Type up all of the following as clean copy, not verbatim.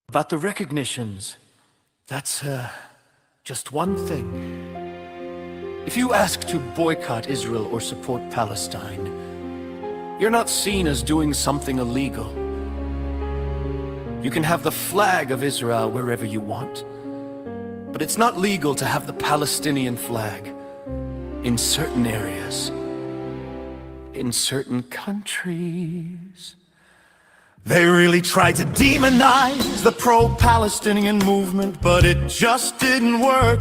About the recognitions, that's just one thing. If you ask to boycott Israel or support Palestine, you're not seen as doing something illegal. You can have the flag of Israel wherever you want, but it's not legal to have the Palestinian flag in certain areas, in certain countries. They really tried to demonize the pro-Palestinian movement, but it just didn't work.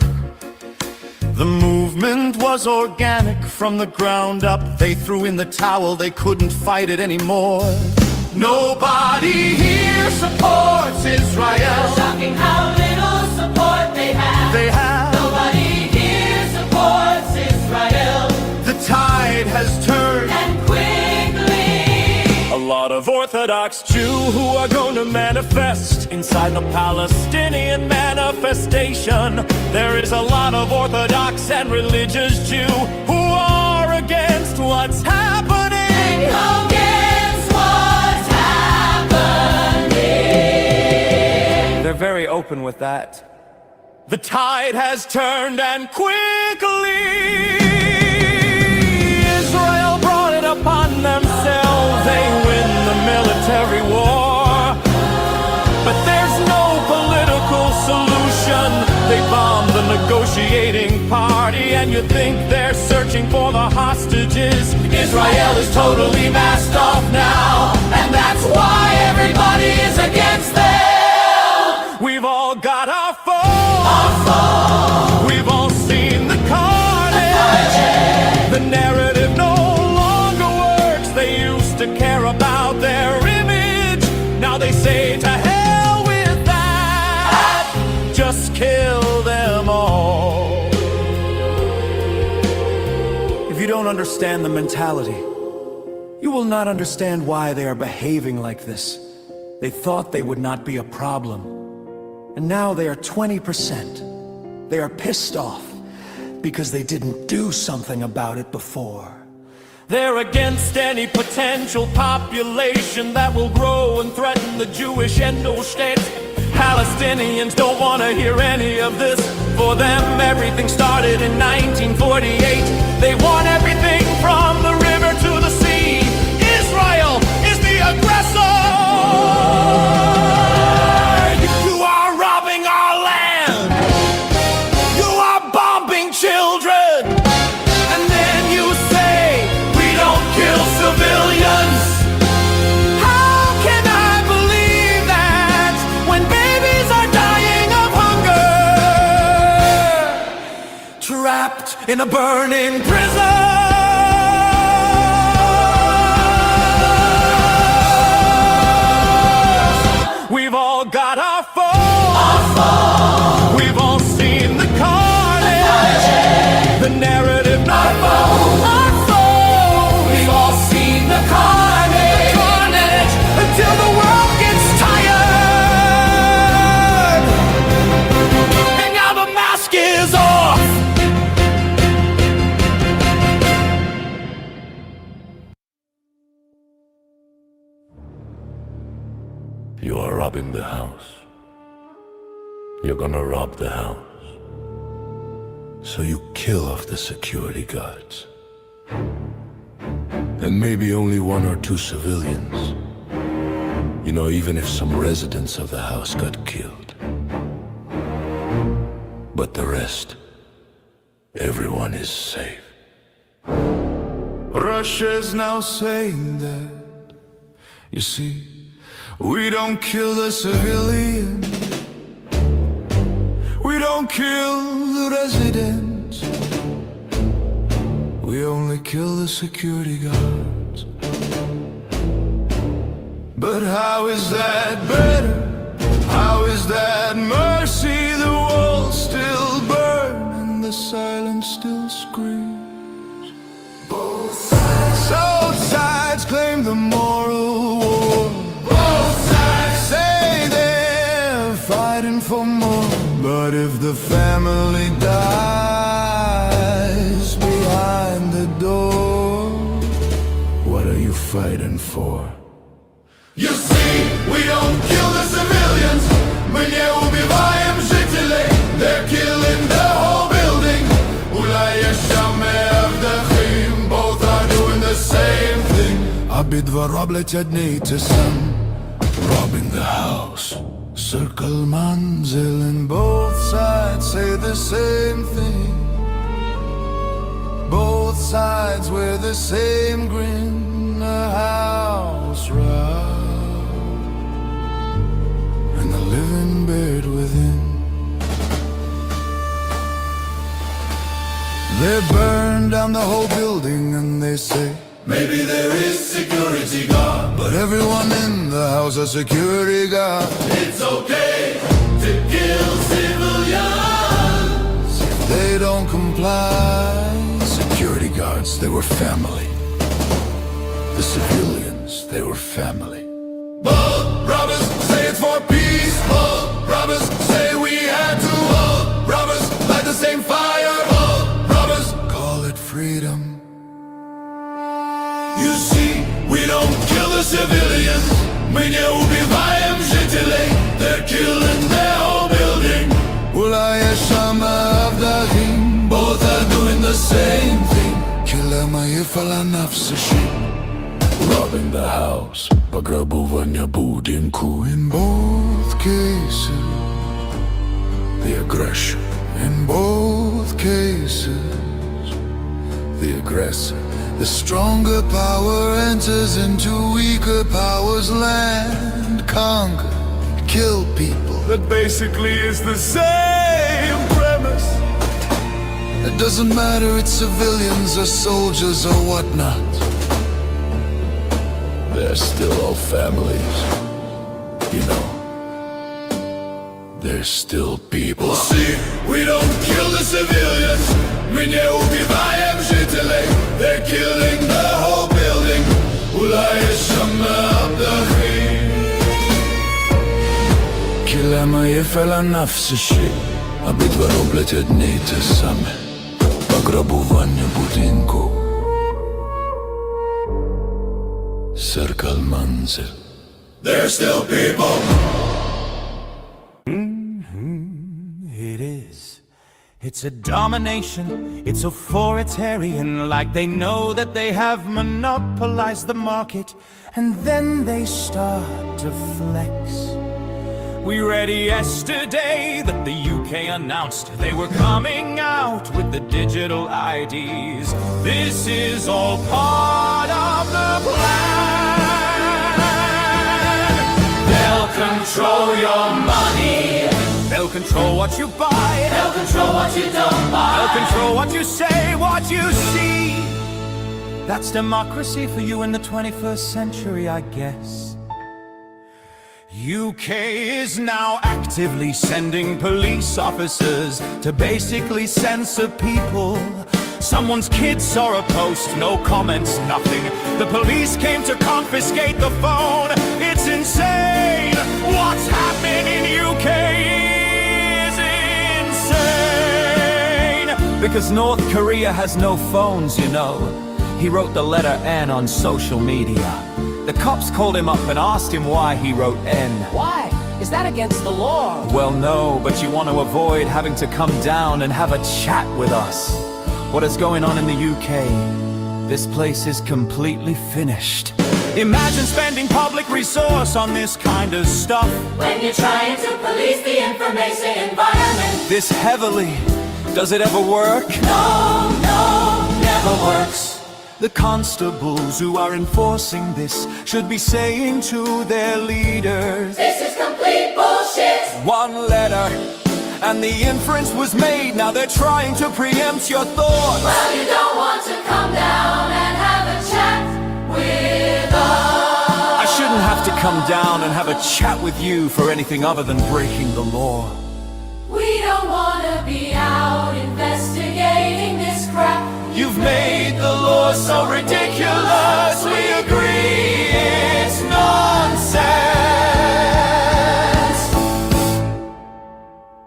The movement was organic from the ground up. They threw in the towel, they couldn't fight it anymore. Nobody here supports Israel. Shocking how little support they have. Nobody here supports Israel. The tide has turned, and quickly. A lot of Orthodox Jew who are going to manifest inside the Palestinian manifestation. There is a lot of Orthodox and religious Jew who are against what's happening. Against what's happening. They're very open with that. The tide has turned, and quickly Israel brought it upon themselves. They win the military war, but there's no political solution. They bomb the negotiating party, and you think they're searching searching for the hostages. Israel is totally masked off now, and that's why everybody is against them. We've all got our foes. We've all seen the carnage. The narrative no longer works. They used to care about their image. Now they say to hell with that. Just kill them all. If you don't understand the mentality, you will not understand why they are behaving like this. They thought they would not be a problem. And now they are 20%. They are pissed off because they didn't do something about it before. They're against any potential population that will grow and threaten the Jewish Endostate. Palestinians don't want to hear any of this. For them, everything started in 1948. They want everything from the river to the sea. Israel is the aggressor! You are robbing our land! You are bombing children! And then you say, we don't kill civilians! How can I believe that when babies are dying of hunger? Trapped in a burning prison! We've all got our foes. We've all seen the carnage. The narrative not our foes. We've all seen the carnage. Until the world gets tired. And now the mask is off. You are robbing the house. You're gonna rob the house. So you kill off the security guards. And maybe only one or two civilians. You know, even if some residents of the house got killed. But the rest, everyone is safe. Russia's now saying that, you see, we don't kill the civilian. We don't kill the residents. We only kill the security guards. But how is that better? How is that mercy? The walls still burn and the silence still screams. Both sides claim the moral war. Both sides say they're fighting for more. But if the family dies behind the door, what are you fighting for? You see, we don't kill the civilians. Мы не убиваем жителей. They're killing the whole building. Both are doing the same thing. Обидва роблять одне й те сам. Robbing the house. Circle manzil and both sides say the same thing. Both sides wear the same grin. A house robbed and the living buried within. They burn down the whole building and they say, maybe there is security guard, but everyone in the house a security guard. it's okay to kill civilians. They don't comply. Security guards, they were family. The civilians, they were family. Both robbers say it's for peace. Both robbers say we had to. Both robbers light the same fire. Both robbers Call it freedom. You see, we don't kill the civilians. Мы не убиваем жителей. They're killing their whole building. Ulaya Shama Abdahim. Both are doing the same thing. Kilama Yifala Nafsashi. Robbing the house, пограбування будинку. In both cases, The aggression, in both cases, the aggressor. The stronger power enters into weaker power's land. Conquer, kill people. That basically is the same premise. It doesn't matter, it's civilians or soldiers or whatnot. They're still all families, you know. They're still people. See, we don't kill the civilians. My nie ubiwajem żителей. They're killing the whole building. Ulajeszamy abdachy. Kilama jefela nafs الشيء. Obydwa roble te dni te same. Pograbування budynku. Circle manzil. They're still people. It is. It's a domination, it's authoritarian, like they know that they have monopolized the market, and then they start to flex. We read yesterday that the UK announced they were coming out with the digital IDs. This is all part of the plan. They'll control your money. They'll control what you buy. They'll control what you don't buy. They'll control what you say, what you see. That's democracy for you in the 21st century, I guess. UK is now actively sending police officers to basically censor people. Someone's kid saw a post, no comments, nothing. The police came to confiscate the phone. It's insane. What's happening in UK is insane. Because North Korea has no phones, you know. He wrote the letter N on social media. The cops called him up and asked him why he wrote N. Why? Is that against the law? Well, no, but you want to avoid having to come down and have a chat with us. What is going on in the UK? This place is completely finished. Imagine spending public resource on this kind of stuff. When you're trying to police the information environment. This heavily. Does it ever work? No, never works. The constables who are enforcing this should be saying to their leaders, this is complete bullshit. One letter, and the inference was made. Now they're trying to preempt your thoughts. Well, you don't want to come down and have a chat with us. I shouldn't have to come down and have a chat with you for anything other than breaking the law. We don't want to be out investigating this crap. You've made the law so ridiculous, we agree it's nonsense.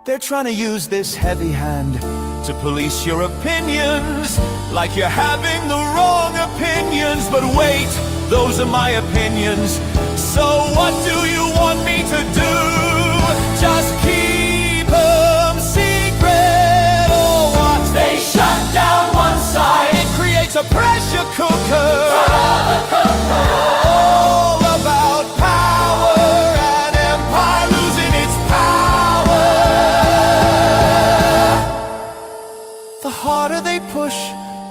They're trying to use this heavy hand to police your opinions, like you're having the wrong opinions. But wait, those are my opinions. So what do you want me to do? Just keep them secret or what? They shut down one side. It creates a pressure cooker. Cooker. All about power and empire losing its power. The harder they push,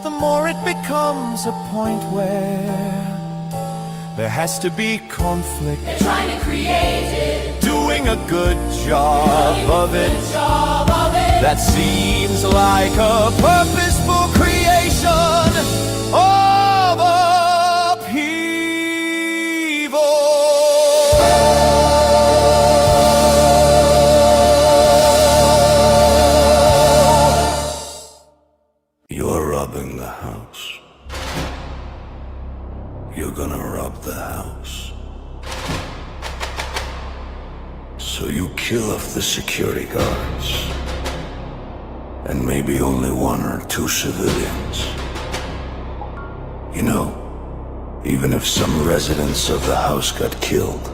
the more it becomes a point where there has to be conflict. They're trying to create it. Doing a good job of it. That seems like a purposeful creation of upheaval. You're robbing the house. You're gonna rob the house. So you kill off the security guards. And maybe only one or two civilians. You know, even if some residents of the house got killed.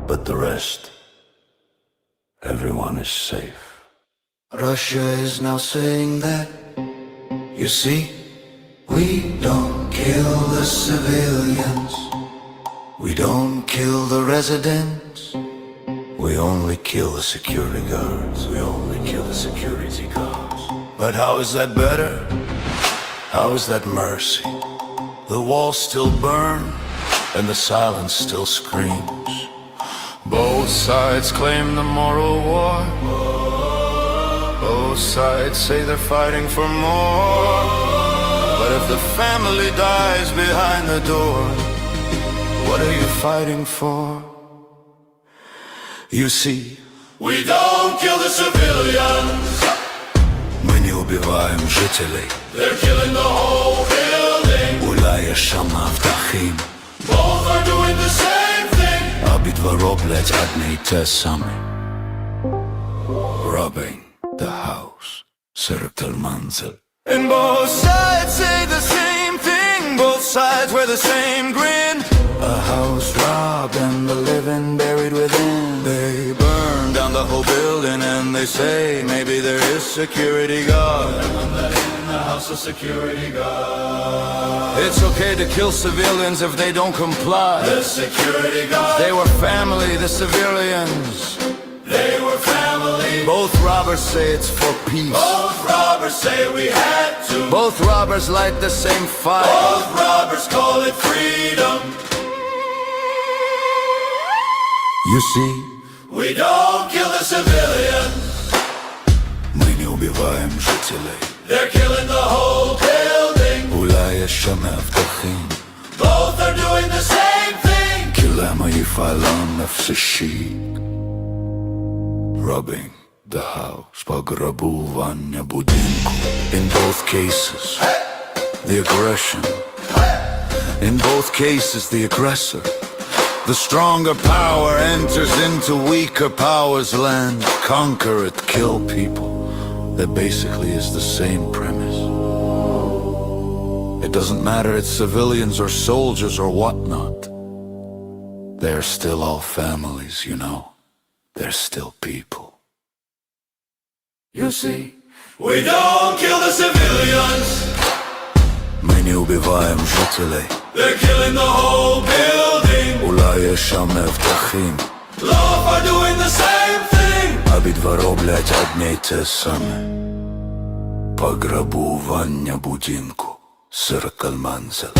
But the rest, everyone is safe. Russia is now saying that, you see, we don't kill the civilians. We don't kill the residents. We only kill the security guards. We only kill the security guards. But how is that better? How is that mercy? The walls still burn, and the silence still screams. Both sides claim the moral war. Both sides say they're fighting for more. But if the family dies behind the door, what are you fighting for? You see, We don't kill the civilians. мы не убиваем жителей. They're killing the whole building. אולי יש שם מאבטחים. Both are doing the same thing. обидва роблять одне те саме. Robbing the house, circle manzel. And both sides say the same thing. Both sides wear the same grin. A house robbed and the living buried within. They burn down the whole building and they say maybe there is security guard. In the house of security guard. It's okay to kill civilians if they don't comply. The security guard. They were family, the civilians. They were family. Both robbers say it's for peace. Both robbers say we had to. Both robbers light the same fire. Both robbers call it freedom. You see, We don't kill the civilians. мы не убиваем жителей. They're killing the whole building. אולי יש שם מאבטחים. Both are doing the same thing. כי למה יפעלם נפשי? Robbing the house, пограбування будинку. In both cases, the aggression. In both cases, the aggressor. The stronger power enters into weaker power's land. Conquer it, kill people. That basically is the same premise. It doesn't matter it's civilians or soldiers or whatnot. They're still all families, you know. They're still people. You see, We don't kill the civilians. мы не убиваем жителей. They're killing the whole building. אולי יש שם מאבטחים. Both are doing the same thing. обидва роблять одне й те саме. Пограбування будинку, circle manzel.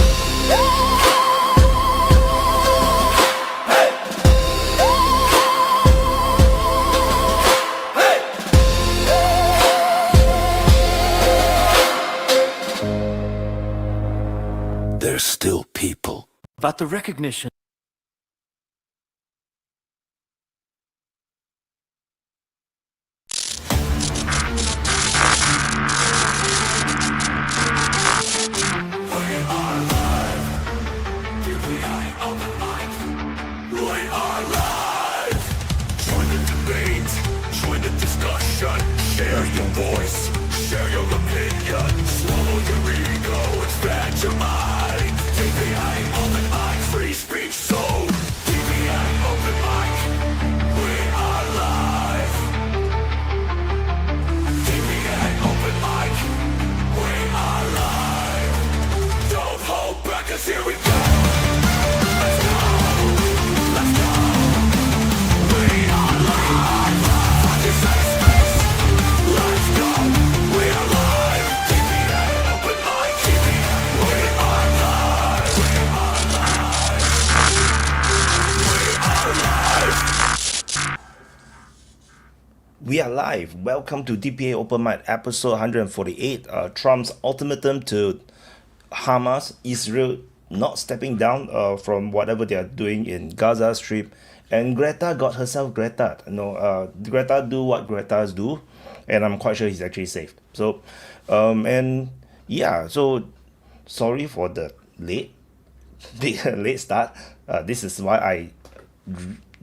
They're still people. About the recognition. Join the debate, join the discussion. Share your voice, share your opinion. Swallow your ego, expand your mind. DPA Open Mic, free speech zone. DPA Open Mic, we are live. DPA Open Mic, we are live. Don't hold back, 'cause here we go. Let's go, let's go. We are live. Find your safe space. Let's go. We are live. DPA Open Mic. DPA. We are live. We are live. We are live. We are live. Welcome to DPA Open Mic, episode 148. Trump's ultimatum to Hamas, Israel not stepping down from whatever they are doing in Gaza Strip, and Greta got herself Greta. Greta do what Greta's do, and I'm quite sure he's actually safe. So, so sorry for the late start. This is why I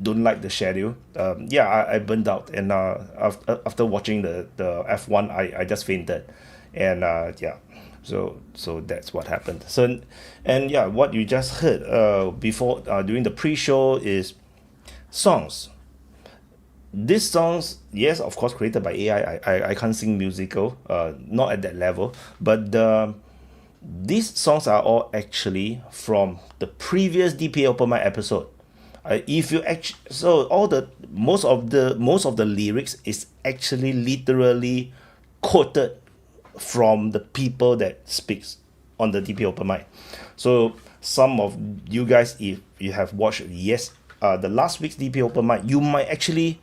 don't like the schedule. I burned out, and after watching the F1, I just fainted, and so that's what happened. What you just heard before during the pre-show is songs. These songs, yes, of course, created by AI. I can't sing musical, not at that level, but these songs are all actually from the previous DPA Open Mic episode. If you most of the lyrics is actually literally quoted from the people that speaks on the DPA Open Mic. So some of you guys, if you have watched the last week's DPA Open Mic, you might actually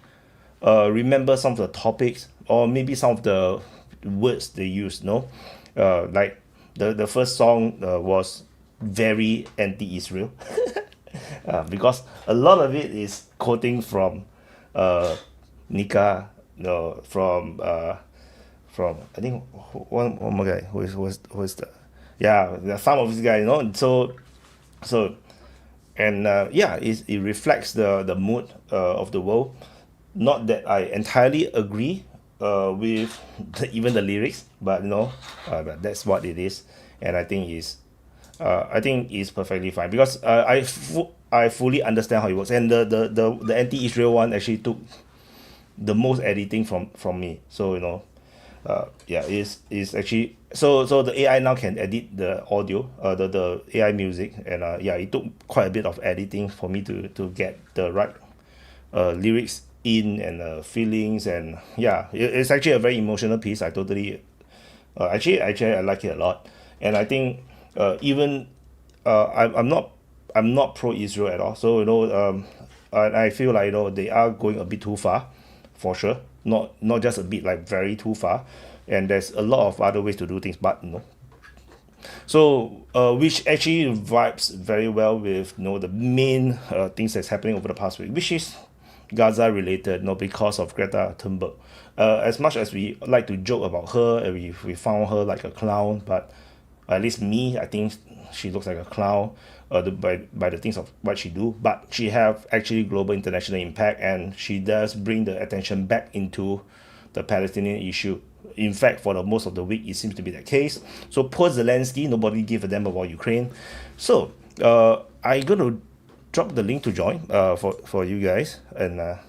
remember some of the topics or maybe some of the words they used. Like the first song was very anti-Israel. Because a lot of it is quoting from Nika, from I think one more guy who is some of these guys, so and it reflects the mood of the world. Not that I entirely agree with even the lyrics, but but that's what it is, and I think it's perfectly fine because I fully understand how it works, and the anti-Israel one actually took the most editing from me. So it's actually so the AI now can edit the audio, the AI music, and it took quite a bit of editing for me to get the right lyrics in and feelings, and it's actually a very emotional piece. I totally actually I like it a lot, and I think even I'm not pro-Israel at all. So I feel like they are going a bit too far, for sure. Not just a bit, like very too far. And there's a lot of other ways to do things, but So which actually vibes very well with the main things that's happening over the past week, which is Gaza related, because of Greta Thunberg. As much as we like to joke about her, and we found her like a clown, but at least me, I think she looks like a clown by the things of what she do. But she have actually global international impact, and she does bring the attention back into the Palestinian issue. In fact, for the most of the week, it seems to be the case. So post Zelensky, nobody gave a damn about Ukraine. So I'm gonna drop the link to join for you guys, and I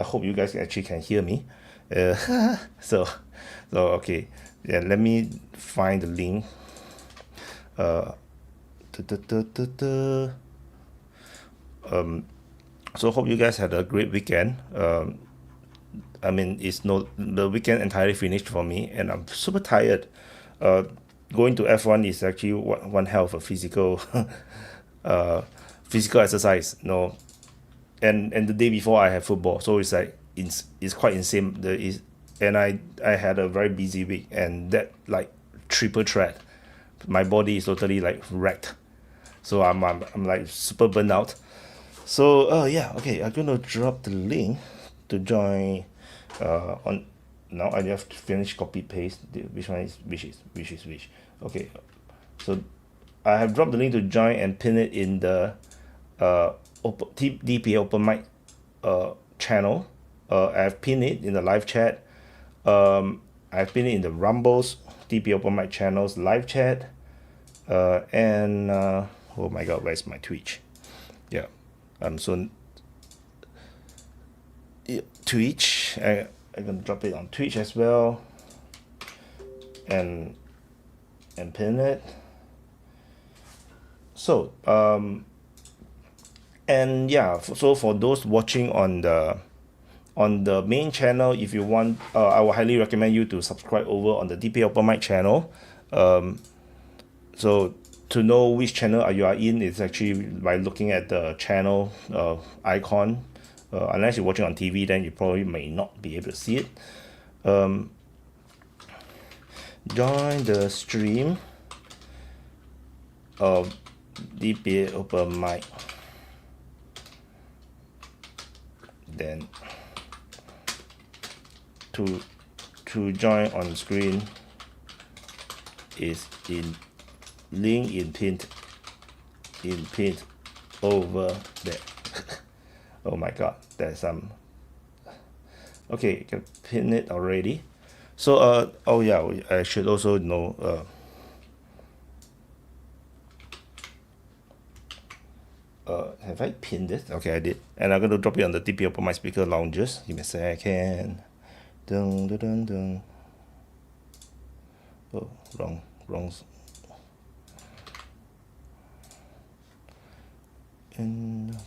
hope you guys actually can hear me. So okay, let me find the link. So hope you guys had a great weekend. I mean, the weekend entirely finished for me, and I'm super tired. Going to F1 is actually one hell of a physical exercise, and the day before I had football, so it's like it's quite insane. And I had a very busy week, and that like triple threat, my body is totally like wrecked. So I'm like super burnt out. So okay, I'm gonna drop the link to join on. Now I have to finish copy paste which one is which. Okay, so I have dropped the link to join and pin it in the DPA Open Mic channel. I've pinned it in the live chat. I've pinned it in the Rumbles DPA Open Mic channels live chat. And oh my god, where's my Twitch? Yeah, so Twitch. I'm gonna drop it on Twitch as well, and pin it. So and so for those watching on the main channel, if you want, I would highly recommend you to subscribe over on the DPA Open Mic channel. So to know which channel you are in, it's actually by looking at the channel icon. Unless you're watching on TV, then you probably may not be able to see it. Join the stream of DPA Open Mic. Then to join on screen is in link in pinned over there. Oh my god, there's some. Okay, you can pin it already. So I should also know have I pinned it? Okay, I did. And I'm gonna drop it on the DPA Open Mic speaker lounges. Give me a second. Dun dun dun dun. Oh, wrong. And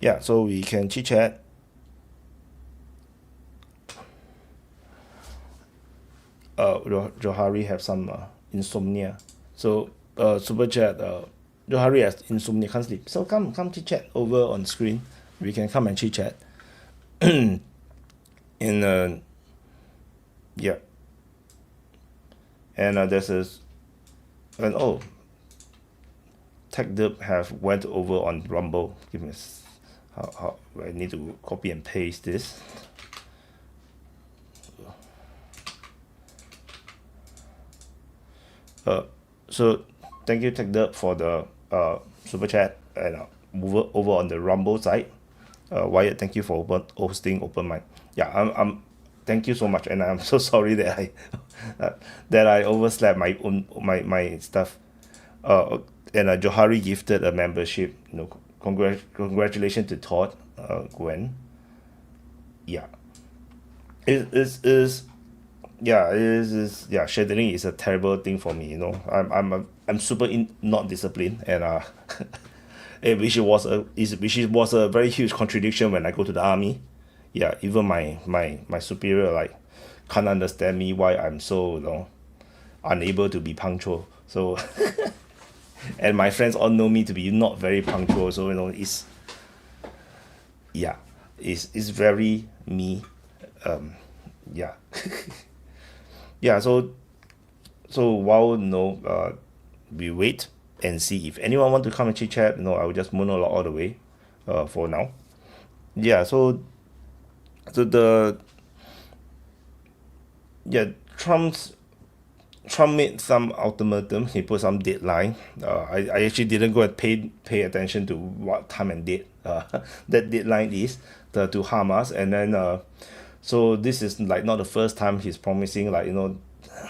yeah, so we can chit chat. Johari have some insomnia, so super chat. Johari has insomnia, can't sleep. So come chit chat over on screen. We can come and chit chat. And yeah, and there's this, and oh, TechDub have went over on Rumble. Give me how I need to copy and paste this. So thank you TechDub for the super chat, and move over on the Rumble side. Wyatt, thank you for hosting Open Mic. Yeah, I'm thank you so much, and I'm so sorry that I that I overslept my stuff. And Johari gifted a membership. Congratulations to Todd, Gwen. Yeah, it is. Yeah, it is. Yeah, scheduling is a terrible thing for me. I'm super not disciplined, and which was a very huge contradiction when I go to the army. Yeah, even my superior like can't understand me why I'm so unable to be punctual. So and my friends all know me to be not very punctual. So it's very me. Yeah. Yeah. So while we wait and see if anyone want to come and chit chat. I will just monologue all the way. For now. Yeah. So Trump made some ultimatum. He put some deadline. I actually didn't go and pay attention to what time and date that deadline is to Hamas. And then so this is like not the first time he's promising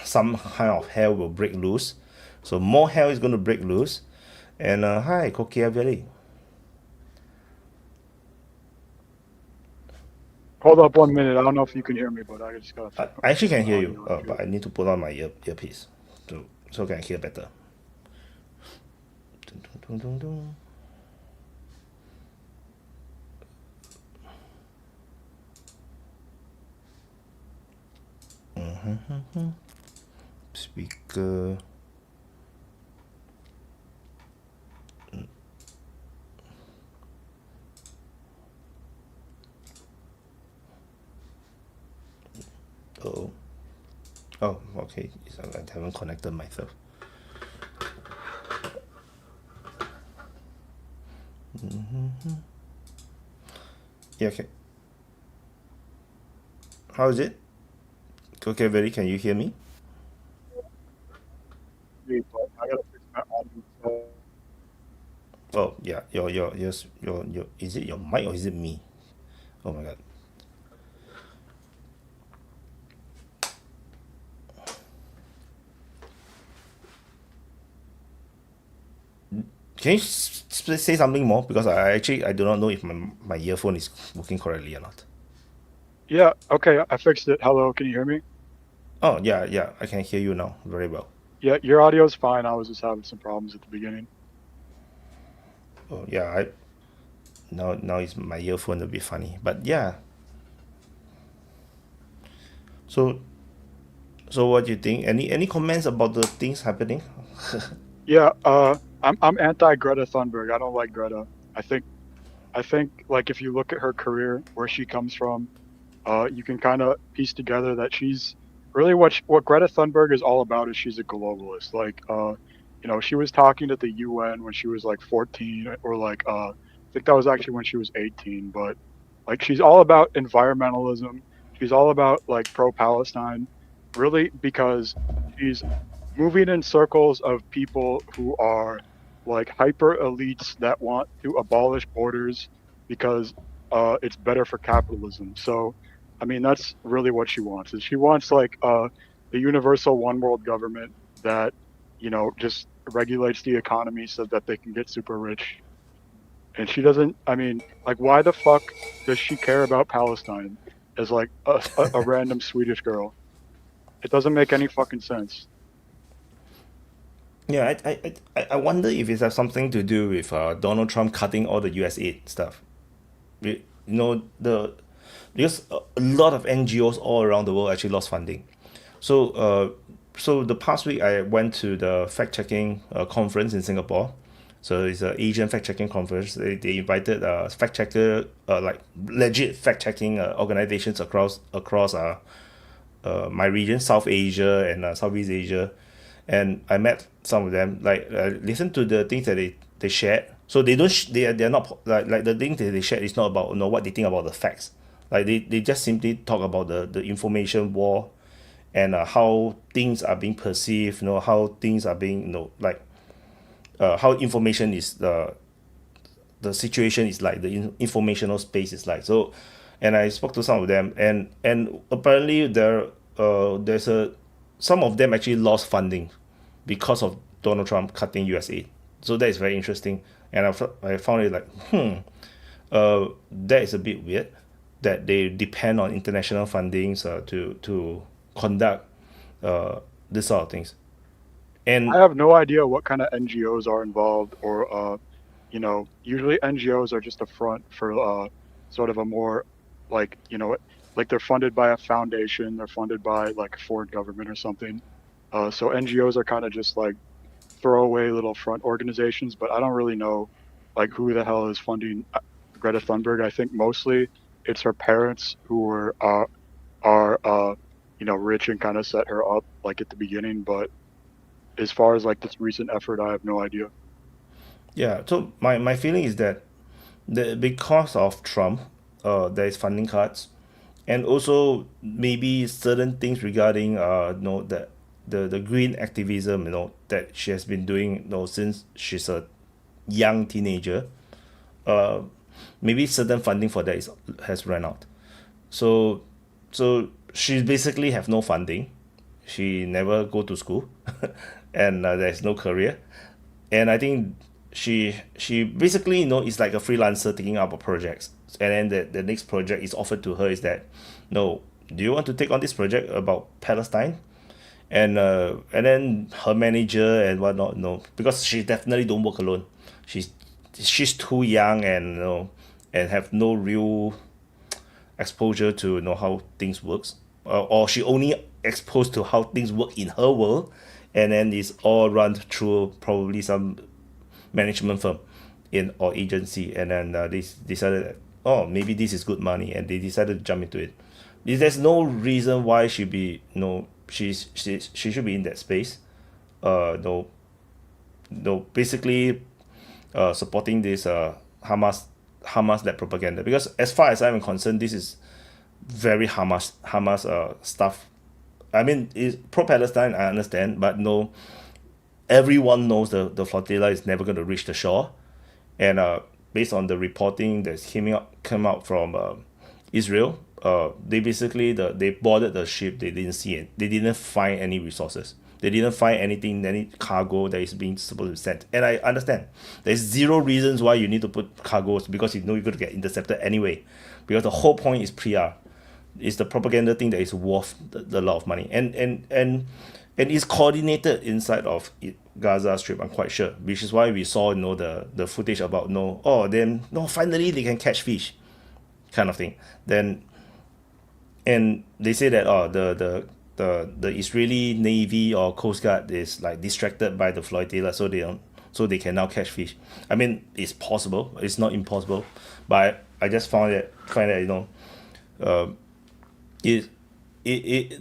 some kind of hell will break loose. So more hell is going to break loose. And hi, Kokiaveri. Hold up 1 minute. I don't know if you can hear me, but I just got. I actually can hear you, but I need to put on my earpiece so can I hear better. Dun, dun, dun, dun, dun. Speaker. Oh, okay. I haven't connected myself. Yeah, okay. How is it? Okay, very. Can you hear me? I gotta fix my audio. Oh, yeah. Your is it your mic or is it me? Oh my god. Can you say something more? Because I do not know if my earphone is working correctly or not. Yeah, okay, I fixed it. Hello, can you hear me? Oh, yeah, I can hear you now very well. Yeah, your audio is fine. I was just having some problems at the beginning. Oh, yeah, now it's my earphone a bit funny, but yeah. So what do you think? Any comments about the things happening? Yeah, I'm anti Greta Thunberg. I don't like Greta. I think like if you look at her career, where she comes from, you can kind of piece together that she's really what Greta Thunberg is all about is she's a globalist. Like, she was talking at the UN when she was like 14, or like I think that was actually when she was 18. But like she's all about environmentalism. She's all about like pro-Palestine, really, because she's moving in circles of people who are like hyper elites that want to abolish borders because it's better for capitalism. So, I mean, that's really what she wants. Is she wants like the universal one world government that just regulates the economy so that they can get super rich. And she doesn't. I mean, like, why the fuck does she care about Palestine as like a random Swedish girl? It doesn't make any fucking sense. Yeah, I wonder if it has something to do with Donald Trump cutting all the US aid stuff. because a lot of NGOs all around the world actually lost funding. So the past week I went to the fact checking conference in Singapore. So it's an Asian fact checking conference. They invited fact checker like legit fact checking organizations across my region, South Asia and Southeast Asia, and I met some of them. Like listen to the things that they shared. So they don't they're not like the things that they shared is not about what they think about the facts. Like they just simply talk about the information war, and how things are being perceived. How things are being how information is the situation is like, the informational space is like. So, and I spoke to some of them, and apparently there's some of them actually lost funding because of Donald Trump cutting US aid. So that is very interesting, and I found it like that is a bit weird that they depend on international fundings to conduct this sort of things. And I have no idea what kind of NGOs are involved, or usually NGOs are just a front for sort of a more like like they're funded by a foundation, they're funded by like a foreign government or something. So NGOs are kind of just like throwaway little front organizations, but I don't really know like who the hell is funding Greta Thunberg. I think mostly it's her parents who are rich and kind of set her up like at the beginning, but as far as like this recent effort, I have no idea. yeah, so my feeling is that because of Trump, there is funding cuts, and also maybe certain things regarding the green activism that she has been doing since she's a young teenager. uh Maybe certain funding for that has run out. So she basically have no funding. She never go to school, and there's no career. And I think she basically is like a freelancer taking up projects, and then the next project is offered to her is that, no, do you want to take on this project about Palestine? And then her manager and whatnot, no, because she definitely don't work alone. She's too young, and and have no real exposure to how things works, or she only exposed to how things work in her world, and then it's all run through probably some management firm or agency, and then they decided that, oh, maybe this is good money, and they decided to jump into it. There's no reason why she be she should be in that space. No, no, basically supporting this Hamas led propaganda, because as far as I'm concerned, this is very Hamas stuff. I mean, it's pro-Palestine, I understand, but no, everyone knows the flotilla is never going to reach the shore. And based on the reporting that's came out from Israel, they basically they boarded the ship. They didn't see it. They didn't find any resources. They didn't find any cargo that is being supposed to be sent. And I understand there's zero reasons why you need to put cargoes, because you're going to get intercepted anyway. Because the whole point is PR. It's the propaganda thing that is worth the lot of money, and it's coordinated inside of Gaza Strip. I'm quite sure, which is why we saw the footage about finally they can catch fish, kind of thing. Then, and they say that the Israeli Navy or Coast Guard is like distracted by the flotilla, so they can now catch fish. I mean, it's possible. It's not impossible, but I just find that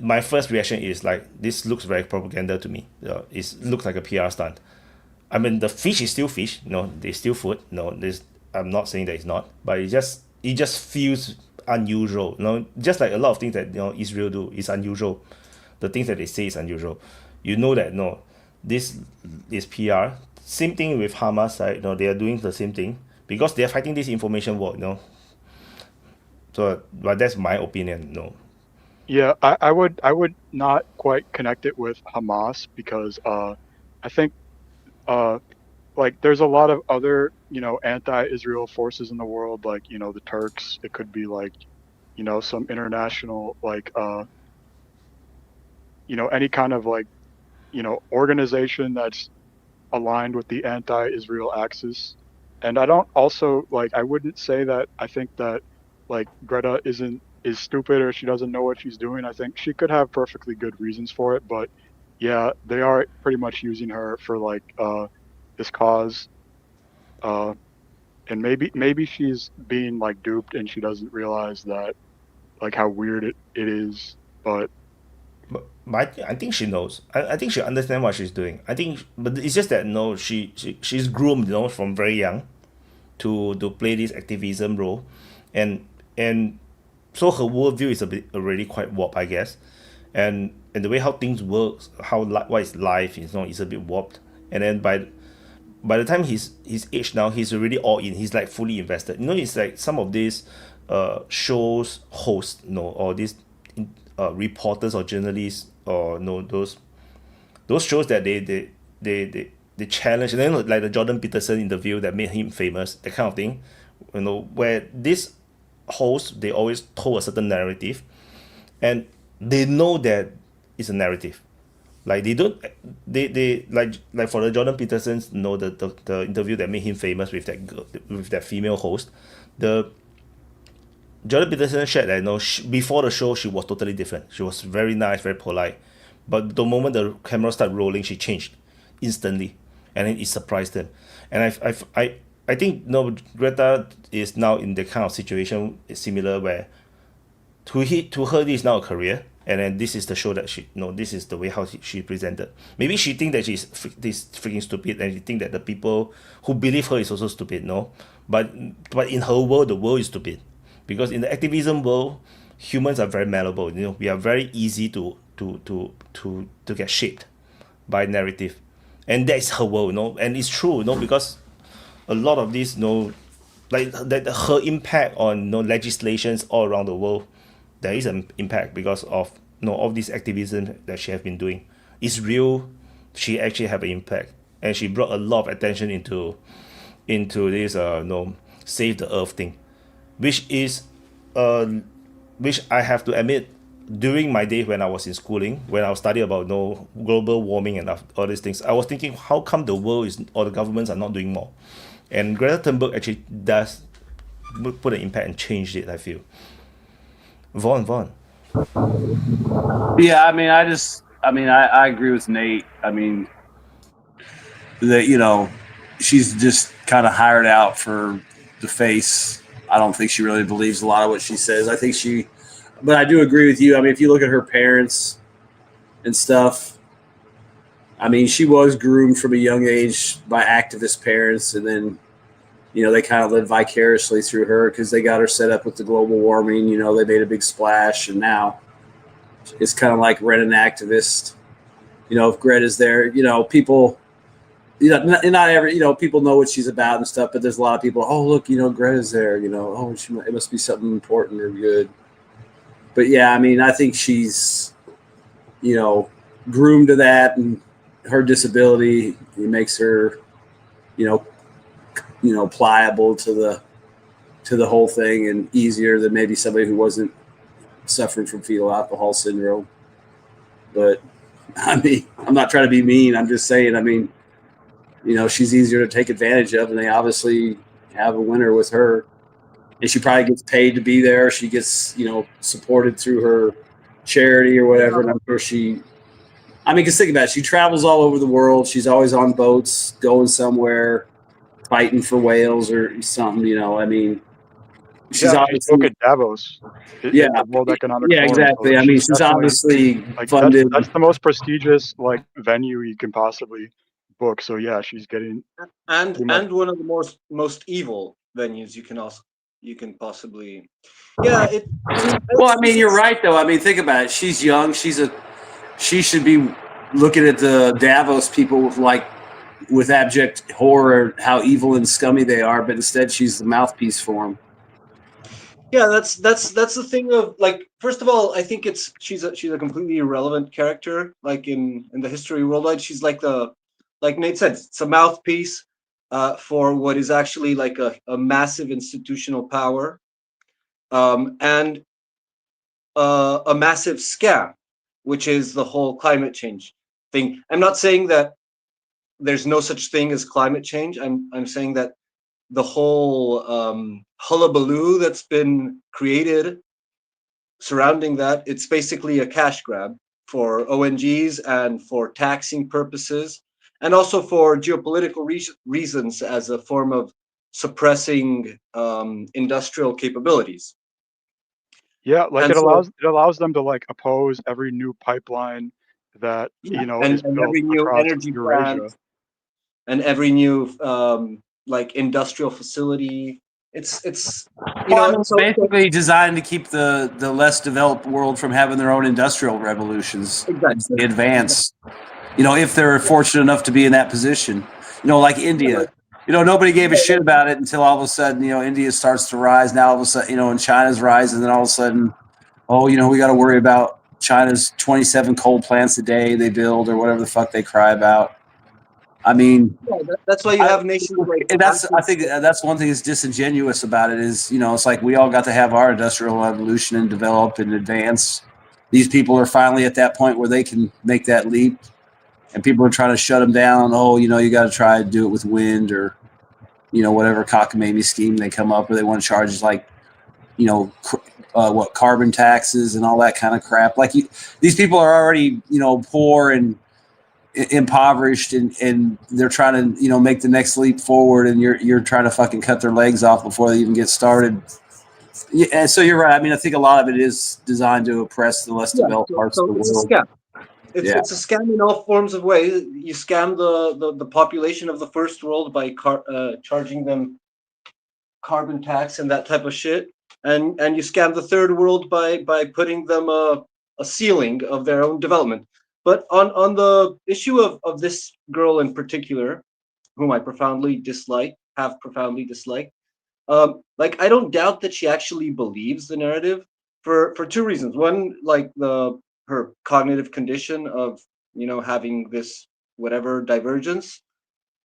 my first reaction is like, this looks very propaganda to me. It looks like a PR stunt. I mean, the fish is still fish. They still food. I'm not saying that it's not, but it just feels unusual. Just like a lot of things that Israel do is unusual. The things that they say is unusual. That this is PR. Same thing with Hamas, right? They are doing the same thing because they are fighting this information war. So, but that's my opinion. Yeah, I would not quite connect it with Hamas because I think like there's a lot of other anti-Israel forces in the world, like the Turks. It could be like some international like any kind of like organization that's aligned with the anti-Israel axis. And I don't also like I wouldn't say that I think that like Greta is stupid or she doesn't know what she's doing. I think she could have perfectly good reasons for it, but yeah, they are pretty much using her for like this cause. Uh and maybe she's being like duped and she doesn't realize that like how weird it is. But I think she knows. I think she understands what she's doing. I think, but it's just that no, she's groomed, from very young to play this activism role, and and so her worldview is a bit already quite warped, I guess, and the way how things work, what is life, is a bit warped, and then by the time his age now, he's already all in. He's like fully invested. It's like some of these shows hosts, or these reporters or journalists, or those shows that they challenge, and then like the Jordan Peterson interview that made him famous, that kind of thing, where these hosts, they always told a certain narrative, and they know that it's a narrative. Like they don't, they like for the Jordan Peterson's, the interview that made him famous with that female host, the Jordan Peterson shared that before the show she was totally different. She was very nice, very polite, but the moment the camera started rolling, she changed instantly, and then it surprised him. And I think Greta is now in the kind of situation similar where to her this is now a career, and then this is the show that this is the way how she presented. Maybe she think that she's this freaking stupid, and she think that the people who believe her is also stupid. No, but in her world, the world is stupid, because in the activism world, humans are very malleable. We are very easy to get shaped by narrative, and that is her world. And it's true. Because a lot of these, like that her impact on legislations all around the world, there is an impact because of all this activism that she has been doing. It's real. She actually have an impact, and she brought a lot of attention into this save the earth thing, which I have to admit, during my day when I was in schooling, when I was studying about global warming and all these things, I was thinking, how come the world is, or the governments are not doing more? And Greta Thunberg actually does put an impact and change it, I feel. Vaughn. Yeah, I mean, I agree with Nate. I mean, that she's just kind of hired out for the face. I don't think she really believes a lot of what she says. But I do agree with you. I mean, if you look at her parents and stuff, I mean, she was groomed from a young age by activist parents, and then they kind of lived vicariously through her because they got her set up with the global warming. They made a big splash, and now it's kind of like rent an activist. If Greta's there, people, not every, people know what she's about and stuff, but there's a lot of people, oh, look, Greta's there, oh, it must be something important or good. But yeah, I mean, I think she's, groomed to that, and her disability, it makes her, pliable to the whole thing, and easier than maybe somebody who wasn't suffering from fetal alcohol syndrome. But I mean, I'm not trying to be mean. I'm just saying, I mean, she's easier to take advantage of, and they obviously have a winner with her. And she probably gets paid to be there. She gets, supported through her charity or whatever. And I'm sure because think about it, she travels all over the world. She's always on boats, going somewhere, fighting for whales or something, I mean, she's obviously look at Davos. Yeah, the World Economic yeah, Forum. exactly. I mean, she's obviously like funded. that's the most prestigious like venue you can possibly book. So yeah, she's getting and one of the most evil venues you can possibly. Yeah, Well, I mean, you're right though. I mean, think about it. She's young. She should be looking at the Davos people with abject horror how evil and scummy they are, but instead she's the mouthpiece for them. Yeah, that's the thing of, like, first of all, I think she's a completely irrelevant character, like in the history worldwide. She's like Nate said, it's a mouthpiece for what is actually like a massive institutional power, and a massive scam, which is the whole climate change thing. I'm not saying that there's no such thing as climate change. I'm saying that the whole hullabaloo that's been created surrounding that, it's basically a cash grab for ONGs and for taxing purposes, and also for geopolitical reasons as a form of suppressing industrial capabilities. Yeah, like And it so, allows them to like oppose every new pipeline that yeah, is and built every new across energy plant Eurasia. and every new like industrial facility. It's Well, I mean, it's so basically designed to keep the less developed world from having their own industrial revolutions as exactly. they advance. You know, if they're fortunate enough to be in that position. You know, like India. You know, nobody gave a shit about it until all of a sudden, you know, India starts to rise. Now all of a sudden, you know, and China's rising, and then all of a sudden, oh, you know, we got to worry about China's 27 coal plants a day they build or whatever the fuck they cry about. I mean, Yeah, that's why you have nations like I think that's one thing that's disingenuous about it is, you know, it's like we all got to have our industrial evolution and develop and advance. These people are finally at that point where they can make that leap, and people are trying to shut them down. Oh, you know, you got to try to do it with wind or, you know, whatever cockamamie scheme they come up with. They want to charge like, you know, what carbon taxes and all that kind of crap. Like these people are already, you know, poor and impoverished, and they're trying to, you know, make the next leap forward, and you're trying to fucking cut their legs off before they even get started. Yeah, and so you're right. I mean, I think a lot of it is designed to oppress the less yeah. developed parts of So the it's a world. scam. Yeah. It's a scam in all forms of ways. You scam the population of the first world by charging them carbon tax and that type of shit, and you scam the third world by putting them a ceiling of their own development. But on the issue of this girl in particular, whom I profoundly dislike, have profoundly disliked, like I don't doubt that she actually believes the narrative for two reasons. One, like her cognitive condition of, you know, having this whatever divergence,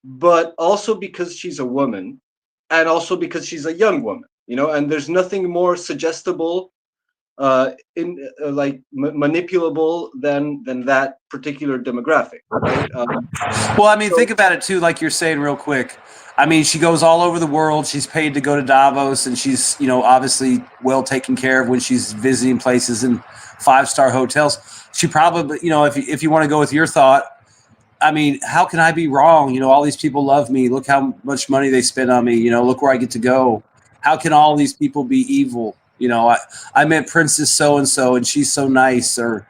but also because she's a woman, and also because she's a young woman, you know, and there's nothing more suggestible in like manipulable than that particular demographic, right? Well, I mean, So think about it too, like you're saying real quick. I mean, she goes all over the world. She's paid to go to Davos, and she's, you know, obviously well taken care of when she's visiting places in 5-star hotels. She probably, you know, if you want to go with your thought, I mean, how can I be wrong? You know, all these people love me. Look how much money they spend on me. You know, look where I get to go. How can all these people be evil? You know, I met Princess so and so, and she's so nice, or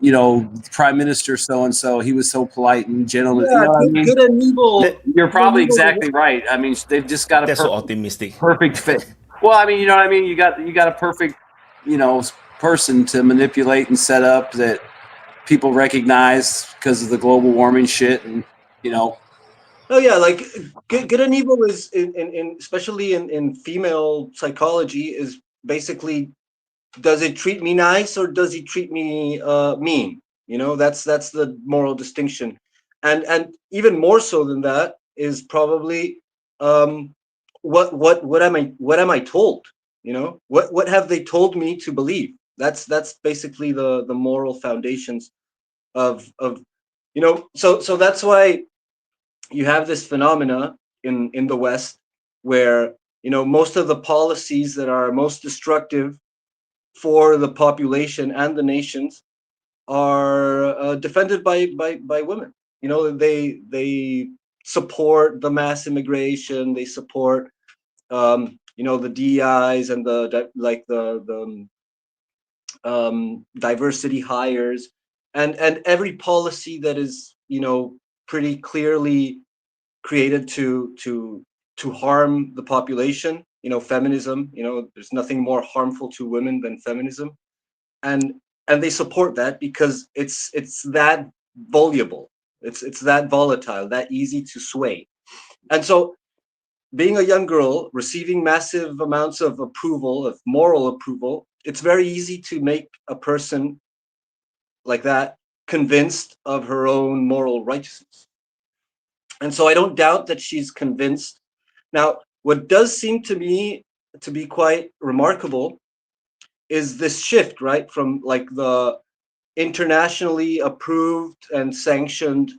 you know, Prime Minister so and so. He was so polite and gentleman. You yeah, know what I mean? good and evil. You're Good and probably evil. exactly right. I mean, they've just got a That's so optimistic. perfect fit. Well, I mean, you know what I mean. You got a perfect, you know, person to manipulate and set up that people recognize because of the global warming shit, and you know. Oh yeah, like good and evil is in especially in female psychology is basically, does it treat me nice or does he treat me mean? You know, that's the moral distinction, and even more so than that is probably um, what am I told? You know, what have they told me to believe? That's basically the moral foundations of you know. So that's why you have this phenomena in the West where, you know, most of the policies that are most destructive for the population and the nations are defended by women. You know, they support the mass immigration. They support you know, the DEIs and the diversity hires, and every policy that is, you know, pretty clearly created to harm the population. You know, feminism. You know, there's nothing more harmful to women than feminism, and they support that because it's that voluble, it's that volatile, that easy to sway. And so, being a young girl receiving massive amounts of approval, of moral approval, it's very easy to make a person like that convinced of her own moral righteousness. And so I don't doubt that she's convinced. Now, what does seem to me to be quite remarkable is this shift, right, from like the internationally approved and sanctioned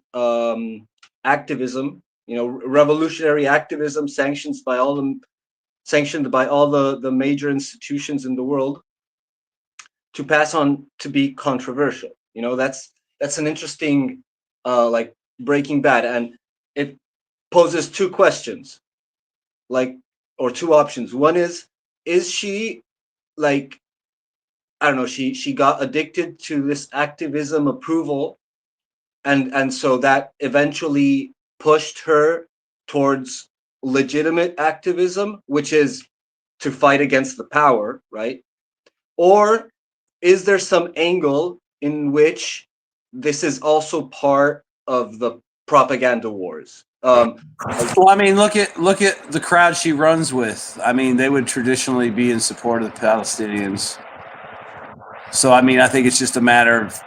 activism revolutionary activism sanctioned by all the major institutions in the world, to pass on to be controversial. That's an interesting like Breaking Bad, and it poses two questions, or two options. One is she like, I don't know, she got addicted to this activism approval, and so that eventually pushed her towards legitimate activism, which is to fight against the power, right? Or is there some angle in which this is also part of the propaganda wars? Well, I mean, look at the crowd she runs with. I mean, they would traditionally be in support of the Palestinians. So, I mean, I think it's just a matter of,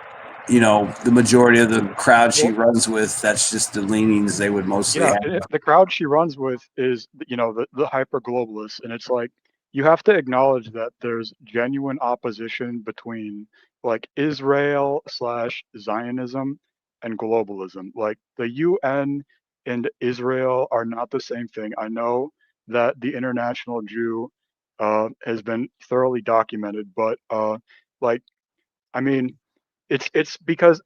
the majority of the crowd she runs with, that's just the leanings they would mostly have. The crowd she runs with is, the hyper globalists, and it's like you have to acknowledge that there's genuine opposition between like Israel / Zionism and globalism. Like the UN and Israel are not the same thing. I know that the international Jew has been thoroughly documented, but like, I mean, it's because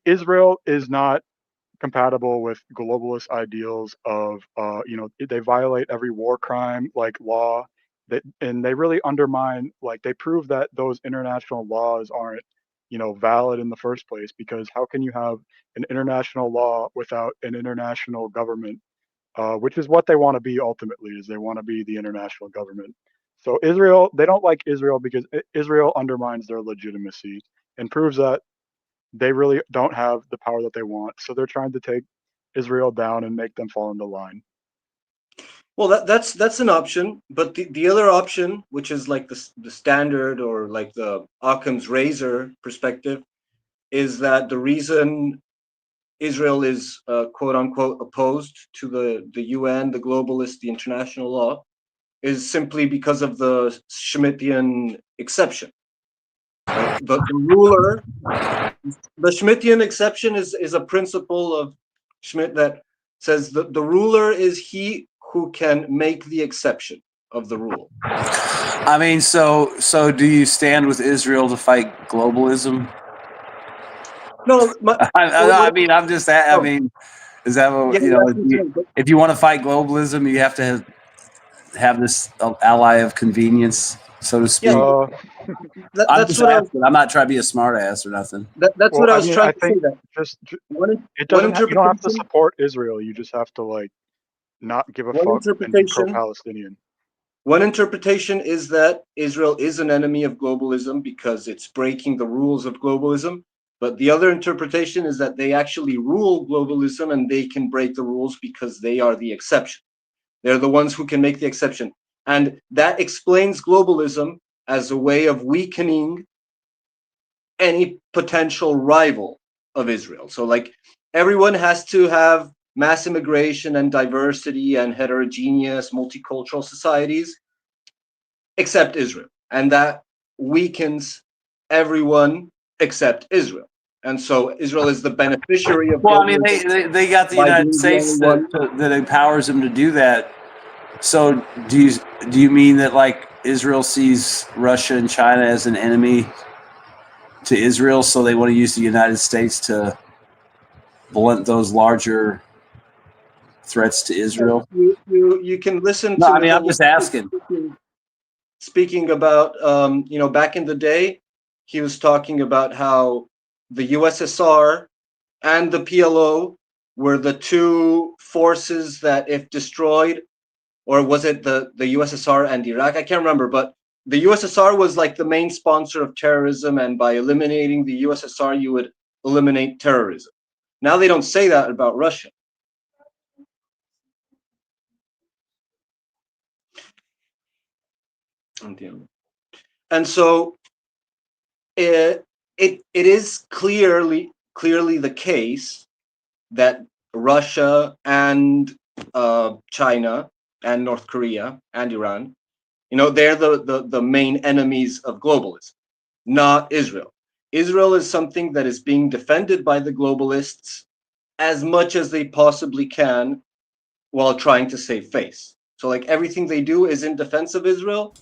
Israel is not compatible with globalist ideals of they violate every war crime like law, and they really undermine, like, they prove that those international laws aren't valid in the first place, because how can you have an international law without an international government, which is what they want to be ultimately, is they want to be the international government. So Israel, they don't like Israel because Israel undermines their legitimacy and proves that they really don't have the power that they want. So they're trying to take Israel down and make them fall into line. Well, that's an option, but the other option, which is like the standard, or like the Occam's razor perspective, is that the reason Israel is quote unquote opposed to the UN, the globalists, the international law, is simply because of the Schmittian exception. Right? The ruler, the Schmittian exception is a principle of Schmitt that says the ruler is he who can make the exception of the rule. I mean, so do you stand with Israel to fight globalism? No, I mean, I'm just. I mean, is that what if you want to fight globalism, you have to have this ally of convenience, so to speak? I'm just asking. I'm not trying to be a smart ass or nothing. That's what I was trying to say. That you don't have to support Israel. You just have to, like, not give a fuck and be pro-Palestinian. One interpretation is that Israel is an enemy of globalism because it's breaking the rules of globalism. But the other interpretation is that they actually rule globalism and they can break the rules because they are the exception. They're the ones who can make the exception. And that explains globalism as a way of weakening any potential rival of Israel. So, like, everyone has to have mass immigration and diversity and heterogeneous multicultural societies except Israel. And that weakens everyone except Israel. And so Israel is the beneficiary of. Well, I mean, they got the United States that empowers them to do that. So do you mean that, like, Israel sees Russia and China as an enemy to Israel, so they want to use the United States to blunt those larger threats to Israel? You can listen to. I mean, I'm just asking. Speaking about, back in the day, he was talking about how the USSR and the PLO were the two forces that, if destroyed, or was it the USSR and Iraq? I can't remember, but the USSR was like the main sponsor of terrorism, and by eliminating the USSR, you would eliminate terrorism. Now they don't say that about Russia. And so it is clearly the case that Russia and China and North Korea and Iran, they're the main enemies of globalism, not Israel. Israel is something that is being defended by the globalists as much as they possibly can while trying to save face. So like everything they do is in defense of Israel,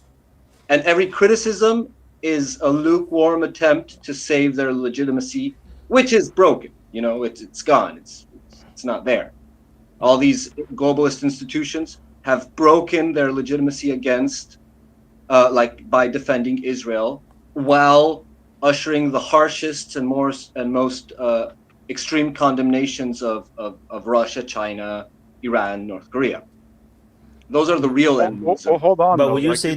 and every criticism is a lukewarm attempt to save their legitimacy, which is broken. You know, it's gone. It's not there. All these globalist institutions have broken their legitimacy against, like by defending Israel, while ushering the harshest and most extreme condemnations of Russia, China, Iran, North Korea. Those are the real enemies. Well, hold on. But Though. would you Like, say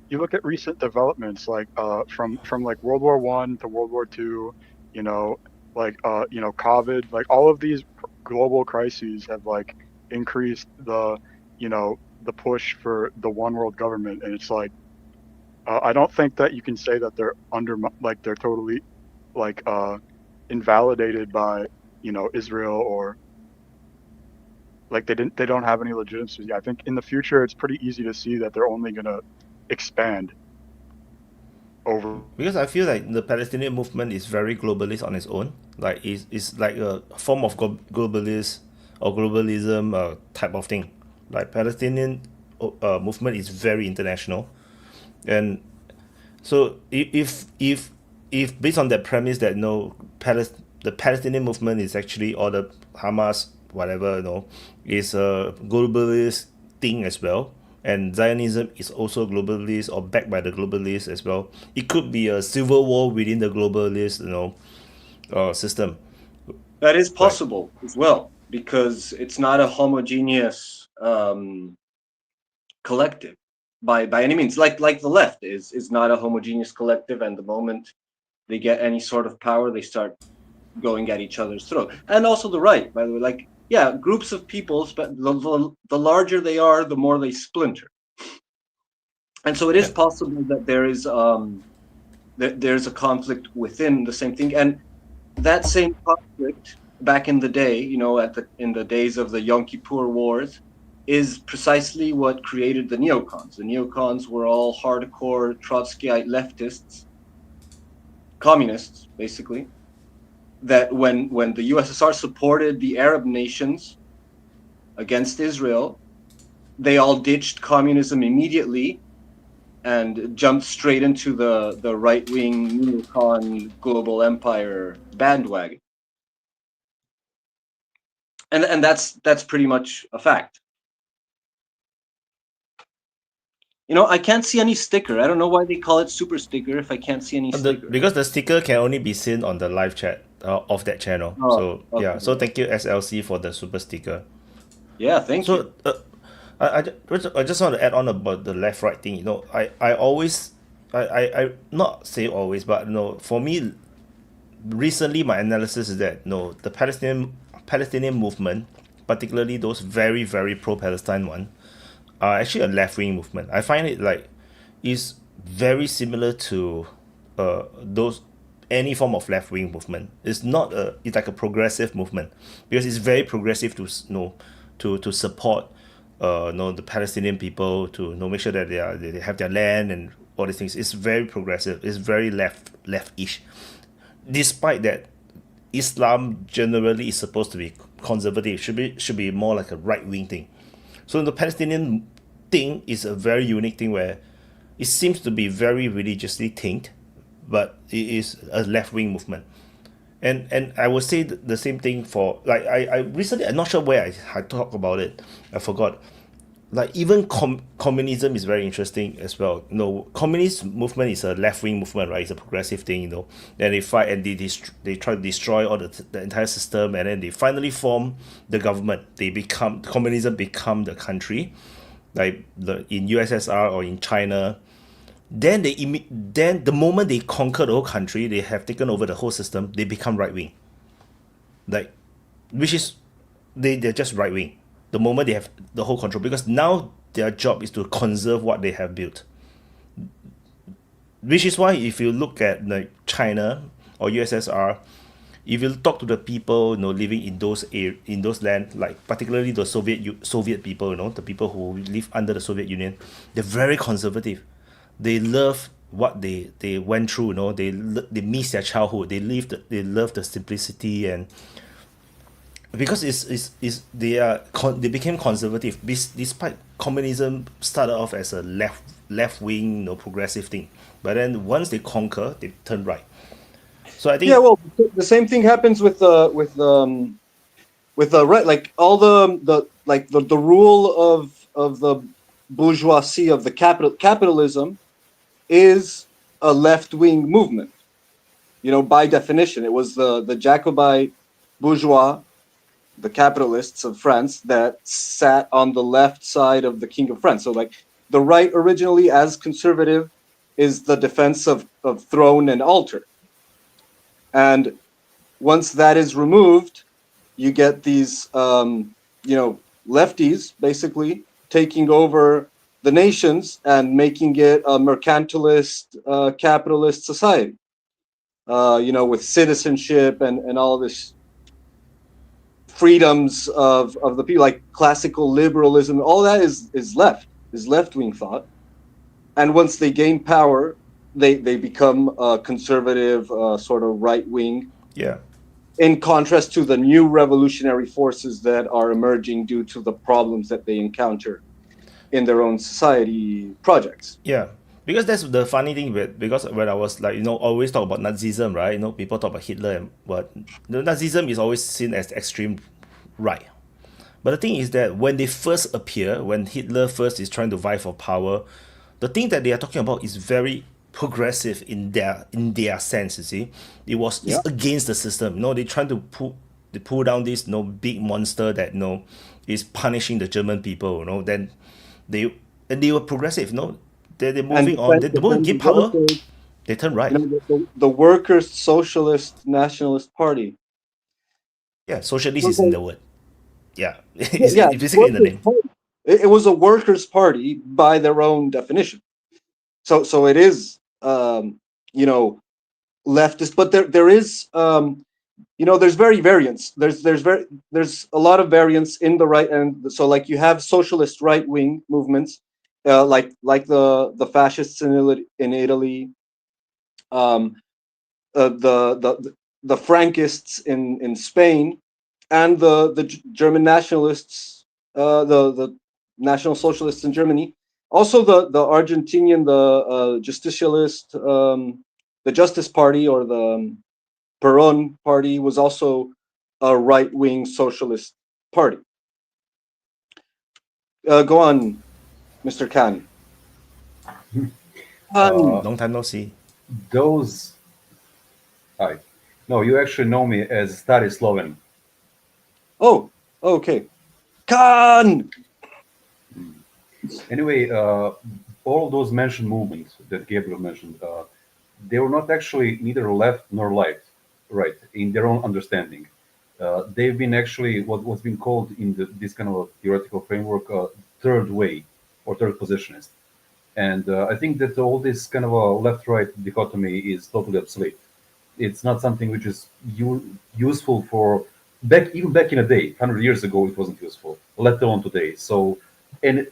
you look at recent developments, like from like World War One to World War Two, you know, like you know, COVID, like all of these global crises have like increased the, you know, the push for the one world government, and it's like I don't think that you can say that they're like they're totally like invalidated by, you know, Israel, or like they don't have any legitimacy. I think in the future it's pretty easy to see that they're only gonna expand over. because I feel like the Palestinian movement is very globalist on its own. Like it's like a form of globalist or globalism type of thing. Like Palestinian movement is very international, and so if based on that premise that no the Palestinian movement is actually, or the Hamas whatever, you know, is a globalist thing as well, and Zionism is also globalist or backed by the globalists as well. It could be a civil war within the globalist, you know, system. That is possible as well, because it's not a homogeneous collective by any means. Like the left is not a homogeneous collective, and the moment they get any sort of power, they start going at each other's throat. And also the right, by the way, like, yeah, groups of people, the larger they are, the more they splinter. And so it is possible that there is there's a conflict within the same thing, and that same conflict back in the day, you know, in the days of the Yom Kippur Wars, is precisely what created the neocons. The neocons were all hardcore Trotskyite leftists, communists, basically. That when the USSR supported the Arab nations against Israel, they all ditched communism immediately and jumped straight into the right-wing neocon global empire bandwagon. And that's pretty much a fact. You know, I can't see any sticker. I don't know why they call it super sticker if I can't see any sticker. Because the sticker can only be seen on the live chat of that channel. Oh, so okay. yeah, so thank you SLC for the super sticker. Yeah, thank you. So I just want to add on about the left right thing. You know, I always I not say always, but you know, for me, recently my analysis is that no, the Palestinian movement, particularly those very pro-Palestine one, are actually a left-wing movement. I find it like is very similar to those any form of left-wing movement. It's not it's like a progressive movement, because it's very progressive to to support the Palestinian people, to make sure that they have their land and all these things. It's very progressive. It's very left-ish. Despite that, Islam generally is supposed to be conservative. Should be more like a right-wing thing. So the Palestinian thing is a very unique thing where it seems to be very religiously tinged, but it is a left-wing movement. And I would say the same thing for, like, I recently, I'm not sure where I talked about it, I forgot. Like, even communism is very interesting as well. You know, communist movement is a left-wing movement, right? It's a progressive thing, you know. Then they fight and they try to destroy all the entire system, and then they finally form the government. Communism become the country, like in USSR or in China. Then the moment they conquer the whole country, they have taken over the whole system, they become right-wing. Like, which is, they're just right-wing the moment they have the whole control, because now their job is to conserve what they have built. Which is why if you look at like China or USSR, if you talk to the people, you know, living in those land, like particularly the Soviet people, you know, the people who live under the Soviet Union, they're very conservative. They love what they went through, you know. They miss their childhood. They love the simplicity, and because they became conservative despite communism started off as a left wing, progressive thing, but then once they conquer, they turn right. So I Yeah, think, well, the same thing happens with the right, like all the rule of the bourgeoisie of the capitalism is a left wing movement. By definition, it was the Jacobite bourgeois, the capitalists of France, that sat on the left side of the King of France. So, like, the right originally, as conservative, is the defense of throne and altar. And once that is removed, you get these, lefties basically taking over the nations and making it a mercantilist, capitalist society. With citizenship and all this freedoms of the people, like classical liberalism, all that is left wing thought. And once they gain power, they become conservative, sort of right wing, yeah, in contrast to the new revolutionary forces that are emerging due to the problems that they encounter in their own society projects. yeah, because that's the funny thing because when I was like, always talk about Nazism, right? People talk about Hitler, and what the Nazism is always seen as extreme right. But the thing is that when they first appear, when Hitler first is trying to vie for power, the thing that they are talking about is very progressive in their sense. You see, it's Yeah. against the system. They trying to pull down this big monster that is punishing the German people. Then they were progressive. They're And moving on. The moment they defend give the power, workers, they turn right. the workers' socialist nationalist party. Yeah, socialist Was is in like, the word. Yeah, yeah, it's basically in the workers' name. party. It was a workers' party by their own definition. So it is, leftist, but there is, there's variance. There's a lot of variance in the right end. So, like, you have socialist right wing movements, like the fascists in Italy, um, the Frankists in Spain, and the German nationalists, the National Socialists in Germany. Also, the Argentinian, the Justicialist, the Justice Party, or the Peron Party, was also a right wing socialist party. Go on, Mr. Khan. Uh, Long time no see. those, I, no, you actually know me as Stari Sloven. Oh, okay. Khan! Anyway, all those mentioned movements that Gabriel mentioned, they were not actually neither left nor right in their own understanding. They've been actually what's been called in this kind of a theoretical framework, third way or third positionist. And I think that all this kind of a left-right dichotomy is totally obsolete. It's not something which is useful for even back in the day, 100 years ago, it wasn't useful, let alone today. So, and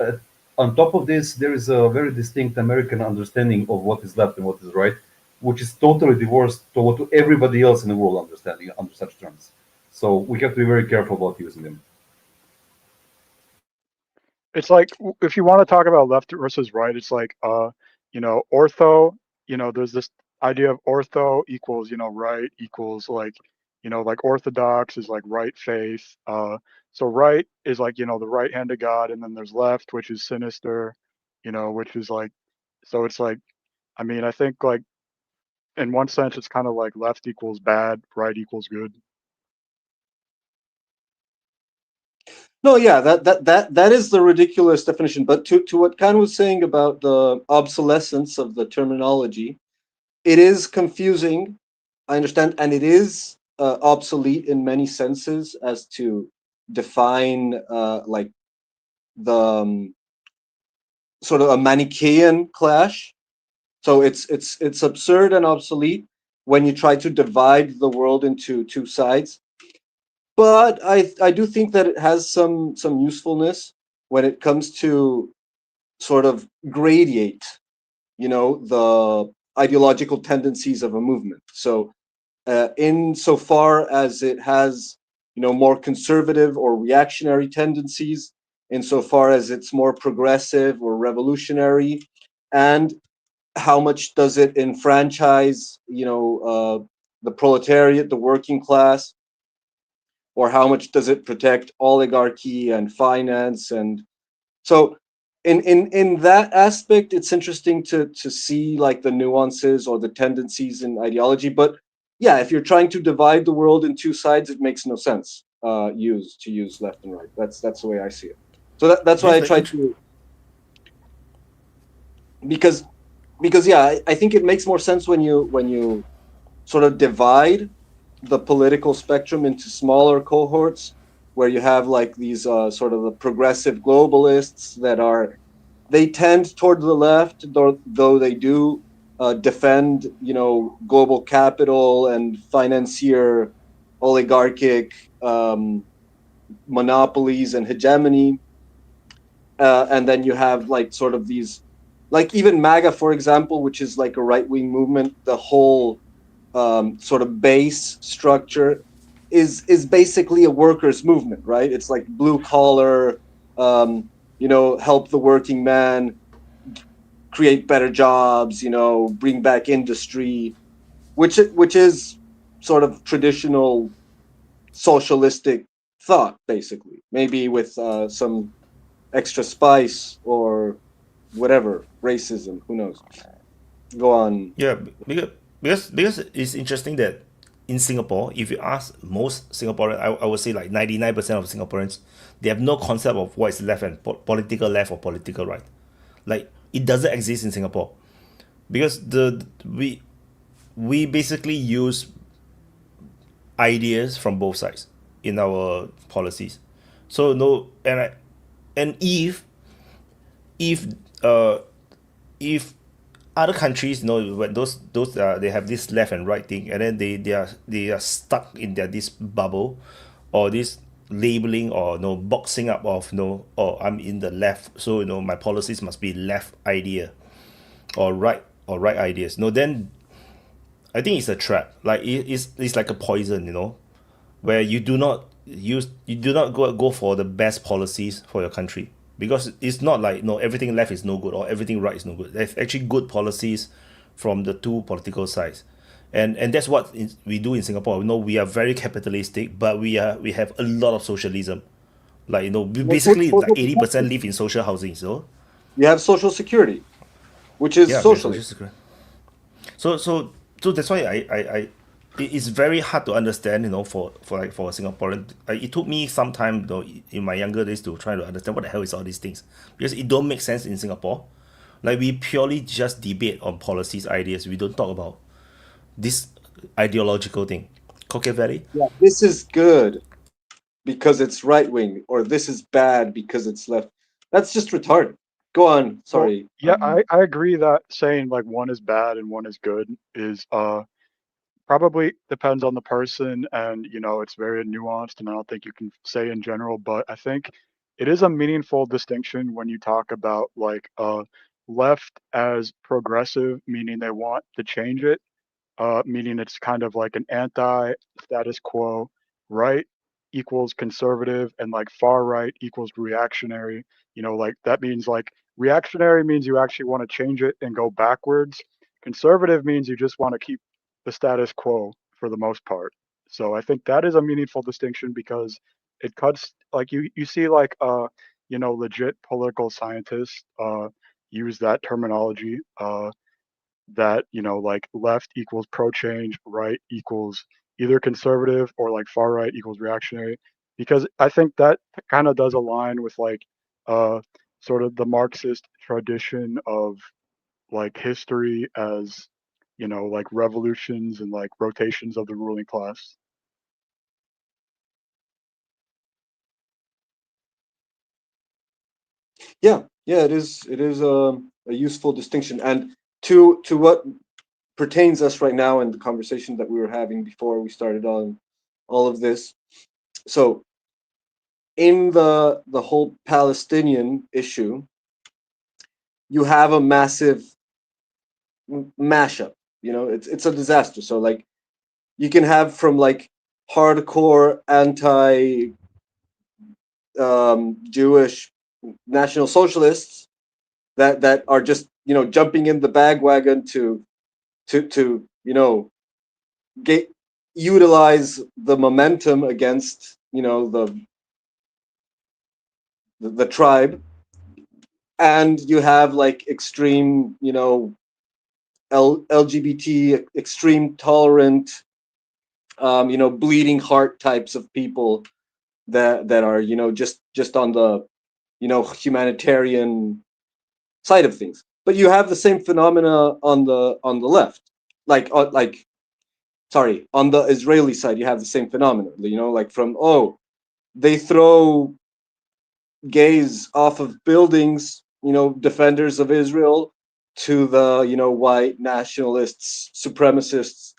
on top of this, there is a very distinct American understanding of what is left and what is right, which is totally divorced to what everybody else in the world understanding under such terms. So we have to be very careful about using them. It's like, if you want to talk about left versus right, it's like, ortho, there's this idea of ortho equals, right equals, like, like orthodox is like right faith. So right is like, the right hand of God, and then there's left, which is sinister, which is like, so it's like, I mean, I think, like, in one sense, it's kind of like left equals bad, right equals good. No, yeah, that is the ridiculous definition. But to what Khan was saying about the obsolescence of the terminology, it is confusing. I understand, and it is obsolete in many senses as to define, like, the sort of a Manichaean clash. So it's absurd and obsolete when you try to divide the world into two sides. But I do think that it has some usefulness when it comes to sort of gradiate, the ideological tendencies of a movement. So, insofar as it has, more conservative or reactionary tendencies insofar as it's more progressive or revolutionary, and how much does it enfranchise, the proletariat, the working class, or how much does it protect oligarchy and finance? And so in that aspect, it's interesting to see like the nuances or the tendencies in ideology. But yeah, if you're trying to divide the world in two sides, it makes no sense use left and right. That's the way I see it. So that's why I Because try to, because yeah, I think it makes more sense when you sort of divide the political spectrum into smaller cohorts, where you have like these sort of the progressive globalists that they tend toward the left, though they do defend, global capital and financier oligarchic monopolies and hegemony. And then you have like sort of these, like even MAGA, for example, which is like a right wing movement. The whole sort of base structure is basically a workers' movement, right? It's like blue collar, help the working man create better jobs, bring back industry, which is sort of traditional socialistic thought, basically, maybe with some extra spice or whatever, racism, who knows. Go on. yeah, because it's interesting that in Singapore, if you ask most Singaporeans, I would say like 99% of Singaporeans, they have no concept of what is left and political left or political right. Like it doesn't exist in Singapore because we basically use ideas from both sides in our policies. So no, and if uh if other countries, when those they have this left and right thing, and then they are stuck in their this bubble or this labeling or boxing up of oh, I'm in the left, so my policies must be left idea or right ideas. No, then I think it's a trap. Like it's like a poison, where you do not go for the best policies for your country, because it's not like no, everything left is no good or everything right is no good. There's actually good policies from the two political sides, and that's what we do in Singapore. We are very capitalistic, but we have a lot of socialism. Like basically like 80% live in social housing. So You have social security, which is yeah, we have social socialism. security. So that's why it's very hard to understand, for a Singaporean. It took me some time, in my younger days, to try to understand what the hell is all these things, because it don't make sense in Singapore. Like we purely just debate on policies, ideas. We don't talk about this ideological thing. Cockett Valley. Yeah, this is good because it's right wing, or this is bad because it's left. That's just retarded. Go on. Well, Sorry. yeah, I agree that saying like one is bad and one is good is probably depends on the person, and it's very nuanced, and I don't think you can say in general, but I think it is a meaningful distinction when you talk about like left as progressive, meaning they want to change it, meaning it's kind of like an anti-status quo. Right equals conservative, and like far right equals reactionary. Like that means like reactionary means you actually want to change it and go backwards. Conservative means you just want to keep the status quo for the most part. So I think that is a meaningful distinction because it cuts, like you see like legit political scientists use that terminology, that like left equals pro change, right equals either conservative, or like far right equals reactionary, because I think that kind of does align with like uh sort of the Marxist tradition of like history as like revolutions and like rotations of the ruling class. Yeah, yeah, it is a useful distinction, and to what pertains us right now in the conversation that we were having before we started on all of this. So in the whole Palestinian issue, you have a massive mashup. It's a disaster. So like you can have from like hardcore anti Jewish National Socialists that are just jumping in the bagwagon to get utilize the momentum against the tribe, and you have like extreme LGBT extreme tolerant bleeding heart types of people that are just on the humanitarian side of things. But you have the same phenomena on the left, sorry, on the Israeli side. You have the same phenomena, like from they throw gays off of buildings, defenders of Israel, to the white nationalists, supremacists,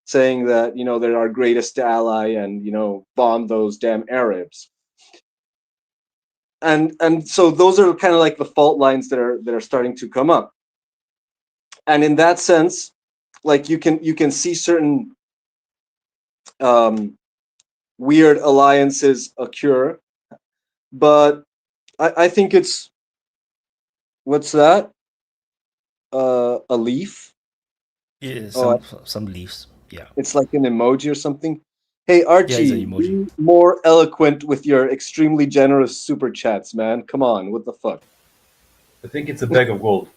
saying that they're our greatest ally and bomb those damn Arabs. And so those are kind of like the fault lines that are starting to come up. And in that sense, like you can see certain weird alliances occur, but I think it's, what's that? A leaf? Yeah, Oh, some leaves. Yeah. it's like an emoji or something. Hey Yeah, it's an Archie, emoji. be more eloquent with your extremely generous super chats, man. Come on, what the fuck? I think it's a bag of gold.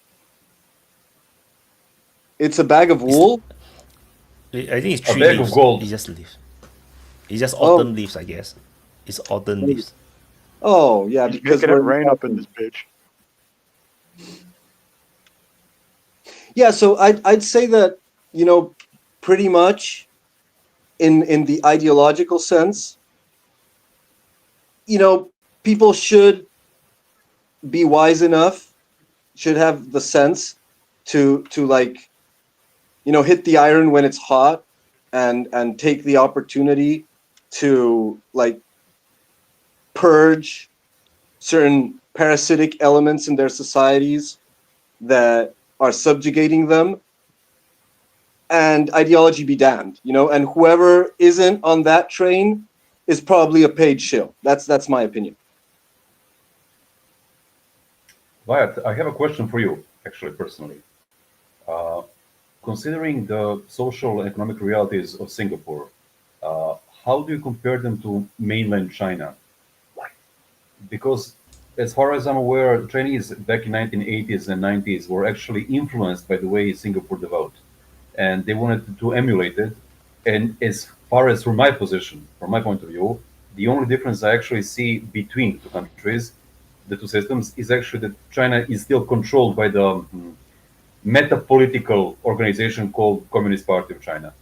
It's a bag of It's wool? I think it's A three bag of leaves. gold. It's just leaves. It's just Oh, autumn leaves, I guess. It's autumn leaves. oh yeah, He's because making it we're rain up in this bitch. yeah. So I'd say that pretty much in the ideological sense, people should be wise enough, should have the sense to like hit the iron when it's hot, and take the opportunity to like purge certain parasitic elements in their societies that are subjugating them, and ideology be damned, and whoever isn't on that train is probably a paid shill. That's my opinion. Wyatt, I have a question for you, actually, personally. Uh, Considering the social and economic realities of Singapore, uh, how do you compare them to mainland China? Because as far as I'm aware, Chinese back in 1980s and 90s were actually influenced by the way Singapore developed, and they wanted to emulate it. And as far as from my position, from my point of view, the only difference I actually see between the two countries, the two systems, is actually that China is still controlled by the meta-political organization called Communist Party of China.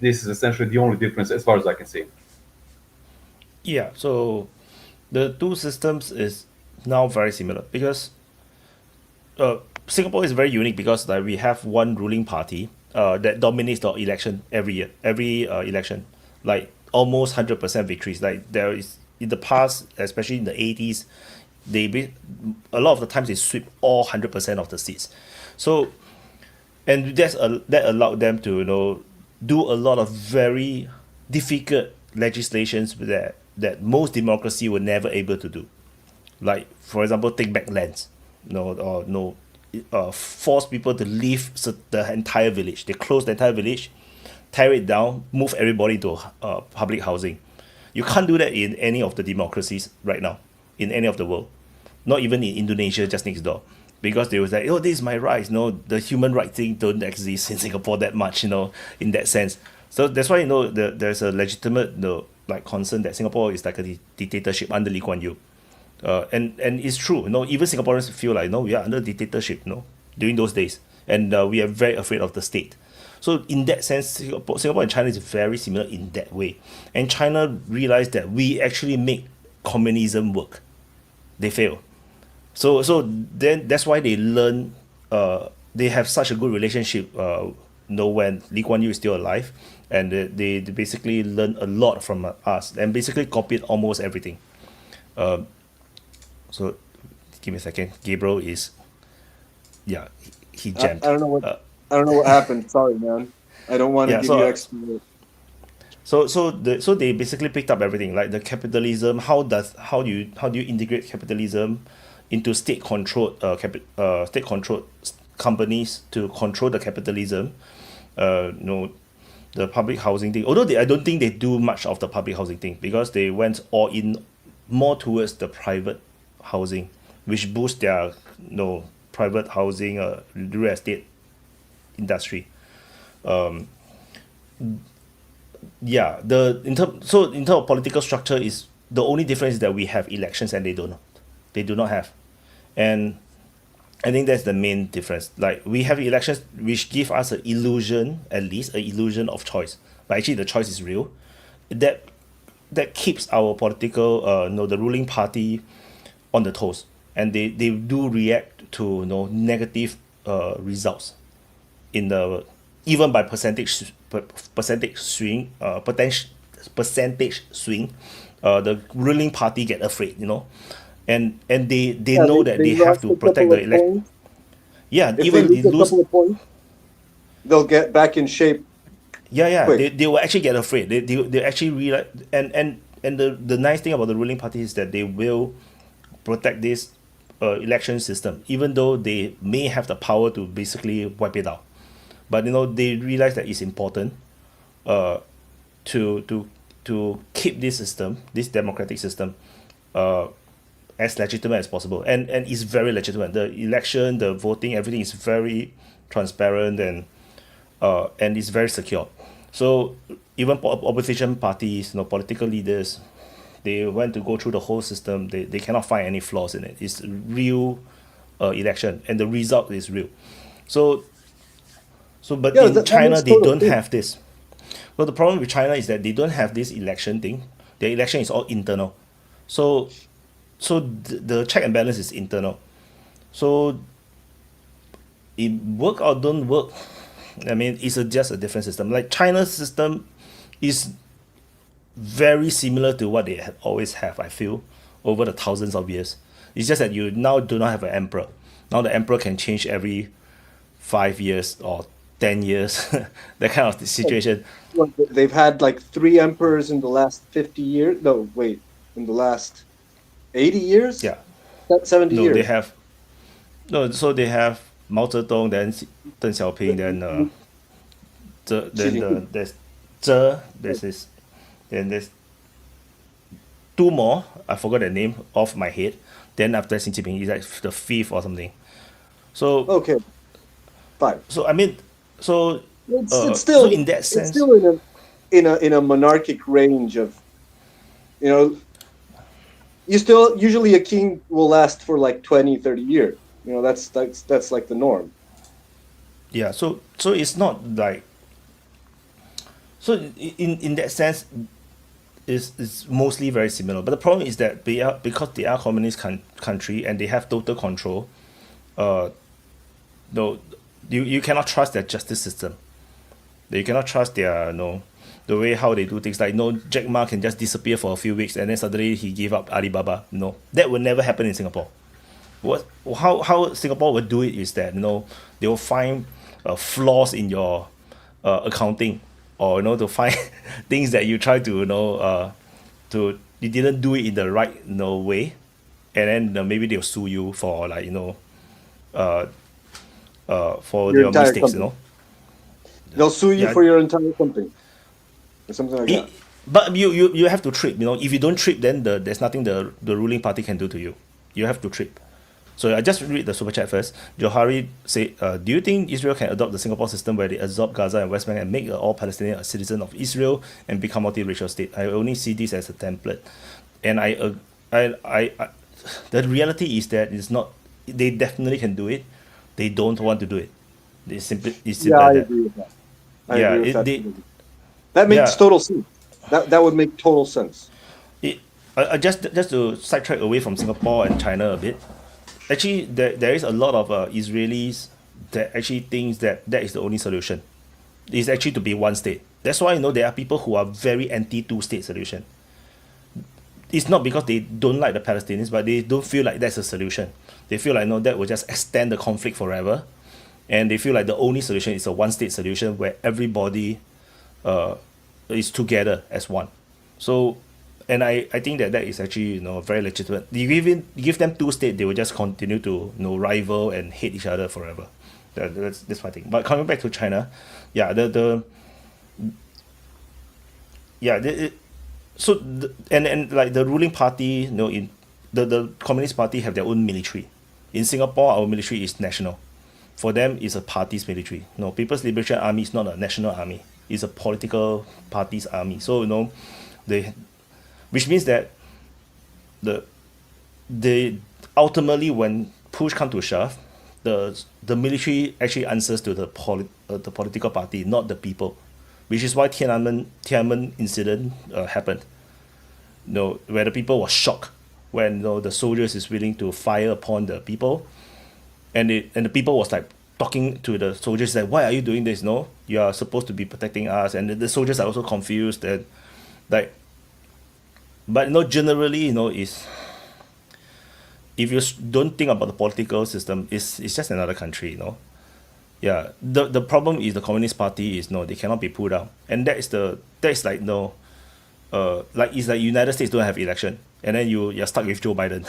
This is essentially the only difference as far as I can see. Yeah, so the two systems is now very similar because uh, Singapore is very unique because like we have one ruling party that dominates the election every year, every election, like almost 100% victories. Like there is in the past, especially in the 80s, a lot of the times they sweep all 100% of the seats. So and that allowed them to do a lot of very difficult legislations that most democracy were never able to do, like for example take back lands, or no force people to leave the entire village. They close the entire village, tear it down, move everybody to public housing. You can't do that in any of the democracies right now in any of the world, not even in Indonesia just next door, because they was like, oh, this is my rights. No, the human right thing don't exist in Singapore that much, in that sense. So that's why there's a legitimate like concern that Singapore is like a dictatorship under Lee Kuan Yew. And it's true, even Singaporeans feel like, no, we are under dictatorship, during those days, and we are very afraid of the state. So in that sense, Singapore and China is very similar in that way. And China realized that we actually make communism work. They fail. So then that's why they learn. They have such a good relationship. When Lee Kuan Yew is still alive, and they basically learn a lot from us, and basically copied almost everything. So give me a second. Gabriel is, yeah, he I jammed. don't know what Uh, I don't know what happened. Sorry, man. I don't want to yeah. give So you extra. So they basically picked up everything like the capitalism. How do you integrate capitalism into state controlled companies to control the capitalism? The public housing thing. Although I don't think they do much of the public housing thing because they went all in more towards the private housing, which boosts their private housing real estate industry. Yeah, in terms of political structure is the only difference is that we have elections and they don't. They do not have, and I think that's the main difference. Like we have elections which give us an illusion, at least an illusion of choice, but actually the choice is real. That keeps our political the ruling party on the toes, and they do react to negative results in the even by percentage swing percentage swing. The ruling party get afraid, and they know that they have to protect the election. Yeah, If even they they lose a lose. couple of points, they'll get back in shape. Yeah, quick. they will actually get afraid. They actually realize, and the nice thing about the ruling party is that they will protect this election system, even though they may have the power to basically wipe it out. But they realize that it's important to keep this system, this democratic system, as legitimate as possible, and it's very legitimate. The election, the voting, everything is very transparent and it's very secure. So even opposition parties, political leaders, they went to go through the whole system. They cannot find any flaws in it. It's real election, and the result is real. But Yeah, in that China, makes they total don't sense. have this. Well, the problem with China is that they don't have this election thing. Their election is all internal. So the check and balance is internal. So it work or don't work. I mean, it's just a different system. Like China's system is very similar to what they always have, I feel, over the thousands of years. It's just that you now do not have an emperor. Now the emperor can change every 5 years or 10 years, that kind of situation. What, they've had like 3 emperors in the last 50 years. No, wait, in the last 80 years. Yeah. 70 No, years. they have. No, so they have Mao Zedong, then Deng Xiaoping, then there's there's this, then there's 2 more. I forgot the name off my head. Then after Xi Jinping, he's like the 5th or something. So Okay, 5. so I mean, so It's still so in that sense, it's still in a monarchic range of, you still usually a king will last for like 20, 30 years. That's like the norm. yeah. So it's not like, so in that sense, it's mostly very similar. But the problem is that because they are communist country and they have total control. No, you cannot trust their justice system. You cannot trust their the way how they do things. Like Jack Ma can just disappear for a few weeks and then suddenly he gave up Alibaba. That would never happen in Singapore. How Singapore would do it is that they will find flaws in your accounting, or to find things that you try to you didn't do it in the right way, and then maybe they'll sue you for for Your your entire mistakes. company. They'll sue you Yeah. for your entire company, or something like that. But you have to trip. If you don't trip, then there's nothing the ruling party can do to you. You have to trip. So I just read the super chat first. Johari said, do you think Israel can adopt the Singapore system where they absorb Gaza and West Bank and make all Palestinians a citizen of Israel and become a multiracial state? I only see this as a template, and I the reality is that it's not. They definitely can do it. They don't want to do it. It's simply Yeah, I like that. agree with that. Yeah, agree with that. they- That makes yeah. total sense. That would make total sense. Just to sidetrack away from Singapore and China a bit, actually there is a lot of Israelis that actually thinks that is the only solution. It's actually to be one state. That's why there are people who are very anti two-state solution. It's not because they don't like the Palestinians, but they don't feel like that's a solution. They feel like that will just extend the conflict forever, and they feel like the only solution is a one-state solution where everybody is together as one. So, and I think that is actually very legitimate. You give them two states, they will just continue to rival and hate each other forever. That's my thing. But coming back to China, yeah, and like the ruling party, in the Communist Party have their own military. In Singapore, our military is national. For them, it's a party's military. No, People's Liberation Army is not a national army. It's a political party's army. So they, which means that they ultimately, when push come to shove, the military actually answers to the political party, not the people, which is why Tiananmen incident happened. Where the people were shocked when the soldiers is willing to fire upon the people, and the people was like talking to the soldiers like, why are you doing this? No, you are supposed to be protecting us, and the soldiers are also confused and like. But generally, is if you don't think about the political system, it's just another country, Yeah, the problem is the Communist Party is they cannot be pulled out, and that is like like it's like United States don't have election, and then you're stuck with Joe Biden,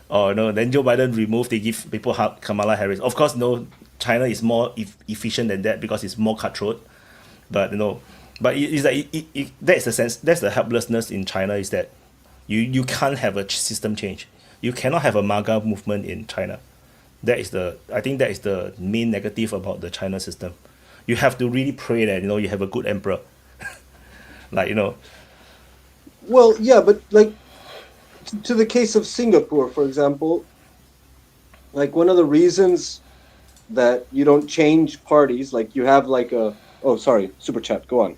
or then Joe Biden removed, they give people Kamala Harris. Of course, China is more efficient than that because it's more cutthroat, but but it's like that's the sense, that's the helplessness in China, is that you can't have a system change. You cannot have a MAGA movement in China. I think that is the main negative about the China system. You have to really pray that you have a good emperor. Like Well, yeah, but like to the case of Singapore, for example, like one of the reasons that you don't change parties, like you have like oh, sorry, super chat, go on.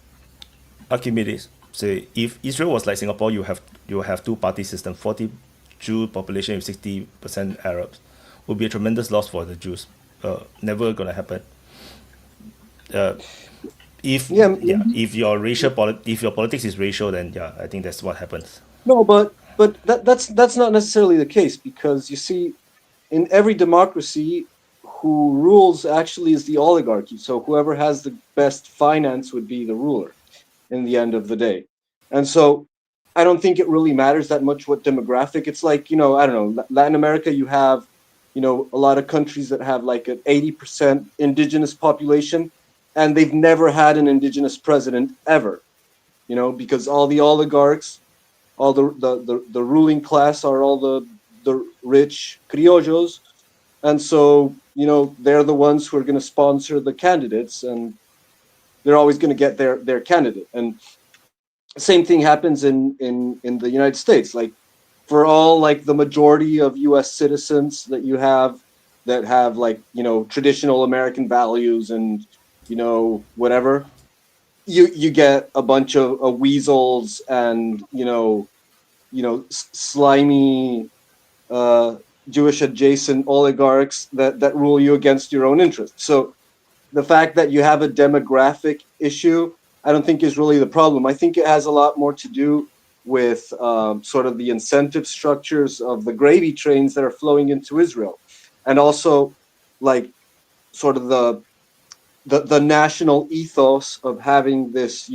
Archimedes say, if Israel was like Singapore, you have two-party system, 40 Jew population with 60% Arabs. Would be a tremendous loss for the Jews. Never gonna happen. If your politics is racial, then I think that's what happens. No, but that's not necessarily the case, because you see, in every democracy, who rules actually is the oligarchy. So whoever has the best finance would be the ruler in the end of the day. And so I don't think it really matters that much what demographic. It's like, I don't know, Latin America, you have, a lot of countries that have like an 80% indigenous population, and they've never had an indigenous president ever, because all the oligarchs, all the ruling class are all the rich criollos. And so, they're the ones who are going to sponsor the candidates, and they're always going to get their candidate. And same thing happens in the United States. Like, for all like the majority of U.S. citizens that you have that have like traditional American values and whatever, you get a bunch of weasels and slimy Jewish adjacent oligarchs that rule you against your own interests. So the fact that you have a demographic issue, I don't think is really the problem. I think it has a lot more to do with sort of the incentive structures of the gravy trains that are flowing into Israel, and also like sort of the national ethos of having this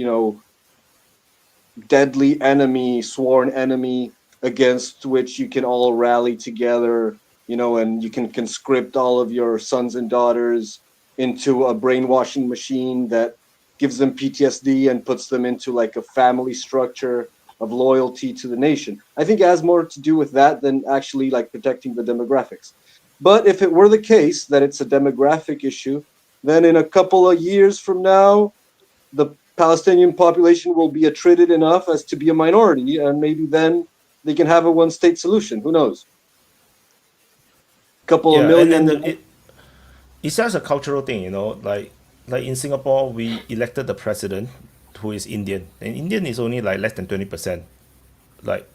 deadly enemy, sworn enemy, against which you can all rally together, and you can conscript all of your sons and daughters into a brainwashing machine that gives them PTSD and puts them into like a family structure of loyalty to the nation. I think it has more to do with that than actually like protecting the demographics. But if it were the case that it's a demographic issue, then in a couple of years from now, the Palestinian population will be attrited enough as to be a minority, and maybe then they can have a one-state solution. Who knows? Couple of million. And it's just a cultural thing, like in Singapore, we elected the president who is Indian, and Indian is only like less than 20%. Like,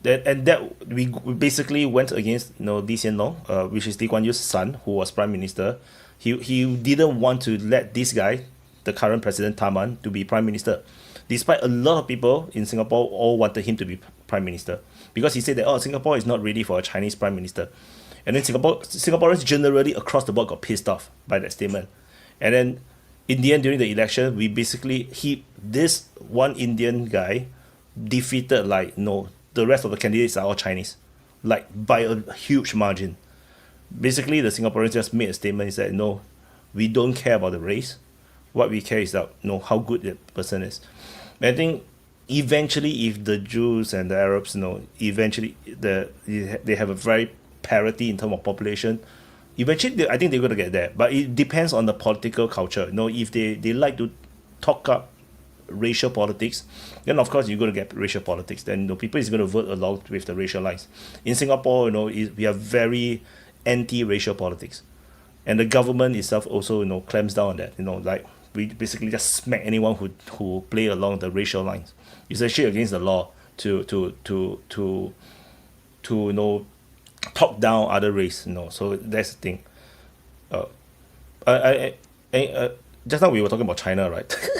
that we basically went against Lee Hsien Loong, which is Lee Kuan Yew's son, who was prime minister. He didn't want to let this guy, the current president Tharman, to be prime minister, despite a lot of people in Singapore all wanted him to be prime minister, because he said that Singapore is not ready for a Chinese prime minister. And then Singaporeans generally across the board got pissed off by that statement. And then in the end during the election, we basically this one Indian guy defeated like no the rest of the candidates are all Chinese, like by a huge margin. Basically, the Singaporeans just made a statement. Is that no, we don't care about the race. What we care is that how good the person is. And I think eventually, if the Jews and the Arabs eventually they have a very parity in terms of population, eventually I think they're going to get there. But it depends on the political culture. If they like to talk up racial politics, then of course you're going to get racial politics. Then people is going to vote along with the racial lines. In Singapore, we are very anti-racial politics, and the government itself also clamps down on that. Like we basically just smack anyone who play along the racial lines. It's actually against the law to talk down other race. So that's the thing. Just now we were talking about China, right?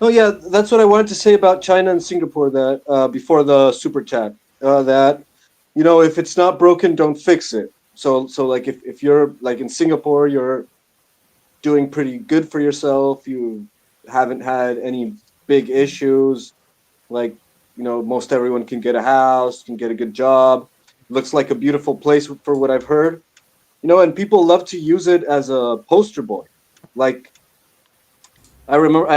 Oh yeah, that's what I wanted to say about China and Singapore. That before the super chat, that if it's not broken, don't fix it. So like if you're like in Singapore, you're doing pretty good for yourself. You haven't had any big issues. Like most everyone can get a house, can get a good job. Looks like a beautiful place for what I've heard. And people love to use it as a poster boy. Like I remember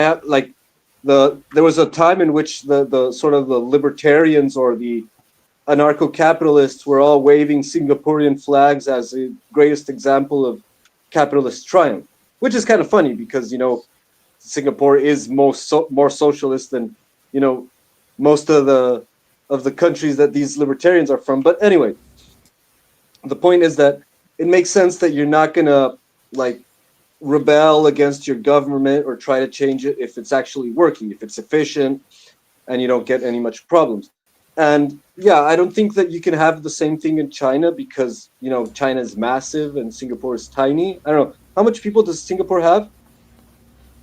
there was a time in which the sort of the libertarians or the anarcho-capitalists were all waving Singaporean flags as the greatest example of capitalist triumph, which is kind of funny because Singapore is more socialist than most of the countries that these libertarians are from. But anyway, the point is that it makes sense that you're not gonna like rebel against your government or try to change it if it's actually working, if it's efficient, and you don't get any much problems. And yeah, I don't think that you can have the same thing in China because China is massive and Singapore is tiny. I don't know how much people does Singapore have.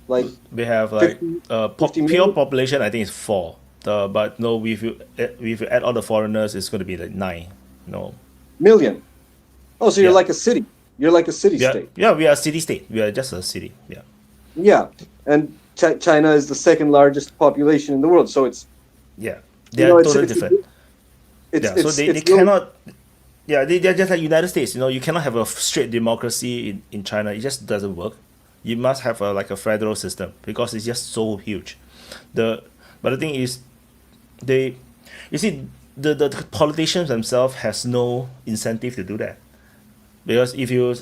Like we have like 50 pure million? population. I think it's 4. But no, if you add all the foreigners, it's going to be like 9. No. Million. Oh, so you're Yeah. like a city. You're like a city state. Yeah, we are a city state. We are just a city. Yeah. Yeah, and China is the second largest population in the world, so it's Yeah. They are totally it's different. So they cannot. Yeah, they're just like United States. You cannot have a straight democracy in China. It just doesn't work. You must have like a federal system because it's just so huge. But the thing is, the politicians themselves has no incentive to do that. Because if you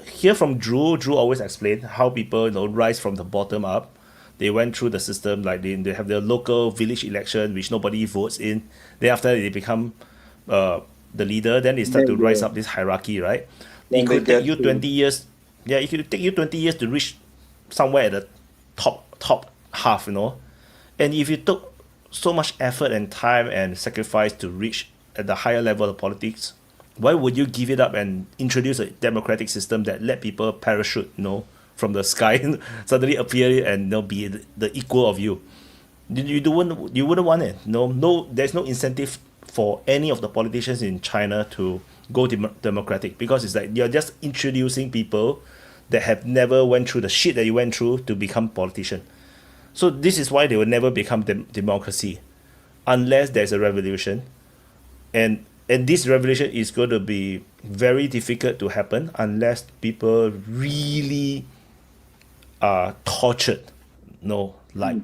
hear from Drew always explained how people rise from the bottom up. They went through the system, like they have their local village election which nobody votes in. Then after they become the leader, then they start to rise up this hierarchy, right? Then It they could take get you to- 20 years. Yeah, it could take you 20 years to reach somewhere at the top half, And if you took so much effort and time and sacrifice to reach at the higher level of politics, why would you give it up and introduce a democratic system that let people parachute, from the sky suddenly appear and be the equal of you? You wouldn't want it. No, there's no incentive for any of the politicians in China to go democratic because it's like you're just introducing people that have never went through the shit that you went through to become politician. So this is why they will never become democracy unless there's a revolution, and this revolution is going to be very difficult to happen unless people really are tortured, like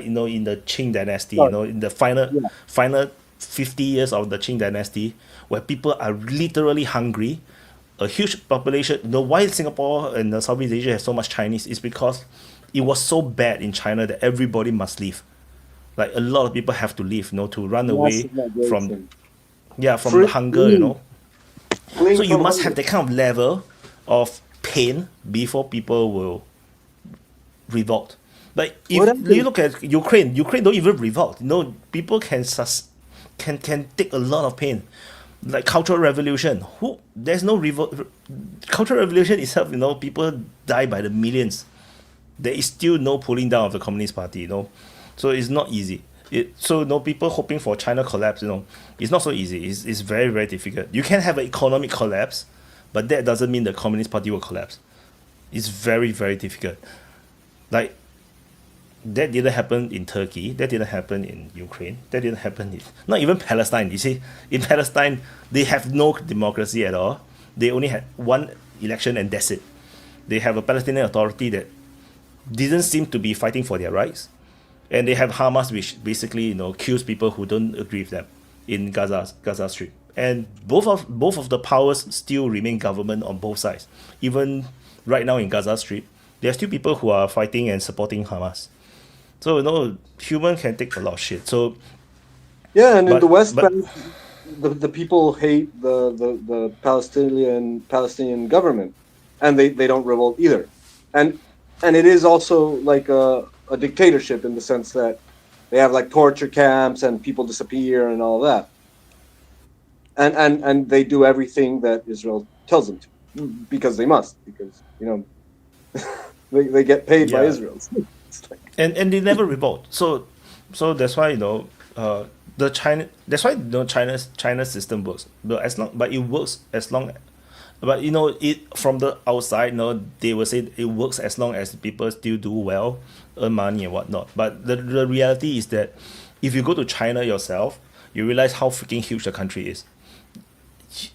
in the Qing dynasty, in the final 50 years of the Qing dynasty, where people are literally hungry, a huge population. Why Singapore and Southeast Asia has so much Chinese is because it was so bad in China that everybody must leave. Like a lot of people have to leave, to run away Massive from migration. from Free- the hunger, Fleeing So you from must hunger. have that kind of level of pain before people will revolt. Like if What happened? you look at Ukraine don't even revolt. People can take a lot of pain. Like cultural revolution. There's no revolt. Cultural revolution itself, people die by the millions. There is still no pulling down of the Communist Party, So it's not easy. People hoping for China collapse, it's not so easy. It's very, very difficult. You can have an economic collapse, but that doesn't mean the Communist Party will collapse. It's very, very difficult. Like that didn't happen in Turkey. That didn't happen in Ukraine. That didn't happen in not even Palestine. You see, in Palestine, they have no democracy at all. They only had one election and that's it. They have a Palestinian Authority that didn't seem to be fighting for their rights, and they have Hamas, which basically kills people who don't agree with them in Gaza Strip. And both of the powers still remain government on both sides. Even right now in Gaza Strip, there are still people who are fighting and supporting Hamas. So human can take a lot of shit. So Yeah, and in but the West but Bank, the people hate the Palestinian government, and they don't revolt either, and it is also like a dictatorship in the sense that they have like torture camps and people disappear and all that, and they do everything that Israel tells them to because they must, because they get paid by yeah, Israel. It's like, and they never revolt. So that's why the China that's why China's system works. But it works as long, but it from the outside, they will say it works as long as people still do well, earn money and whatnot. But the reality is that if you go to China yourself, you realize how freaking huge the country is.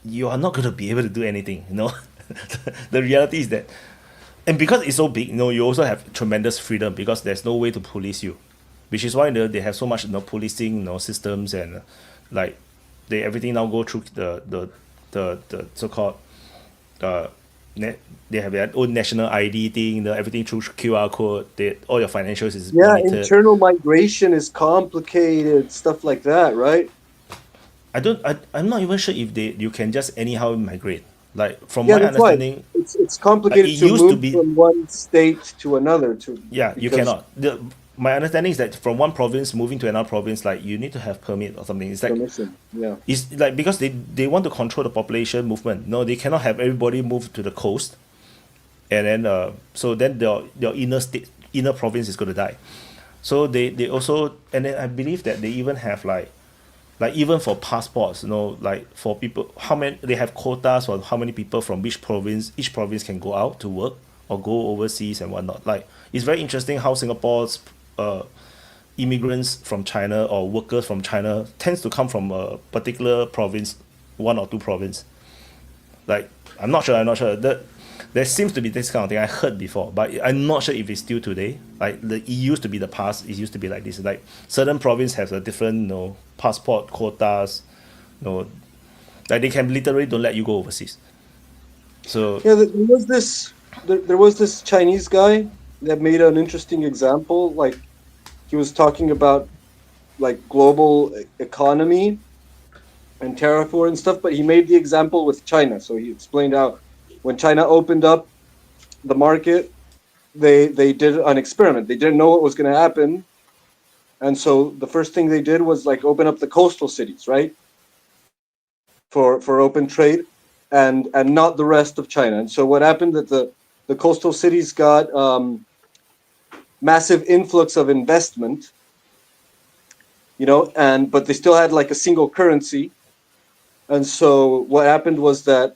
You are not going to be able to do anything. The reality is that, and because it's so big, you also have tremendous freedom because there's no way to police you, which is why they have so much policing systems, and like everything now go through the so-called they have their own national ID thing, everything through QR code. All your financials is yeah, limited. internal migration is complicated, stuff like that, right? I'm not even sure if you can just anyhow migrate. Like from Yeah, my that's why understanding, it's complicated it to used to move be from one state to another. yeah, you Because cannot. My understanding is that from one province moving to another province, like you need to have permit or something. It's like permission. Yeah, it's like because they want to control the population movement. No, they cannot have everybody move to the coast, and then so then your inner province is going to die. So they also, and then I believe that they even have like even for passports, like for people, how many they have quotas for how many people from each province can go out to work or go overseas and whatnot. Like it's very interesting how Singapore's immigrants from China or workers from China tends to come from a particular province, one or two province. Like I'm not sure that there seems to be this kind of thing I heard before, but I'm not sure if it's still today. Like it used to be the past, it used to be like this. Like certain province has a different passport quotas, like they can literally don't let you go overseas. So yeah. There was this Chinese guy that made an interesting example. Like he was talking about like global economy and tariff war and stuff, but he made the example with China. So he explained how when China opened up the market, they did an experiment. They didn't know what was going to happen, and so the first thing they did was like open up the coastal cities, right, for open trade, and not the rest of China. And so what happened that the coastal cities got massive influx of investment, but they still had like a single currency. And so what happened was that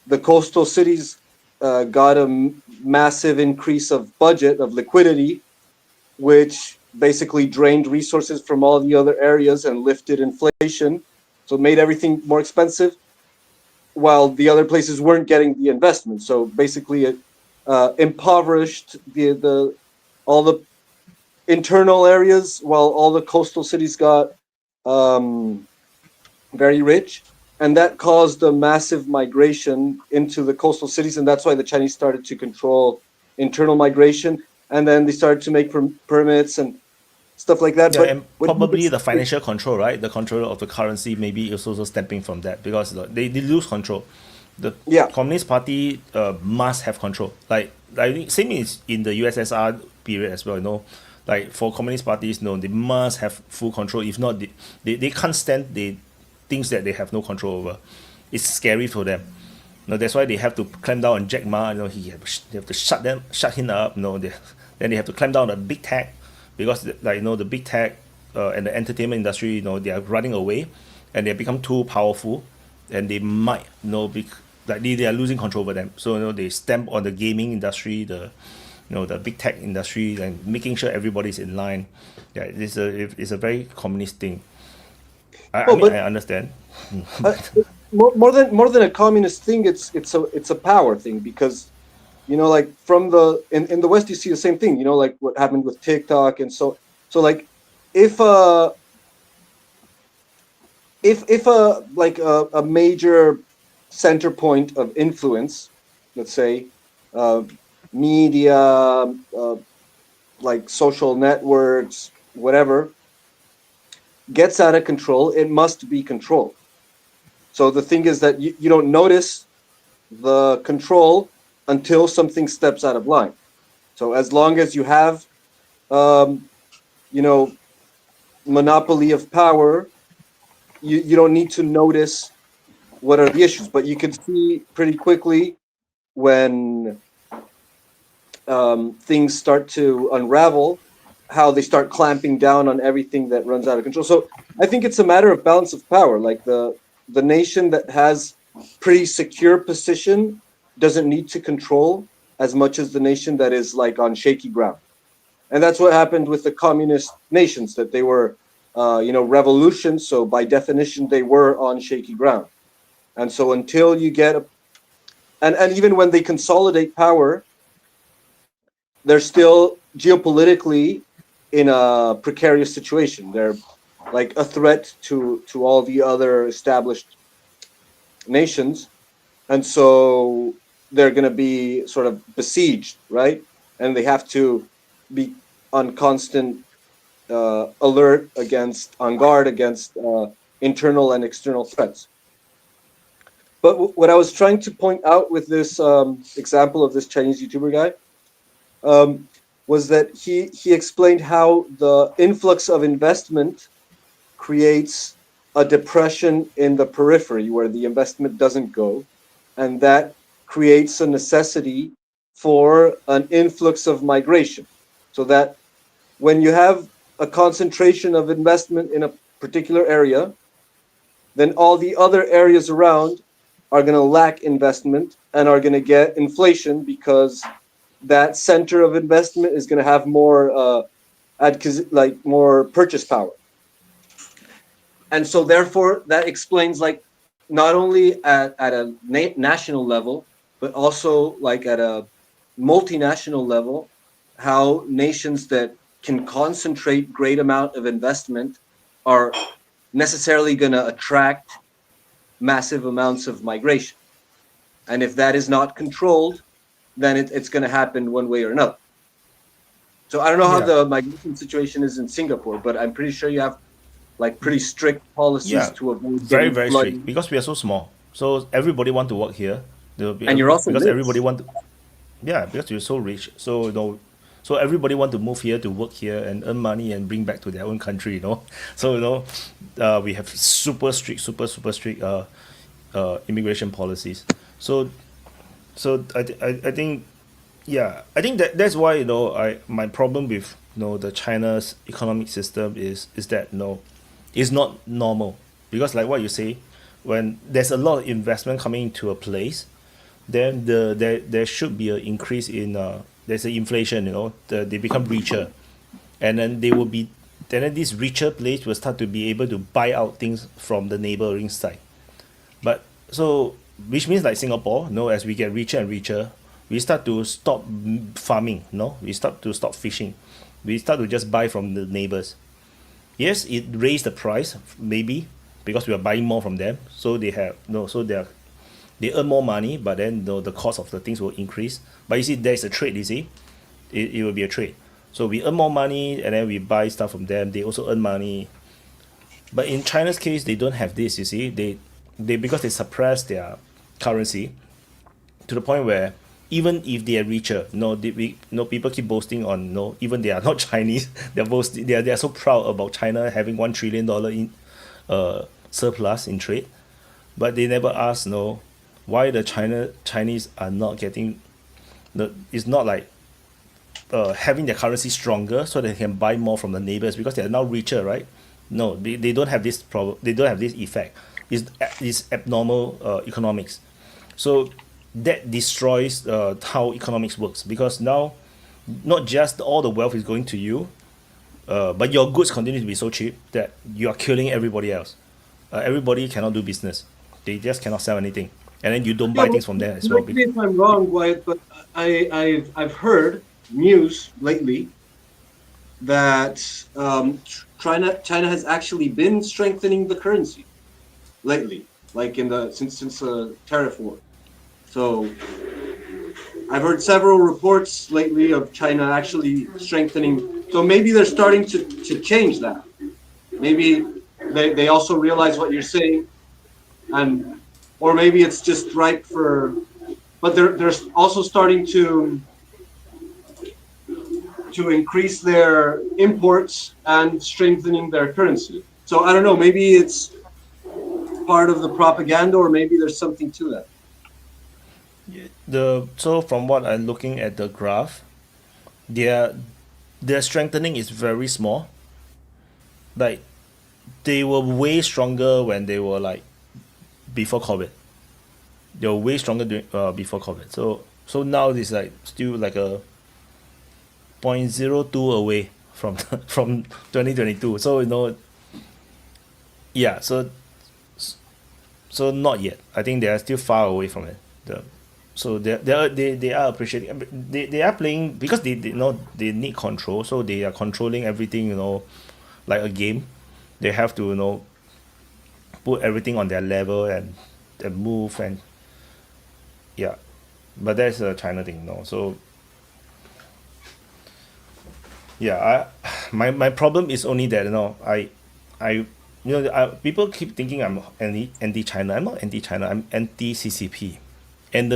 the coastal cities got a massive increase of budget, of liquidity, which basically drained resources from all the other areas and lifted inflation. So it made everything more expensive, while the other places weren't getting the investment. So basically it impoverished all the internal areas, while all the coastal cities got very rich. And that caused a massive migration into the coastal cities, and that's why the Chinese started to control internal migration, and then they started to make permits and stuff like that. yeah, But and probably the financial control, right? The control of the currency maybe is also stemming from that because they lose control. The Yeah. Communist Party must have control. Like I think same is in the USSR period as well. Like for communist parties, they must have full control. If not, they can't stand the things that they have no control over. It's scary for them. That's why they have to clamp down on Jack Ma. They have to shut him up. Then they have to clamp down on big tech because the big tech and the entertainment industry, they are running away, and they have become too powerful, and they might, they are losing control over them. So they stamp on the gaming industry, the the big tech industry and making sure everybody's in line. Yeah, it's a very communist thing. I mean, but I understand. more than a communist thing, it's a power thing, because like from in the West you see the same thing. Like what happened with TikTok, and so like if a major center point of influence, let's say, uh, media, like social networks, whatever, gets out of control, it must be controlled. So the thing is that you don't notice the control until something steps out of line. So as long as you have, um, monopoly of power, you don't need to notice what are the issues, but you can see pretty quickly when things start to unravel, how they start clamping down on everything that runs out of control. So I think it's a matter of balance of power. Like the nation that has pretty secure position doesn't need to control as much as the nation that is like on shaky ground. And that's what happened with the communist nations, that they were revolutions, so by definition they were on shaky ground. And so until you get and even when they consolidate power, they're still geopolitically in a precarious situation. They're like a threat to all the other established nations, and so they're going to be sort of besieged, right? And they have to be on constant alert, on guard against internal and external threats. But what I was trying to point out with this example of this Chinese YouTuber guy was that he explained how the influx of investment creates a depression in the periphery where the investment doesn't go, and that creates a necessity for an influx of migration. So that when you have a concentration of investment in a particular area, then all the other areas around are going to lack investment and are going to get inflation, because that center of investment is going to have more more purchase power. And so therefore that explains, like, not only at a national level, but also like at a multinational level, how nations that can concentrate great amount of investment are necessarily going to attract massive amounts of migration. And if that is not controlled, then it's going to happen one way or another. So I don't know how the migration situation is in Singapore, but I'm pretty sure you have like pretty strict policies to avoid very getting very flooded. strict, because we are so small. So everybody want to work here. And you're also because rich. everybody want to, because you're so rich. So so everybody want to move here to work here and earn money and bring back to their own country. So we have super strict immigration policies. So I think I think that's why my problem with the China's economic system is that it's not normal, because like what you say, when there's a lot of investment coming into a place, then there should be an increase in there's an inflation. They become richer, and then then this richer place will start to be able to buy out things from the neighboring side. But so, which means like Singapore, as we get richer and richer, we start to stop farming, we start fishing, we start to just buy from the neighbors. Yes, it raised the price maybe because we are buying more from them, so they earn more money, but then the cost of the things will increase. But you see, there's a trade. You see, it will be a trade. So we earn more money, and then we buy stuff from them. They also earn money. But in China's case, they don't have this. You see, they because they suppress their currency to the point where even if they are richer, people keep boasting on even they are not Chinese, they're boasting, they are so proud about China having $1 trillion in surplus in trade, but they never ask why the Chinese are not getting it's not like having their currency stronger so they can buy more from the neighbors because they are now richer, right? No, they don't have this problem. They don't have this effect. It's abnormal economics. So that destroys how economics works, because now not just all the wealth is going to you, but your goods continue to be so cheap that you are killing everybody else. Everybody cannot do business. They just cannot sell anything, and then you don't buy things from there as well. Correct me if I'm wrong, Wyatt, but I've heard news lately that China has actually been strengthening the currency lately, like since the tariff war. So I've heard several reports lately of China actually strengthening. So maybe they're starting to change that. Maybe they also realize what you're saying, and or maybe it's just ripe for. But they're also starting to increase their imports and strengthening their currency. So I don't know. Maybe it's part of the propaganda, or maybe there's something to that. So from what I'm looking at the graph, their strengthening is very small. Like they were way stronger when they were like before COVID. They were way stronger before COVID. So now it's like still like a 0.02 away from from 2022. So yeah. So not yet. I think they are still far away from it. So they are appreciating. They are playing because they know they need control. So they are controlling everything. Like a game. They have to put everything on their level and move and yeah. But that's a China thing. So yeah. My problem is only that people keep thinking I'm anti-China. I'm not anti-China. I'm anti-CCP. And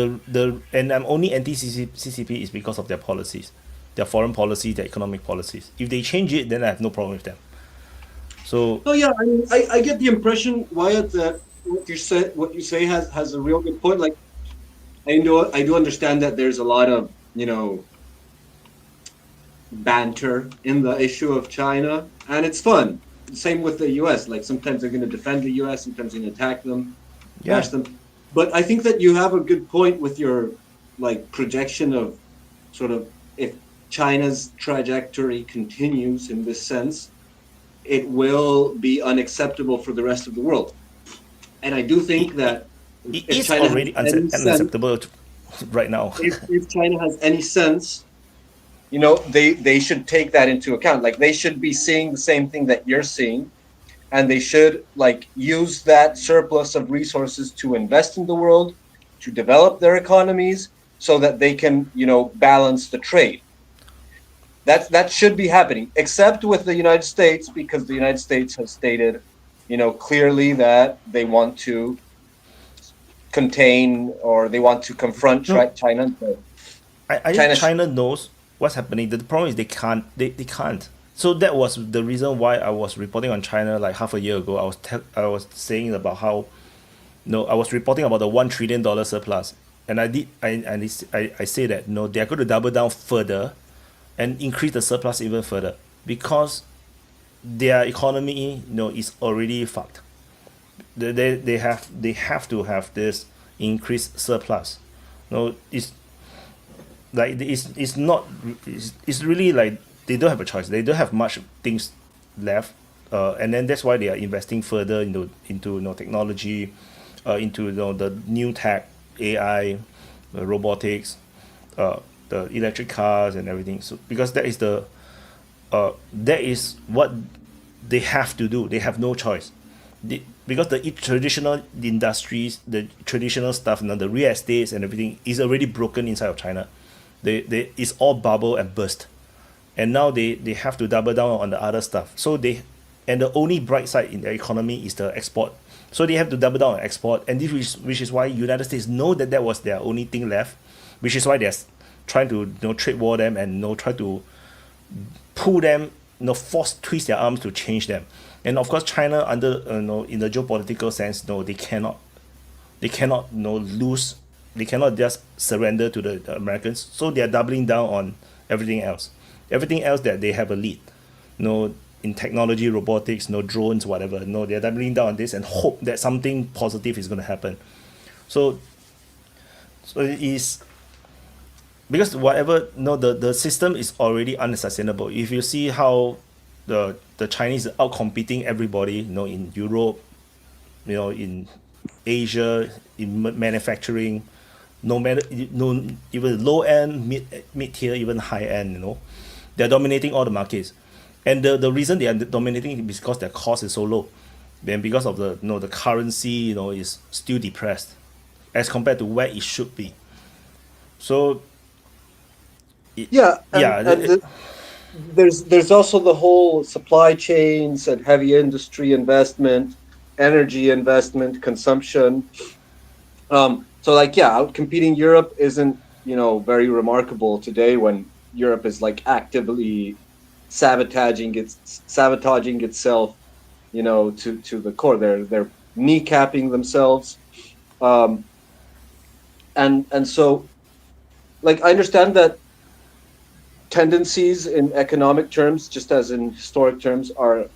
and I'm only anti-CCP is because of their policies, their foreign policy, their economic policies. If they change it, then I have no problem with them. So. Oh yeah, I mean, I get the impression, Wyatt, that what you say has a real good point. Like, I do understand that there's a lot of banter in the issue of China, and it's fun. Same with the U.S. Like sometimes they're going to defend the U.S., sometimes they're going to attack them, bash them. But I think that you have a good point with your projection of sort of if China's trajectory continues in this sense, it will be unacceptable for the rest of the world. And I do think that it's already unacceptable right now. if China has any sense, they should take that into account. Like they should be seeing the same thing that you're seeing. And they should use that surplus of resources to invest in the world, to develop their economies, so that they can, balance the trade. That should be happening, except with the United States, because the United States has stated, clearly that they want to contain or they want to confront China. I think China knows what's happening. The problem is they can't. They can't. So that was the reason why I was reporting on China like half a year ago. I was saying about how, I was reporting about the $1 trillion surplus, and I say that they are going to double down further, and increase the surplus even further because their economy is already fucked. They have to have this increased surplus. It's really like. They don't have a choice. They don't have much things left, and then that's why they are investing further into technology, into the new tech, AI, robotics, the electric cars and everything. So because that is what they have to do. They have no choice. Because the traditional industries, the traditional stuff, the real estates and everything is already broken inside of China. It's all bubble and burst. And now they have to double down on the other stuff. And the only bright side in their economy is the export. So they have to double down on export. And which is why United States know that was their only thing left, which is why they're trying to trade war them and try to pull them, twist their arms to change them. And of course, China under in the geopolitical sense, they cannot lose. They cannot just surrender to the Americans. So they are doubling down on everything else. Everything else that they have a lead, in technology, robotics, drones, whatever. They're doubling down on this and hope that something positive is going to happen. So it is. because whatever no the system is already unsustainable. If you see how the Chinese are out competing everybody, in Europe, in Asia, in manufacturing, no matter no even low end, mid tier, even high end, they're dominating all the markets, and the reason they are dominating is because their cost is so low, then because of the currency, is still depressed as compared to where it should be. So Yeah, yeah, there's also the whole supply chains and heavy industry investment, energy investment, consumption. So like yeah, out competing Europe isn't very remarkable today when Europe is like actively sabotaging itself, to the core. They're kneecapping themselves, um, and so like I understand that tendencies in economic terms, just as in historic terms, are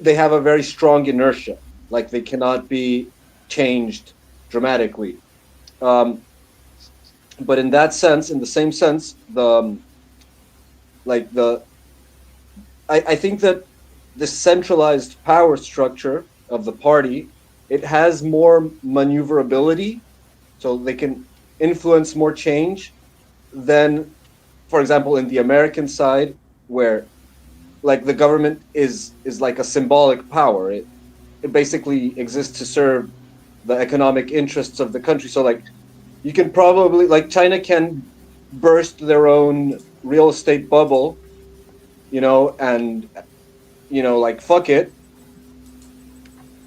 they have a very strong inertia. Like they cannot be changed dramatically. Um, but in that sense, in the same sense, like the I think that the centralized power structure of the party, it has more maneuverability, so they can influence more change than, for example, in the American side, where like the government is like a symbolic power. It basically exists to serve the economic interests of the country. So like you can probably like China can burst their own real estate bubble, and like fuck it.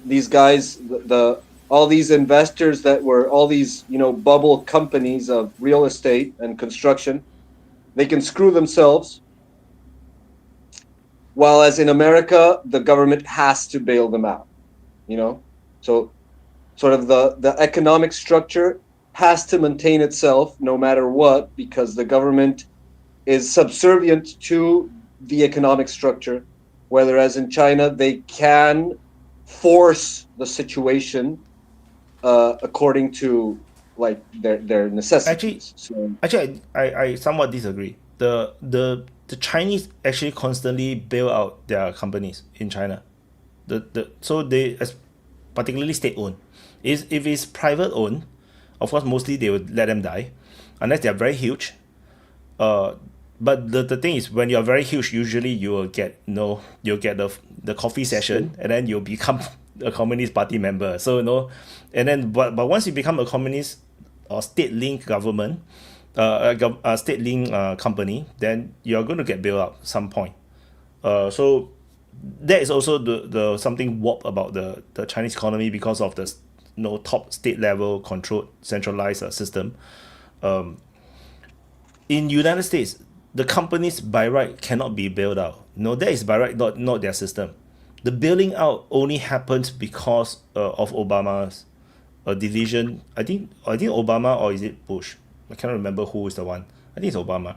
These guys, the all these investors that were all these bubble companies of real estate and construction, they can screw themselves. While as in America, the government has to bail them out. So sort of the economic structure has to maintain itself no matter what, because the government is subservient to the economic structure, whereas in China they can force the situation according to like their actually necessities. So actually I somewhat disagree. The Chinese actually constantly bail out their companies in China. So they, as particularly state owned, is if it's private owned, of course mostly they would let them die, unless they're very huge. But the thing is, when you're very huge, usually you will get you'll get the coffee session, and then you'll become a Communist Party member. So and then but once you become a communist or state linked government, state linked company, then you're going to get bailed out some point. So that is also the something warped about the Chinese economy because of the top state level controlled centralized system. In United States, the companies by right cannot be bailed out. That is by right, not their system. The bailing out only happens because of Obama's division. I think Obama, or is it Bush? I cannot remember who is the one. I think it's Obama.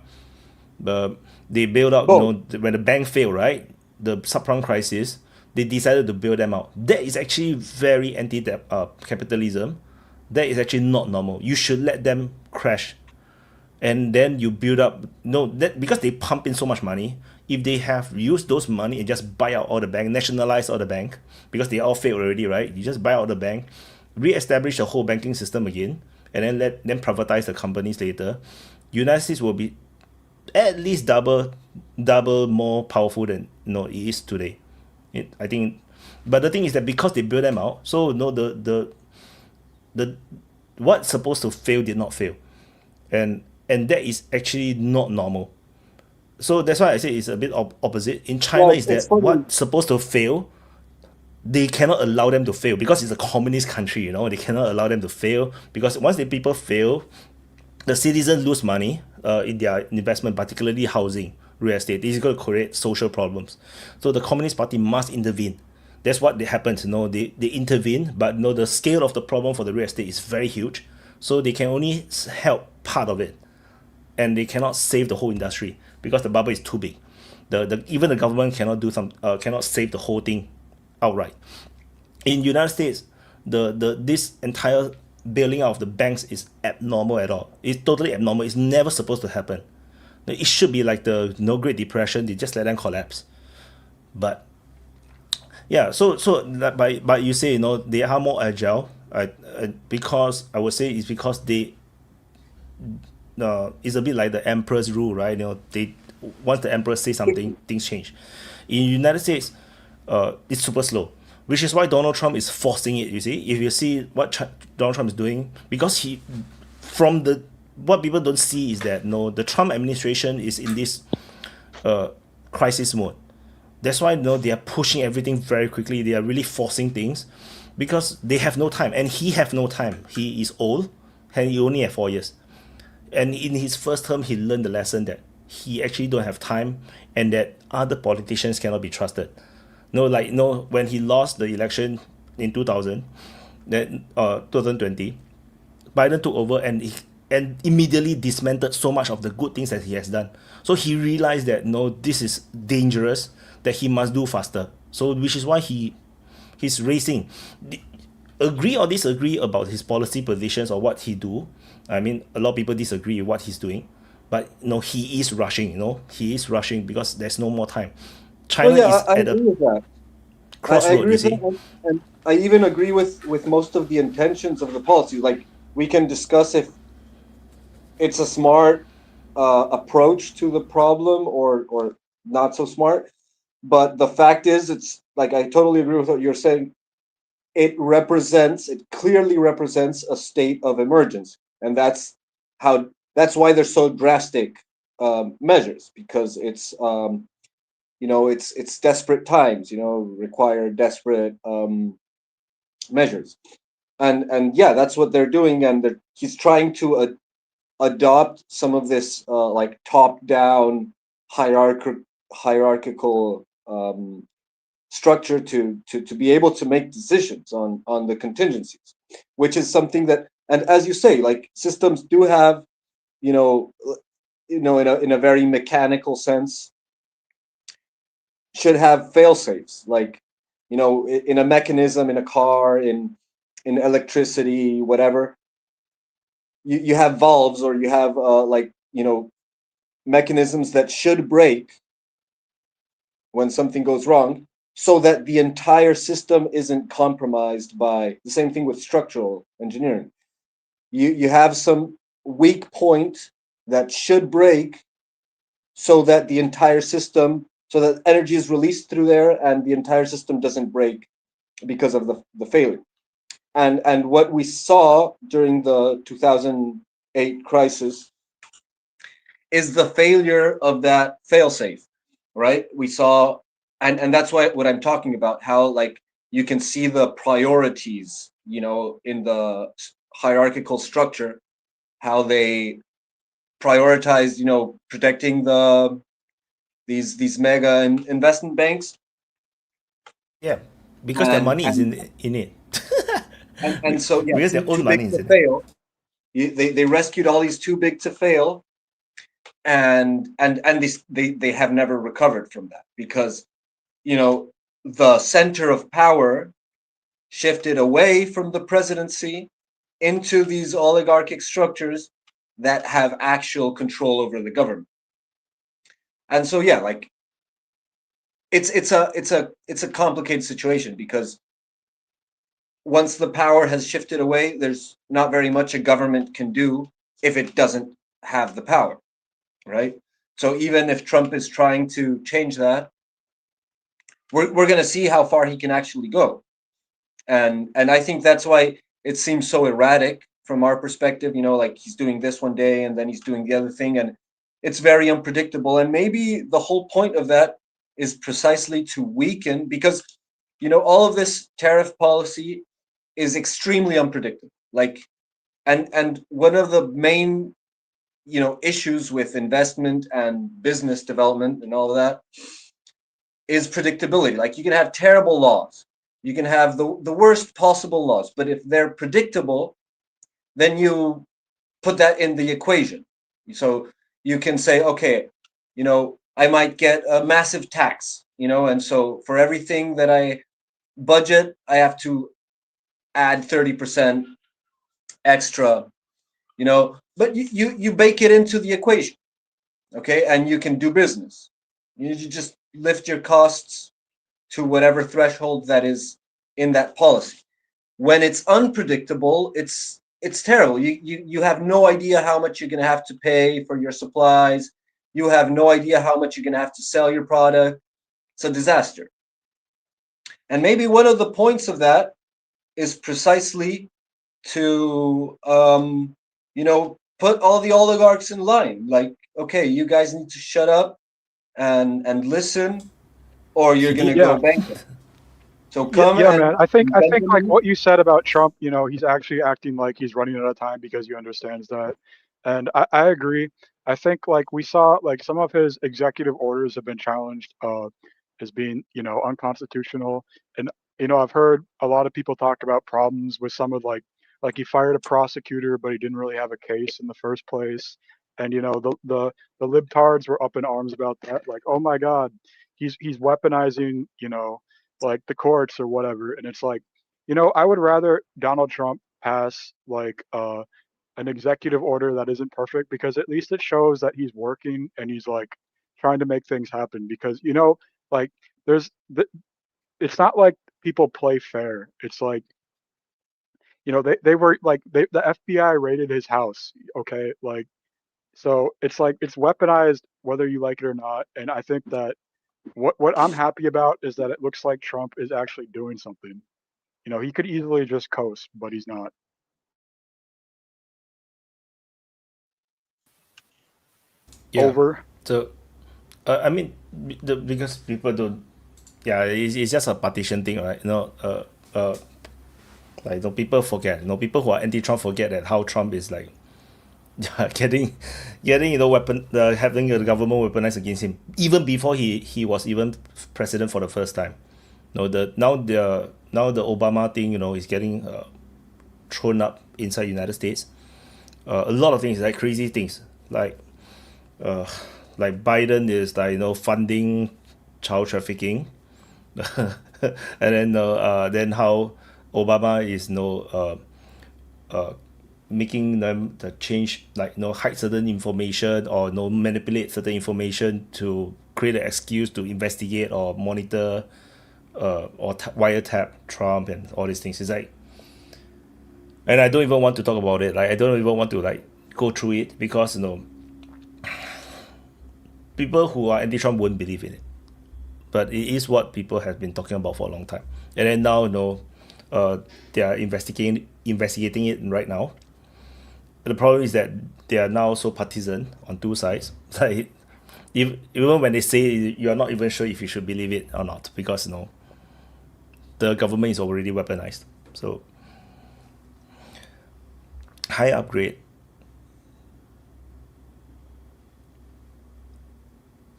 They bailed out. When the bank failed, right? The subprime crisis, they decided to bail them out. That is actually very anti-capitalism. That is actually not normal. You should let them crash, and then you build up. That because they pump in so much money. If they have used those money and just buy out all the bank, nationalize all the bank, because they all failed already, right? You just buy out the bank, re-establish the whole banking system again, and then let them privatize the companies later. United States will be at least double more powerful than it is today. I think, but the thing is that because they build them out, so the what's supposed to fail did not fail, and that is actually not normal. So that's why I say it's a bit opposite. In China, is that what's supposed to fail, they cannot allow them to fail because it's a communist country. They cannot allow them to fail because once the people fail, the citizens lose money in their investment, particularly housing, real estate. This is going to create social problems. So the Communist Party must intervene. That's what happened. They intervene, but the scale of the problem for the real estate is very huge. So they can only help part of it, and they cannot save the whole industry because the bubble is too big. Even the government cannot cannot save the whole thing outright. In United States, this entire bailing out of the banks is abnormal at all. It's totally abnormal. It's never supposed to happen. It should be like the Great Depression. They just let them collapse. But yeah, so but you say they are more agile. Because I would say it's because they it's a bit like the emperor's rule, right? They once the emperor says something, things change. In United States, it's super slow, which is why Donald Trump is forcing it. You see, if you see what Donald Trump is doing, because from the what people don't see is that the Trump administration is in this crisis mode. That's why they are pushing everything very quickly. They are really forcing things because they have no time, and he have no time. He is old, and he only have 4 years. And in his first term, he learned the lesson that he actually don't have time, and that other politicians cannot be trusted. When he lost the election in 2020, Biden took over and immediately dismantled so much of the good things that he has done. So he realized that this is dangerous, that he must do faster. So which is why he's racing. Agree or disagree about his policy positions or what he do. I mean, a lot of people disagree with what he's doing, but he is rushing. He is rushing because there's no more time. China is I at agree with a that. I crossroad. agree You with see, that, and I even agree with most of the intentions of the policy. Like, we can discuss if it's a smart approach to the problem or not so smart. But the fact is, it's like, I totally agree with what you're saying. It clearly represents a state of emergency, and that's why they're so drastic measures, because it's it's desperate times, require desperate measures, and yeah, that's what they're doing, and he's trying to adopt some of this like top-down hierarchical structure to be able to make decisions on the contingencies, which is something that, and as you say, like, systems do have, in a very mechanical sense, should have fail safes, like, in a mechanism, in a car, in electricity, whatever. You have valves, or you have mechanisms that should break when something goes wrong, so that the entire system isn't compromised by the same thing with structural engineering. You have some weak point that should break, so that the entire system, so that energy is released through there and the entire system doesn't break because of the failure. And what we saw during the 2008 crisis is the failure of that failsafe, right? We saw, and that's what I'm talking about, how, like, you can see the priorities, in the hierarchical structure, how they prioritize, protecting these mega investment banks, yeah, because their and money is in it. and so, yeah, Because their own too money big is to in it. fail. They rescued all these too big to fail, and they have never recovered from that, because the center of power shifted away from the presidency into these oligarchic structures that have actual control over the government. And so, yeah, like, it's a complicated situation, because once the power has shifted away, there's not very much a government can do if it doesn't have the power, right? So even if Trump is trying to change that, we're going to see how far he can actually go. And I think that's why it seems so erratic from our perspective, like, he's doing this one day and then he's doing the other thing, and it's very unpredictable. And maybe the whole point of that is precisely to weaken, because all of this tariff policy is extremely unpredictable. Like, and one of the main issues with investment and business development and all of that is predictability. Like, you can have terrible laws, you can have the worst possible laws, but if they're predictable, then you put that in the equation. So you can say, okay, I might get a massive tax, and so for everything that I budget, I have to add 30% extra, but you bake it into the equation, okay, and you can do business. You just lift your costs to whatever threshold that is in that policy. When it's unpredictable, it's terrible. You have no idea how much you're going to have to pay for your supplies. You have no idea how much you're going to have to sell your product. It's a disaster. And maybe one of the points of that is precisely to put all the oligarchs in line. Like, okay, you guys need to shut up and listen, or you're going to Yeah. go bankrupt. So man. I think like what you said about Trump, he's actually acting like he's running out of time because he understands that. And I agree. I think like we saw like some of his executive orders have been challenged as being, unconstitutional. And I've heard a lot of people talk about problems with some of like he fired a prosecutor, but he didn't really have a case in the first place. And the libtards were up in arms about that. Like, oh my God, he's weaponizing, like the courts or whatever. And it's like, I would rather Donald Trump pass like an executive order that isn't perfect, because at least it shows that he's working and he's like trying to make things happen. Because like it's not like people play fair. It's like they were like the FBI raided his house, okay, like, so it's like it's weaponized whether you like it or not. And I think that what I'm happy about is that it looks like Trump is actually doing something. He could easily just coast, but he's not. Yeah. Over. So, I mean, because people don't. Yeah, it's just a partition thing, right? Like people forget. People who are anti-Trump forget that how Trump is like getting having the government weaponized against him even before he was even president for the first time. Now the Obama thing, is getting thrown up inside United States. A lot of things, like crazy things, like Biden is like funding child trafficking, and then how Obama is making them the change, like hide certain information or manipulate certain information to create an excuse to investigate or monitor or wiretap Trump and all these things. It's like, and I don't even want to talk about it. Like I don't even want to like go through it because people who are anti-Trump won't believe in it. But it is what people have been talking about for a long time. And then now they are investigating it right now. The problem is that they are now so partisan on two sides. Like even when they say, you are not even sure if you should believe it or not, because the government is already weaponized. So high upgrade.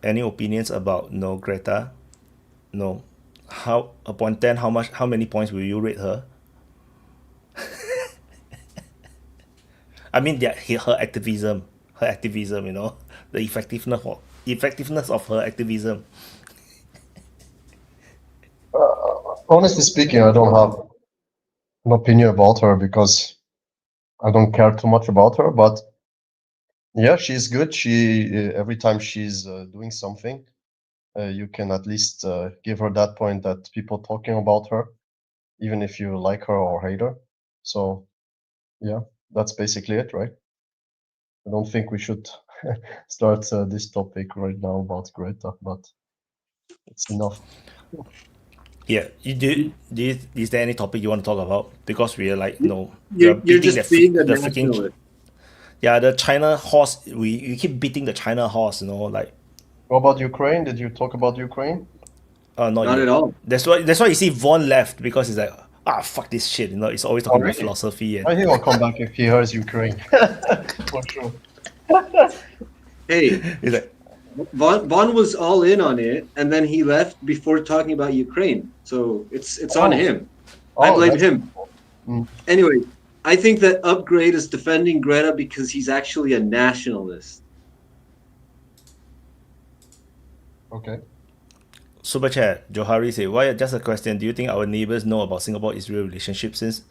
Any opinions about Greta? How upon 10, how many points will you rate her? I mean, her activism, the effectiveness of her activism. Honestly speaking, I don't have an opinion about her because I don't care too much about her. But yeah, she's good. She every time she's doing something, you can at least give her that point that people talking about her, even if you like her or hate her. So yeah, that's basically it, right? I don't think we should start this topic right now about Greta, but it's enough. Yeah, is there any topic you want to talk about? Because we are like, You're just being a nationalist. Yeah, the China horse. We keep beating the China horse. Like. What about Ukraine? Did you talk about Ukraine? Not at all. That's why you see Vaughn left, because he's like, fuck this shit. It's always talking about philosophy. And I think I'll come back if he hears Ukraine. For sure. Hey, he's like, Vaughn was all in on it, and then he left before talking about Ukraine. So it's on him. I blame him. Anyway, I think that Upgrade is defending Greta because he's actually a nationalist. Okay. Super chat, Johari say, Wyatt, just a question. Do you think our neighbors know about Singapore-Israel relationship since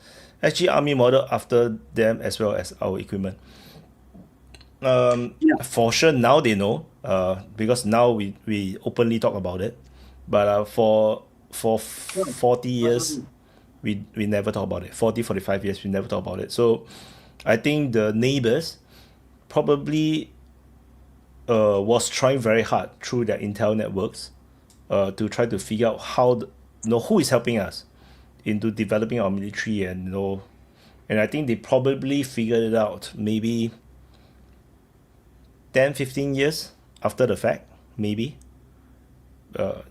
SG Army model after them as well as our equipment? For sure now they know, because now we openly talk about it. But for 40 years, we never talk about it. 45 years, we never talk about it. So I think the neighbors probably was trying very hard through their intel networks to try to figure out how who is helping us into developing our military, and and I think they probably figured it out maybe 10-15 years after the fact, maybe.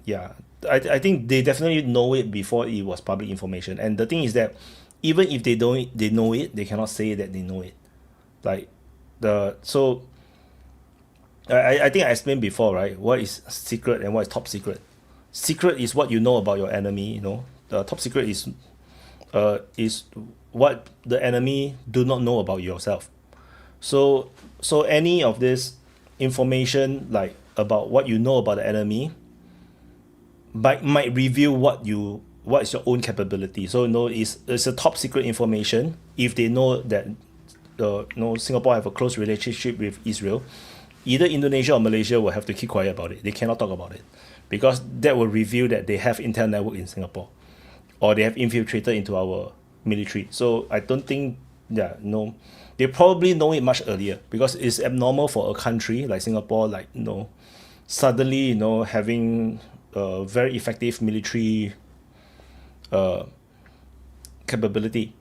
Yeah, I think they definitely know it before it was public information. And the thing is that even if they know it, they cannot say that they know it. Like so I think I explained before, right? What is secret and what is top secret? Secret is what you know about your enemy. The top secret is what the enemy do not know about yourself. So any of this information, like about what you know about the enemy, might reveal what is your own capability. So it's a top secret information. If they know that Singapore have a close relationship with Israel, either Indonesia or Malaysia will have to keep quiet about it. They cannot talk about it, because that will reveal that they have intel network in Singapore, or they have infiltrated into our military. So I don't think, they probably know it much earlier, because it's abnormal for a country like Singapore, like suddenly having a very effective military capability.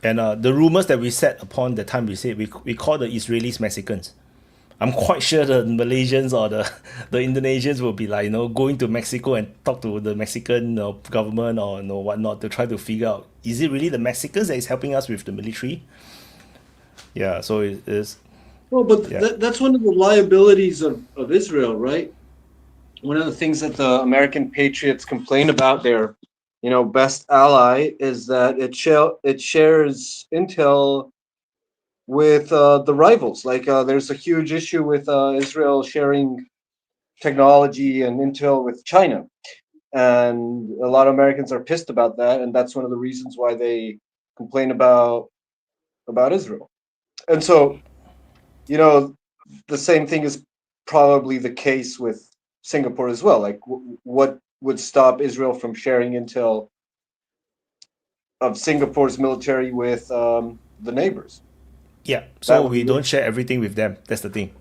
And the rumors that we set upon the time, we said we call the Israelis Mexicans. I'm quite sure the Malaysians or the Indonesians will be like, going to Mexico and talk to the Mexican government or whatnot to try to figure out, is it really the Mexicans that is helping us with the military? Yeah, so it is. Well, but that's one of the liabilities of Israel, right? One of the things that the American patriots complain about their, best ally is that it shares intel with the rivals. Like there's a huge issue with Israel sharing technology and intel with China, and a lot of Americans are pissed about that, and that's one of the reasons why they complain about Israel. And so, the same thing is probably the case with Singapore as well. Like, what would stop Israel from sharing intel of Singapore's military with the neighbors? Yeah, so we don't share everything with them. That's the thing.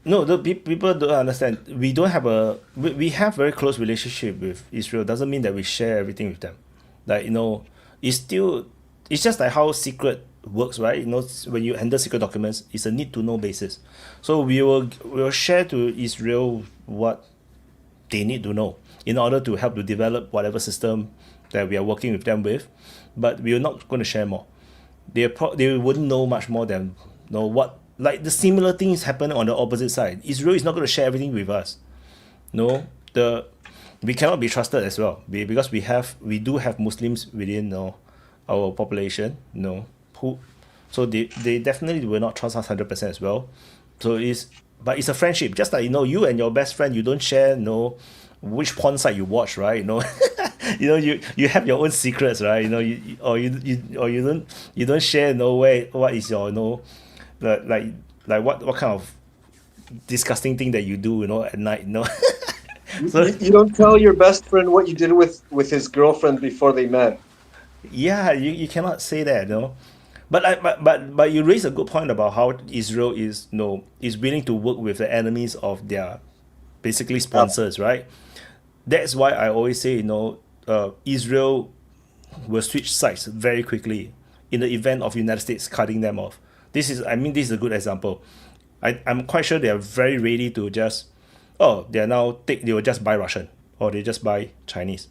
No, the people don't understand. We don't have we have very close relationship with Israel. Doesn't mean that we share everything with them. Like it's just like how secret works, right? When you handle secret documents, it's a need to know basis. So we will share to Israel what they need to know in order to help to develop whatever system that we are working with them with. But we are not going to share more. They wouldn't know much more than what, like the similar things happen on the opposite side. Israel is not going to share everything with us. We cannot be trusted as well, because we do have Muslims within our population. So they definitely will not trust us 100% as well. So but it's a friendship, just like you and your best friend, you don't share which porn site you watch, right? You have your own secrets, right? You don't share what is your like what kind of disgusting thing that you do at night. So you don't tell your best friend what you did with his girlfriend before they met. Yeah, you cannot say that, But you raise a good point about how Israel is willing to work with the enemies of their basically sponsors, right? That's why I always say Israel will switch sides very quickly in the event of United States cutting them off. This is a good example. I'm quite sure they are very ready to just they will just buy Russian, or they just buy Chinese,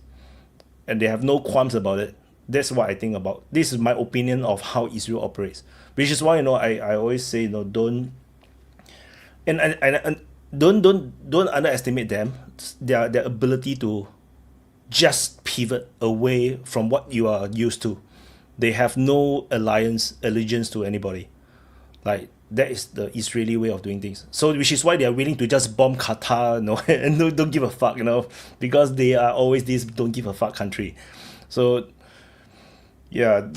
and they have no qualms about it. That's what I think about. This is my opinion of how Israel operates, which is why I always say don't don't underestimate them, their ability to just pivot away from what you are used to. They have no allegiance to anybody. Like that is the Israeli way of doing things. So which is why they are willing to just bomb Qatar, and don't give a fuck, because they are always this don't give a fuck country. So yeah,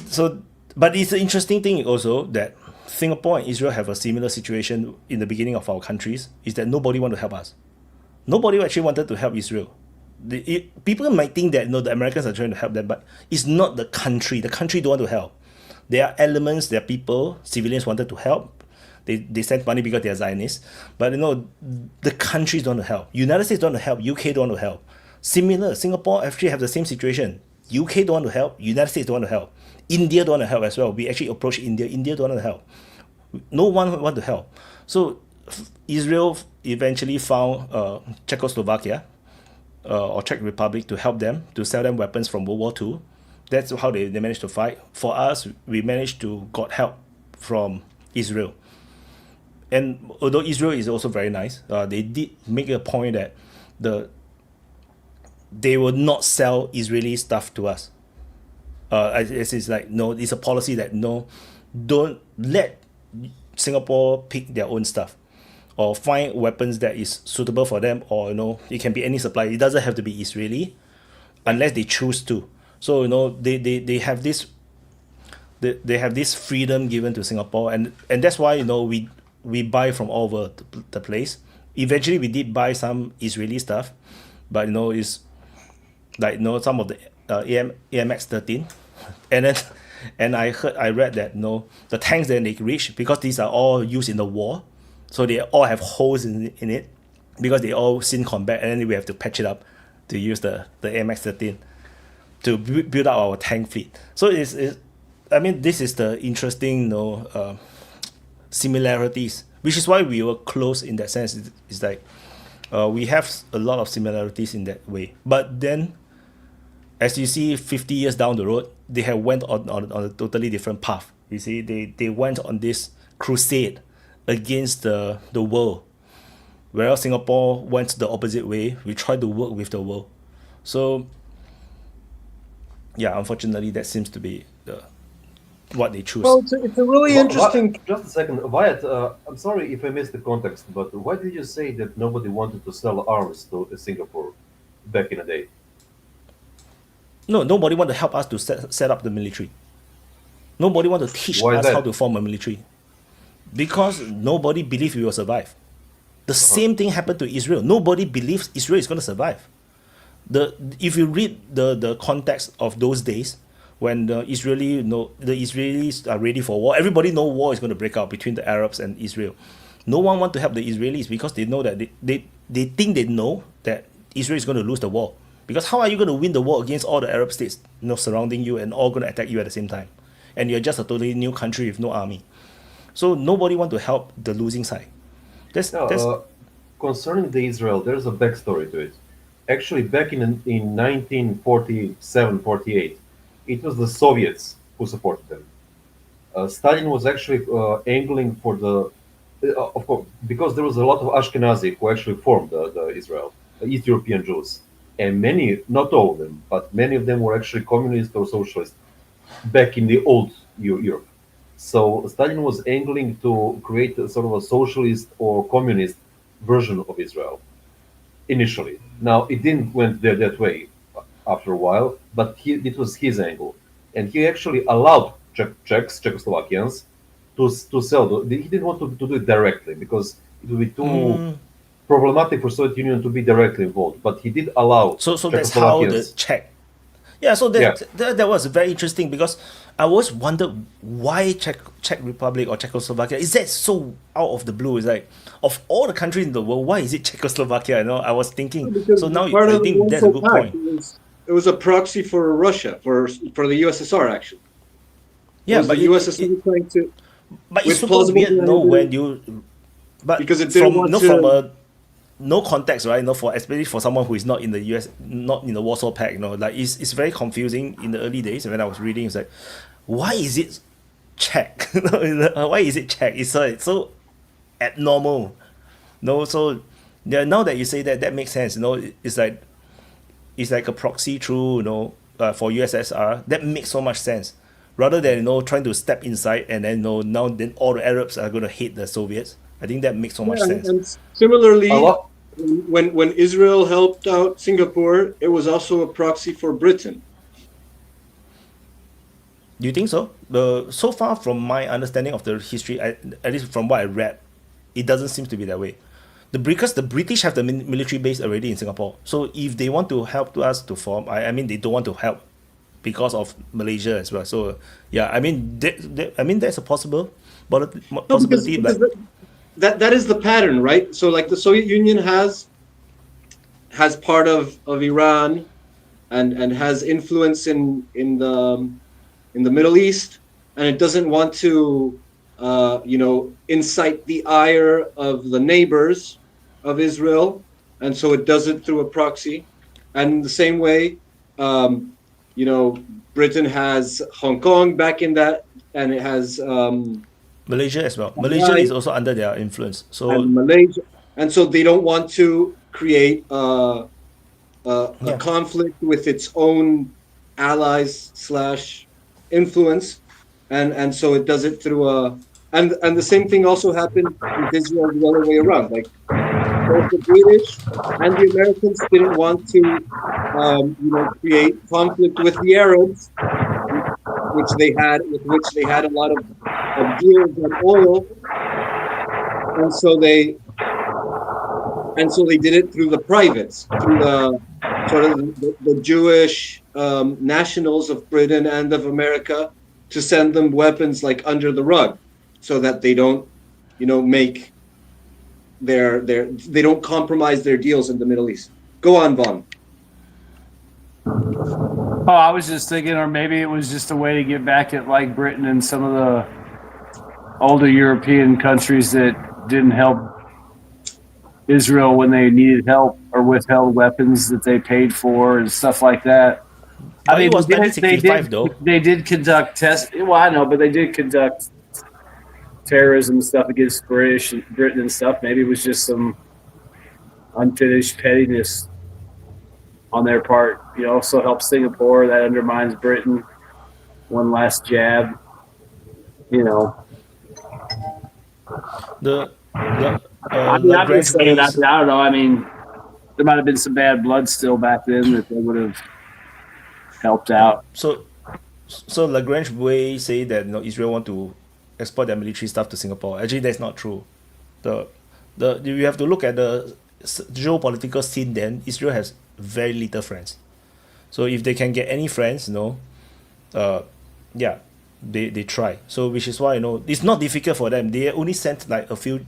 but it's an interesting thing also that Singapore and Israel have a similar situation in the beginning of our countries, is that nobody want to help us. Nobody actually wanted to help Israel. People might think that the Americans are trying to help them, but it's not the country. The country don't want to help. There are elements, there are people, civilians wanted to help. They sent money because they are Zionists. But the countries don't want to help. United States don't want to help. UK don't want to help. Similar, Singapore actually have the same situation. UK don't want to help. United States don't want to help. India don't want to help as well. We actually approached India. India don't want to help. No one want to help. So Israel eventually found Czechoslovakia or Czech Republic to help them, to sell them weapons from World War II. That's how they managed to fight. For us, we managed to got help from Israel. And although Israel is also very nice, they did make a point that they will not sell Israeli stuff to us. It's like, no, it's a policy that don't let Singapore pick their own stuff or find weapons that is suitable for them, or it can be any supplier. It doesn't have to be Israeli unless they choose to. So they have this freedom given to Singapore, and that's why we buy from all over the place. Eventually we did buy some Israeli stuff, but it's like some of the AMX 13, and I read that the tanks that they reach, because these are all used in the war, so they all have holes in it because they all seen combat, and then we have to patch it up to use the AMX 13 to build up our tank fleet. So this is the interesting similarities, which is why we were close in that sense. It's like we have a lot of similarities in that way. But then, as you see, 50 years down the road, they have went on a totally different path. You see, they went on this crusade against the world, whereas Singapore went the opposite way. We tried to work with the world. So yeah, unfortunately, that seems to be what they choose. Well, it's a really interesting. Just a second, Wyatt. I'm sorry if I missed the context, but why did you say that nobody wanted to sell arms to Singapore back in the day? No, nobody want to help us to set up the military. Nobody want to teach us how to form a military, because nobody believed we will survive. The same thing happened to Israel. Nobody believes Israel is going to survive. If you read the context of those days, when the Israelis are ready for war, everybody know war is going to break out between the Arabs and Israel. No one want to help the Israelis because they know that they think they know that Israel is going to lose the war. Because how are you going to win the war against all the Arab states surrounding you and all going to attack you at the same time? And you're just a totally new country with no army. So nobody want to help the losing side. Concerning the Israel, there's a backstory to it. Actually, back in 1947-48, it was the Soviets who supported them. Stalin was actually angling for of course, because there was a lot of Ashkenazi who actually formed the Israel, the East European Jews. And many, not all of them, but many of them were actually communist or socialist back in the old Europe. So Stalin was angling to create a sort of a socialist or communist version of Israel initially. Now, it didn't went there that way after a while, but it was his angle. And he actually allowed Czechoslovakians to sell. He didn't want to do it directly because it would be too problematic for Soviet Union to be directly involved. But he did allow. So that's how the Czech. Yeah, so that was very interesting, because I always wondered why Czech Republic or Czechoslovakia, is that so out of the blue? It's like, of all the countries in the world, why is it Czechoslovakia? I was thinking. So now I think that's a good point. It was a proxy for Russia, for the USSR, actually. Yeah, but the USSR trying to. But it's super weird, when you. But because it didn't want to. From no context, right? Especially for someone who is not in the US, not in the Warsaw Pact, like it's very confusing in the early days. When I was reading, it's like, why is it Czech? Why is it Czech? It's so abnormal. So yeah, now that you say that, that makes sense. It's like a proxy through, for USSR. That makes so much sense. rather than trying to step inside and then now then all the Arabs are going to hate the Soviets. I think that makes so much Yeah, sense. and similarly, A lot. when Israel helped out Singapore, it was also a proxy for Britain. Do you think so? So far from my understanding of the history, at least from what I read, it doesn't seem to be that way. Because the British have the military base already in Singapore, so if they want to help us to form, I mean they don't want to help because of Malaysia as well. So yeah, I mean that's a No, possibility, because but that is the pattern, right? So like the Soviet Union has part of Iran and has influence in the Middle East, and it doesn't want to incite the ire of the neighbors of Israel, and so it does it through a proxy. And in the same way, um, you know, Britain has Hong Kong back in that, and it has Malaysia as well. Malaysia Brunei is also under their influence. So and Malaysia, and so they don't want to create a yeah, conflict with its own allies slash influence, and so it does it through a and the same thing also happened with Israel the other way around. Like both the British and the Americans didn't want to create conflict with the Arabs, which they had a lot of deals on oil, and so they did it through the privates, through the sort of the Jewish nationals of Britain and of America, to send them weapons like under the rug, so that they don't, make they don't compromise their deals in the Middle East. Go on, Vaughn. Oh, I was just thinking, or maybe it was just a way to get back at like Britain and some of the older European countries that didn't help Israel when they needed help or withheld weapons that they paid for and stuff like that. but it was 1965 though. They did conduct tests. Well, I know, but they did conduct terrorism stuff against Britain and stuff. Maybe it was just some unfinished pettiness on their part. Also help Singapore. That undermines Britain. One last jab. The I'm Lagrange just saying. I ways. don't know. I mean, there might have been some bad blood still back then that they would have helped out. So Lagrange way say that Israel want to export their military stuff to Singapore. Actually, that's not true. The you have to look at the geopolitical scene. Then Israel has very little friends. So if they can get any friends, yeah, they try. So which is why it's not difficult for them. They only sent like a few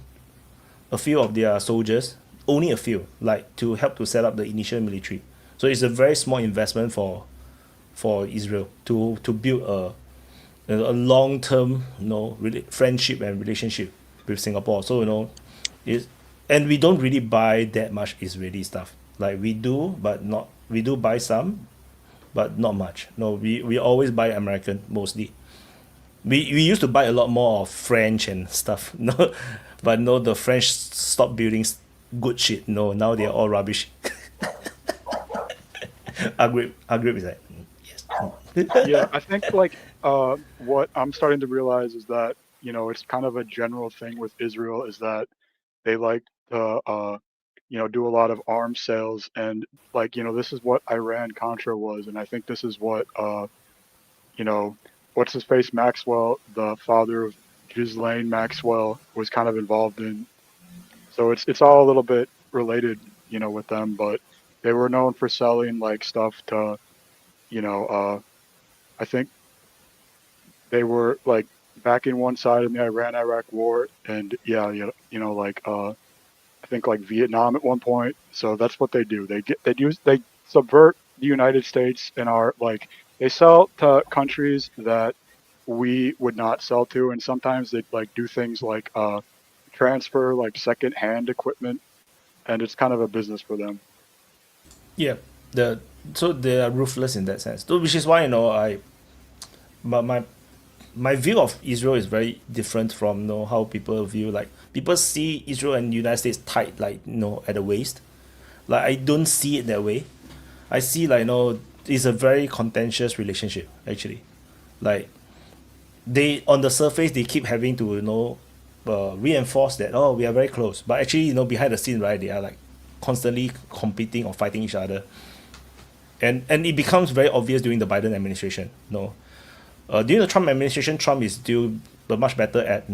of their soldiers, only a few, like to help to set up the initial military. So it's a very small investment for Israel to build a long term friendship and relationship with Singapore. So and we don't really buy that much Israeli stuff. Like we do, but not we do buy some, but not much. No, we always buy American mostly. We used to buy a lot more of French and stuff. No, but no, the French stopped building good shit. No, now they're all rubbish. Agree with that. Yes. Yeah, I think like what I'm starting to realize is that it's kind of a general thing with Israel is that they like to do a lot of arms sales, and like this is what Iran Contra was, and I think this is what what's his face Maxwell, the father of Ghislaine Maxwell, was kind of involved in. So it's all a little bit related, with them, but they were known for selling like stuff to I think they were like backing one side in the Iran-Iraq war, and yeah, like I think like Vietnam at one point. So that's what they do. They subvert the United States and are like they sell to countries that we would not sell to, and sometimes they like do things like transfer like second-hand equipment, and it's kind of a business for them. Yeah, so they are ruthless in that sense. So which is why but my view of Israel is very different from how people view, like people see Israel and United States tight, like at the waist. Like I don't see it that way. I see like it's a very contentious relationship actually. Like they on the surface they keep having to reinforce that we are very close, but actually behind the scene, right, they are like constantly competing or fighting each other, and it becomes very obvious during the Biden administration. During the Trump administration, Trump is still much better at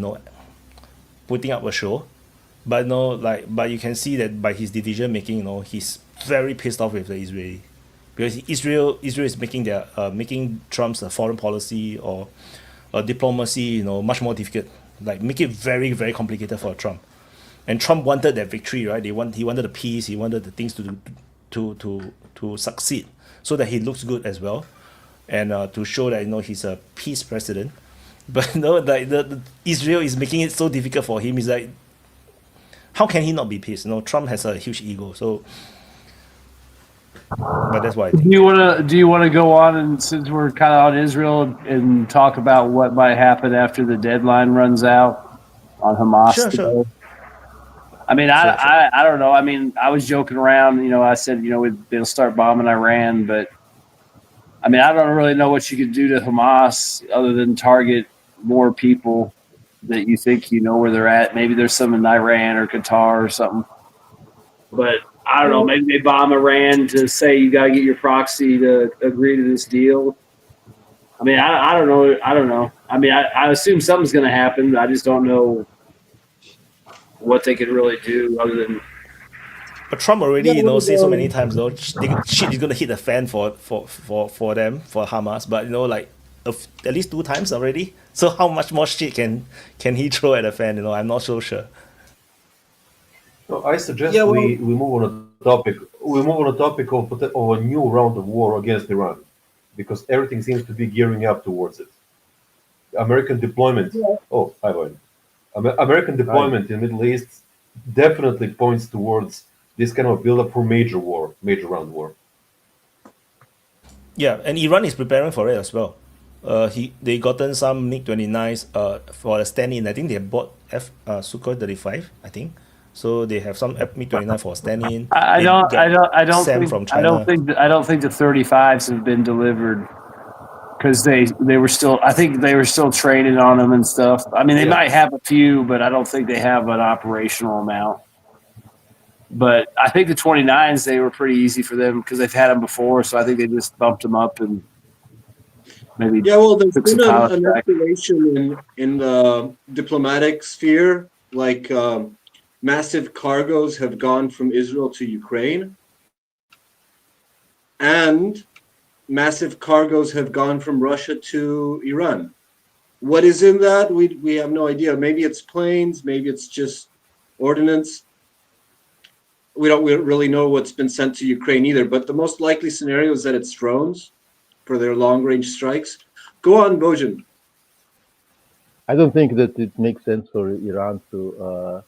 putting up a show, but but you can see that by his decision making, he's very pissed off with the Israeli, because Israel is making Trump's foreign policy or diplomacy much more difficult, like make it very very complicated for Trump. And Trump wanted that victory, right? He wanted the peace, he wanted the things to succeed, so that he looks good as well, and to show that he's a peace president. But like the Israel is making it so difficult for him. He's like, how can he not be pissed? Trump has a huge ego, so. But that's why I think. Do you wanna go on, and since we're kind of on Israel, and talk about what might happen after the deadline runs out on Hamas? Sure. I mean, I don't know. I mean, I was joking around. I said they'll start bombing Iran, but I mean, I don't really know what you could do to Hamas other than target more people that you think where they're at. Maybe there's some in Iran or Qatar or something, but. I don't know. Maybe they bomb Iran to say you got to get your proxy to agree to this deal. I mean, I don't know. I don't know. I mean, I assume something's going to happen. I just don't know what they could really do other than. But Trump already, said so many times, shit is going to hit the fan for them, for Hamas. But like at least 2 times already. So how much more shit can he throw at the fan? I'm not so sure. So I suggest we move on a topic. We move on a topic of a new round of war against Iran, because everything seems to be gearing up towards it. American deployment. Yeah. Oh, hi, Wyatt. American deployment in the Middle East definitely points towards this kind of build-up for major round war. Yeah, and Iran is preparing for it as well. They gotten some MiG-29s for a stand-in. I think they bought Sukhoi 35. I think. So they have some MiG-29 for stand-in. I don't think the 35s have been delivered, because they were still. I think they were still training on them and stuff. I mean, they might have a few, but I don't think they have an operational amount. But I think the 29s, they were pretty easy for them because they've had them before. So I think they just bumped them up and maybe. Yeah, well, there's been an escalation in the diplomatic sphere, like. Massive cargoes have gone from Israel to Ukraine, and massive cargoes have gone from Russia to Iran. What is in that? We have no idea. Maybe it's planes, maybe it's just ordnance. We don't really know what's been sent to Ukraine either, but the most likely scenario is that it's drones for their long-range strikes. Go on, Bojan. I don't think that it makes sense for Iran to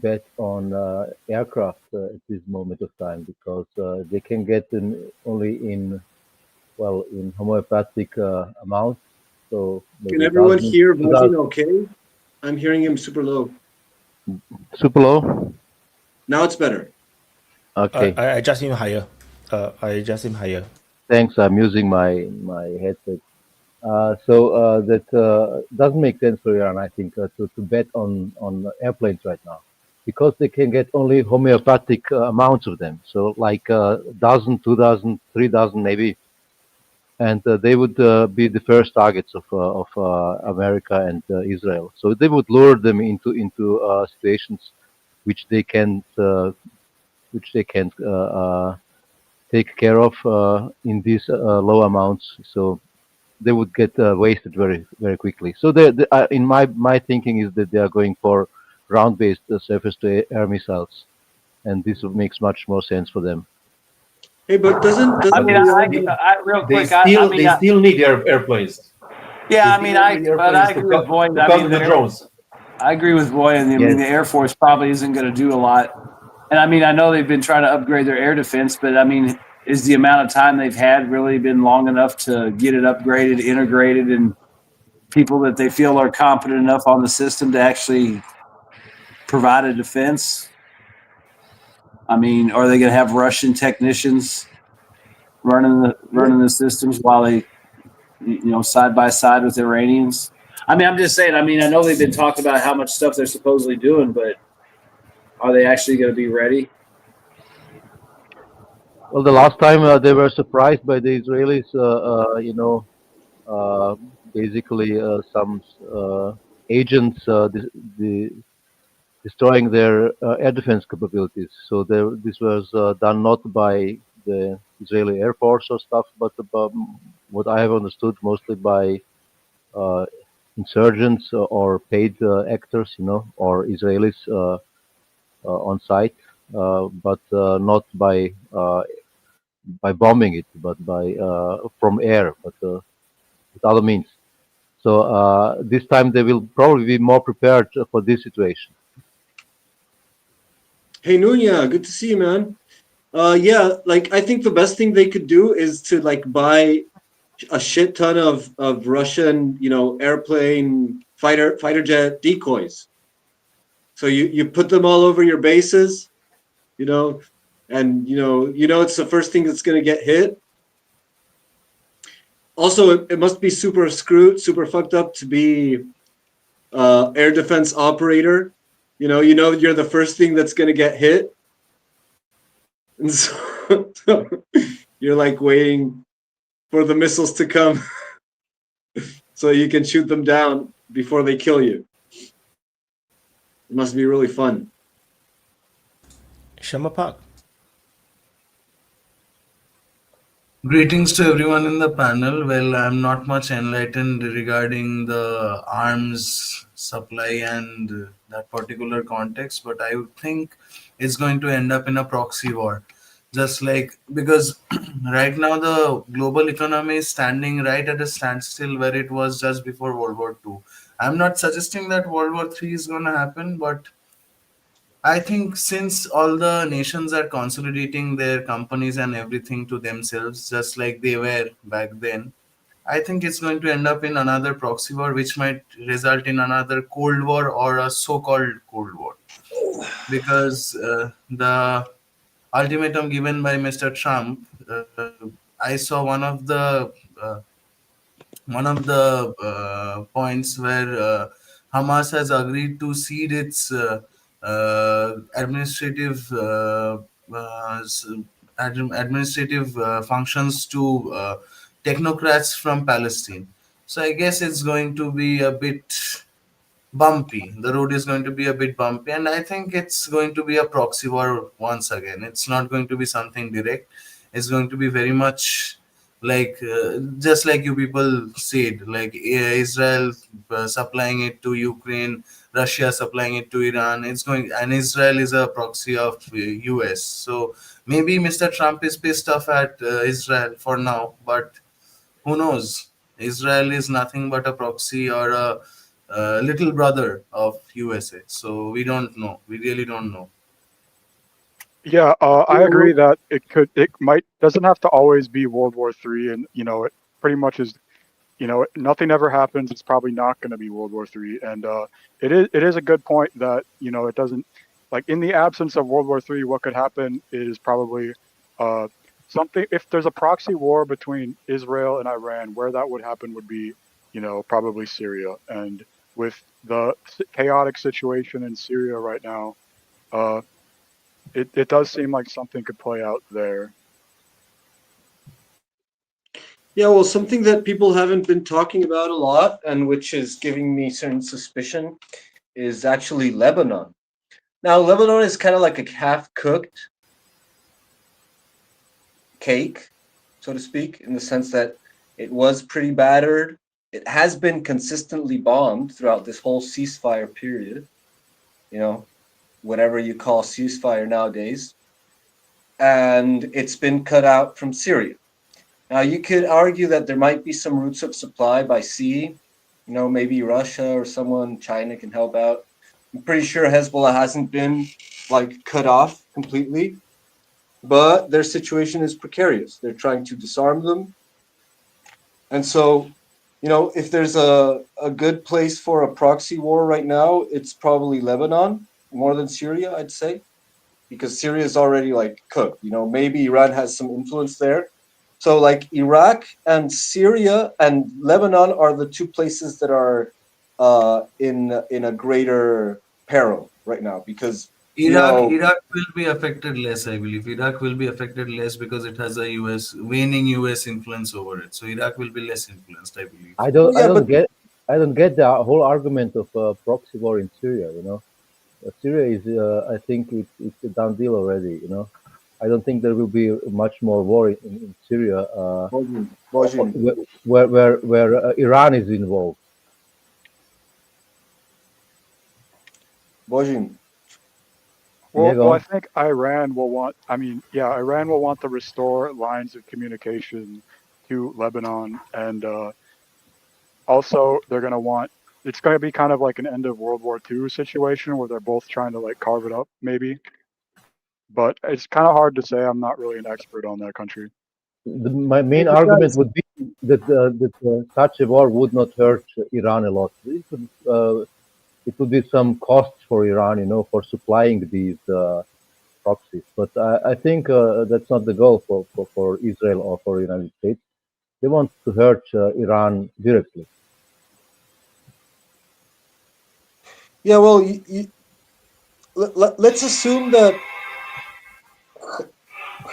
bet on aircraft at this moment of time, because they can get only in homeopathic amounts. So can everyone hear Bojan okay? I'm hearing him super low. Super low? Now it's better. Okay. I adjust him higher. Thanks. I'm using my headset. So that doesn't make sense for Iran, I think, to bet on airplanes right now, because they can get only homeopathic amounts of them. So like 1,000, 2,000, 3,000 maybe. And they would be the first targets of America and Israel. So they would lure them into situations which they can take care of in these low amounts. So they would get wasted very, very quickly. So in my thinking is that they are going for ground-based surface-to-air missiles, and this makes much more sense for them. Hey, but doesn't I mean, real quick, they still need airplanes. Yeah, I mean, I agree with Boyd. I mean, the drones. I agree with Boyd. I mean, the Air Force probably isn't going to do a lot. And I mean, I know they've been trying to upgrade their air defense, but I mean, is the amount of time they've had really been long enough to get it upgraded, integrated, and people that they feel are competent enough on the system to actually provide a defense? I mean, are they going to have Russian technicians running the systems while they, side by side with Iranians? I mean, I'm just saying. I mean, I know they've been talking about how much stuff they're supposedly doing, but are they actually going to be ready? Well, the last time they were surprised by the Israelis, basically some agents destroying their air defense capabilities. So this was done not by the Israeli Air Force or stuff, but about what I have understood, mostly by insurgents or paid actors, or Israelis on site, but not by bombing it, but by from air, but with other means. So this time they will probably be more prepared for this situation. Hey Nunya, good to see you, man. Yeah, like I think the best thing they could do is to like buy a shit ton of Russian, airplane fighter jet decoys. So you put them all over your bases, you know, and it's the first thing that's gonna get hit. Also, it must be super screwed, super fucked up to be air defense operator. You're the first thing that's gonna get hit, and so you're like waiting for the missiles to come so you can shoot them down before they kill you. It must be really fun. Shamapak. Greetings to everyone in the panel. Well, I'm not much enlightened regarding the arms supply and that particular context, but I would think it's going to end up in a proxy war. Just like, because right now the global economy is standing right at a standstill where it was just before World War II. I'm not suggesting that World War III is going to happen, but I think since all the nations are consolidating their companies and everything to themselves, just like they were back then, I think it's going to end up in another proxy war, which might result in another Cold War or a so-called Cold War. Because the ultimatum given by Mr. Trump, I saw one of the points where Hamas has agreed to cede its administrative administrative functions to technocrats from Palestine. So I guess it's going to be a bit bumpy. The road is going to be a bit bumpy, and I think it's going to be a proxy war once again. It's not going to be something direct. It's going to be very much like just like you people said, like Israel supplying it to Ukraine, Russia supplying it to Iran. It's going, and Israel is a proxy of US. So maybe Mr. Trump is pissed off at Israel for now, but who knows? Israel is nothing but a proxy or a little brother of USA. So we don't know. We really don't know. Yeah, I agree that it doesn't have to always be World War III, and it pretty much is. Nothing ever happens. It's probably not going to be World War III, and it is a good point that it doesn't, like, in the absence of World War III, what could happen is probably something. If there's a proxy war between Israel and Iran, where that would happen would be probably Syria, and with the chaotic situation in Syria right now, it does seem like something could play out there. Yeah, well, something that people haven't been talking about a lot, and which is giving me certain suspicion, is actually Lebanon. Now, Lebanon is kind of like a half-cooked cake, so to speak, in the sense that it was pretty battered. It has been consistently bombed throughout this whole ceasefire period, whatever you call ceasefire nowadays. And it's been cut out from Syria. Now, you could argue that there might be some routes of supply by sea. Maybe Russia or someone, China, can help out. I'm pretty sure Hezbollah hasn't been, cut off completely. But their situation is precarious. They're trying to disarm them. And so, if there's a good place for a proxy war right now, it's probably Lebanon, more than Syria, I'd say. Because Syria is already, cooked. Maybe Iran has some influence there. So, Iraq and Syria and Lebanon are the two places that are in a greater peril right now because Iraq will be affected less, I believe. Iraq will be affected less because it has a waning US influence over it. So Iraq will be less influenced, I believe. Well, yeah, but I don't get the whole argument of proxy war in Syria. Syria is, I think it's a done deal already. I don't think there will be much more war in Syria, where Iran is involved. Bojin. Well, I think Iran will want. I mean, yeah, Iran will want to restore lines of communication to Lebanon, and also they're going to want. It's going to be kind of like an end of World War II situation where they're both trying to like carve it up, maybe. But it's kind of hard to say. I'm not really an expert on that country. My main argument would be that such a war would not hurt Iran a lot. It would be some costs for Iran, for supplying these proxies. But I think that's not the goal for Israel or for the United States. They want to hurt Iran directly. Yeah, well, let's assume that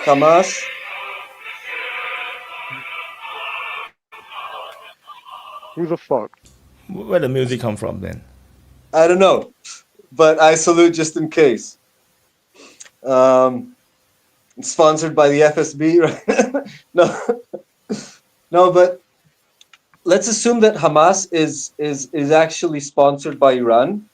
Hamas. Who the fuck? Where the music come from then? I don't know, but I salute just in case. It's sponsored by the FSB, right? No, but let's assume that Hamas is actually sponsored by Iran.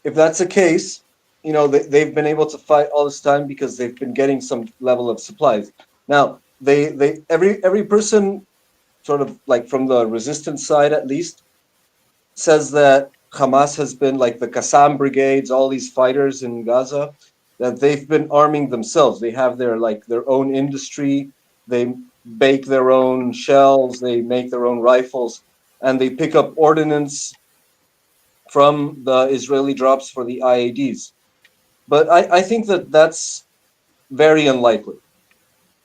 If that's the case, they've been able to fight all this time because they've been getting some level of supplies. Now, every person, sort of like from the resistance side at least, says that Hamas has been like the Qassam brigades, all these fighters in Gaza, that they've been arming themselves. They have their own industry. They bake their own shells. They make their own rifles, and they pick up ordnance from the Israeli drops for the IEDs. But I think that that's very unlikely.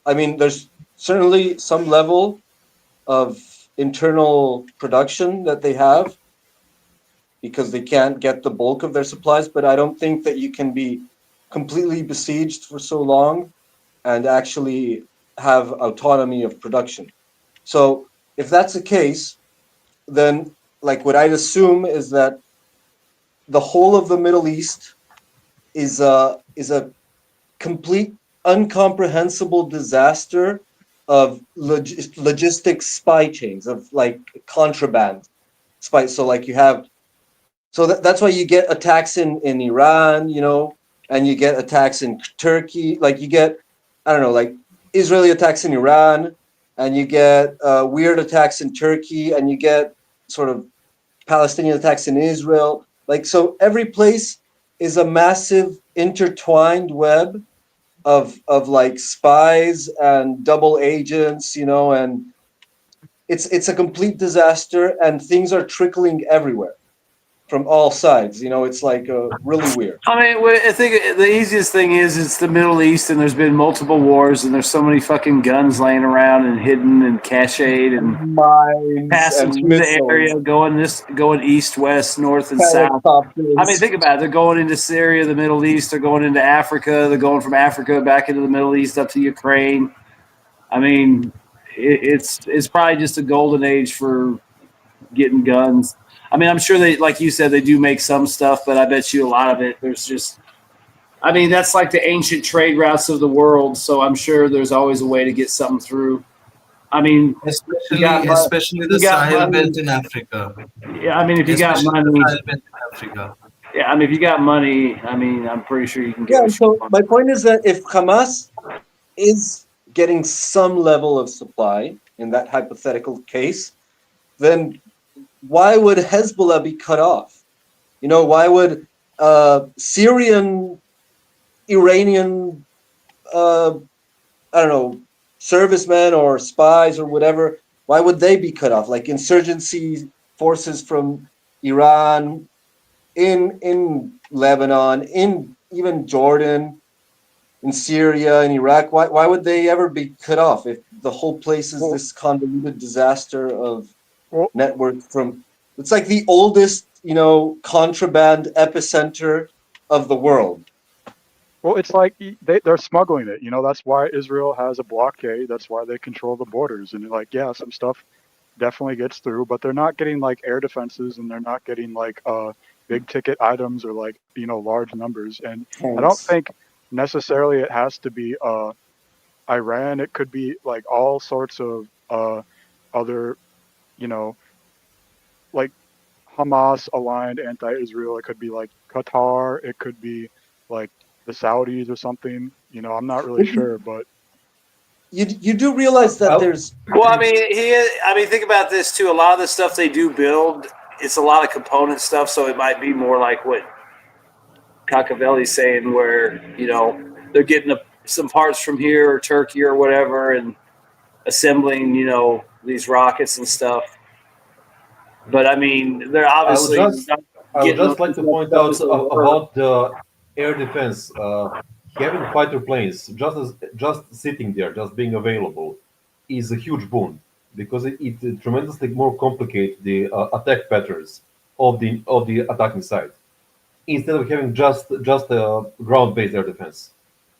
I mean, there's certainly some level of internal production that they have because they can't get the bulk of their supplies, but I don't think that you can be completely besieged for so long and actually have autonomy of production. So if that's the case, then like what I'd assume is that the whole of the Middle East is a complete incomprehensible disaster of logistics spy chains of like contraband spy. So like you have, so that's why you get attacks in Iran, and you get attacks in Turkey. Like you get, I don't know, like Israeli attacks in Iran, and you get weird attacks in Turkey, and you get sort of Palestinian attacks in Israel. Like, so every place is a massive intertwined web of like spies and double agents, and it's a complete disaster, and things are trickling everywhere from all sides. It's like really weird. I mean, I think the easiest thing is it's the Middle East, and there's been multiple wars, and there's so many fucking guns laying around and hidden and cached and mines passing and through missiles. the area, going east, west, north, and south. I mean, think about it. They're going into Syria, the Middle East. They're going into Africa. They're going from Africa back into the Middle East up to Ukraine. I mean, it's probably just a golden age for getting guns. I mean, I'm sure they, like you said, they do make some stuff, but I bet you a lot of it, there's just, I mean, that's like the ancient trade routes of the world. So I'm sure there's always a way to get something through. I mean, especially the Sahel belt in Africa. Yeah, I mean, if you got money, Sahel belt in Africa. Yeah, I mean, if you got money, I mean, I'm pretty sure you can get. Yeah. So my point is that if Hamas is getting some level of supply in that hypothetical case, then why would Hezbollah be cut off? Why would Syrian, Iranian, I don't know, servicemen or spies or whatever, why would they be cut off? Like insurgency forces from Iran, in Lebanon, in even Jordan, in Syria, in Iraq, why would they ever be cut off if the whole place is this convoluted disaster of network from It's like the oldest, contraband epicenter of the world. Well, it's like they're smuggling it. That's why Israel has a blockade. That's why they control the borders. And like, yeah, some stuff definitely gets through, but they're not getting like air defenses, and they're not getting like big ticket items or like large numbers. And I don't think necessarily it has to be Iran. It could be like all sorts of other, like Hamas aligned anti-Israel. It could be like Qatar. It could be like the Saudis or something. I'm not really sure, but you do realize that there's. Well, I mean, think about this too. A lot of the stuff they do build, it's a lot of component stuff. So it might be more like what Cacavelli's saying, where they're getting some parts from here or Turkey or whatever, and assembling these rockets and stuff. But I mean, they're obviously. I would just like to point out about the air defense. Having fighter planes just sitting there, just being available, is a huge boon because it tremendously more complicates the attack patterns of the attacking side instead of having just a ground-based air defense,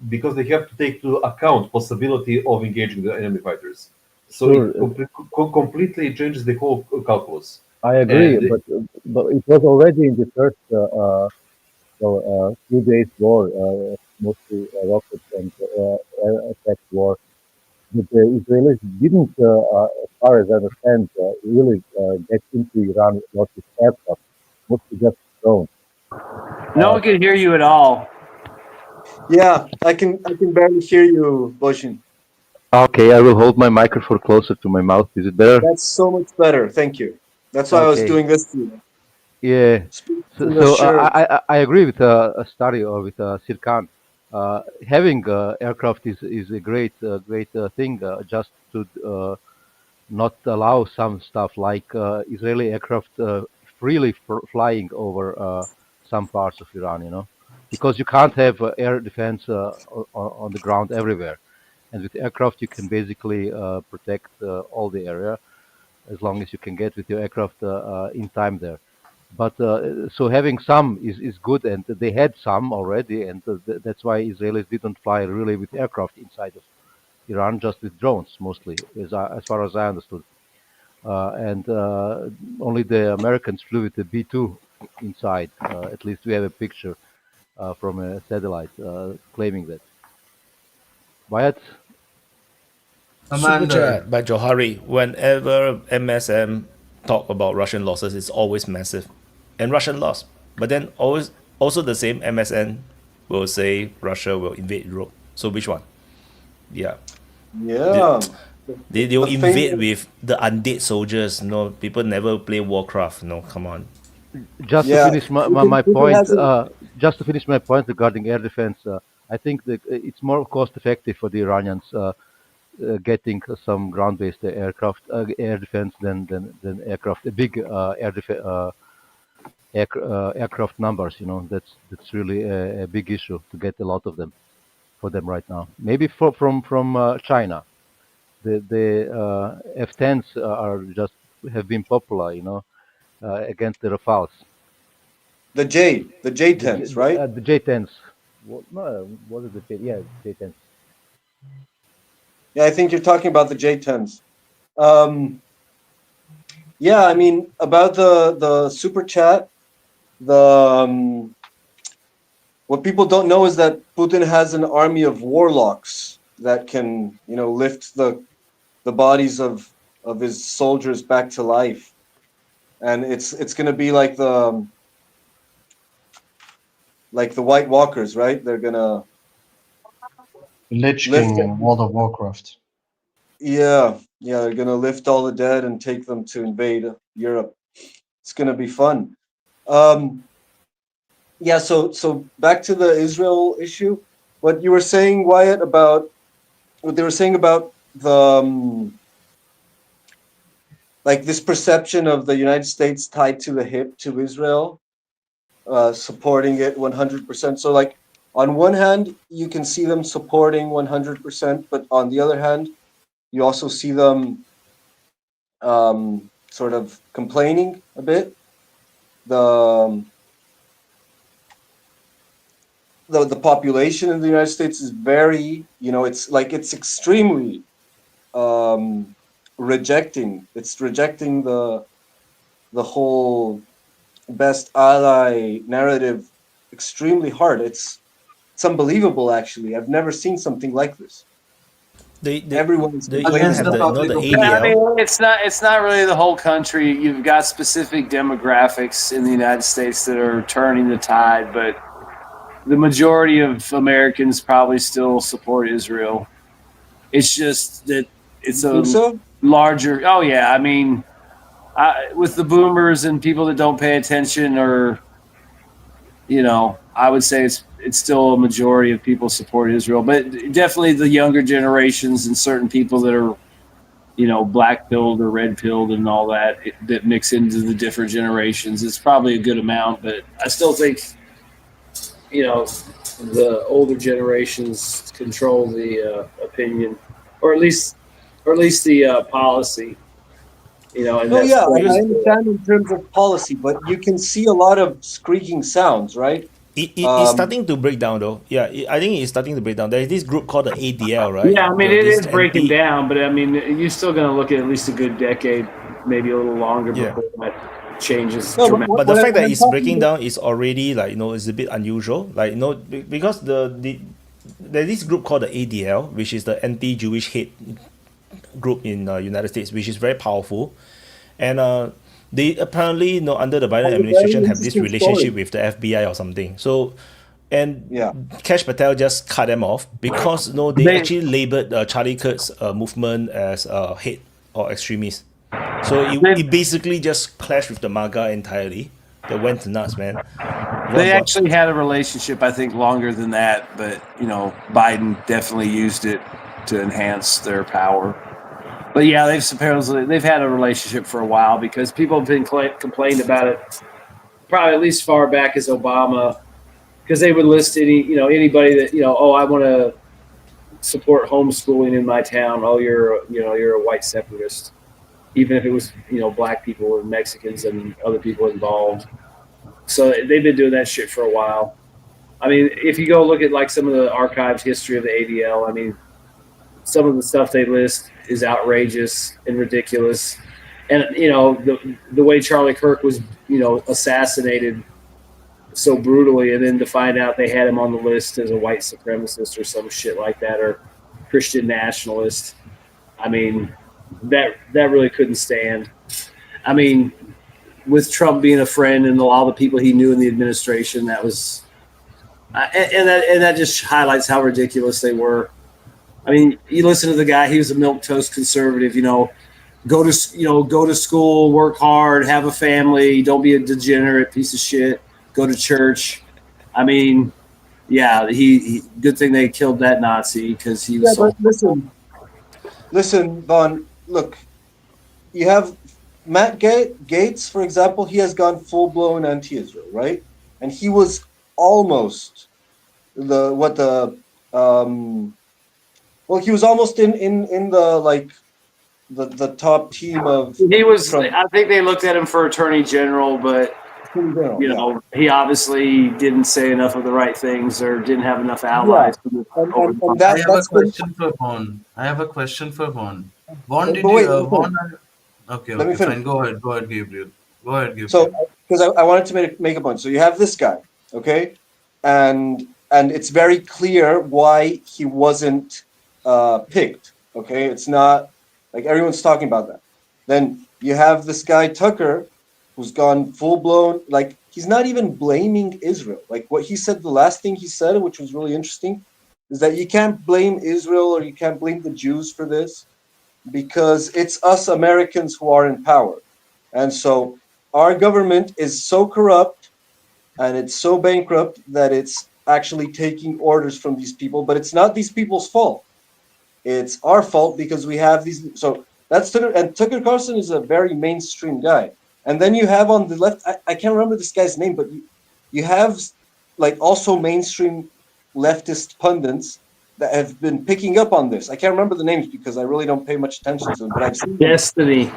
because they have to take into account possibility of engaging the enemy fighters. So it completely changes the whole calculus. I agree, but it was already in the first few days war, mostly rockets and air attack war. But the Israelis didn't, as far as I understand, really get into Iran not with aircraft, mostly just drones. No one can hear you at all. Yeah, I can barely hear you, Boshin. Okay, I will hold my microphone closer to my mouth. Is it better? That's so much better. Thank you. That's why I was doing this to you. Yeah. So I agree with Stari or with Sirkan. Having aircraft is a great thing. Just to not allow some stuff like Israeli aircraft freely flying over some parts of Iran. Because you can't have air defense on the ground everywhere. And with aircraft, you can basically protect all the area as long as you can get with your aircraft in time there. But so having some is good, and they had some already, and that's why Israelis didn't fly really with aircraft inside of Iran, just with drones mostly, as far as I understood. And only the Americans flew with the B-2 inside. At least we have a picture from a satellite claiming that. Wyatt? Super chat by Johari. Whenever MSM talk about Russian losses, it's always massive, and Russian lost. But then always also the same MSN will say Russia will invade Europe. So which one? Yeah. Yeah. They'll invade with the undead soldiers. No, people never play Warcraft. No, come on. Just to finish my point, just to finish my point regarding air defense, I think that it's more cost effective for the Iranians getting some ground-based aircraft air defense than aircraft, a big aircraft numbers. That's really a big issue to get a lot of them for them right now. Maybe from China, the F-10s have been popular, against the Rafales. The J-10s, right? The J-10s. What is the J? Yeah, J-10s. Yeah, I think you're talking about the J-10s. Yeah, I mean, about the super chat, what people don't know is that Putin has an army of warlocks that can, lift the bodies of his soldiers back to life, and it's gonna be like the White Walkers, right? They're gonna Lich King in World of Warcraft. Yeah, they're gonna lift all the dead and take them to invade Europe. It's gonna be fun. Yeah, so back to the Israel issue. What you were saying, Wyatt, about what they were saying about the like this perception of the United States tied to the hip to Israel, supporting it 100%. So like on one hand, you can see them supporting 100%, but on the other hand, you also see them sort of complaining a bit. The population in the United States is very, it's extremely rejecting the whole best ally narrative extremely hard. It's unbelievable, actually. I've never seen something like this. Everyone's they even complaining have about the it. Yeah, I ADL. mean, it's not really the whole country. You've got specific demographics in the United States that are turning the tide, but the majority of Americans probably still support Israel. It's just that it's You think so? larger. Oh yeah, I mean, with the boomers and people that don't pay attention, or I would say it's still a majority of people support Israel, but definitely the younger generations and certain people that are black pilled or red pilled and all that that mix into the different generations. It's probably a good amount, but I still think the older generations control the opinion, or at least the policy. And No, that's yeah, I understand in terms of policy, but you can see a lot of squeaking sounds, right? It's starting to break down though. Yeah, I think it's starting to break down. There's this group called the ADL, right? Yeah, I mean, it This is breaking down, but I mean, you're still going to look at least a good decade, maybe a little longer before that changes dramatically. But the fact that it's breaking down is already it's a bit unusual. Because there's this group called the ADL, which is the anti-Jewish hate group in United States, which is very powerful, and they apparently under the Biden administration have this relationship with the FBI or something. So, and Kash Patel just cut them off because they actually labeled Charlie Kirk's movement as hate or extremist. So it basically just clashed with the MAGA entirely. They went nuts, man. They actually had a relationship, I think, longer than that, but Biden definitely used it to enhance their power. But yeah, they've had a relationship for a while because people have been complained about it probably at least far back as Obama, because they would list anybody that I want to support homeschooling in my town. Oh, you're a white separatist, even if it was black people and Mexicans and other people involved. So they've been doing that shit for a while. I mean, if you go look at some of the archives history of the ADL, I mean, some of the stuff they list is outrageous and ridiculous. And the way Charlie Kirk was assassinated so brutally, and then to find out they had him on the list as a white supremacist or some shit like that, or Christian nationalist. I mean, that really couldn't stand. I mean, with Trump being a friend and all the people he knew in the administration, that was and that just highlights how ridiculous they were. I mean, you listen to the guy; he was a milquetoast conservative. Go to school, work hard, have a family, don't be a degenerate piece of shit. Go to church. I mean, yeah, he good thing they killed that Nazi because he was. Yeah, but listen, Vaughn. Look, you have Matt Gaetz, for example. He has gone full blown anti-Israel, right? And he was almost he was almost in the top team of. He was. Trump. I think they looked at him for attorney general, but he obviously didn't say enough of the right things or didn't have enough allies. Yeah. I have a question for Vaughn. Vaughn, did you? Vaughn, okay, fine. Go ahead, Gabriel. So, because I wanted to make a point. So you have this guy, okay, and it's very clear why he wasn't picked. Okay, it's not like everyone's talking about that. Then you have this guy Tucker, who's gone full blown. Like, he's not even blaming Israel. Like what he said, the last thing he said, which was really interesting, is that you can't blame Israel or you can't blame the Jews for this because it's us Americans who are in power. And so our government is so corrupt and it's so bankrupt that it's actually taking orders from these people, but it's not these people's fault. It's our fault because we have these. So that's Tucker, and Tucker Carlson is a very mainstream guy. And then you have on the left, I can't remember this guy's name, but you have also mainstream leftist pundits that have been picking up on this. I can't remember the names because I really don't pay much attention to them, but I've seen Destiny.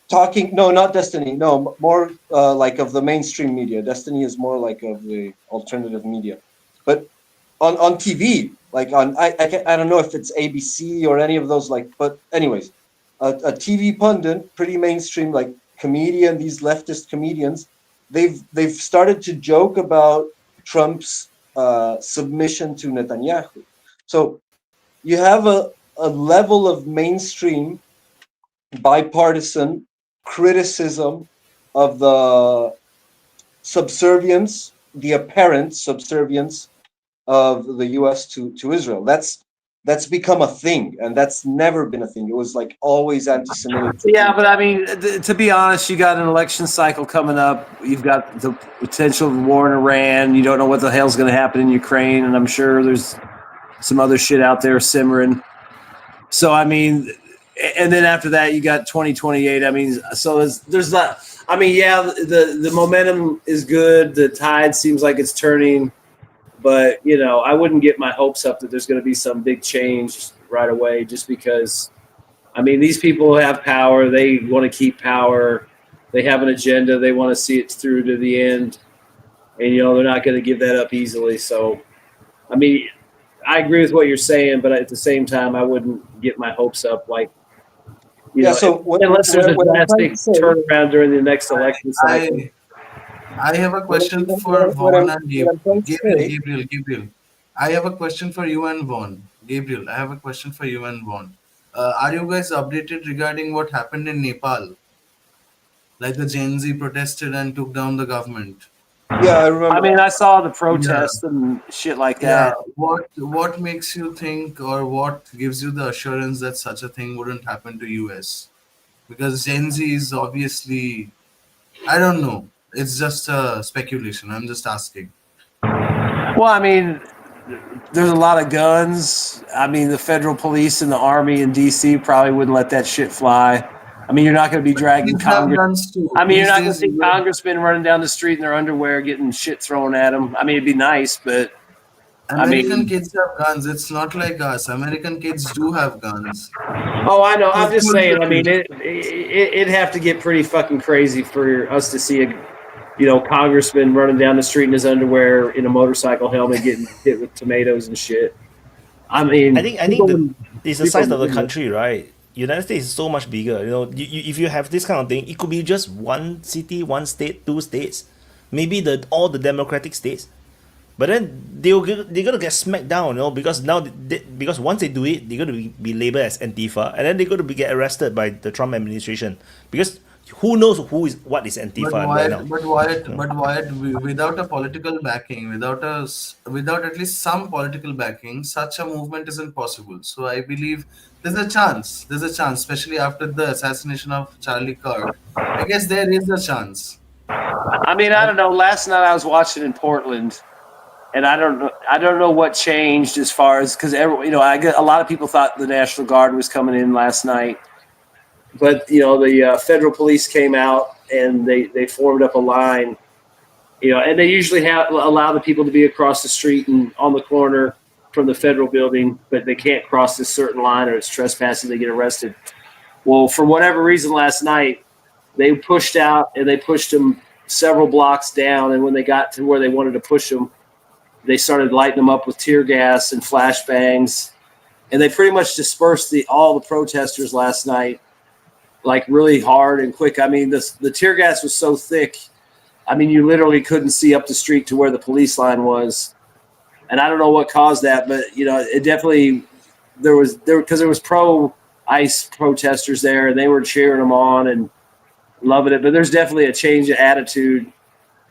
talking. No, not Destiny. No, more like of the mainstream media. Destiny is more like of the alternative media. But on TV, like I don't know if it's ABC or any of those. Like, but anyways, a TV pundit, pretty mainstream, like comedian. These leftist comedians, they've started to joke about Trump's submission to Netanyahu. So you have a level of mainstream bipartisan criticism of the subservience, the apparent subservience of the U.S. to Israel. That's become a thing, and that's never been a thing. It was like always anti-Semitic. Yeah, but I mean, to be honest, you got an election cycle coming up. You've got the potential war in Iran. You don't know what the hell's going to happen in Ukraine, and I'm sure there's some other shit out there simmering. So I mean, and then after that, you got 2028. I mean, so there's not. I mean, yeah, the momentum is good. The tide seems like it's turning, but you know, I wouldn't get my hopes up that there's going to be some big change right away, just because. I mean, these people have power. They want to keep power. They have an agenda. They want to see it through to the end. And, you know, they're not going to give that up easily. So, I mean, I agree with what you're saying, but at the same time, I wouldn't get my hopes up. Like, you know, unless there's a drastic turnaround during the next election cycle. I have a question for Vaughn and Gabriel. I have a question for you and Vaughn. Gabriel, I have a question for you and Vaughn. Are you guys updated regarding what happened in Nepal? Like the Gen Z protested and took down the government. Yeah, I remember. I mean, I saw the protests and shit like that. Yeah. What makes you think, or what gives you the assurance that such a thing wouldn't happen to US? Because Gen Z is obviously, I don't know. It's just a speculation. I'm just asking. Well, I mean, there's a lot of guns. I mean, the federal police and the army in DC probably wouldn't let that shit fly. I mean, you're not going to be dragging Congress. I mean, you're not going to see congressmen running down the street in their underwear getting shit thrown at them. I mean, it'd be nice, but American kids have guns. It's not like us. American kids do have guns. Oh, I know. I'm just saying. I mean, it'd have to get pretty fucking crazy for us to see a, you know, congressman running down the street in his underwear in a motorcycle helmet getting hit with tomatoes and shit. I mean, I think it's the size of the country, right? United States is so much bigger. You know, if you have this kind of thing, it could be just one city, one state, two states, maybe all the democratic states. But then they're gonna get smacked down, you know, because now because once they do it, they're gonna be labeled as Antifa, and then they're gonna get arrested by the Trump administration, because who knows what is Antifa right now. But Wyatt, without a political backing, without at least some political backing, such a movement isn't possible. So I believe there's a chance, especially after the assassination of Charlie Kirk. I guess there is a chance. I mean, I don't know. Last night I was watching in Portland, and I don't know what changed as far as, because you know, a lot of people thought the National Guard was coming in last night. But, you know, the federal police came out and they formed up a line, you know, and they usually allow the people to be across the street and on the corner from the federal building, but they can't cross this certain line or it's trespassing, they get arrested. Well, for whatever reason last night, they pushed out and they pushed them several blocks down. And when they got to where they wanted to push them, they started lighting them up with tear gas and flashbangs. And they pretty much dispersed all the protesters last night, like really hard and quick. I mean, the tear gas was so thick. I mean, you literally couldn't see up the street to where the police line was. And I don't know what caused that, but you know, it definitely, there was pro-ICE protesters there, and they were cheering them on and loving it. But there's definitely a change of attitude,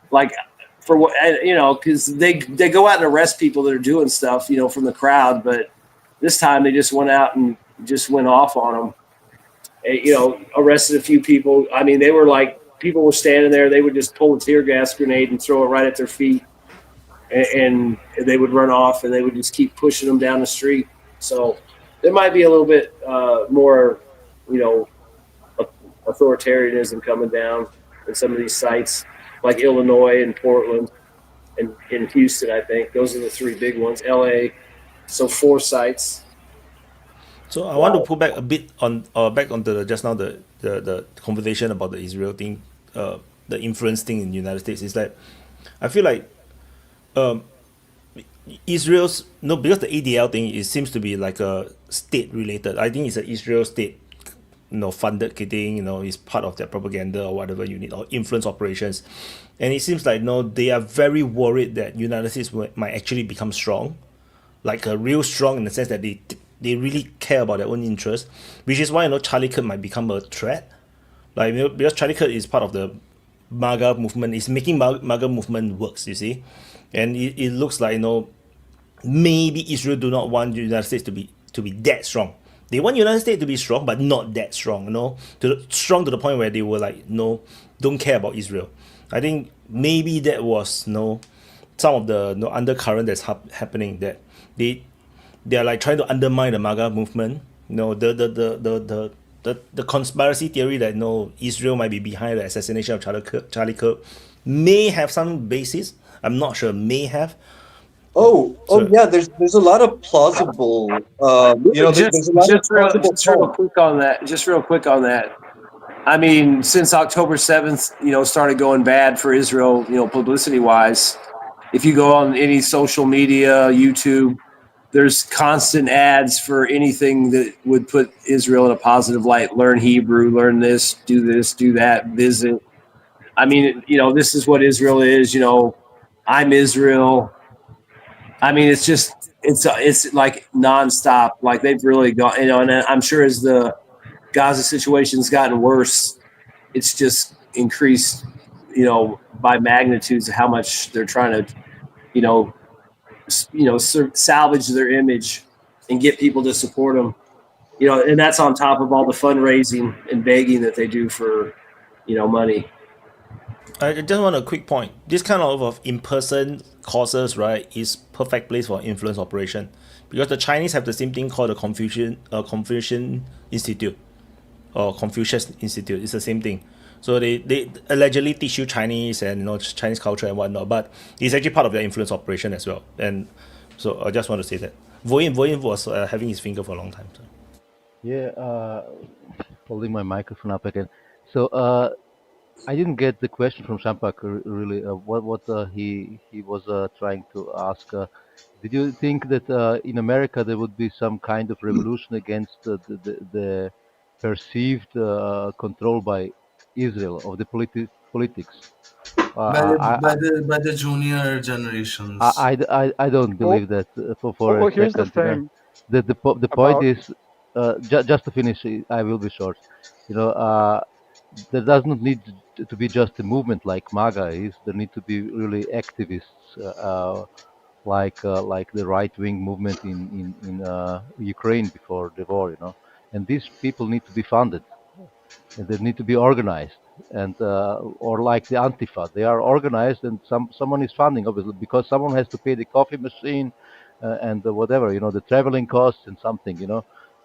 like for what, you know, because they go out and arrest people that are doing stuff, you know, from the crowd. But this time they just went out and just went off on them. You know, arrested a few people. I mean, they were like, people were standing there. They would just pull a tear gas grenade and throw it right at their feet, and they would run off, and they would just keep pushing them down the street. So there might be a little bit more, you know, authoritarianism coming down in some of these sites, like Illinois and Portland and in Houston. I think those are the three big ones. LA, so 4 sites. So I want to pull back a bit on back onto just now the conversation about the Israel thing, the influence thing in the United States. Is that I feel like um, Israel's no, because the ADL thing, it seems to be like a state related. I think it's an Israel state, funded thing. Is part of their propaganda or whatever you need, or influence operations. And it seems like they are very worried that United States might actually become strong, like a real strong in the sense that they really care about their own interests, which is why Charlie Kirk might become a threat. Like because Charlie Kirk is part of the MAGA movement, is making MAGA movement works. You see, and it looks like maybe Israel do not want United States to be that strong. They want United States to be strong, but not that strong. Strong to the point where they were like, no, don't care about Israel. I think maybe that was some of the undercurrent that's happening, that they are like trying to undermine the MAGA movement. The conspiracy theory that Israel might be behind the assassination of Charlie Kirk may have some basis. I'm not sure. May have. Yeah. There's a lot of plausible. There's a lot of plausible. Just real quick on that. I mean, since October 7th, started going bad for Israel, publicity wise. If you go on any social media, YouTube, there's constant ads for anything that would put Israel in a positive light. Learn Hebrew, learn this, do that, visit. I mean, this is what Israel is. I'm Israel. I mean, it's like nonstop. Like they've really got, and I'm sure as the Gaza situation's gotten worse, it's just increased, by magnitudes of how much they're trying to, salvage their image and get people to support them. And that's on top of all the fundraising and begging that they do for, money. I just want a quick point. This kind of in-person courses, right, is perfect place for influence operation, because the Chinese have the same thing called the Confucian Institute or Confucius Institute. It's the same thing. So they allegedly teach you Chinese and Chinese culture and whatnot, but it's actually part of their influence operation as well. And so I just want to say that Voyin was having his finger for a long time. So. Yeah, holding my microphone up again. So I didn't get the question from Champak really. What he was trying to ask. Did you think that in America there would be some kind of revolution against the perceived control by Israel of the politics? By the junior generations. I don't believe that for a Here's the second. thing The point about is, just to finish, I will be short. There does not need to be just a movement like MAGA is. There need to be really activists like the right wing movement in Ukraine before the war. And these people need to be funded, and they need to be organized, and or like the Antifa, they are organized, and someone is funding, obviously, because someone has to pay the coffee machine and whatever, the traveling costs and something,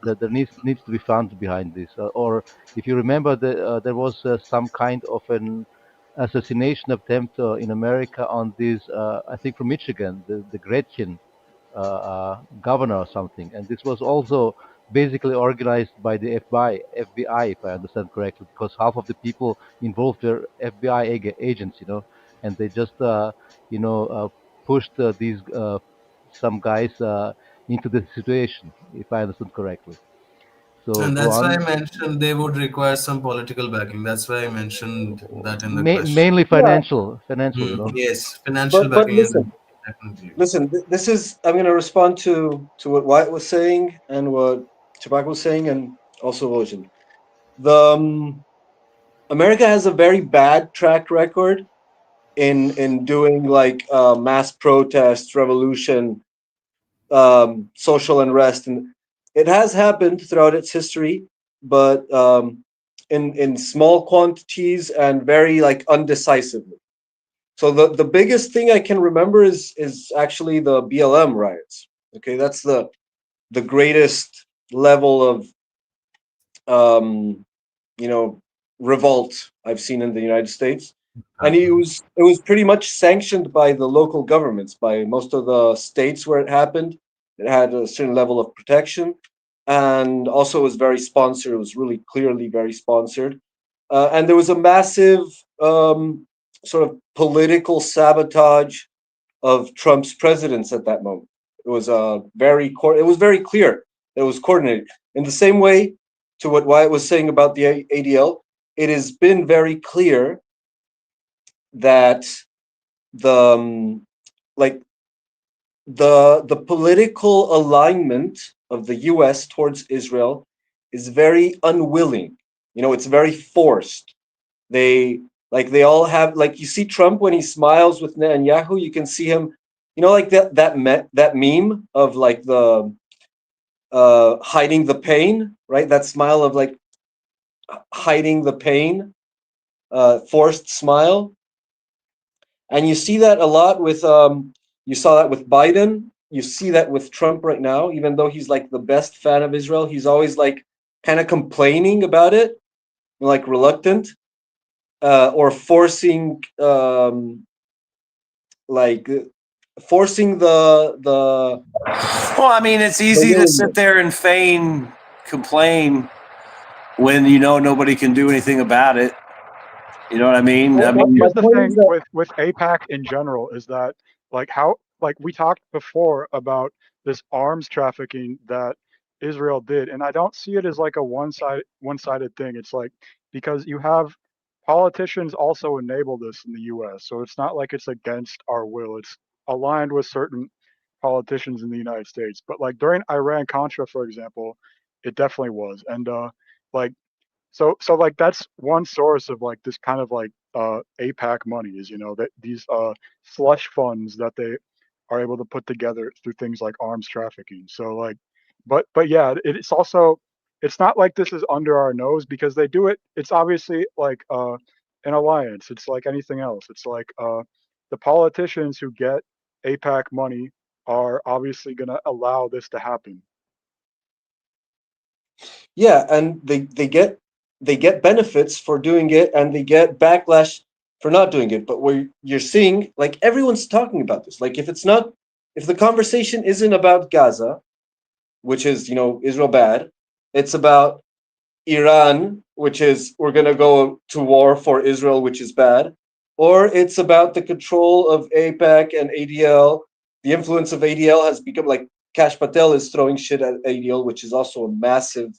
that there needs to be funds behind this. Or if you remember, there was some kind of an assassination attempt in America on this, I think from Michigan, the Gretchen governor or something, and this was also basically organized by the FBI, if I understand correctly, because half of the people involved were FBI agents, and they just pushed these some guys into the situation, if I understood correctly. So And go that's why I on. mentioned they would require some political backing. That's why I mentioned that in the question. Mainly Yeah, financial, Yes, financial but backing is listen, definitely. This is, I'm going to respond to what Wyatt was saying and what Chubak was saying, and also Ocean. The America has a very bad track record in doing like mass protests, revolution, social unrest, and it has happened throughout its history, but in small quantities and very like undecisively. So the biggest thing I can remember is actually the BLM riots. Okay, that's the greatest level of um, you know revolt I've seen in the United States, and it was pretty much sanctioned by the local governments, by most of the states where it happened. It had a certain level of protection, and also it was very sponsored. It was really clearly very sponsored, and there was a massive sort of political sabotage of Trump's presidents at that moment. It was it was very clear that it was coordinated. In the same way to what Wyatt was saying about the ADL, it has been very clear that the like the political alignment of the US towards Israel is very unwilling. You know, it's very forced. They all have, like, you see Trump when he smiles with Netanyahu, you can see him, you know, like that meme of like the hiding the pain, right? That smile of like hiding the pain, forced smile. And you see that a lot with you saw that with Biden, you see that with Trump right now. Even though he's like the best fan of Israel, he's always like kind of complaining about it, like reluctant, or forcing like forcing the Well, I mean, it's easy to sit there and feign complain when you know nobody can do anything about it. You know what I mean? Well, I mean, here's the thing with APAC in general is that like we talked before about this arms trafficking that Israel did, and I don't see it as like a one-sided thing. It's like because you have politicians also enable this in the U.S., so it's not like it's against our will. It's aligned with certain politicians in the United States. But like during Iran Contra, for example, it definitely was, and like so like that's one source of like this kind of like APAC money is, you know, that these slush funds that they are able to put together through things like arms trafficking. So like but yeah, it's also, it's not like this is under our nose because they do it. It's obviously like an alliance. It's like anything else. It's like the politicians who get APAC money are obviously going to allow this to happen. Yeah, and they get benefits for doing it, and they get backlash for not doing it. But where you're seeing, like, everyone's talking about this. Like, if the conversation isn't about Gaza, which is, you know, Israel bad, it's about Iran, which is we're gonna go to war for Israel, which is bad, or it's about the control of APAC and ADL. The influence of ADL has become like Kash Patel is throwing shit at ADL, which is also a massive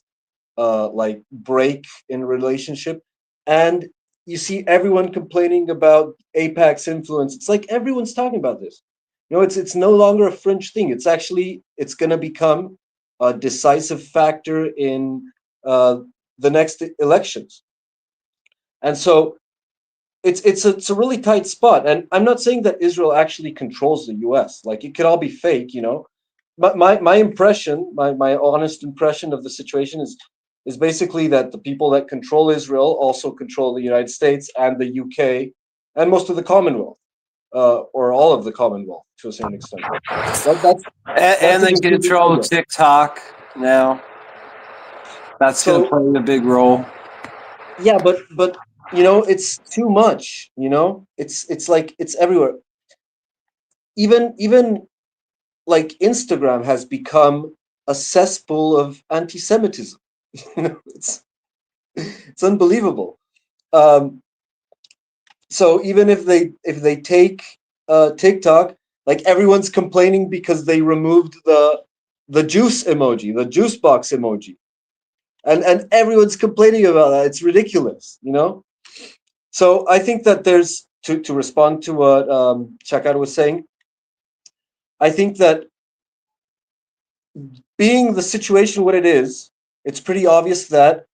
like break in relationship. And you see everyone complaining about APAC's influence. It's like everyone's talking about this. You know, it's no longer a fringe thing. It's going to become a decisive factor in the next elections. And so it's a really tight spot. And I'm not saying that Israel actually controls the U.S. Like, it could all be fake, you know. But my impression, my honest impression of the situation is basically that the people that control Israel also control the United States and the UK and most of the Commonwealth, or all of the Commonwealth to a certain extent. and they control TikTok now. That's going to play a big role. Yeah, but you know, it's too much. You know, it's like it's everywhere. Even like Instagram has become a cesspool of anti-Semitism. You know, it's unbelievable. So even if they take TikTok, like, everyone's complaining because they removed the juice emoji, the juice box emoji, and everyone's complaining about that. It's ridiculous, you know. So I think that there's to respond to what Shakar was saying. I think that being the situation what it is, it's pretty obvious that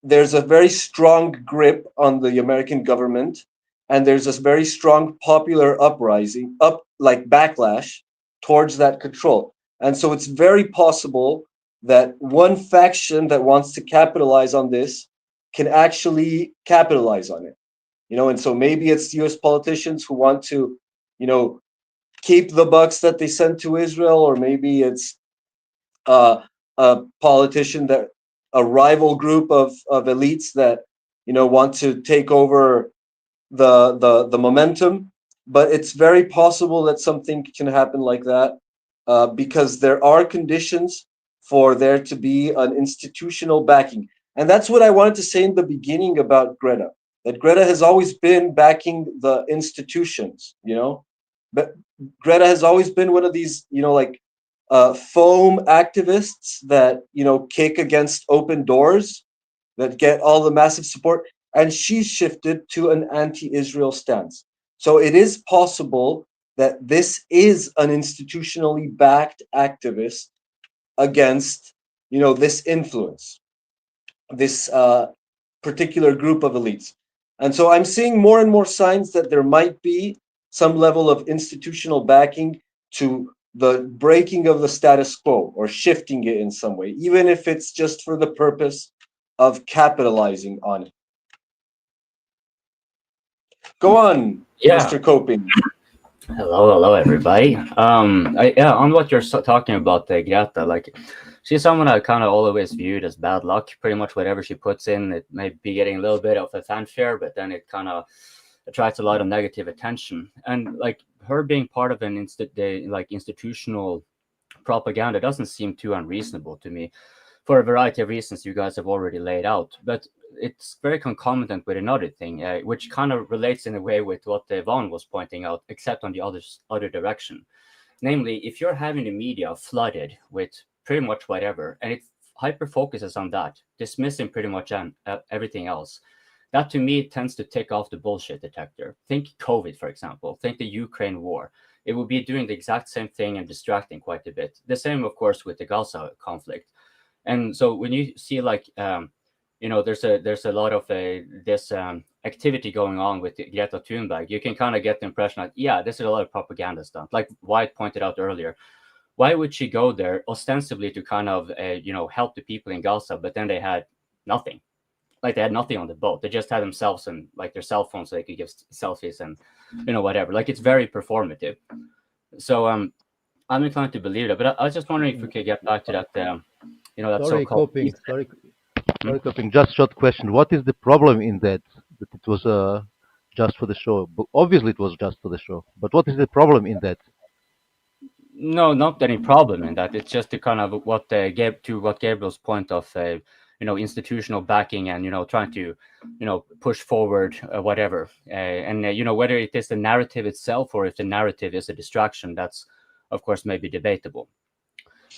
there's a very strong grip on the American government, and there's this very strong popular uprising, like backlash towards that control. And so it's very possible that one faction that wants to capitalize on this can actually capitalize on it. You know, and so maybe it's US politicians who want to, you know, keep the bucks that they send to Israel, or maybe it's a politician that a rival group of elites that, you know, want to take over the momentum. But it's very possible that something can happen like that, because there are conditions for there to be an institutional backing. And that's what I wanted to say in the beginning about Greta, that Greta has always been backing the institutions, you know? But Greta has always been one of these, you know, like foam activists that, you know, kick against open doors, that get all the massive support. And she's shifted to an anti-Israel stance. So it is possible that this is an institutionally backed activist against, you know, this influence, this particular group of elites. And so I'm seeing more and more signs that there might be some level of institutional backing to the breaking of the status quo or shifting it in some way, even if it's just for the purpose of capitalizing on it. Go on, Mr. Coping. Hello, everybody. On what you're talking about, Greta, like, she's someone I kind of always viewed as bad luck. Pretty much whatever she puts in, it may be getting a little bit of a fanfare, but then it kind of attracts a lot of negative attention. And like her being part of an institutional propaganda doesn't seem too unreasonable to me, for a variety of reasons you guys have already laid out. But it's very concomitant with another thing, which kind of relates in a way with what Vaughn was pointing out, except on the other direction. Namely, if you're having the media flooded with pretty much whatever, and it hyper focuses on that, dismissing pretty much everything else, that to me tends to tick off the bullshit detector. Think COVID, for example. Think the Ukraine war. It would be doing the exact same thing and distracting quite a bit. The same, of course, with the Gaza conflict. And so when you see like, you know, there's a lot of this activity going on with Greta Thunberg, you can kind of get the impression that, yeah, this is a lot of propaganda stuff. Like Wyatt pointed out earlier, why would she go there ostensibly to kind of, you know, help the people in Gaza, but then they had nothing. Like they had nothing on the boat. They just had themselves and like their cell phones so they could give selfies and, you know, whatever. Like it's very performative. So I'm inclined to believe that. But I was just wondering if we could get back to that, you know, that so-called... Sorry, Coping. Just short question. What is the problem in that it was just for the show? But obviously it was just for the show. But what is the problem in that? No, not any problem in that. It's just the kind of what Gabriel's point of, you know, institutional backing and, you know, trying to, you know, push forward whatever. You know, whether it is the narrative itself or if the narrative is a distraction, that's, of course, maybe debatable.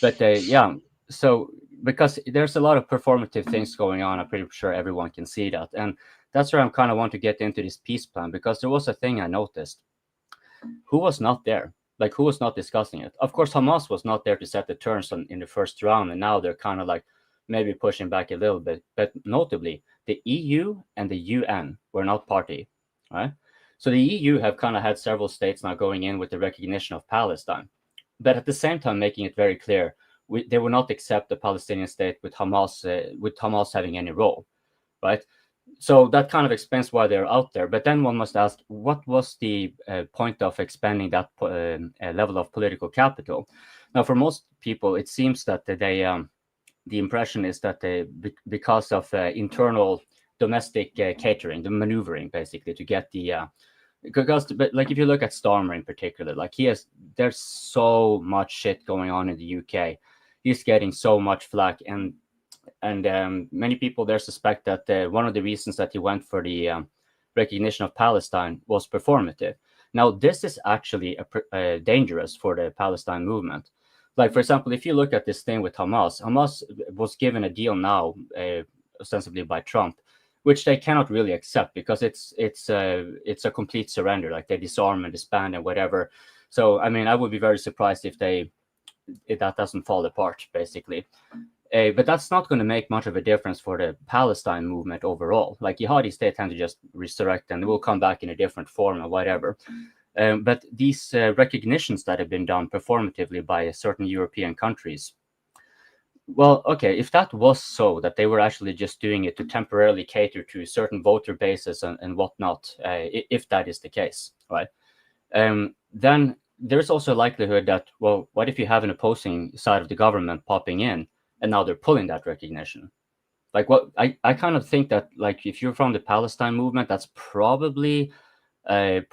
But yeah, so because there's a lot of performative things going on, I'm pretty sure everyone can see that. And that's where I'm kind of want to get into this peace plan, because there was a thing I noticed. Who was not there? Like, who was not discussing it? Of course, Hamas was not there to set the terms in the first round, and now they're kind of like maybe pushing back a little bit. But notably, the EU and the UN were not party, right? So the EU have kind of had several states now going in with the recognition of Palestine, but at the same time making it very clear they will not accept the Palestinian state with Hamas having any role, right? So that kind of explains why they're out there. But then one must ask, what was the point of expanding that level of political capital? Now, for most people, it seems that the impression is that because of internal domestic catering, the maneuvering, basically, to get the but like if you look at Starmer in particular, like there's so much shit going on in the UK. He's getting so much flack, and many people there suspect that one of the reasons that he went for the recognition of Palestine was performative. Now, this is actually dangerous for the Palestine movement. Like, for example, if you look at this thing with Hamas was given a deal now, ostensibly by Trump, which they cannot really accept because it's a complete surrender. Like, they disarm and disband and whatever. So, I mean, I would be very surprised if that doesn't fall apart, basically. But that's not going to make much of a difference for the Palestine movement overall. Like, jihadi state tend to just resurrect and it will come back in a different form or whatever. But these recognitions that have been done performatively by certain European countries, well, okay, if that was so, that they were actually just doing it to temporarily cater to certain voter bases and whatnot, if that is the case, right? Then there's also a likelihood that, well, what if you have an opposing side of the government popping in and now they're pulling that recognition? Like, what I kind of think that, like, if you're from the Palestine movement, that's probably a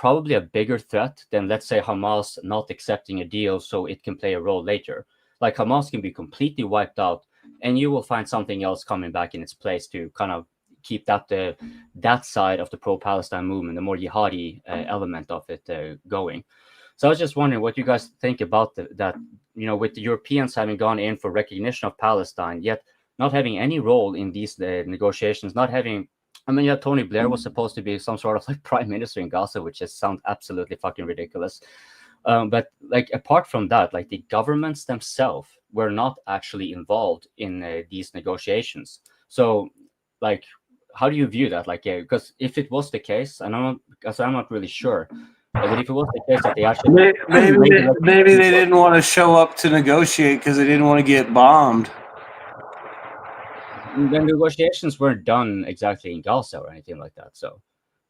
bigger threat than, let's say, Hamas not accepting a deal so it can play a role later. like Hamas can be completely wiped out, and you will find something else coming back in its place to kind of keep that side of the pro-Palestine movement, the more jihadi element of it going. So I was just wondering what you guys think about that, with the Europeans having gone in for recognition of Palestine, yet not having any role in these negotiations, not having, I mean, yeah, Tony Blair was supposed to be some sort of like prime minister in Gaza, which just sounds absolutely fucking ridiculous. But like apart from that, like the governments themselves were not actually involved in these negotiations. So like, how do you view that? Like, yeah, because if it was the case, and I'm not really sure, but if it was the case that they actually maybe they didn't want to show up to negotiate because they didn't want to get bombed. The negotiations weren't done exactly in Gaza or anything like that. So,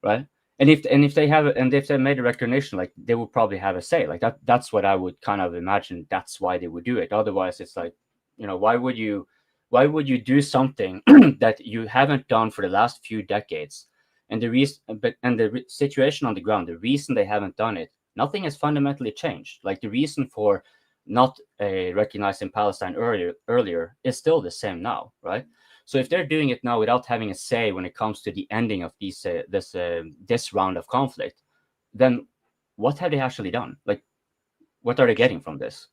right? And if they made a recognition, like they would probably have a say. Like that's what I would kind of imagine. That's why they would do it. Otherwise, it's like, why would you do something that you haven't done for the last few decades? And the situation on the ground, the reason they haven't done it, nothing has fundamentally changed. Like the reason for not recognizing Palestine earlier is still the same now, right? So if they're doing it now without having a say when it comes to the ending of this round of conflict, then what have they actually done? Like, what are they getting from this?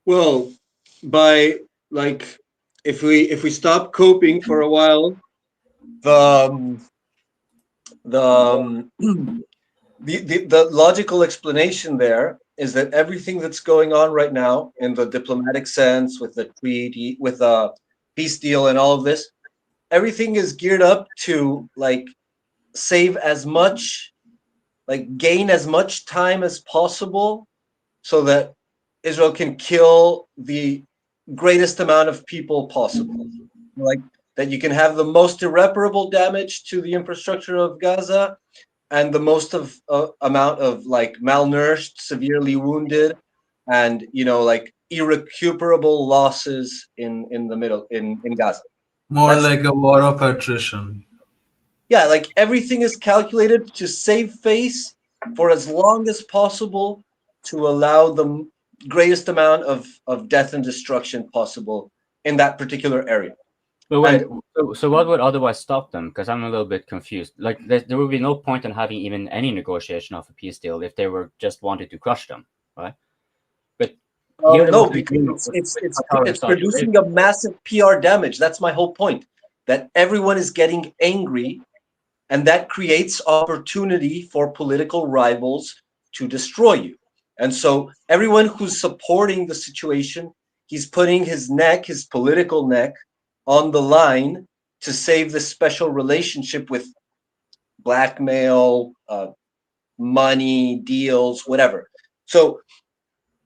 Well, by like, if we stop coping for a while, the logical explanation there is that everything that's going on right now in the diplomatic sense, with the treaty, with the peace deal and all of this, everything is geared up to like save as much, like gain as much time as possible so that Israel can kill the greatest amount of people possible. Like that you can have the most irreparable damage to the infrastructure of Gaza and the most amount of like malnourished, severely wounded, and like irrecuperable losses in the middle in Gaza. More like a war of attrition. Yeah, like everything is calculated to save face for as long as possible to allow the greatest amount of death and destruction possible in that particular area. But wait, so what would otherwise stop them? Because I'm a little bit confused. Like, there would be no point in having even any negotiation of a peace deal if they were just wanted to crush them, right? But no, because it's producing a massive PR damage. That's my whole point. That everyone is getting angry, and that creates opportunity for political rivals to destroy you. And so everyone who's supporting the situation, he's putting his political neck, on the line to save this special relationship with blackmail, money, deals, whatever. So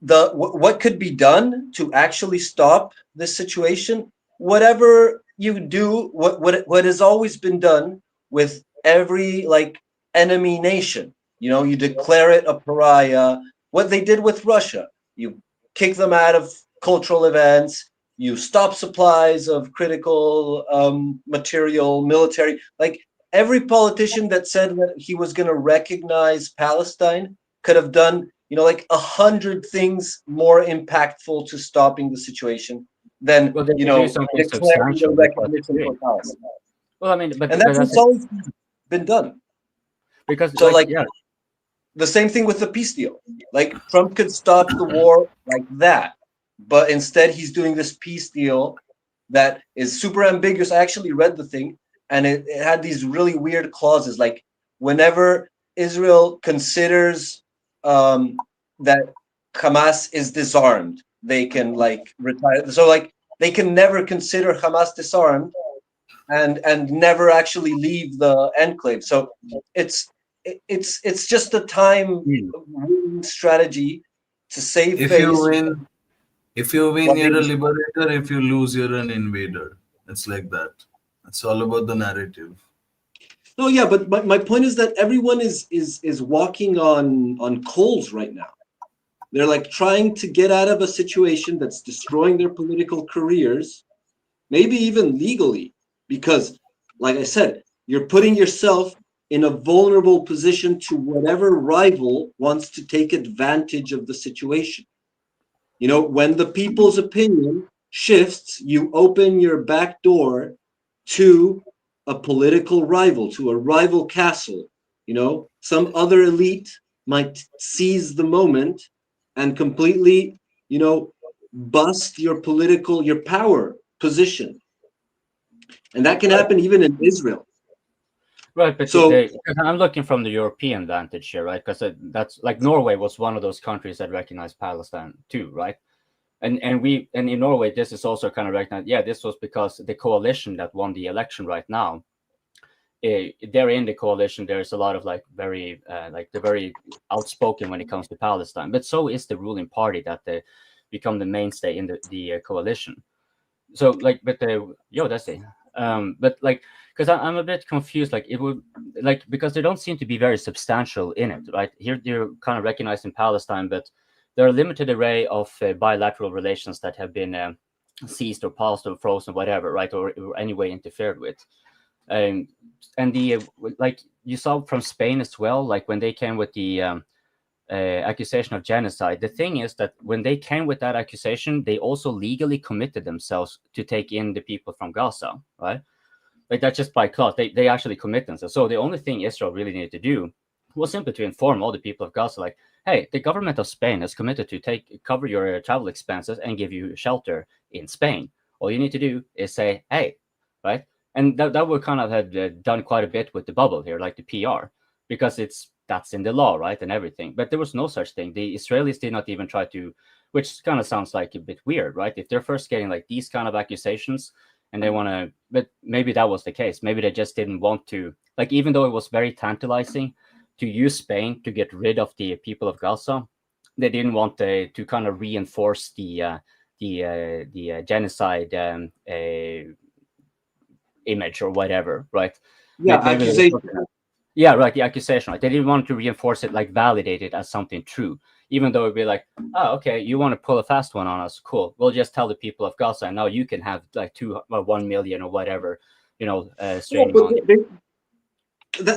what could be done to actually stop this situation? Whatever you do, what has always been done with every like enemy nation, you declare it a pariah. What they did with Russia, you kick them out of cultural events, you stop supplies of critical material, military. Like every politician that said that he was going to recognize Palestine could have done, like 100 things more impactful to stopping the situation than, declaring the recognition for Palestine. Well, I mean, and that's what's always been done. Because so, the same thing with the peace deal. Like Trump could stop the war like that, but instead he's doing this peace deal that is super ambiguous. I actually read the thing, and it had these really weird clauses, like whenever Israel considers that Hamas is disarmed, they can like retire. So like they can never consider Hamas disarmed and never actually leave the enclave. So it's just a time strategy to save If face. you win, you're a liberator. If you lose, you're an invader. It's like that. It's all about the narrative. No, yeah, but my point is that everyone is walking on coals right now. They're like trying to get out of a situation that's destroying their political careers, maybe even legally, because, like I said, you're putting yourself in a vulnerable position to whatever rival wants to take advantage of the situation. You know, when the people's opinion shifts, you open your back door to a political rival, to a rival castle. You know, some other elite might seize the moment and completely, you know, bust your political, your power position. And that can happen even in Israel. Right, but So, because I'm looking from the European vantage here, right? Because that's like Norway was one of those countries that recognized Palestine too, right? And in Norway, this is also kind of recognized. Yeah, this was because the coalition that won the election right now, they're in the coalition. There's a lot of like very like they're very outspoken when it comes to Palestine, but so is the ruling party that they become the mainstay in the coalition. So like, but that's it. But like, because I'm a bit confused. Like it would like because they don't seem to be very substantial in it, right? Here they're kind of recognized in Palestine, but there are a limited array of bilateral relations that have been seized or paused or frozen, whatever, right, or anyway interfered with. And the like you saw from Spain as well, like when they came with the accusation of genocide. The thing is that when they came with that accusation, they also legally committed themselves to take in the people from Gaza, right? Like that's just by clause. They actually commit themselves. So the only thing Israel really needed to do was simply to inform all the people of Gaza, like, hey, the government of Spain has committed to cover your travel expenses and give you shelter in Spain. All you need to do is say, hey, right? And that would kind of have done quite a bit with the bubble here, like the PR, because that's in the law, right, and everything. But there was no such thing. The Israelis did not even try to, which kind of sounds like a bit weird, right? If they're first getting like these kind of accusations and they want to, but maybe that was the case. Maybe they just didn't want to, like, even though it was very tantalizing to use Spain to get rid of the people of Gaza, they didn't want to kind of reinforce the genocide image or whatever, right? yeah, accusation. Yeah, right. The accusation, right? They didn't want to reinforce it, like validate it as something true, even though it'd be like, oh, okay, you want to pull a fast one on us, cool. We'll just tell the people of Gaza, and now you can have like 1 million or whatever, streaming on.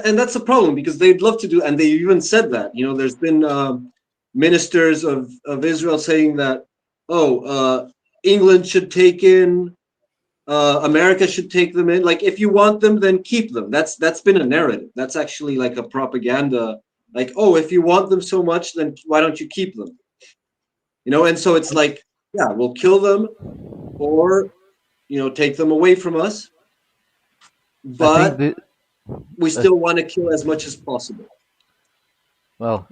And that's a problem because they'd love to do, and they even said that. You know, there's been ministers of Israel saying that, England should take in, America should take them in. Like, if you want them, then keep them. That's been a narrative. That's actually like a propaganda. Like, oh, if you want them so much, then why don't you keep them? You know, and so it's like, yeah, we'll kill them, or take them away from us, but we still want to kill as much as possible. Well,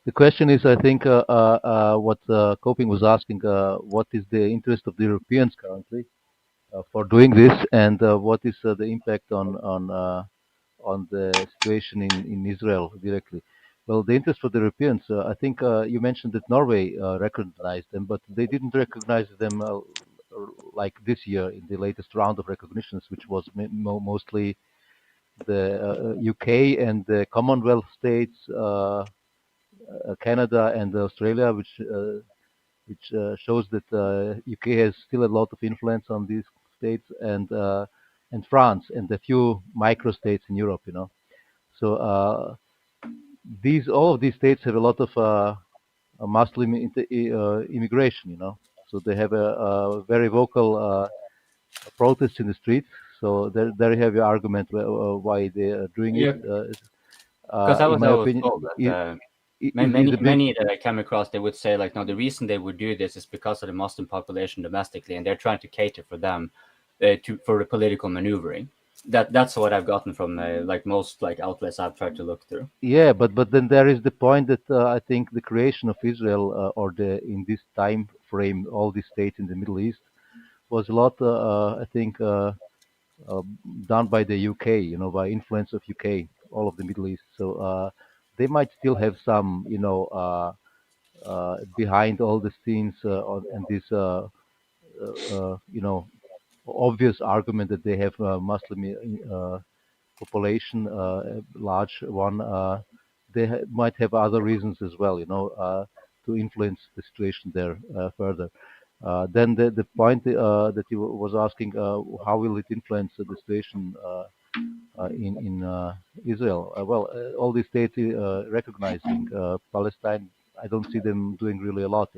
the question is, I think, what Coping was asking, what is the interest of the Europeans currently for doing this, and what is the impact on the situation in Israel directly? Well, the interest for the Europeans, I think you mentioned that Norway recognized them, but they didn't recognize them like this year in the latest round of recognitions, which was mostly the UK and the Commonwealth states, Canada and Australia, which shows that UK has still a lot of influence on these states, and France and a few microstates in Europe. So all of these states have a lot of Muslim immigration. So they have a very vocal protest in the streets. So there you have your argument why they are doing it. Because that in was my how I was opinion, told that is a big. many that I came across, they would say like, no, the reason they would do this is because of the Muslim population domestically, and they're trying to cater for them for the political maneuvering. That's what I've gotten from like most like outlets I've tried to look through. Yeah, but then there is the point that I think the creation of Israel, or in this time frame, all these states in the Middle East, was a lot, I think, uh, done by the UK, by influence of UK, all of the Middle East. So they might still have some, behind all the scenes and this, obvious argument that they have Muslim population, large one. They might have other reasons as well, to influence the situation there further. Then the point that you was asking, how will it influence the situation in Israel? Well, all these states recognizing Palestine, I don't see them doing really a lot.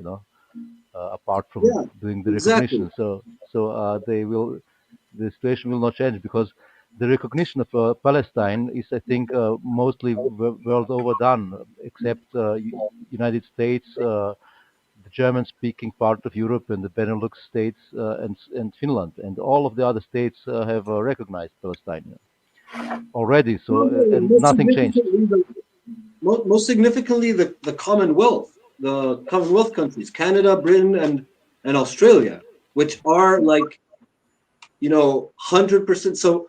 apart from Yeah, doing the exactly. recognition. So the situation will not change because the recognition of Palestine is, I think, mostly world over done, except United States, the German-speaking part of Europe, and the Benelux states, and Finland, and all of the other states have recognized Palestine already. So No, no, and nothing changed. most significantly, the Commonwealth countries, Canada, Britain, and Australia, which are like 100%. So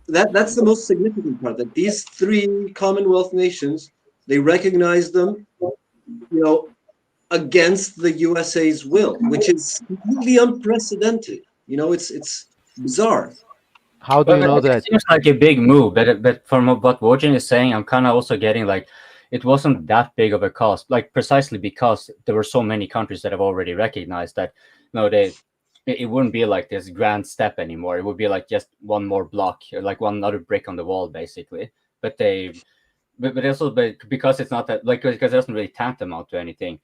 that's the most significant part. That these three Commonwealth nations, they recognize them, against the USA's will, which is completely unprecedented. It's bizarre. How do But you know it that? seems like a big move. But from what Wojin is saying, I'm kind of also getting like it wasn't that big of a cost, like precisely because there were so many countries that have already recognized that. It wouldn't be like this grand step anymore. It would be like just one more block, or like one other brick on the wall, basically. But because it's not that, like, because it doesn't really tantamount to anything.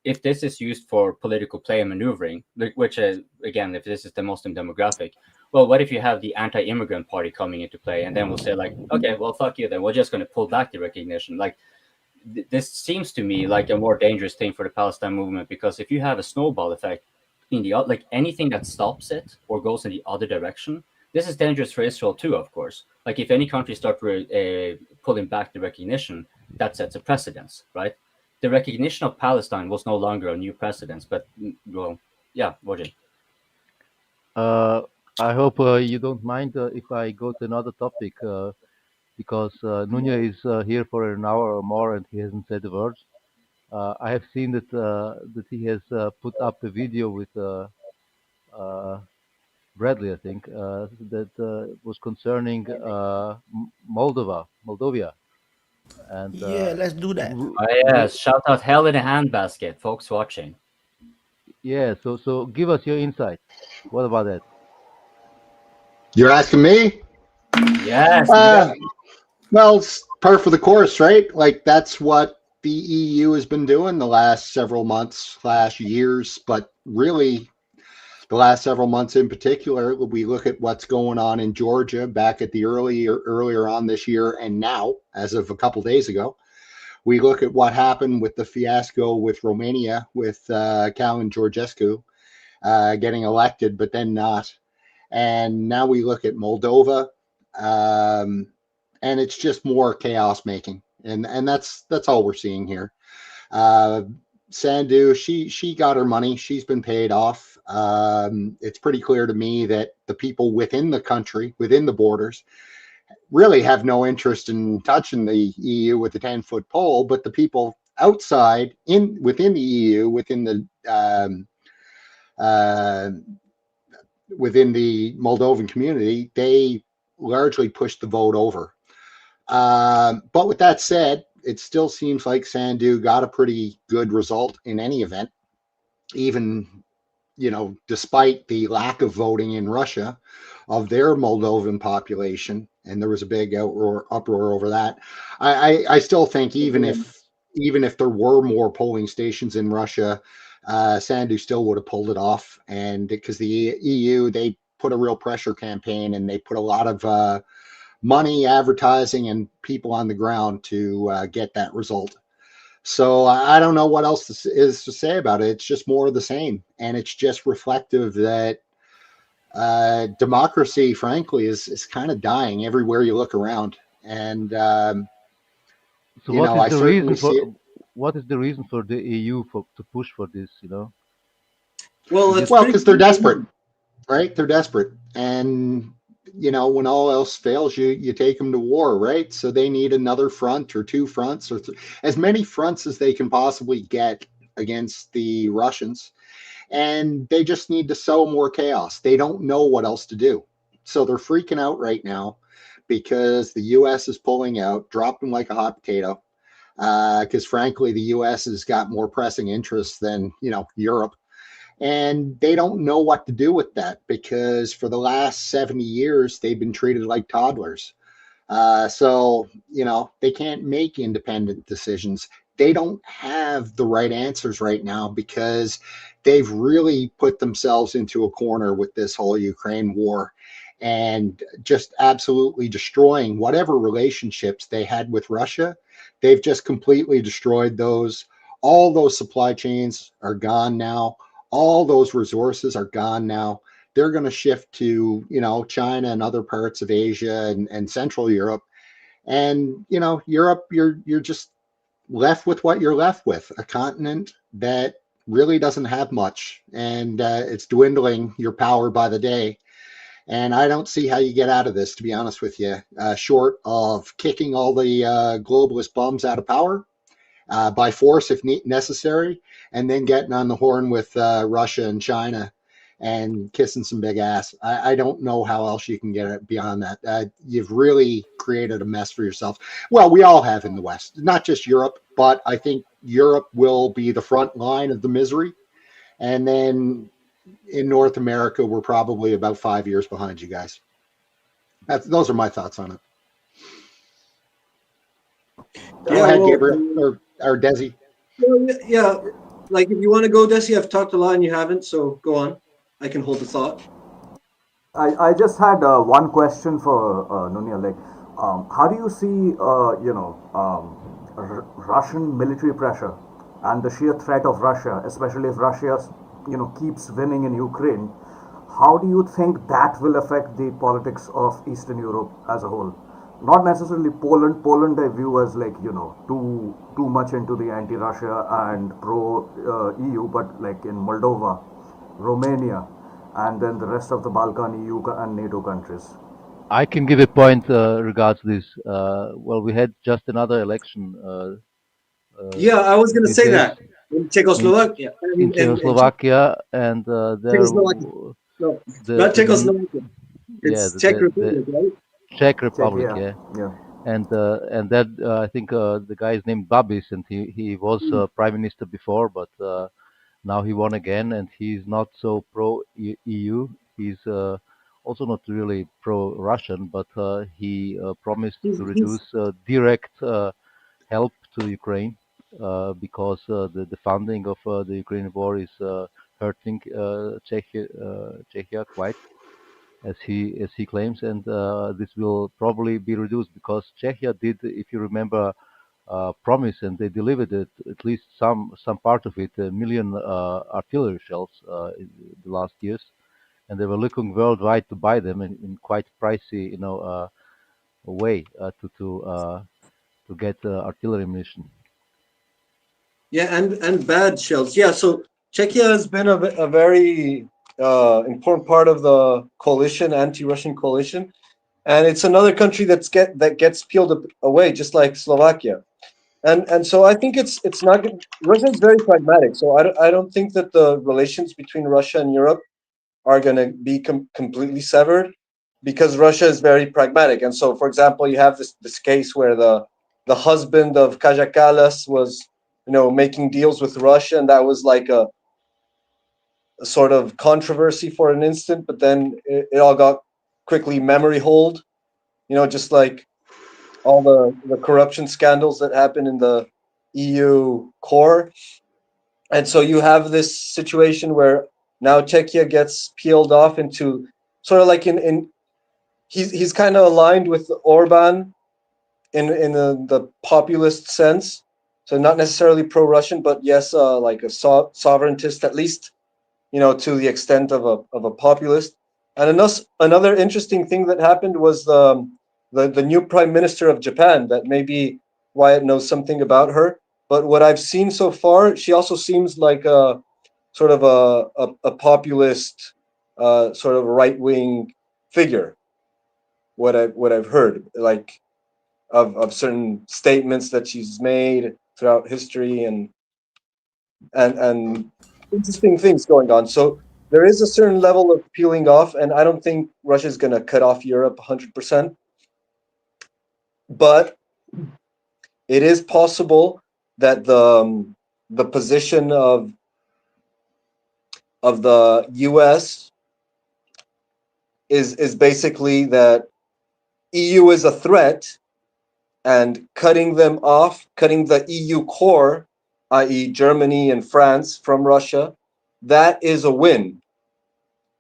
If this is used for political play and maneuvering, which again, if this is the Muslim demographic, well, what if you have the anti-immigrant party coming into play, and then we'll say like, okay, well, fuck you, then we're just going to pull back the recognition. Like, this seems to me like a more dangerous thing for the Palestine movement, because if you have a snowball effect in the like anything that stops it or goes in the other direction, this is dangerous for Israel too, of course. Like if any country start pulling back the recognition, that sets a precedence, right? The recognition of Palestine was no longer a new precedence, but well, yeah, Wojin. I hope you don't mind if I go to another topic because Nunya is here for an hour or more and he hasn't said a word. I have seen that he has put up a video with uh, Bradley, I think, that was concerning Moldova, and Yeah, let's do that. Oh, yes, shout out hell in a handbasket, folks watching. Yeah, so give us your insight. What about that? You're asking me? Yes. Well, it's par for the course, right? Like that's what the EU has been doing the last several months / years, but really the last several months in particular. We look at what's going on in Georgia back at the earlier on this year, and now, as of a couple days ago, we look at what happened with the fiasco with Romania, with Calin Georgescu getting elected, but then not. And now we look at Moldova, and it's just more chaos making, and that's all we're seeing here. Sandu, she got her money. She's been paid off. It's pretty clear to me that the people within the country, within the borders, really have no interest in touching the EU with a 10-foot pole, but the people outside, within the EU, within the Moldovan community, they largely pushed the vote over. But with that said, it still seems like Sandu got a pretty good result in any event, even, despite the lack of voting in Russia of their Moldovan population. And there was a big uproar over that. I still think even if there were more polling stations in Russia, Sandu still would have pulled it off. And because the EU, they put a real pressure campaign and they put a lot of money, advertising, and people on the ground to get that result. So I don't know what else is to say about it. It's just more of the same. And it's just reflective that democracy, frankly, is kind of dying everywhere you look around. And, So what is the reason for the EU to push for this, Well, because they're desperate, right? They're desperate. And, when all else fails, you take them to war, right? So they need another front or two fronts or as many fronts as they can possibly get against the Russians. And they just need to sow more chaos. They don't know what else to do. So they're freaking out right now because the US is pulling out, dropping like a hot potato. Because frankly, the US has got more pressing interests than, Europe. And they don't know what to do with that because for the last 70 years, they've been treated like toddlers. So, they can't make independent decisions. They don't have the right answers right now because they've really put themselves into a corner with this whole Ukraine war and just absolutely destroying whatever relationships they had with Russia. They've just completely destroyed those. All those supply chains are gone now. All those resources are gone now. They're going to shift to, China and other parts of Asia and Central Europe. And, Europe, you're just left with what you're left with, a continent that really doesn't have much, and it's dwindling your power by the day. And I don't see how you get out of this, to be honest with you, short of kicking all the globalist bums out of power by force if necessary, and then getting on the horn with Russia and China and kissing some big ass. I don't know how else you can get it beyond that. You've really created a mess for yourself. Well, we all have in the West, not just Europe, but I think Europe will be the front line of the misery. And then in North America, we're probably about 5 years behind you guys. Those are my thoughts on it. Go ahead, Gabriel or Desi. Yeah, like if you want to go, Desi, I've talked a lot and you haven't, so go on. I can hold the thought. I just had one question for Nunia. Like, how do you see, Russian military pressure and the sheer threat of Russia, especially if Russia, keeps winning in Ukraine? How do you think that will affect the politics of Eastern Europe as a whole? Not necessarily Poland. Poland I view as like, too much into the anti-Russia and pro-EU, but like in Moldova, Romania, and then the rest of the Balkan EU and NATO countries. I can give a point regards this. Well, we had just another election. Yeah, I was going to these say days that in Czechoslovakia. in Czechoslovakia, and there Czechoslovakia. No, not Czechoslovakia. It's Czech Republic, right? Czech Republic, Czechia. yeah. And that I think the guy is named Babis, and he was prime minister before, but now he won again, and he's not so pro EU. He's also not really pro Russian, but he promised to reduce direct help to Ukraine because the funding of the Ukrainian war is hurting Czechia quite, as he claims, and this will probably be reduced because Czechia did, if you remember, promise, and they delivered it, at least some part of it, 1 million artillery shells in the last years, and they were looking worldwide to buy them in quite pricey, way to get artillery ammunition. Yeah, and bad shells. Yeah, so Czechia has been a very important part of the coalition, anti-Russian coalition, and it's another country that gets peeled away, just like Slovakia. And so I think it's not good. Russia is very pragmatic, so I don't think that the relations between Russia and Europe are going to be completely severed, because Russia is very pragmatic. And so, for example, you have this case where the husband of Kaja Kallas was making deals with Russia, and that was like a sort of controversy for an instant, but then it all got quickly memory hold, just like all the corruption scandals that happen in the EU core. And so you have this situation where now Czechia gets peeled off into sort of like he's kind of aligned with Orban in the populist sense. So not necessarily pro-Russian, but yes, like a sovereigntist, at least, to the extent of a populist. And another interesting thing that happened was the new prime minister of Japan, that maybe Wyatt knows something about her. But what I've seen so far, she also seems like a sort of a populist, sort of right-wing figure. What I've heard, like of certain statements that she's made throughout history, and interesting things going on. So there is a certain level of peeling off, and I don't think Russia's going to cut off Europe 100%. But it is possible that the position of the US is basically that EU is a threat, and cutting them off, cutting the EU core, i.e. Germany and France, from Russia, that is a win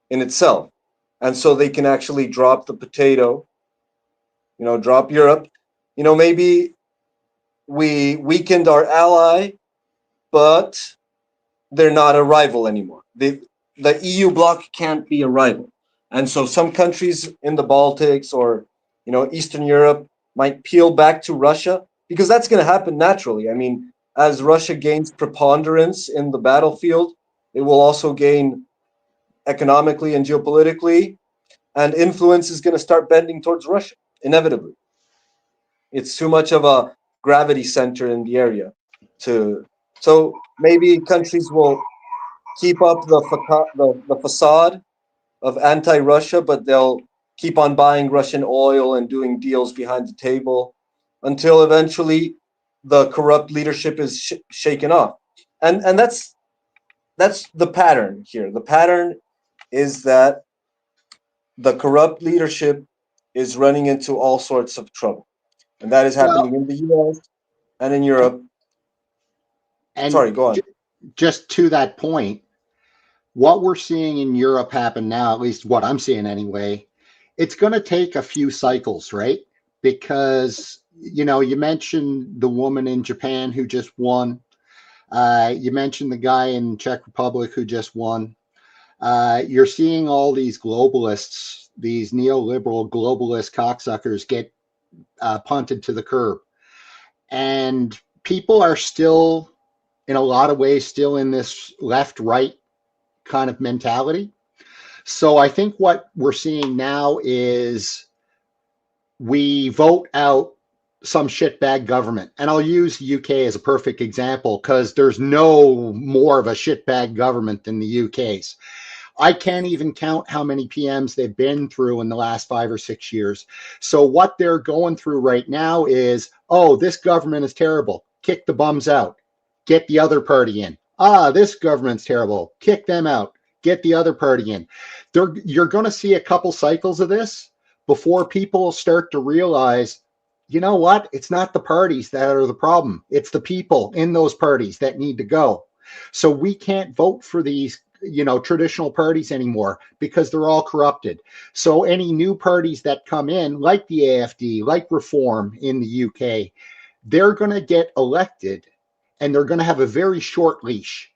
in itself. And so they can actually drop the potato, drop Europe. Maybe we weakened our ally, but they're not a rival anymore. The EU bloc can't be a rival. And so some countries in the Baltics or Eastern Europe might peel back to Russia, because that's going to happen naturally. I mean, as Russia gains preponderance in the battlefield, it will also gain economically and geopolitically, and influence is going to start bending towards Russia inevitably. It's too much of a gravity center in the area to. So maybe countries will keep up the facade of anti-Russia, but they'll keep on buying Russian oil and doing deals behind the table until eventually the corrupt leadership is shaken off. And that's the pattern here. The pattern is that the corrupt leadership is running into all sorts of trouble, and that is happening in the U.S. and in Europe. And Sorry, go on. Just to that point, what we're seeing in Europe happen now, at least what I'm seeing anyway, it's going to take a few cycles, right? Because, you mentioned the woman in Japan who just won. You mentioned the guy in Czech Republic who just won. You're seeing all these globalists, these neoliberal globalist cocksuckers get punted to the curb. And people are still, in a lot of ways, still in this left-right kind of mentality. So I think what we're seeing now is we vote out some shitbag government. And I'll use the UK as a perfect example because there's no more of a shitbag government than the UK's. I can't even count how many PMs they've been through in the last 5 or 6 years. So what they're going through right now is, oh, this government is terrible. Kick the bums out. Get the other party in. This government's terrible. Kick them out. Get the other party in. You're going to see a couple cycles of this before people start to realize, you know what? It's not the parties that are the problem. It's the people in those parties that need to go. So we can't vote for these traditional parties anymore because they're all corrupted. So any new parties that come in, like the AFD, like Reform in the UK, they're going to get elected and they're going to have a very short leash.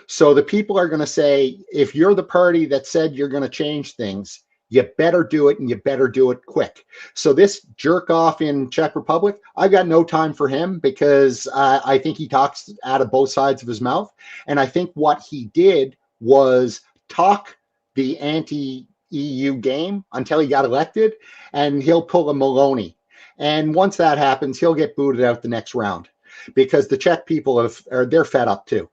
So the people are going to say, if you're the party that said you're going to change things, you better do it, and you better do it quick. So this jerk off in Czech Republic, I've got no time for him because I think he talks out of both sides of his mouth. And I think what he did was talk the anti-EU game until he got elected, and he'll pull a Maloney. And once that happens, he'll get booted out the next round because the Czech people they're fed up too.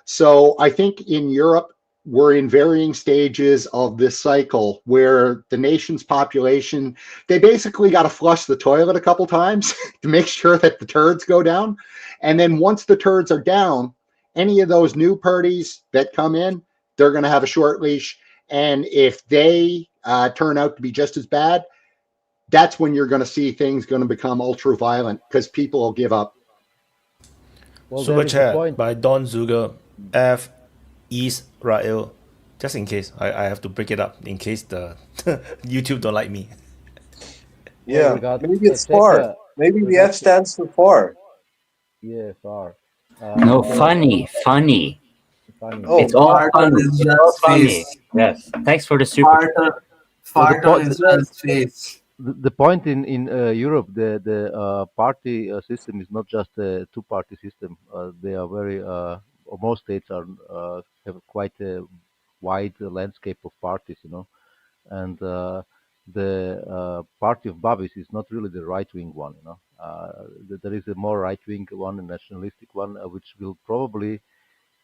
So I think in Europe, we're in varying stages of this cycle where the nation's population, they basically got to flush the toilet a couple times to make sure that the turds go down. And then once the turds are down, any of those new parties that come in, they're going to have a short leash. And if they turn out to be just as bad, that's when you're going to see things going to become ultra violent because people will give up. Well, Super chat by Don Zuger, F Israel. Just in case, I have to break it up in case the YouTube don't like me. Yeah, maybe it's far. Maybe the F stands for far. Yeah, far. No, funny. Oh, it's all funny. Israel's It's all funny. face. Yes. Thanks for the super. Fart on Israel's face. The point in Europe, the party system is not just a two-party system. They are very. Most states are have quite a wide landscape of parties, and the party of Babis is not really the right-wing one, there is a more right-wing one, a nationalistic one, which will probably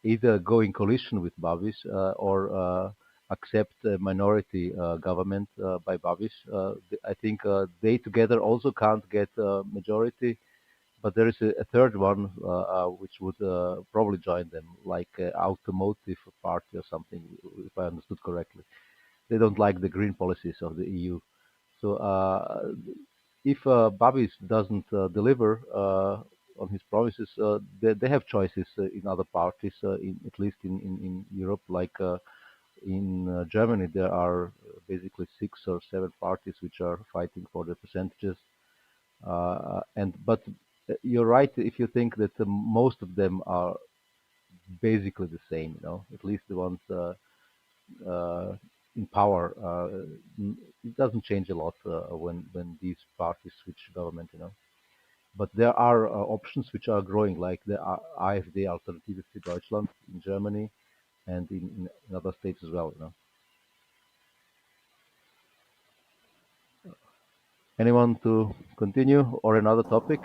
either go in coalition with Babis or accept a minority government by Babis. I think they together also can't get a majority, but there is a third one which would probably join them, like automotive party or something, if I understood correctly. They don't like the green policies of the EU. So if Babis doesn't deliver, on his promises, they have choices in other parties, at least in Europe. Like in Germany, there are basically 6 or 7 parties which are fighting for the percentages. But you're right if you think that most of them are basically the same. At least the ones in power. It doesn't change a lot when these parties switch government. But there are options which are growing, like the AfD, Alternative für Deutschland in Germany, and in other states as well. Anyone to continue or another topic?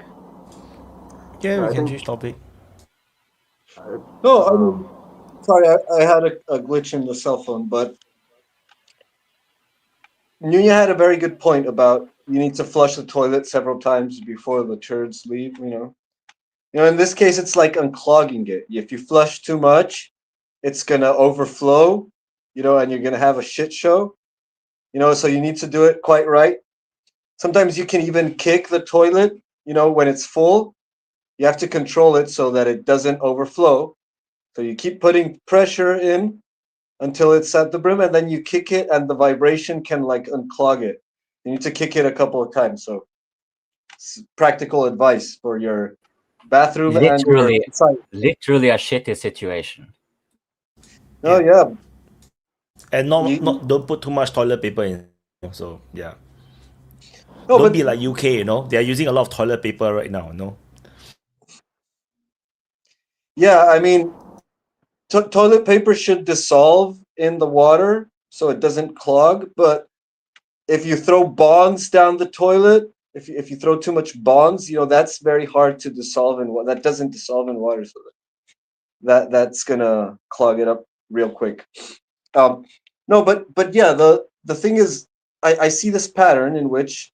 Yeah, we I can think change topic. No, I mean, sorry, I had a glitch in the cell phone, but Nunya had a very good point about you need to flush the toilet several times before the turds leave. In this case, it's like unclogging it. If you flush too much, it's gonna overflow. And you're gonna have a shit show. So you need to do it quite right. Sometimes you can even kick the toilet. When it's full, you have to control it so that it doesn't overflow. So you keep putting pressure in until it's at the brim, and then you kick it, and the vibration can like unclog it. You need to kick it a couple of times. So it's practical advice for your bathroom and your Literally, site. literally a shitty situation. Oh yeah. And don't put too much toilet paper in. So yeah. No, Don't but be like UK. They are using a lot of toilet paper right now. yeah, I mean, toilet paper should dissolve in the water so it doesn't clog. But if you throw bonds down the toilet, if you throw too much bonds, that's very hard to dissolve in water. That doesn't dissolve in water, so that's gonna clog it up real quick. No, but yeah, the thing is, I see this pattern in which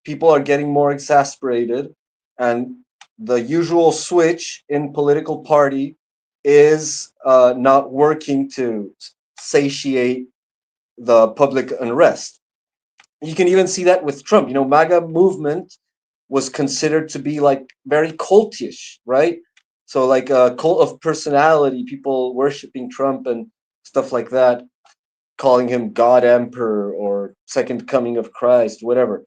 people are getting more exasperated, and the usual switch in political party is not working to satiate the public unrest. You can even see that with Trump. MAGA movement was considered to be like very cultish, right? So like a cult of personality, people worshiping Trump and stuff like that, calling him God Emperor or Second Coming of Christ, whatever.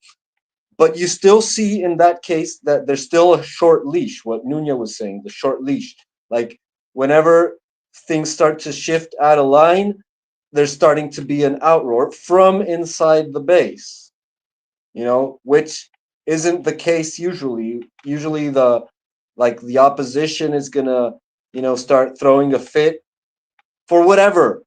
But you still see in that case that there's still a short leash, what Nunya was saying, the short leash. Like whenever things start to shift out of line, there's starting to be an outroar from inside the base, which isn't the case usually. Usually the opposition is gonna, start throwing a fit for whatever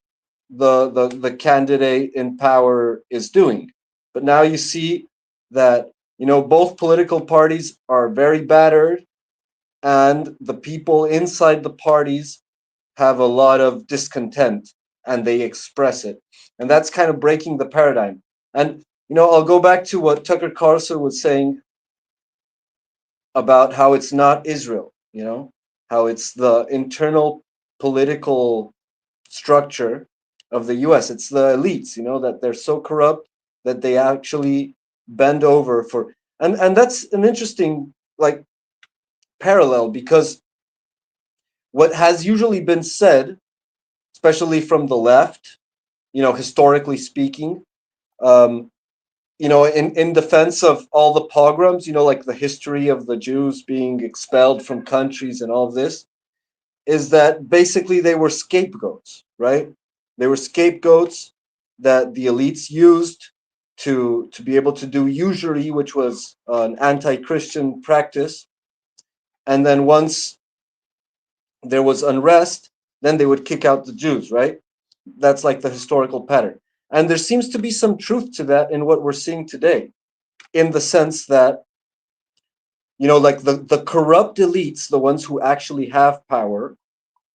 the candidate in power is doing. But now you see that both political parties are very battered, and the people inside the parties have a lot of discontent, and they express it, and that's kind of breaking the paradigm. And I'll go back to what Tucker Carlson was saying about how it's not Israel, how it's the internal political structure of the US. It's the elites, that they're so corrupt that they actually bend over for, and that's an interesting like parallel, because what has usually been said, especially from the left, historically speaking, in defense of all the pogroms, like the history of the Jews being expelled from countries and all of this, is that basically they were scapegoats, right? They were scapegoats that the elites used to be able to do usury, which was an anti-Christian practice. And then once there was unrest, then they would kick out the Jews, right? That's like the historical pattern. And there seems to be some truth to that in what we're seeing today, in the sense that, like the corrupt elites, the ones who actually have power,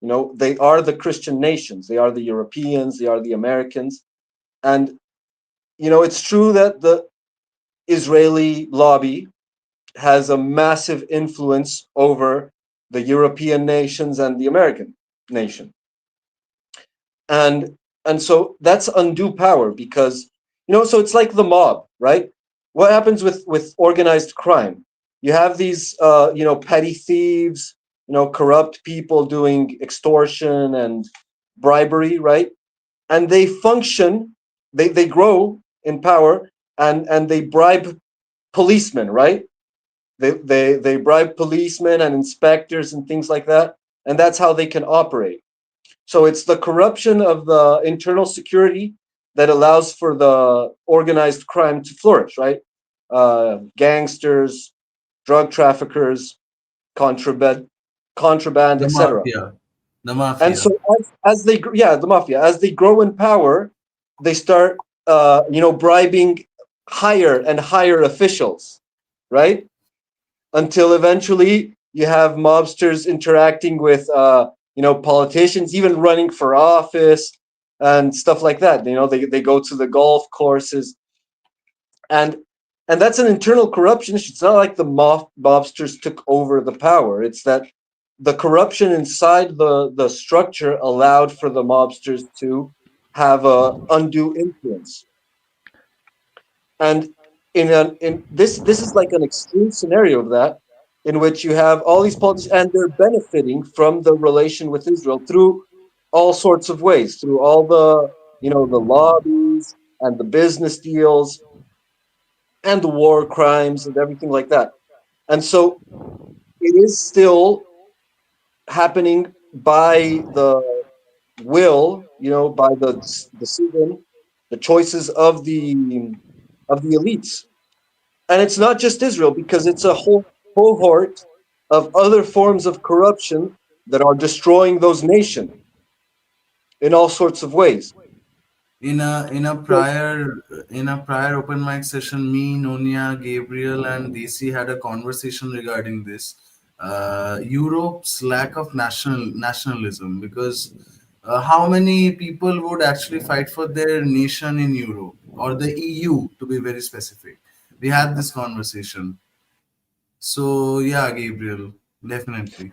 they are the Christian nations, they are the Europeans, they are the Americans. And, it's true that the Israeli lobby has a massive influence over the European nations and the American nation. And so that's undue power, because, so it's like the mob, right? What happens with organized crime? You have these, petty thieves, corrupt people doing extortion and bribery, right? And they function, they grow in power, and they bribe policemen, right? They bribe policemen and inspectors and things like that, and that's how they can operate. So it's the corruption of the internal security that allows for the organized crime to flourish, right? Gangsters, drug traffickers, contraband, contraband, The etc. mafia. The And mafia. so as they the mafia, as they grow in power, they start bribing higher and higher officials, right? Until eventually you have mobsters interacting with politicians, even running for office and stuff like that. They go to the golf courses, and that's an internal corruption. It's not like the mobsters took over the power. It's that the corruption inside the structure allowed for the mobsters to have a undue influence. And in this is like an extreme scenario of that, in which you have all these politicians and they're benefiting from the relation with Israel through all sorts of ways, through all the the lobbies and the business deals and the war crimes and everything like that. And so it is still happening by the will, by the decision, the choices of the elites. And it's not just Israel, because it's a whole cohort of other forms of corruption that are destroying those nations in all sorts of ways. In a prior open mic session, me, Nonia, Gabriel, and DC had a conversation regarding this. Europe's lack of nationalism, because how many people would actually fight for their nation in Europe or the EU, to be very specific? We had this conversation. So yeah, Gabriel, definitely.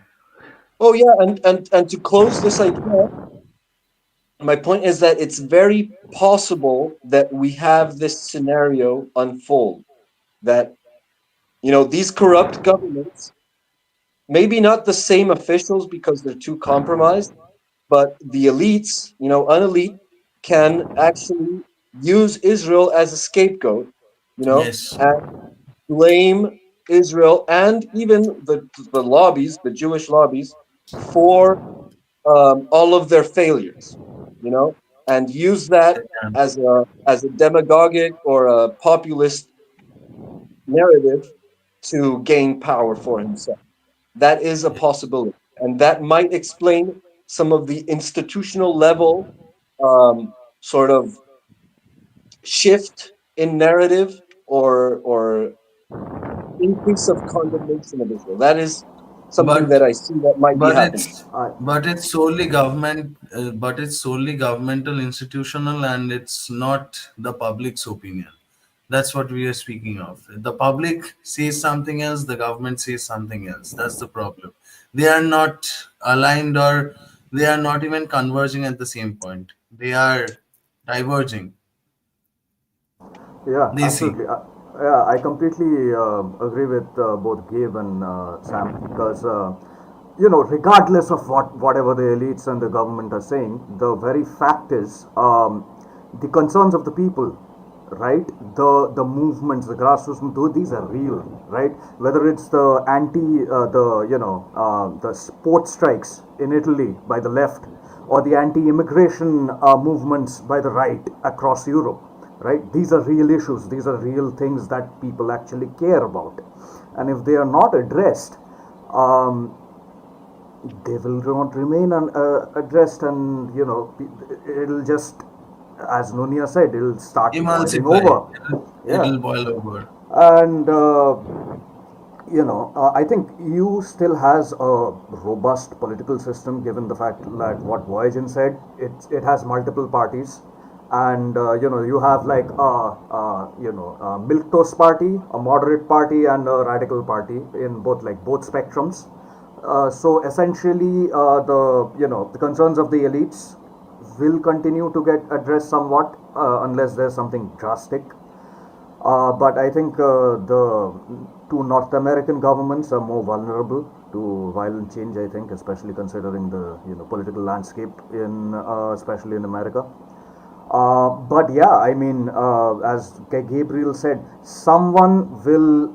Oh yeah, and to close this idea, my point is that it's very possible that we have this scenario unfold, that these corrupt governments, maybe not the same officials because they're too compromised, but the elites, an elite can actually use Israel as a scapegoat, Yes. and blame Israel and even the lobbies, the Jewish lobbies, for all of their failures, and use that as a demagogic or a populist narrative to gain power for himself. That is a possibility, and that might explain some of the institutional level sort of shift in narrative, or increase of condemnation of Israel. That is something But that I see that might be but happening. it's solely government, but it's solely governmental, institutional, and it's not the public's opinion. That's what we are speaking of. The public says something else, the government says something else. That's the problem. They are not aligned, or they are not even converging at the same point. They are diverging. Yeah, They see. absolutely. Yeah, I completely agree with both Gabe and Sam, because regardless of whatever the elites and the government are saying, the very fact is, the concerns of the people, right? The movements, the grassroots, these are real, right? Whether it's the the sports strikes in Italy by the left, or the anti-immigration movements by the right across Europe, right? These are real issues. These are real things that people actually care about, and if they are not addressed, they will not remain addressed, and it'll just, as Nunia said, it'll start boiling Emulsify. over. Yeah, It'll boil over. and I think EU still has a robust political system, given the fact that what Voyagen said, it has multiple parties, and you have like a milk toast party, a moderate party, and a radical party in both spectrums. So essentially, the concerns of the elites will continue to get addressed somewhat, unless there's something drastic. But I think the two North American governments are more vulnerable to violent change. I think, especially considering the political landscape in especially in America. But yeah, I mean, as Gabriel said, someone will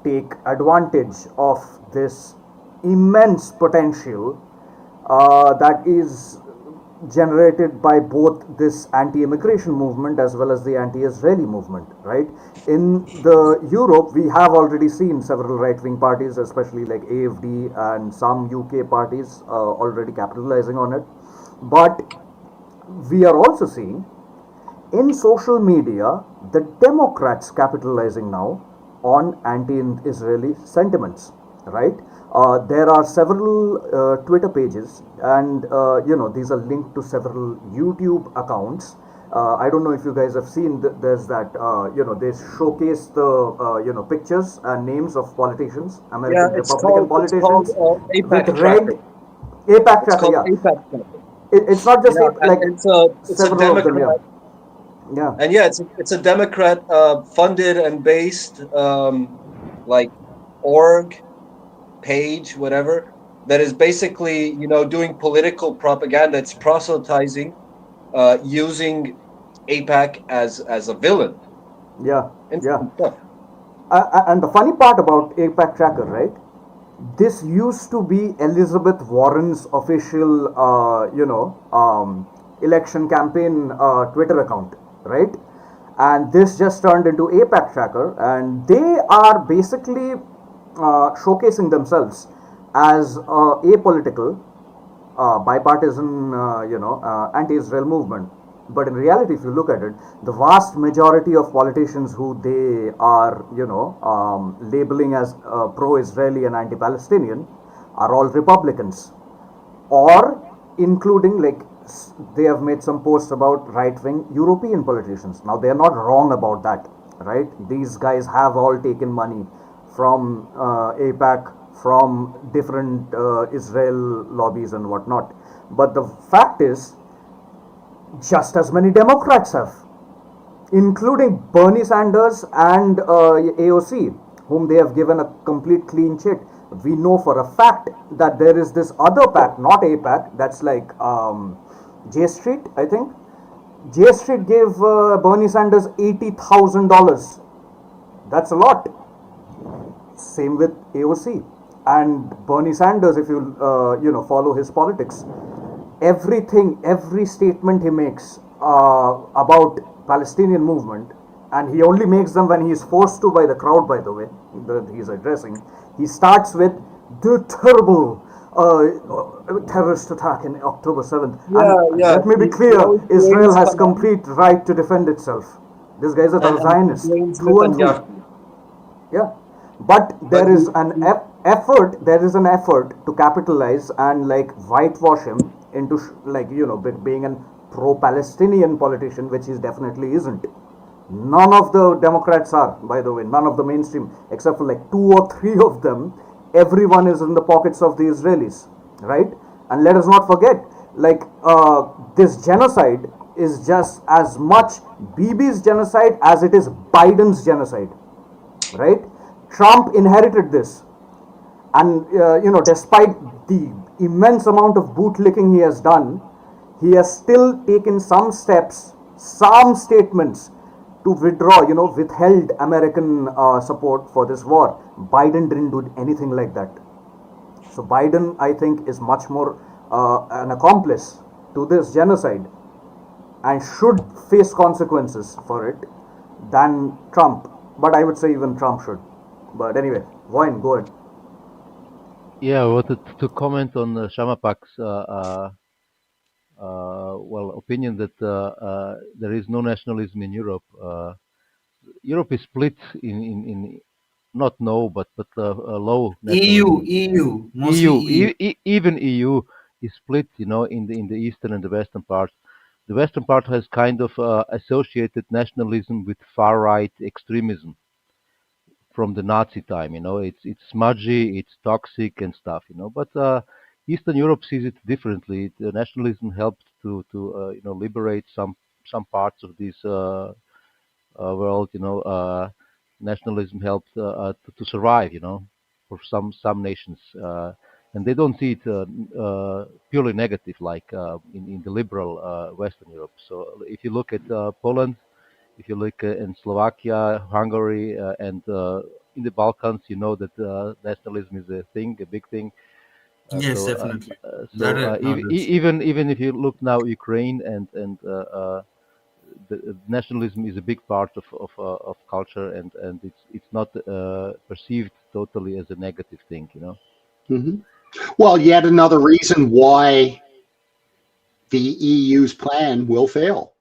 take advantage of this immense potential that is generated by both this anti-immigration movement as well as the anti-Israeli movement, right? In the Europe, we have already seen several right-wing parties, especially like AFD and some UK parties, already capitalizing on it. But we are also seeing in social media the Democrats capitalizing now on anti-Israeli sentiments, right? There are several Twitter pages, and these are linked to several YouTube accounts. I don't know if you guys have seen. There's that they showcase the pictures and names of politicians, Yeah, American it's Republican called politicians, with APAC red tracker. APAC It's tracker. called Yeah, APAC tracker. it's not just Yeah, like and it's a several of them. Yeah, Democrat, yeah. and yeah, it's a Democrat funded and based like org page, whatever, that is basically doing political propaganda. It's proselytizing using APAC as a villain. Yeah, yeah. Interesting stuff. And the funny part about APAC Tracker, right? This used to be Elizabeth Warren's official, election campaign Twitter account, right? And this just turned into APAC Tracker, and they are basically showcasing themselves as apolitical, bipartisan, anti-Israel movement. But in reality, if you look at it, the vast majority of politicians who they are, labeling as pro-Israeli and anti-Palestinian are all Republicans, or including like they have made some posts about right-wing European politicians. Now they are not wrong about that, right? These guys have all taken money from APAC, from different Israel lobbies and whatnot. But the fact is, just as many Democrats have, including Bernie Sanders and AOC, whom they have given a complete clean chit. We know for a fact that there is this other pack, not APAC, that's like J Street, I think. J Street gave Bernie Sanders $80,000. That's a lot. Same with AOC and Bernie Sanders. If you follow his politics, every statement he makes about Palestinian movement, and he only makes them when he is forced to by the crowd, by the way, that he's addressing. He starts with the terrible terrorist attack in October 7th. Yeah, And yeah. let me be He clear, always Israel blames has Hamas complete right to defend itself. This guy's a and he Zionist, blames through and through. Netanyahu. Yeah, but But there is an effort. There is an effort to capitalize and like whitewash him into like being an pro-Palestinian politician, which he definitely isn't. None of the Democrats are, by the way, none of the mainstream, except for like two or three of them. Everyone is in the pockets of the Israelis, right? And let us not forget, like this genocide is just as much Bibi's genocide as it is Biden's genocide, right? Trump inherited this, and despite the immense amount of bootlicking he has done, he has still taken some steps, some statements to withdraw, withheld American support for this war. Biden didn't do anything like that. So Biden, I think, is much more an accomplice to this genocide and should face consequences for it than Trump. But I would say even Trump should. But anyway, Wayne, go ahead. Yeah, I wanted to comment on Shamapak's opinion that there is no nationalism in Europe. Europe is split in not no, but low EU, nationalism. EU, mostly EU, EU. even EU is split, in the eastern and the western parts. The western part has kind of associated nationalism with far right extremism from the Nazi time. It's smudgy, it's toxic and stuff. But Eastern Europe sees it differently. The nationalism helped to liberate some parts of this world, nationalism helped to survive, for some nations, and they don't see it purely negative like in the liberal Western Europe. So if you look at Poland, if you look in Slovakia, Hungary, and in the Balkans, you know that nationalism is a thing, a big thing. Yes, definitely. That I acknowledge. Even if you look now Ukraine and the nationalism is a big part of culture, and it's not perceived totally as a negative thing, Hmm. Well, yet another reason why the EU's plan will fail.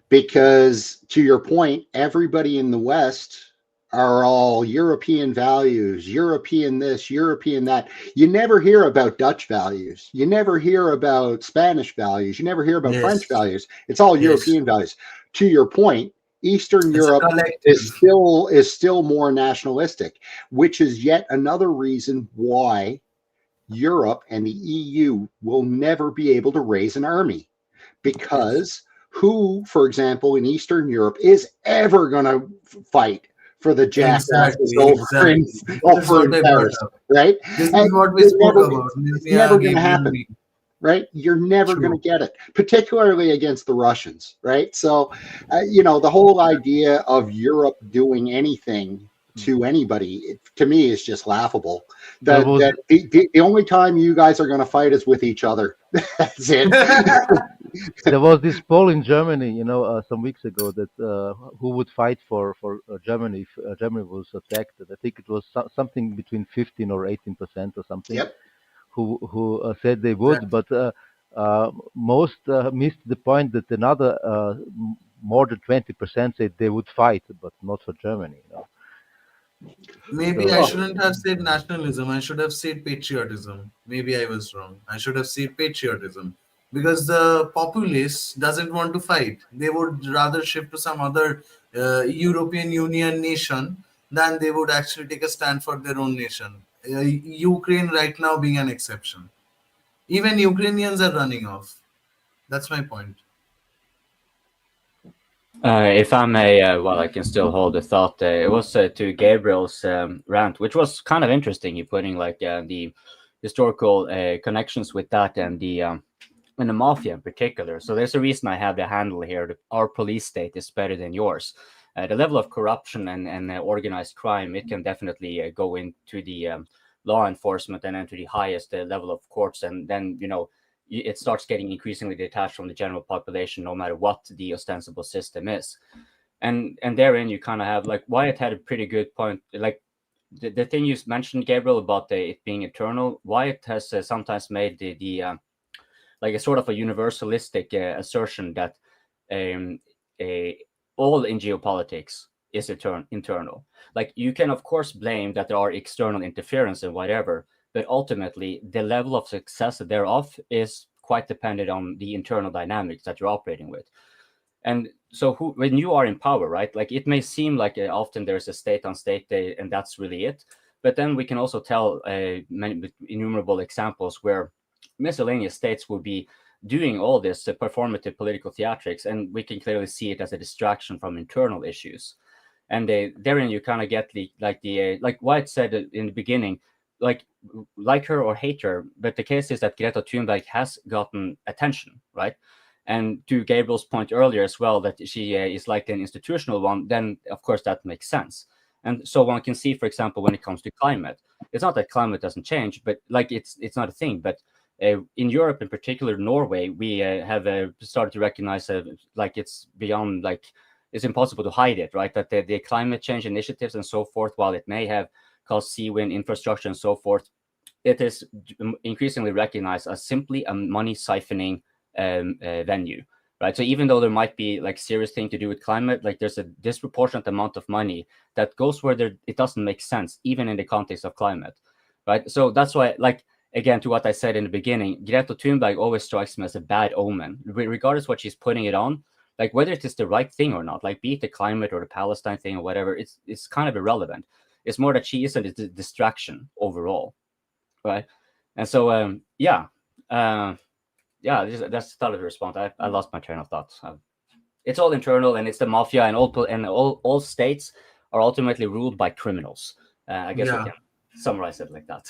Because to your point, everybody in the West are all European values, European this, European that. You never hear about Dutch values. You never hear about Spanish values. You never hear about French Yes, values. It's all yes. European values. To your point, Eastern It's a Europe collective. is still more nationalistic, which is yet another reason why Europe and the EU will never be able to raise an army, because who, for example, in Eastern Europe is ever going to fight for the jackasses Exactly, exactly. This is over what in I brought Paris, up. right? This And is what we you're spoke never, about. it's Yeah, never going to Gabriel and happen, me. right? You're never going to True. get it, particularly against the Russians, right? So, the whole idea of Europe doing anything to anybody, to me, is just laughable. There was The only time you guys are going to fight is with each other. That's it. there was this poll in Germany, some weeks ago, that who would fight for Germany if Germany was attacked. I think it was something between 15 or 18% or something, Yep. who said they would, Exactly. but most missed the point that another more than 20% said they would fight, but not for Germany. Maybe I So shouldn't have said nationalism. I should have said patriotism. Maybe I was wrong. I should have said patriotism because the populace doesn't want to fight. They would rather shift to some other European Union nation than they would actually take a stand for their own nation. Ukraine right now being an exception. Even Ukrainians are running off. That's my point. If I may, well, I can still hold the thought. It was to Gabriel's rant, which was kind of interesting. You putting like the historical connections with that and the mafia in particular. So there's a reason I have the handle here. Our police state is better than yours. The level of corruption and organized crime, it can definitely go into the law enforcement and into the highest level of courts, and then it starts getting increasingly detached from the general population, no matter what the ostensible system is. And therein you kind of have, like, Wyatt had a pretty good point, like the thing you mentioned, Gabriel, about it being eternal. Wyatt has sometimes made the like a sort of a universalistic assertion that um, all in geopolitics is internal. Like, you can of course blame that there are external interference and whatever, but ultimately the level of success thereof is quite dependent on the internal dynamics that you're operating with. And so when you are in power, right, like it may seem like often there's a state on state and that's really it, but then we can also tell many innumerable examples where miscellaneous states will be doing all this performative political theatrics, and we can clearly see it as a distraction from internal issues. And therein you kind of get like White said in the beginning, like her or hate her, but the case is that Greta Thunberg has gotten attention, right? And to Gabriel's point earlier as well, that she is like an institutional one, then of course that makes sense. And so one can see, for example, when it comes to climate, it's not that climate doesn't change, but like it's not a thing. But in Europe, in particular, Norway, we have started to recognize like it's beyond, like it's impossible to hide it, right? That the climate change initiatives and so forth, while it may have caused sea wind infrastructure and so forth, it is increasingly recognized as simply a money siphoning venue, right? So even though there might be like serious thing to do with climate, like there's a disproportionate amount of money that goes where it doesn't make sense, even in the context of climate, right? So that's why, like, again, to what I said in the beginning, Greta Thunberg always strikes me as a bad omen, regardless what she's putting it on. Like whether it is the right thing or not, like be it the climate or the Palestine thing or whatever, it's kind of irrelevant. It's more that she is a distraction overall, right? And so yeah, that's the thought of the response. I lost my train of thought. It's all internal, and it's the mafia, and all states are ultimately ruled by criminals. I guess we Yeah. can summarize it like that.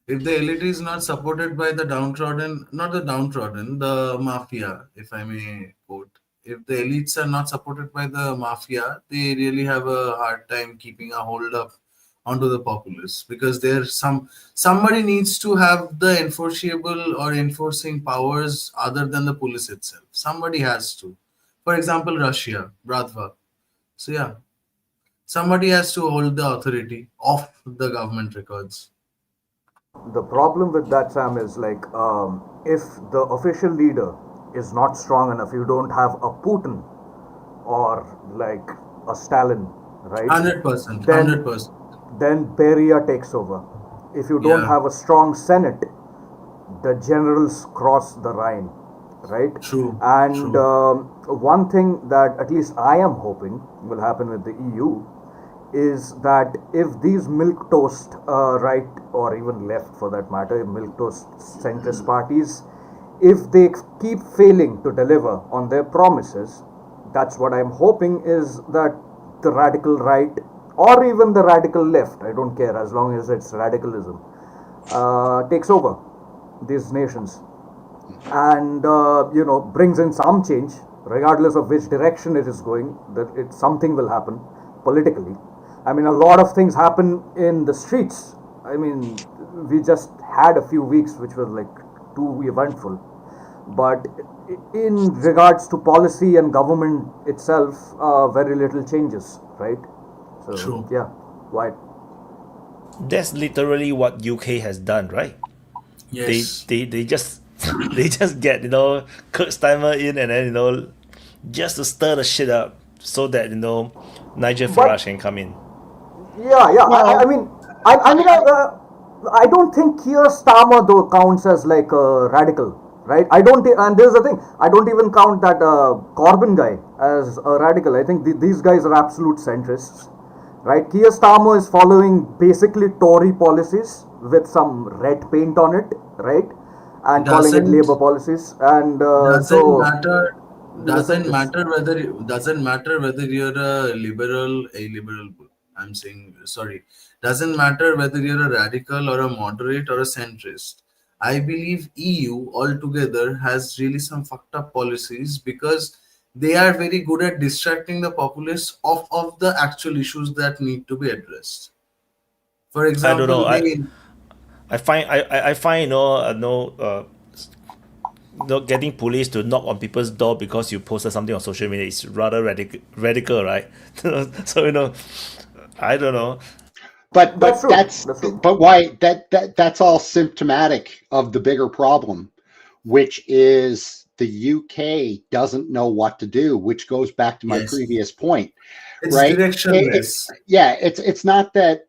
If the elite is not supported by the downtrodden, not the downtrodden, the mafia, if I may quote, if the elites are not supported by the mafia, they really have a hard time keeping a hold of onto the populace, because there's somebody needs to have the enforceable or enforcing powers other than the police itself. Somebody has to. For example, Russia, Bratva. So yeah, somebody has to hold the authority of the government records. The problem with that, Sam, is like if the official leader is not strong enough, you don't have a Putin or like a Stalin, right? 100%, Then 100%. then Beria takes over. If you don't Yeah. have a strong Senate, the generals cross the Rhine, right? True. And one thing that at least I am hoping will happen with the EU is that if these milk toast right, or even left for that matter, milk toast centrist parties, if they keep failing to deliver on their promises, that's what I'm hoping, is that the radical right or even the radical left, I don't care as long as it's radicalism, takes over these nations and brings in some change, regardless of which direction it is going. That something will happen politically. I mean, a lot of things happen in the streets. I mean, we just had a few weeks which were like too eventful, but in regards to policy and government itself, very little changes, right? So True. yeah, Wyatt. That's literally what UK has done, right? Yes. They just they just get Kurt Steimer in, and then just to stir the shit up so that Nigel Farage can come in. Yeah. I mean, I don't think Keir Starmer though counts as like a radical, right? I don't, and there's the thing, I don't even count that Corbyn guy as a radical. I think these guys are absolute centrists, right? Keir Starmer is following basically Tory policies with some red paint on it, right? And calling it Doesn't Labour policies, and doesn't matter he's a centrist. doesn't matter whether you're a liberal. I'm saying, sorry, doesn't matter whether you're a radical or a moderate or a centrist. I believe EU altogether has really some fucked up policies, because they are very good at distracting the populace of the actual issues that need to be addressed. For I don't know. example, I find getting police to knock on people's door because you posted something on social media is rather radical, right? So I don't know. But why that's all symptomatic of the bigger problem, which is the UK doesn't know what to do, which goes back to my Yes. previous point, It's right? directionless. It's not that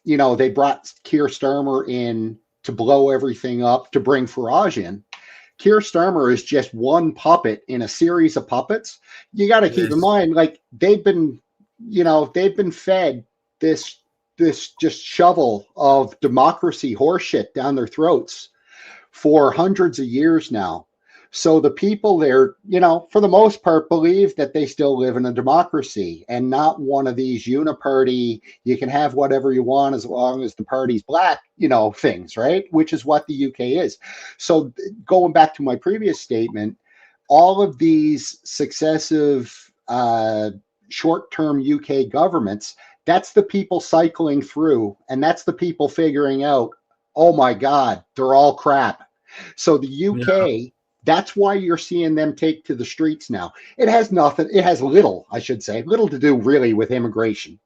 they brought Keir Starmer in to blow everything up, to bring Farage in. Keir Starmer is just one puppet in a series of puppets. You got to keep in mind, like they've been fed this just shovel of democracy horseshit down their throats for hundreds of years now. So the people there, for the most part, believe that they still live in a democracy and not one of these uniparty, you can have whatever you want as long as the party's black, things, right? Which is what the UK is. So going back to my previous statement, all of these successive short-term UK governments, that's the people cycling through, and that's the people figuring out, oh my God, they're all crap. So the UK, that's why you're seeing them take to the streets now. It has little, I should say, little to do really with immigration.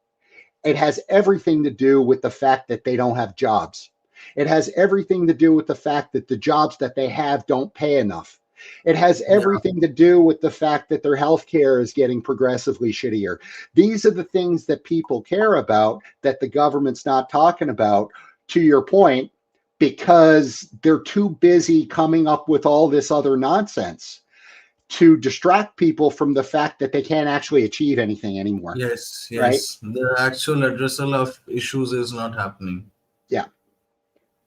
It has everything to do with the fact that they don't have jobs. It has everything to do with the fact that the jobs that they have don't pay enough. It has everything to do with the fact that their healthcare is getting progressively shittier. These are the things that people care about that the government's not talking about, to your point, because they're too busy coming up with all this other nonsense to distract people from the fact that they can't actually achieve anything anymore. Yes. Right? The actual addressal of issues is not happening. Yeah.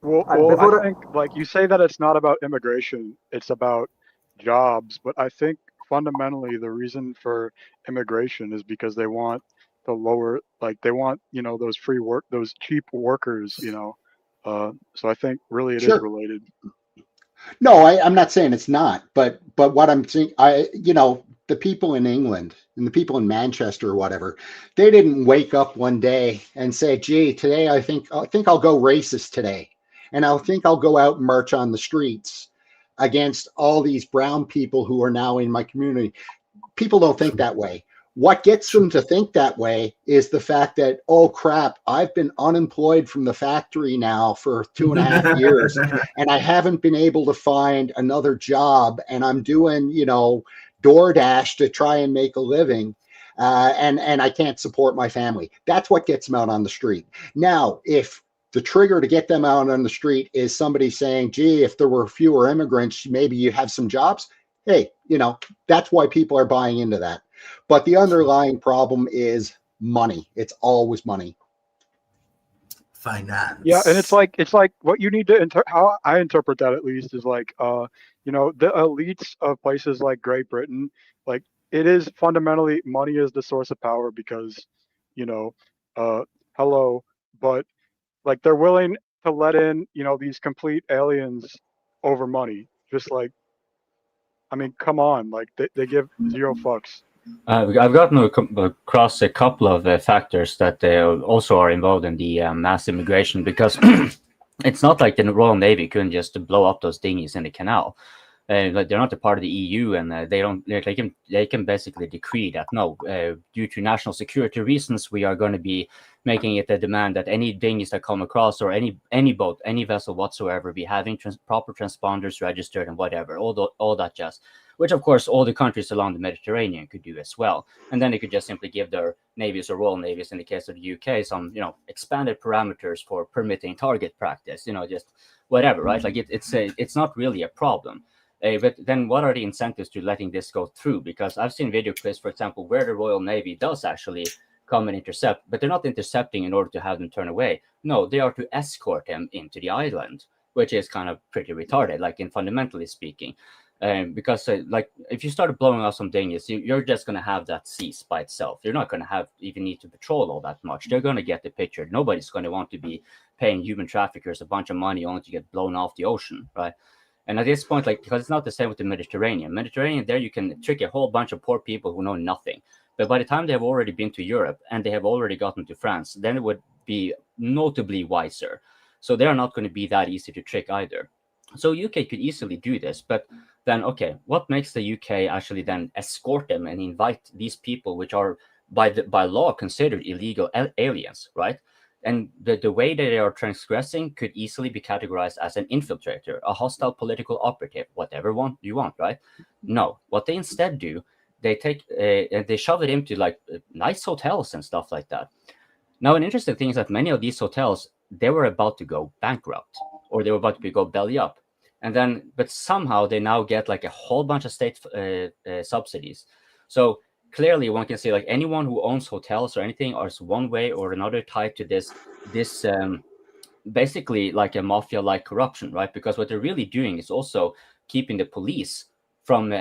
Well, I think, like you say, that it's not about immigration, it's about jobs. But I think fundamentally the reason for immigration is because they want the lower, like they want, those free work, those cheap workers, so I think really it is Sure. related. No, I'm not saying it's not, but what I'm saying, the people in England and the people in Manchester or whatever, they didn't wake up one day and say, "Gee, today I think I'll go racist today, and I think I'll go out and march on the streets against all these brown people who are now in my community." People don't think that way. What gets them to think that way is the fact that, oh crap, I've been unemployed from the factory now for 2.5 years, and I haven't been able to find another job, and I'm doing, DoorDash to try and make a living, and I can't support my family. That's what gets them out on the street. Now, if the trigger to get them out on the street is somebody saying, "Gee, if there were fewer immigrants, maybe you have some jobs," hey, that's why people are buying into that. But the underlying problem is money. It's always money. Finance. Yeah, and it's like what you need to how I interpret that, at least, is like the elites of places like Great Britain, like it is fundamentally money is the source of power because hello, but like they're willing to let in these complete aliens over money. Just like, I mean, come on, like they give zero fucks. I've gotten across a couple of factors that also are involved in the mass immigration, because it's not like the Royal Navy couldn't just blow up those dinghies in the canal. Like they're not a part of the EU, and they can basically decree that no, due to national security reasons, we are going to be making it a demand that any dinghies that come across, or any boat, any vessel whatsoever, be having proper transponders registered and whatever, all that jazz. Which of course all the countries along the Mediterranean could do as well, and then they could just simply give their navies or royal navies, in the case of the UK, some expanded parameters for permitting target practice, just whatever, right? Like it's not really a problem. But then what are the incentives to letting this go through? Because I've seen video clips, for example, where the Royal Navy does actually come and intercept, but they're not intercepting in order to have them turn away. No, they are to escort them into the island, which is kind of pretty retarded, like in fundamentally speaking. Because like if you start blowing up some dinghies, you're just going to have that cease by itself. You're not going to even need to patrol all that much. They're going to get the picture. Nobody's going to want to be paying human traffickers a bunch of money only to get blown off the ocean, right? And at this point, like, because it's not the same with the Mediterranean. There you can trick a whole bunch of poor people who know nothing. But by the time they have already been to Europe and they have already gotten to France, then it would be notably wiser. So they're not going to be that easy to trick either. So UK could easily do this, but then, okay, what makes the UK actually then escort them and invite these people, which are by law considered illegal aliens, right? And the way that they are transgressing could easily be categorized as an infiltrator, a hostile political operative, whatever you want, right? No, what they instead do, they take and they shove it into like nice hotels and stuff like that. Now, an interesting thing is that many of these hotels, they were about to go bankrupt, or they were about to go belly up. And then, but somehow they now get like a whole bunch of state subsidies. So clearly one can say like anyone who owns hotels or anything is one way or another tied to this basically like a mafia-like corruption, right? Because what they're really doing is also keeping the police from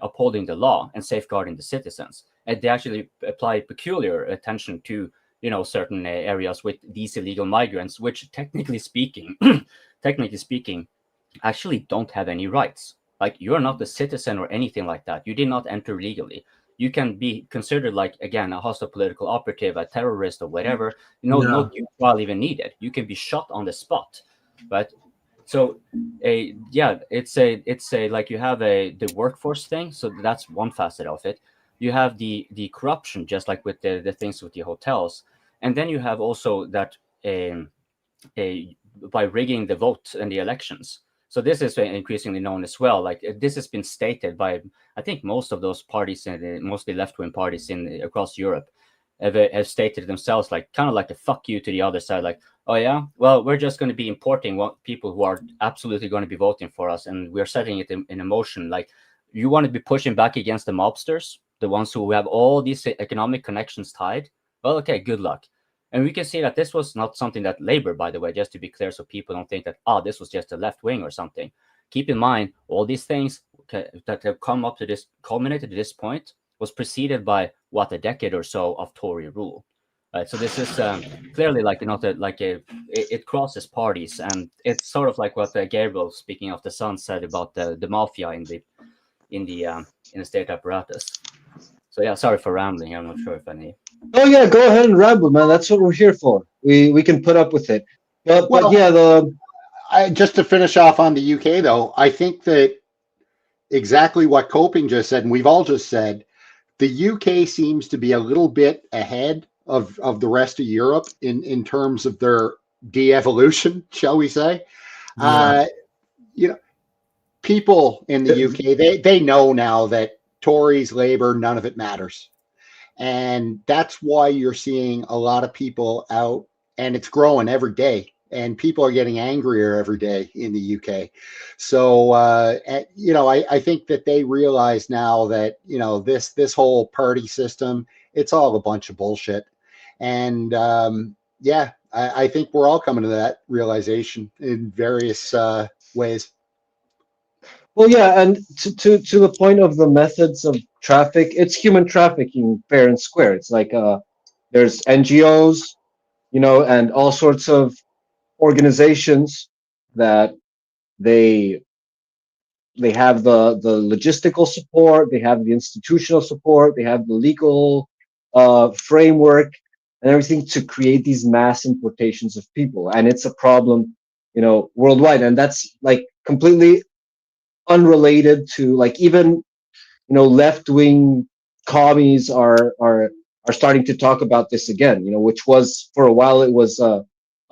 upholding the law and safeguarding the citizens. And they actually apply peculiar attention to certain areas with these illegal migrants, which technically speaking, actually don't have any rights. Like, you're not a citizen or anything like that. You did not enter legally. You can be considered, like, again, a hostile political operative, a terrorist, or whatever. No due trial even needed. You can be shot on the spot, right? So, it's a like you have the workforce thing. So that's one facet of it. You have the corruption, just like with the things with the hotels, and then you have also that by rigging the vote and the elections. So this is increasingly known as well. Like, this has been stated by, I think, most of those parties, and mostly left-wing parties across Europe, have stated themselves, like, kind of like a fuck you to the other side. Like, oh yeah, well, we're just going to be importing people who are absolutely going to be voting for us, and we're setting it in motion. Like, you want to be pushing back against the mobsters, the ones who have all these economic connections tied? Well, okay, good luck. And we can see that this was not something that Labour, by the way, just to be clear, so people don't think that, this was just a left wing or something. Keep in mind, all these things that have come up to this, culminated to this point, was preceded by what, a decade or so of Tory rule. So this is clearly like it crosses parties, and it's sort of like what Gabriel, speaking of the Sun, said about the mafia in the state apparatus. So yeah, sorry for rambling. I'm not sure if any. Oh yeah, go ahead and ramble, man. That's what we're here for. We can put up with it. But Well, yeah, just to finish off on the UK though, I think that exactly what Coping just said, and we've all just said, the UK seems to be a little bit ahead of the rest of Europe in terms of their de-evolution, shall we say. Yeah. You know, people in the UK, they know now that Tories, Labour, none of it matters. And that's why you're seeing a lot of people out, and it's growing every day. And people are getting angrier every day in the UK. So, I think that they realize now that, this whole party system, it's all a bunch of bullshit. And I think we're all coming to that realization in various ways. well, yeah, and to the point of the methods of traffic, it's human trafficking, fair and square. It's like there's NGOs, and all sorts of organizations that they have the logistical support, they have the institutional support, they have the legal framework and everything to create these mass importations of people, and it's a problem, worldwide, and that's like completely unrelated to like even left-wing commies are starting to talk about this again, which was for a while it was a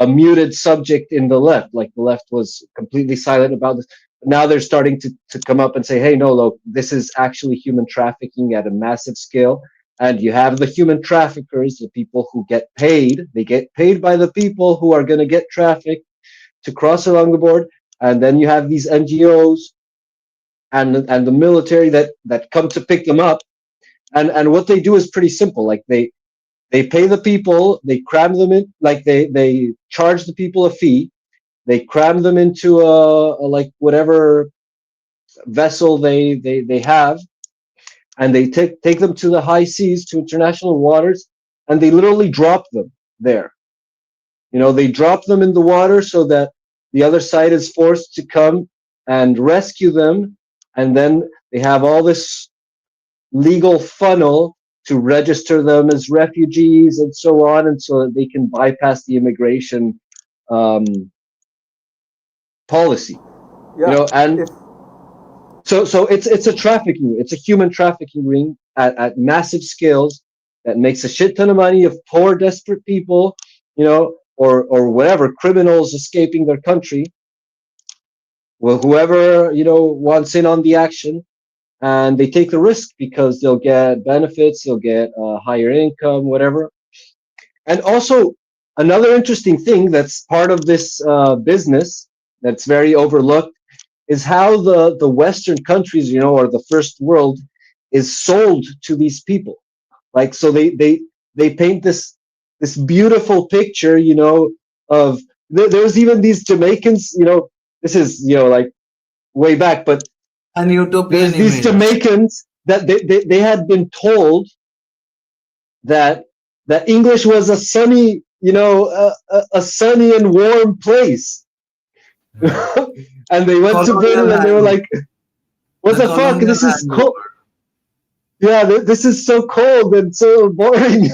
muted subject in the left. Like the left was completely silent about this. But now they're starting to come up and say, hey, no, look, this is actually human trafficking at a massive scale. And you have the human traffickers, the people who get paid. They get paid by the people who are going to get trafficked to cross along the board. And then you have these NGOs and the military that come to pick them up. And what they do is pretty simple. Like they pay the people, they cram them in, like they charge the people a fee, they cram them into a like whatever vessel they have, and they take them to the high seas, to international waters, and they literally drop them there. They drop them in the water so that the other side is forced to come and rescue them, and then they have all this legal funnel to register them as refugees and so on, and so that they can bypass the immigration policy. And so it's a trafficking, it's a human trafficking ring at massive scales that makes a shit ton of money of poor, desperate people, or whatever, criminals escaping their country. Well, whoever wants in on the action. And they take the risk because they'll get benefits, they'll get higher income, whatever. And also, another interesting thing that's part of this business that's very overlooked is how the Western countries, or the first world, is sold to these people. Like, so they paint this beautiful picture, of there's even these Jamaicans, this is like way back, but An utopian there's these image. Jamaicans that they had been told that English was a sunny, a sunny and warm place. And they went to Britain and they were like, what the fuck? This is cold. Yeah, this is so cold and so boring.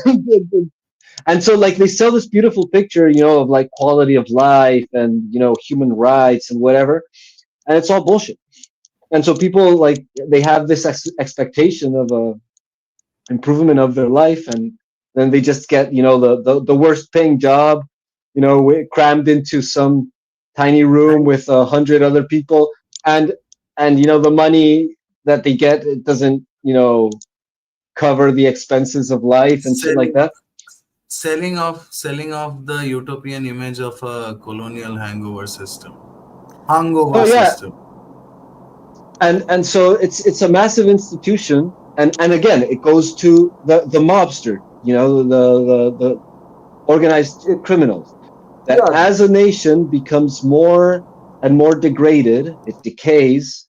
And so like they sell this beautiful picture, of like quality of life and, human rights and whatever. And it's all bullshit. And so people like they have this expectation of a improvement of their life, and then they just get the worst paying job, crammed into some tiny room with 100 other people, and the money that they get, it doesn't cover the expenses of life and shit like that. Selling off the utopian image of a colonial hangover system. System. And so it's a massive institution, and again it goes to the mobster, the organized criminals, that as a nation becomes more and more degraded, it decays,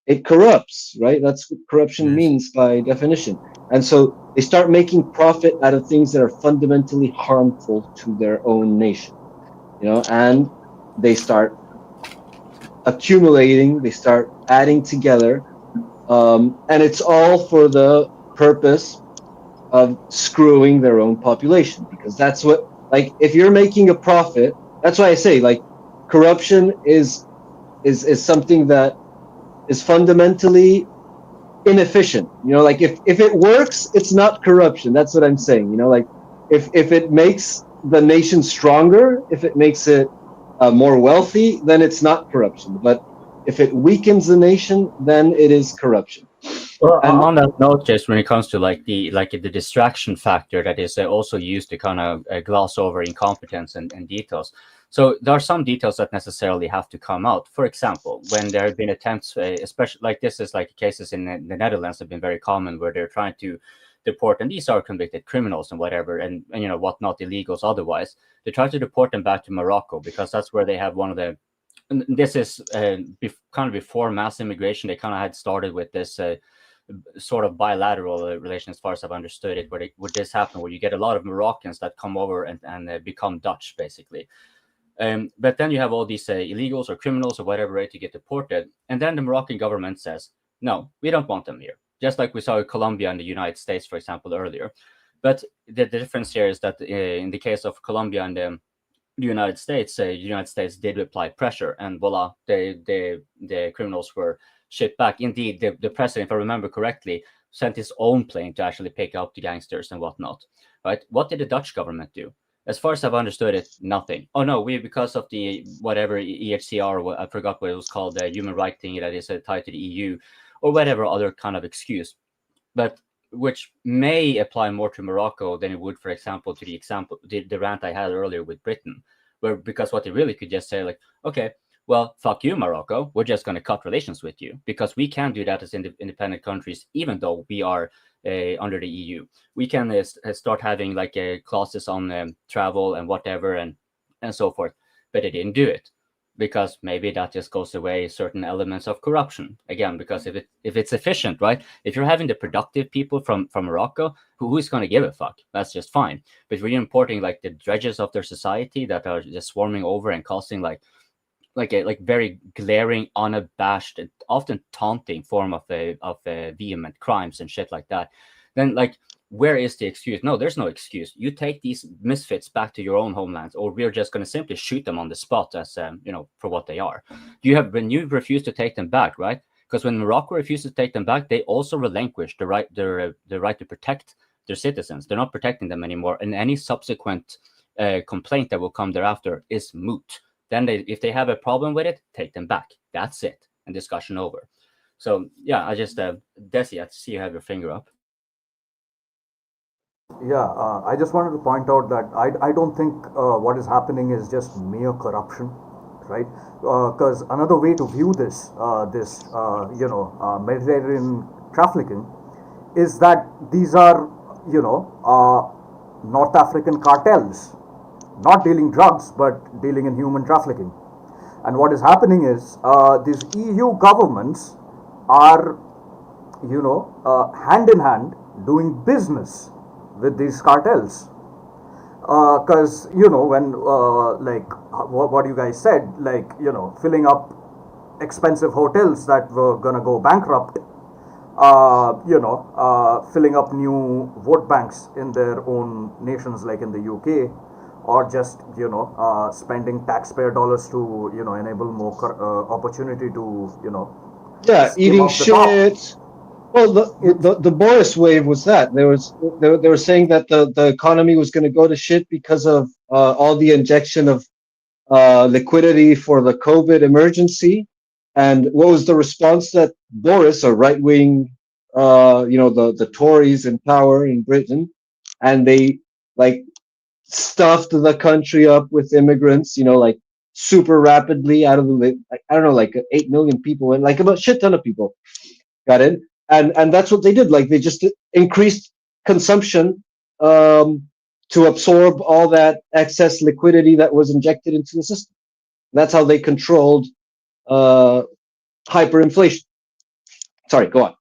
it corrupts, right? That's what corruption means by definition. And so they start making profit out of things that are fundamentally harmful to their own nation, and they start accumulating, they start adding together, and it's all for the purpose of screwing their own population, because that's what, like, if you're making a profit, that's why I say, like, corruption is something that is fundamentally inefficient. Like, if it works, it's not corruption. That's what I'm saying. Like, if it makes the nation stronger, if it makes it more wealthy, then it's not corruption. But if it weakens the nation, then it is corruption. Well, on that note, just when it comes to the distraction factor that is also used to kind of gloss over incompetence and details. So there are some details that necessarily have to come out. For example, when there have been attempts, especially like this is like cases in the Netherlands have been very common, where they're trying to deport, and these are convicted criminals and whatever, and whatnot, illegals otherwise. They try to deport them back to Morocco because that's where they have one of the. And this is kind of before mass immigration. They kind of had started with this. Sort of bilateral relation, as far as I've understood it, where would this happen, where you get a lot of Moroccans that come over and become Dutch, basically. But then you have all these illegals or criminals or whatever, right, to get deported. And then the Moroccan government says, no, we don't want them here. Just like we saw in Colombia and the United States, for example, earlier. But the difference here is that in the case of Colombia and the United States did apply pressure, and voila, the criminals were shipped back. Indeed, the president, if I remember correctly, sent his own plane to actually pick up the gangsters and whatnot. Right? What did the Dutch government do? As far as I've understood it, nothing. Oh no, because of the whatever EHCR, I forgot what it was called, the human rights thing that is tied to the EU, or whatever other kind of excuse, but which may apply more to Morocco than it would, for example, to the rant I had earlier with Britain, because what they really could just say, like, okay, well, fuck you, Morocco. We're just going to cut relations with you, because we can do that as independent countries, even though we are under the EU. We can start having like clauses on travel and whatever and so forth. But they didn't do it, because maybe that just goes away certain elements of corruption again. Because if it's efficient, right? If you're having the productive people from Morocco, who's going to give a fuck? That's just fine. But if you're importing like the dredges of their society that are just swarming over and causing like a very glaring, unabashed, and often taunting form of vehement crimes and shit like that, then like, where is the excuse? No, there's no excuse. You take these misfits back to your own homelands, or we're just going to simply shoot them on the spot as for what they are. When you refuse to take them back, right? Because when Morocco refuses to take them back, they also relinquish the right to protect their citizens. They're not protecting them anymore, and any subsequent complaint that will come thereafter is moot. Then if they have a problem with it, take them back. That's it. And discussion over. So yeah, I just Desi, I see you have your finger up. Yeah, I just wanted to point out that I don't think what is happening is just mere corruption, right? Because another way to view this Mediterranean trafficking is that these are North African cartels, not dealing drugs but dealing in human trafficking. And what is happening is these EU governments are hand in hand doing business with these cartels, because when like what you guys said, like filling up expensive hotels that were gonna go bankrupt, filling up new vote banks in their own nations, like in the UK, or just spending taxpayer dollars to enable more opportunity to eating shit. Well, the Boris wave was that they were saying that the economy was going to go to shit because of all the injection of liquidity for the COVID emergency. And what was the response? That Boris, a right wing, the Tories in power in Britain, and they like stuffed the country up with immigrants, like super rapidly out of the, I don't know, like 8 million people, and like about shit ton of people got in. And that's what they did. Like, they just increased consumption to absorb all that excess liquidity that was injected into the system. That's how they controlled hyperinflation. sorry, go on.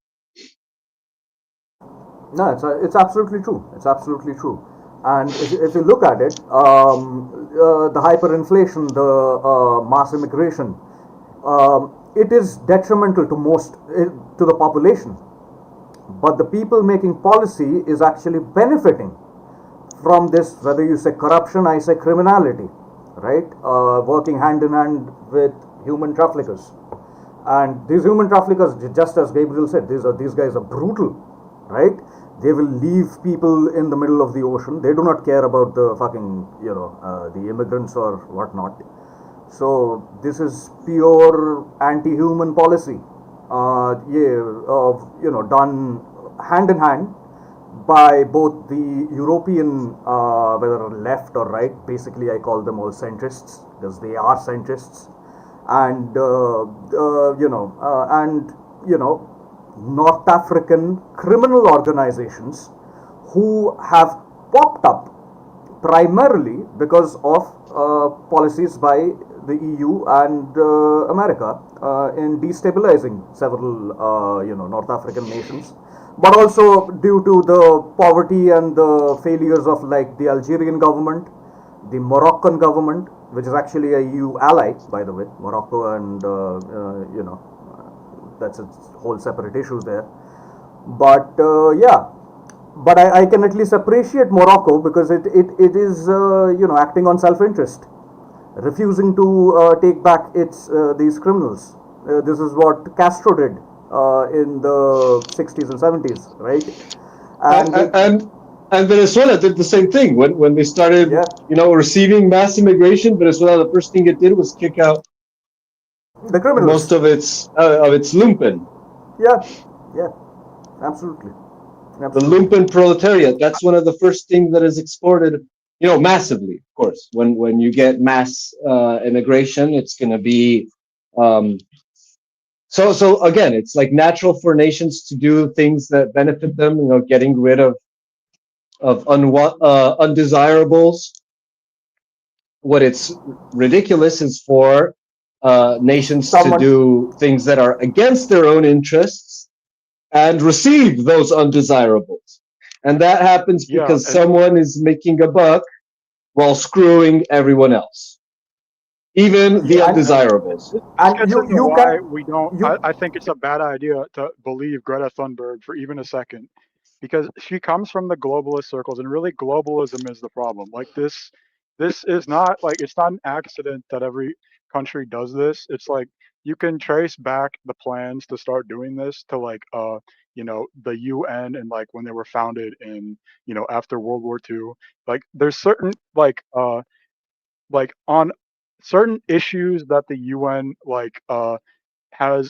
No, it's absolutely true. It's absolutely true. And if you look at it, the hyperinflation, the mass immigration, it is detrimental to to the population. But the people making policy is actually benefiting from this, whether you say corruption, I say criminality, right? Working hand in hand with human traffickers. And these human traffickers, just as Gabriel said, these guys are brutal, right? They will leave people in the middle of the ocean. They do not care about the fucking, the immigrants or whatnot. So this is pure anti-human policy, done hand in hand by both the European, whether left or right. Basically, I call them all centrists because they are centrists, and North African criminal organizations who have popped up primarily because of policies by the EU and America in destabilizing several North African nations, but also due to the poverty and the failures of like the Algerian government, the Moroccan government, which is actually a EU ally, by the way, Morocco, and that's a whole separate issue there. But but I can at least appreciate Morocco because it is acting on self-interest, refusing to take back these criminals. This is what Castro did in the 60s and 70s, right? And Venezuela did the same thing when they started, receiving mass immigration. Venezuela, the first thing it did was kick out the criminals, most of its lumpen. Yeah, absolutely. The lumpen proletariat. That's one of the first things that is exported, massively. Of course, when you get mass immigration, it's going to be. So again, it's like natural for nations to do things that benefit them. Getting rid of undesirables. What it's ridiculous is for nations to do things that are against their own interests and receive those undesirables. And that happens because someone is making a buck while screwing everyone else, even the undesirables. I think it's a bad idea to believe Greta Thunberg for even a second, because she comes from the globalist circles, and really globalism is the problem. Like this is not like, it's not an accident that every country does this. It's like you can trace back the plans to start doing this to like the UN, and like when they were founded in after World War II. Like there's certain on certain issues that the UN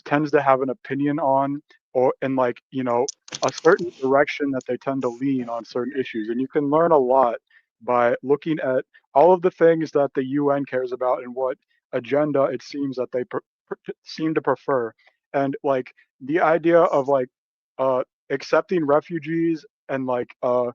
tends to have an opinion on, or in a certain direction that they tend to lean on certain issues. And you can learn a lot by looking at all of the things that the UN cares about and what agenda it seems that they seem to prefer. And like the idea of accepting refugees and the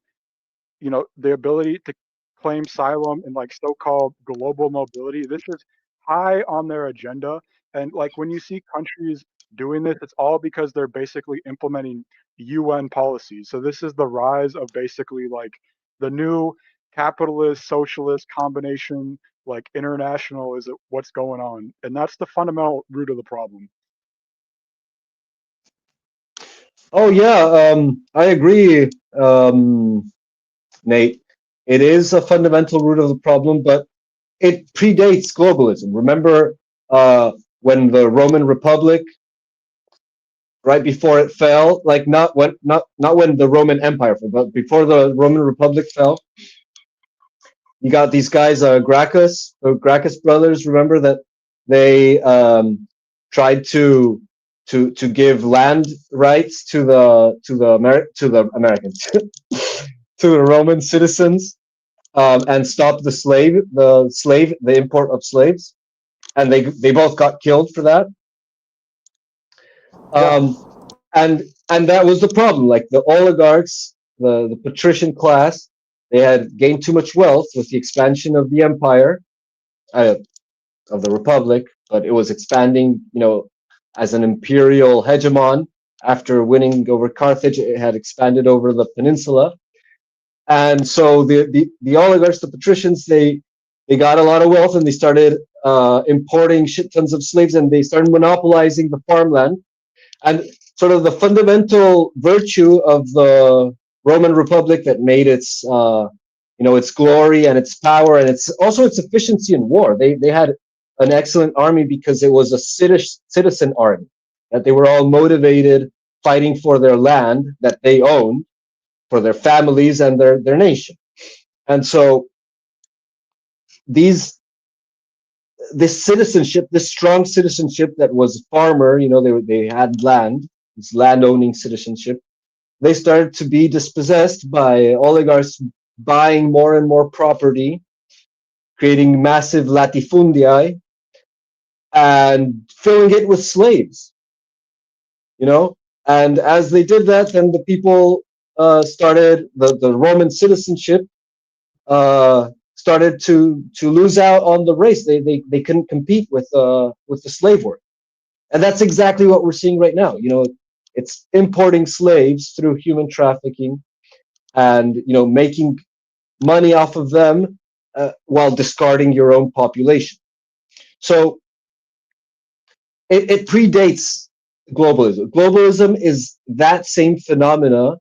ability to claim asylum and like so-called global mobility, this is high on their agenda. And like when you see countries doing this, it's all because they're basically implementing UN policies. So this is the rise of basically like the new capitalist socialist combination, like international is what's going on. And that's the fundamental root of the problem. Oh yeah, I agree, Nate. It is a fundamental root of the problem, but it predates globalism. Remember when the Roman Republic, right before it fell, like not when the Roman Empire fell, but before the Roman Republic fell, you got these guys, the Gracchus brothers. Remember that they tried to give land rights to the Americans, to the Roman citizens, and stop the import of slaves, and they both got killed for that. And that was the problem. Like the oligarchs, the patrician class, they had gained too much wealth with the expansion of the empire, of the republic, but it was expanding, as an imperial hegemon After winning over Carthage, it had expanded over the peninsula. And so the oligarchs, the patricians, they got a lot of wealth and they started importing shit tons of slaves and they started monopolizing the farmland. And sort of the fundamental virtue of the Roman Republic that made its its glory and its power and its also its efficiency in war. They had an excellent army because it was a citizen army, that they were all motivated fighting for their land that they owned, for their families and their nation. And so this citizenship, this strong citizenship that was farmer, they had land, this land owning citizenship, they started to be dispossessed by oligarchs buying more and more property, creating massive latifundii, and filling it with slaves. And as they did that, then the people started the Roman citizenship started to lose out on the race. They couldn't compete with the slave work, and that's exactly what we're seeing right now. It's importing slaves through human trafficking, and making money off of them while discarding your own population. So it predates globalism. Globalism is that same phenomena,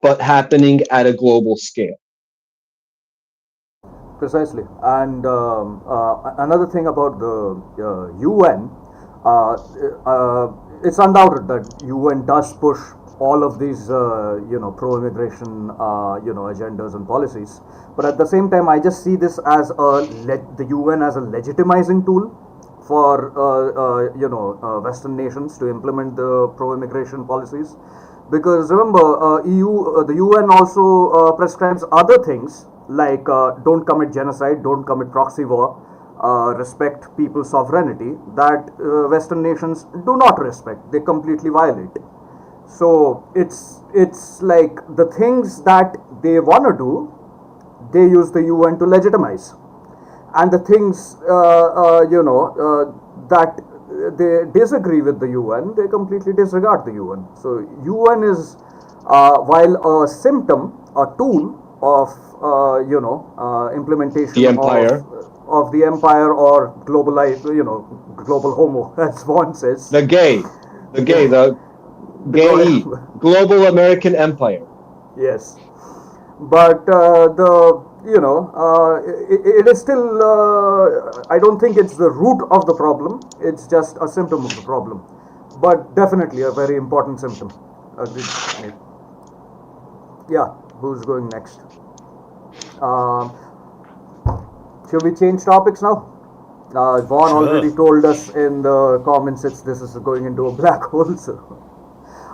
but happening at a global scale. Precisely. And another thing about the UN, it's undoubted that UN does push all of these, pro-immigration, agendas and policies. But at the same time, I just see this as the UN as a legitimizing tool for, Western nations to implement the pro-immigration policies. Because remember, the UN also prescribes other things like don't commit genocide, don't commit proxy war, respect people's sovereignty, that Western nations do not respect. They completely violate. So it's like the things that they want to do, they use the UN to legitimize, and the things that they disagree with the UN, they completely disregard the UN. So UN is while a symptom, a tool of implementation the empire of the empire, or global homo, as one says. The gay, global American empire. Yes, but it is still. I don't think it's the root of the problem. It's just a symptom of the problem, but definitely a very important symptom. Agreed. Yeah, who's going next? Should we change topics now? Vaughn already told us in the comments this is going into a black hole. So,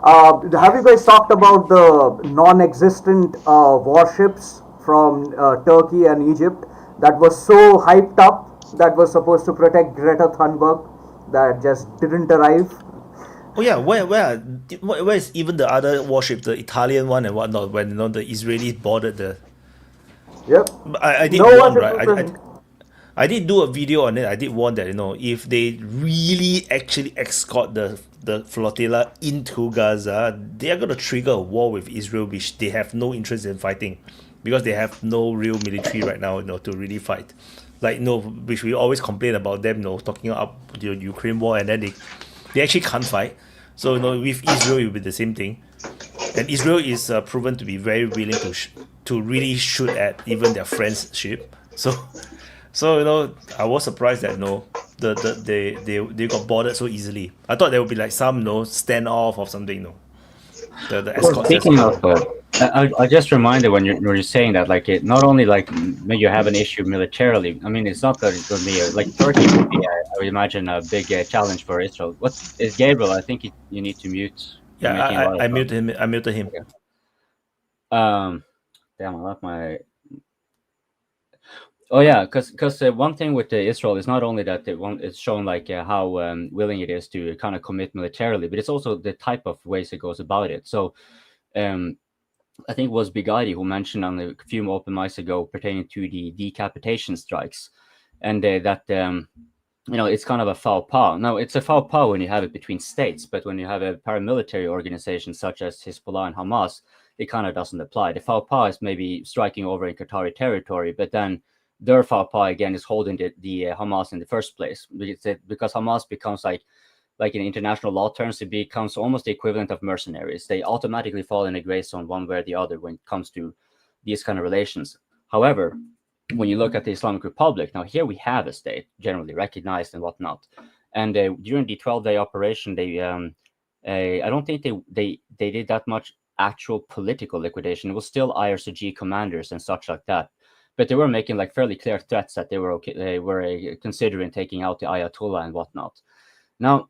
have you guys talked about the non-existent warships from Turkey and Egypt that was so hyped up, that was supposed to protect Greta Thunberg, that just didn't arrive? Oh yeah, where is even the other warship, the Italian one and whatnot, when the Israelis boarded the. Yep. I did warn, right? I did do a video on it. I did warn that if they really actually escort the flotilla into Gaza, they are going to trigger a war with Israel, which they have no interest in fighting, because they have no real military right now, to really fight. Like which we always complain about them, talking up the Ukraine war, and then they actually can't fight. So with Israel, it will be the same thing. And Israel is proven to be very willing to really shoot at even their friends' ship. So I was surprised that they got boarded so easily. I thought there would be like some standoff or something. The escort. Speaking of, I just reminded when you're saying that, like, it not only like maybe you have an issue militarily. I mean, it's not that it's going to be like Turkey would be, I would imagine, a big challenge for Israel. What is Gabriel? I think you need to mute. Yeah, I muted him. I muted him. Okay. Damn, I left my. Oh yeah, because one thing with Israel is not only that it's shown like how willing it is to kind of commit militarily, but it's also the type of ways it goes about it. So, I think it was Bigadi who mentioned on a few open mics ago pertaining to the decapitation strikes, and that it's kind of a faux pas. Now, it's a faux pas when you have it between states, but when you have a paramilitary organization such as Hezbollah and Hamas, it kind of doesn't apply. The faux pas is maybe striking over in Qatari territory, but then their faux pas again is holding the Hamas in the first place, because Hamas becomes like in international law terms, it becomes almost the equivalent of mercenaries. They automatically fall in a gray zone one way or the other when it comes to these kind of relations. However, when you look at the Islamic Republic, now here we have a state generally recognized and whatnot. And during the 12-day operation, they I don't think they did that much actual political liquidation. It was still IRCG commanders and such like that. But they were making like fairly clear threats that they were considering taking out the Ayatollah and whatnot. Now,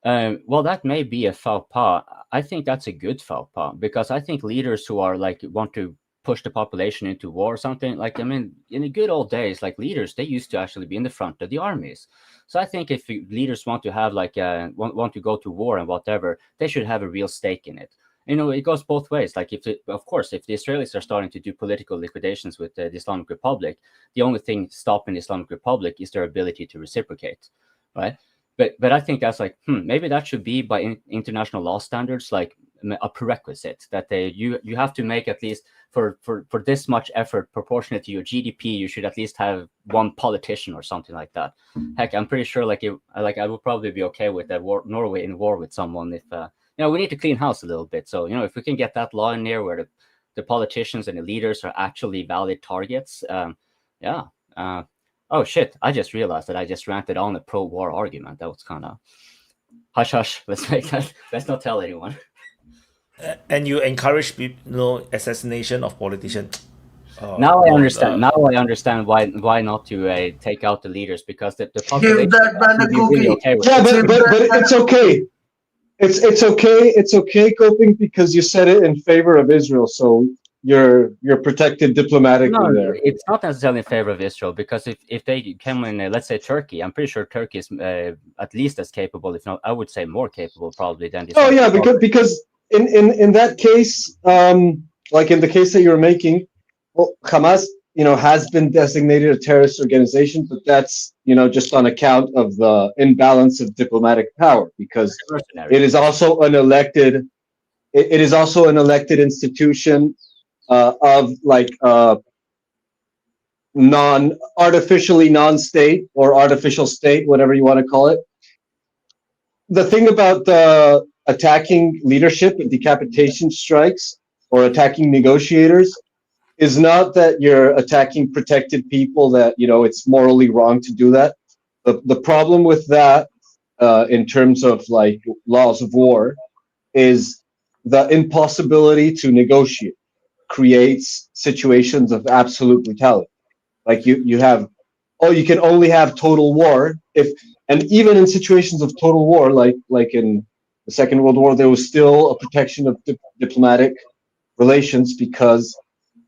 well, that may be a faux pas. I think that's a good faux pas, because I think leaders who are like want to push the population into war or something, like, I mean, in the good old days, like leaders, they used to actually be in the front of the armies. So I think if leaders want to have like want to go to war and whatever, they should have a real stake in it. It goes both ways. Like, of course, if the Israelis are starting to do political liquidations with the Islamic Republic, the only thing stopping the Islamic Republic is their ability to reciprocate, right? But I think that's like, maybe that should be by international law standards, like a prerequisite that you have to make at least for this much effort proportionate to your GDP. You should at least have one politician or something like that. Heck, I'm pretty sure I would probably be okay with that Norway in war with someone if we need to clean house a little bit. So if we can get that law in there where the politicians and the leaders are actually valid targets, oh shit, I just realized that I just ranted on a pro-war argument. That was kind of hush hush. Let's not tell anyone. And you encourage assassination of politicians. Now I understand. Now I understand why not to take out the leaders, because the population would be really okay with it. But it's okay. It's okay. It's okay, Coping, because you said it in favor of Israel, so you're protected diplomatically there. It's not necessarily in favor of Israel, because if they come in, let's say Turkey, I'm pretty sure Turkey is at least as capable, if not, I would say more capable probably than. Oh yeah, because in that case, like in the case that you're making, well, Hamas, has been designated a terrorist organization, but that's just on account of the imbalance of diplomatic power, because it is also an elected. It is also an elected institution of like artificially non-state or artificial state, whatever you want to call it. The thing about the attacking leadership and decapitation strikes or attacking negotiators is not that you're attacking protected people, that it's morally wrong to do that. The problem with that in terms of like laws of war is the impossibility to negotiate creates situations of absolute brutality. Like you can only have total war and even in situations of total war, like in the Second World War, there was still a protection of diplomatic relations, because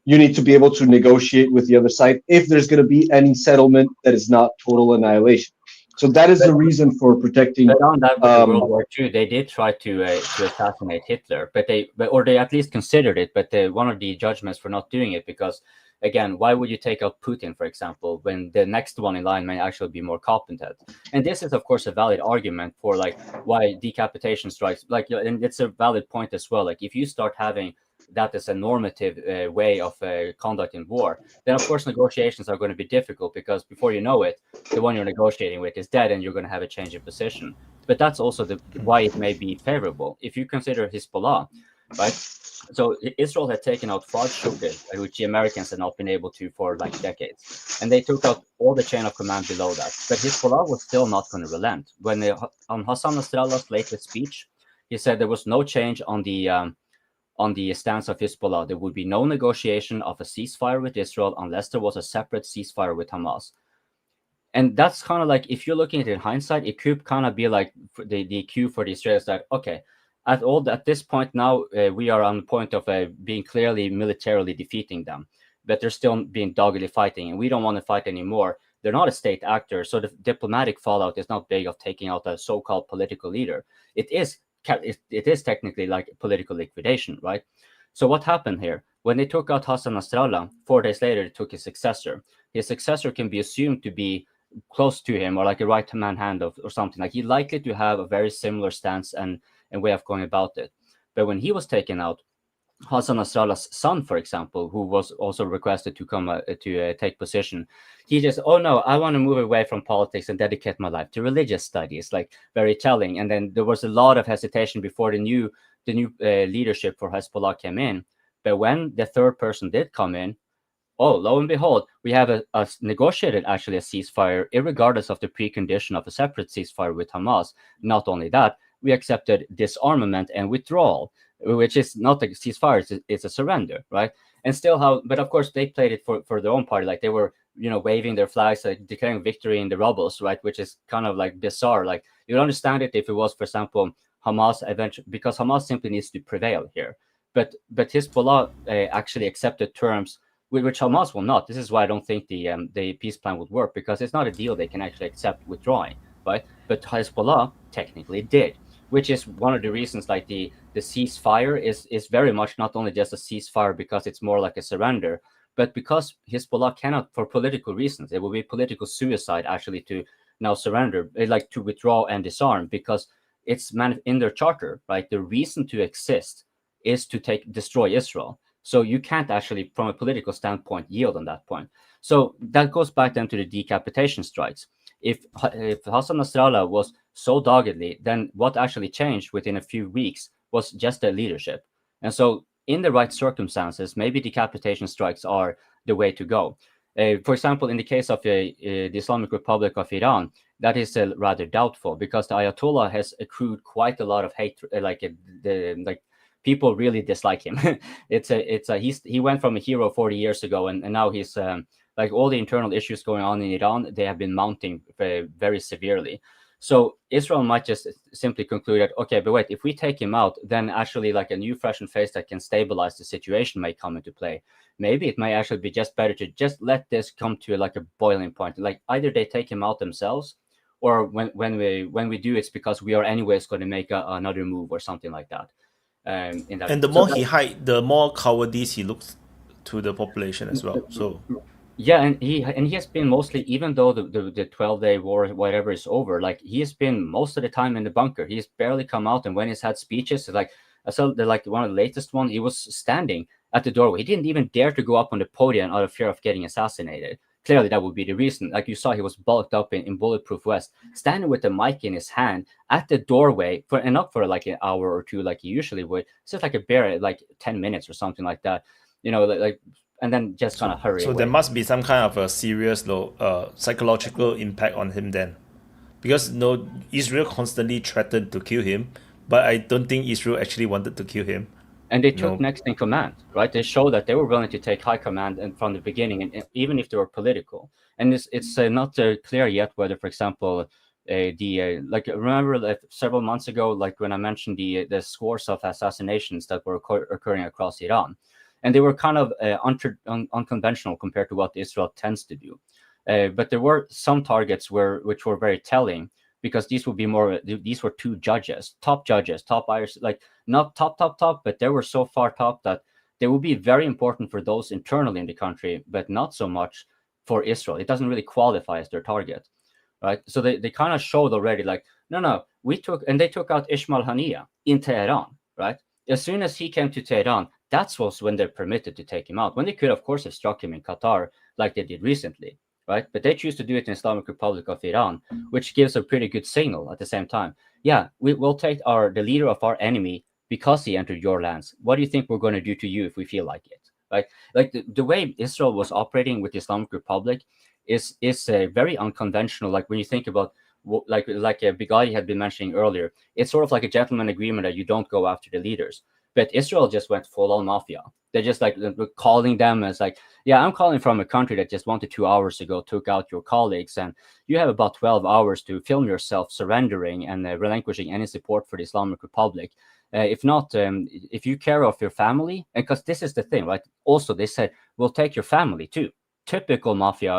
you need to be able to negotiate with the other side if there's going to be any settlement that is not total annihilation. So that is the reason for protecting. But on that, World War II, they did try to assassinate Hitler, but they at least considered it. But one of the judgments for not doing it, because again, why would you take out Putin, for example, when the next one in line may actually be more competent? And this is, of course, a valid argument for like why decapitation strikes. Like, and it's a valid point as well. Like, if you start having that as a normative way of conducting war, then of course negotiations are going to be difficult, because before you know it, the one you're negotiating with is dead and you're going to have a change in position. But that's also why it may be favorable. If you consider Hezbollah, right? So Israel had taken out Fard Shukr, which the Americans had not been able to for like decades. And they took out all the chain of command below that. But Hezbollah was still not going to relent. When on Hassan Nasrallah's latest speech, he said there was no change on the stance of Hezbollah. There would be no negotiation of a ceasefire with Israel unless there was a separate ceasefire with Hamas. And that's kind of like, if you're looking at it in hindsight, it could kind of be like the cue for the Israelis that, okay, at this point now, we are on the point of being clearly militarily defeating them, but they're still being doggedly fighting, and we don't want to fight anymore. They're not a state actor, so the diplomatic fallout is not big of taking out a so-called political leader. It is technically like political liquidation, right? So what happened here? When they took out Hassan Nasrallah, 4 days later, they took his successor. His successor can be assumed to be close to him, or like a right-hand hand of or something, like he's likely to have a very similar stance and way of going about it. But when he was taken out, Hassan Nasrallah's son, for example, who was also requested to come to take position, he just, oh no, I want to move away from politics and dedicate my life to religious studies, like very telling. And then there was a lot of hesitation before the new leadership for Hezbollah came in. But when the third person did come in, oh, lo and behold, we have a negotiated actually a ceasefire, irregardless of the precondition of a separate ceasefire with Hamas. Not only that, we accepted disarmament and withdrawal, which is not a ceasefire, it's a surrender, right? And still but of course they played it for their own party, like they were, waving their flags, like declaring victory in the rubbles, right? Which is kind of like bizarre. Like you'd understand it if it was, for example, Hamas eventually, because Hamas simply needs to prevail here. But Hezbollah actually accepted terms which Hamas will not. This is why I don't think the peace plan would work, because it's not a deal they can actually accept withdrawing, right? But Hezbollah technically did, which is one of the reasons like the ceasefire is very much not only just a ceasefire because it's more like a surrender, but because Hezbollah cannot, for political reasons, it will be political suicide actually to now surrender, like to withdraw and disarm, because it's in their charter, right? The reason to exist is to destroy Israel. So you can't actually, from a political standpoint, yield on that point. So that goes back then to the decapitation strikes. If Hassan Nasrallah was so doggedly, then what actually changed within a few weeks was just their leadership. And so in the right circumstances, maybe decapitation strikes are the way to go. For example, in the case of the Islamic Republic of Iran, that is rather doubtful, because the Ayatollah has accrued quite a lot of hate, people really dislike him. He went from a hero 40 years ago, and now he's like all the internal issues going on in Iran, they have been mounting very severely. So Israel might just simply conclude that, okay, but wait, if we take him out, then actually like a new fresh face that can stabilize the situation may come into play. Maybe it may actually be just better to just let this come to like a boiling point. Like either they take him out themselves, or when we do, it's because we are anyways going to make another move or something like that. And the more he hide, the more cowardice he looks to the population as well. So yeah, and he has been mostly, even though the 12-day war whatever is over, like he has been most of the time in the bunker. He's barely come out, and when he's had speeches, like I saw like one of the latest one, he was standing at the doorway. He didn't even dare to go up on the podium out of fear of getting assassinated. Clearly, that would be the reason. Like you saw, he was bulked up in bulletproof vest, standing with the mic in his hand at the doorway and not for like an hour or two like he usually would. It's just like a bare like 10 minutes or something like that, and then just kind of hurry away. So there must be some kind of a serious psychological impact on him then, because Israel constantly threatened to kill him, but I don't think Israel actually wanted to kill him. And they took next in command, right? They showed that they were willing to take high command and from the beginning, and even if they were political. And it's not clear yet whether, for example, remember several months ago, like when I mentioned the scores of assassinations that were occurring across Iran, and they were kind of unconventional compared to what Israel tends to do. But there were some targets which were very telling, because these were two judges, top Irish, like not top, but they were so far top that they would be very important for those internally in the country, but not so much for Israel. It doesn't really qualify as their target, right? So they kind of showed already, like, no, they took out Ismail Haniyeh in Tehran, right? As soon as he came to Tehran, that was when they're permitted to take him out. When they could, of course, have struck him in Qatar, like they did recently. Right, but they choose to do it in Islamic Republic of Iran, which gives a pretty good signal at the same time. Yeah, we will take the leader of our enemy because he entered your lands. What do you think we're going to do to you if we feel like it? Right, like the way Israel was operating with the Islamic Republic is very unconventional. Like when you think about like Bigadi had been mentioning earlier, it's sort of like a gentleman agreement that you don't go after the leaders. But Israel just went full on mafia. They're just like calling them as like, yeah, I'm calling from a country that just 1 to 2 hours ago took out your colleagues, and you have about 12 hours to film yourself surrendering and relinquishing any support for the Islamic Republic. If not, if you care of your family, and because this is the thing, right? Also, they said, we'll take your family too. Typical mafia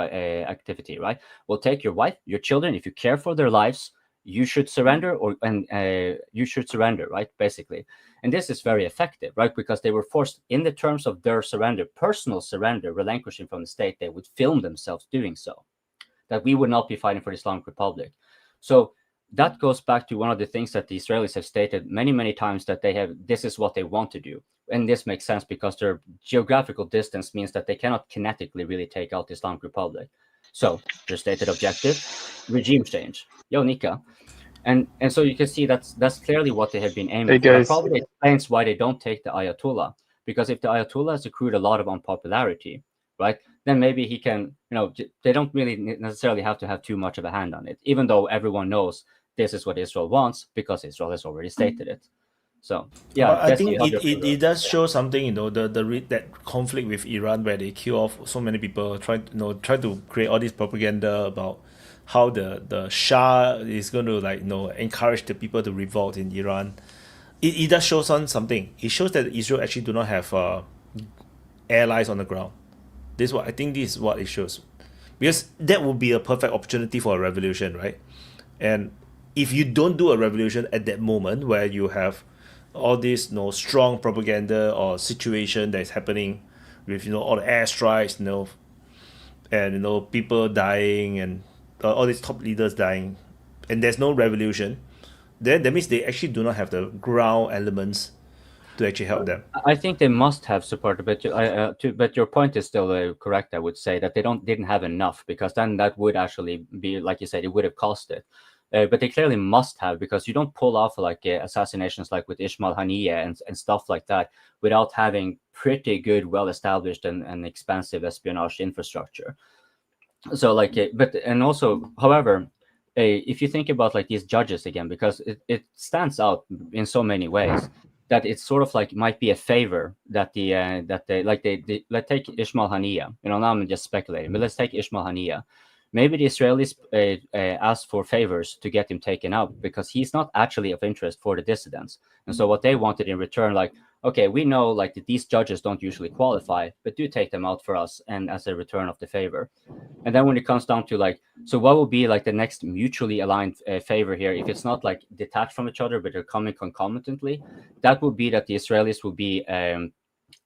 activity, right? We'll take your wife, your children. If you care for their lives, you should surrender, you should surrender, right? Basically. And this is very effective, right? Because they were forced, in the terms of their surrender, personal surrender, relinquishing from the state, they would film themselves doing so. that we would not be fighting for the Islamic Republic. So that goes back to one of the things that the Israelis have stated many, many times, that this is what they want to do. And this makes sense because their geographical distance means that they cannot kinetically really take out the Islamic Republic. So their stated objective, regime change. Yo, Nika. And so you can see that's clearly what they have been aiming Hey for. That guys, probably explains why they don't take the Ayatollah. Because if the Ayatollah has accrued a lot of unpopularity, right, then maybe he can, they don't really necessarily have to have too much of a hand on it, even though everyone knows this is what Israel wants because Israel has already stated it. So yeah, but I Desi, think how do you feel it does show something, that conflict with Iran, where they kill off so many people, try to create all this propaganda about how the Shah is going to encourage the people to revolt in Iran. It does show something. It shows that Israel actually do not have allies on the ground. This is what it shows, because that would be a perfect opportunity for a revolution, right? And if you don't do a revolution at that moment where you have all this strong propaganda or situation that is happening with all the airstrikes, and people dying and all these top leaders dying, and there's no revolution, then that means they actually do not have the ground elements to actually help them. I think they must have support, but but your point is still correct. I would say that they didn't have enough, because then that would actually be, like you said, it would have cost it. But they clearly must have, because you don't pull off assassinations like with Ismail Haniyeh and stuff like that without having pretty good, well-established and expansive espionage infrastructure. So and also, however, if you think about these judges again, because it stands out in so many ways, that it's sort of might be a favor that let's take Ismail Haniyeh. Now I'm just speculating, but let's take Ismail Haniyeh. Maybe the Israelis asked for favors to get him taken out because he's not actually of interest for the dissidents. And so what they wanted in return, okay, we know that these judges don't usually qualify, but do take them out for us and as a return of the favor. And then when it comes down to so what will be the next mutually aligned favor here, if it's not detached from each other, but they're coming concomitantly, that would be that the Israelis will be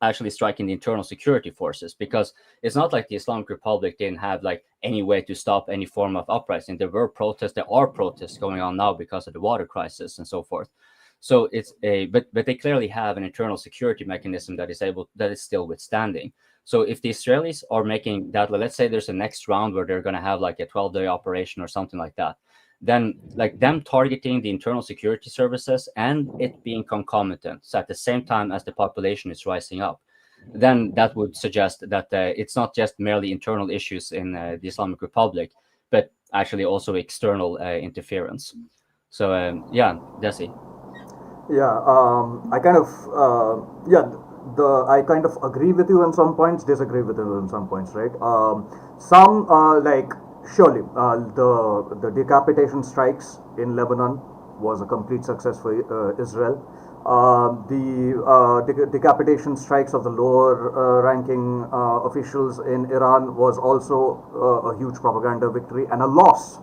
actually striking the internal security forces, because it's not like the Islamic Republic didn't have any way to stop any form of uprising. There are protests going on now because of the water crisis and so forth. So it's but they clearly have an internal security mechanism that is still withstanding. So if the Israelis are making that, let's say there's a next round where they're going to have a 12-day operation or something like that, then them targeting the internal security services and it being concomitant, so at the same time as the population is rising up, then that would suggest that it's not just merely internal issues in the Islamic Republic, but actually also external interference. So yeah, Desi. Yeah, I kind of I kind of agree with you in some points, disagree with you in some points, right? Some surely the decapitation strikes in Lebanon was a complete success for Israel. The decapitation strikes of the lower ranking officials in Iran was also a huge propaganda victory and a loss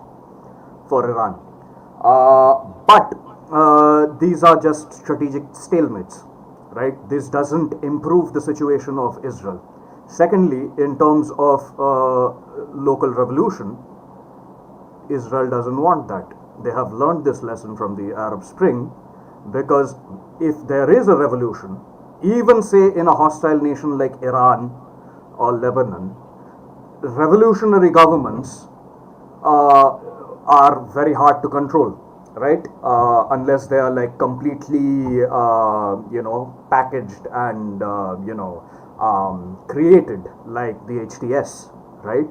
for Iran. But these are just strategic stalemates, right? This doesn't improve the situation of Israel. Secondly, in terms of local revolution, Israel doesn't want that. They have learned this lesson from the Arab Spring, because if there is a revolution, even say in a hostile nation like Iran or Lebanon, revolutionary governments are very hard to control, right? Unless they are completely packaged and created like the HTS, right?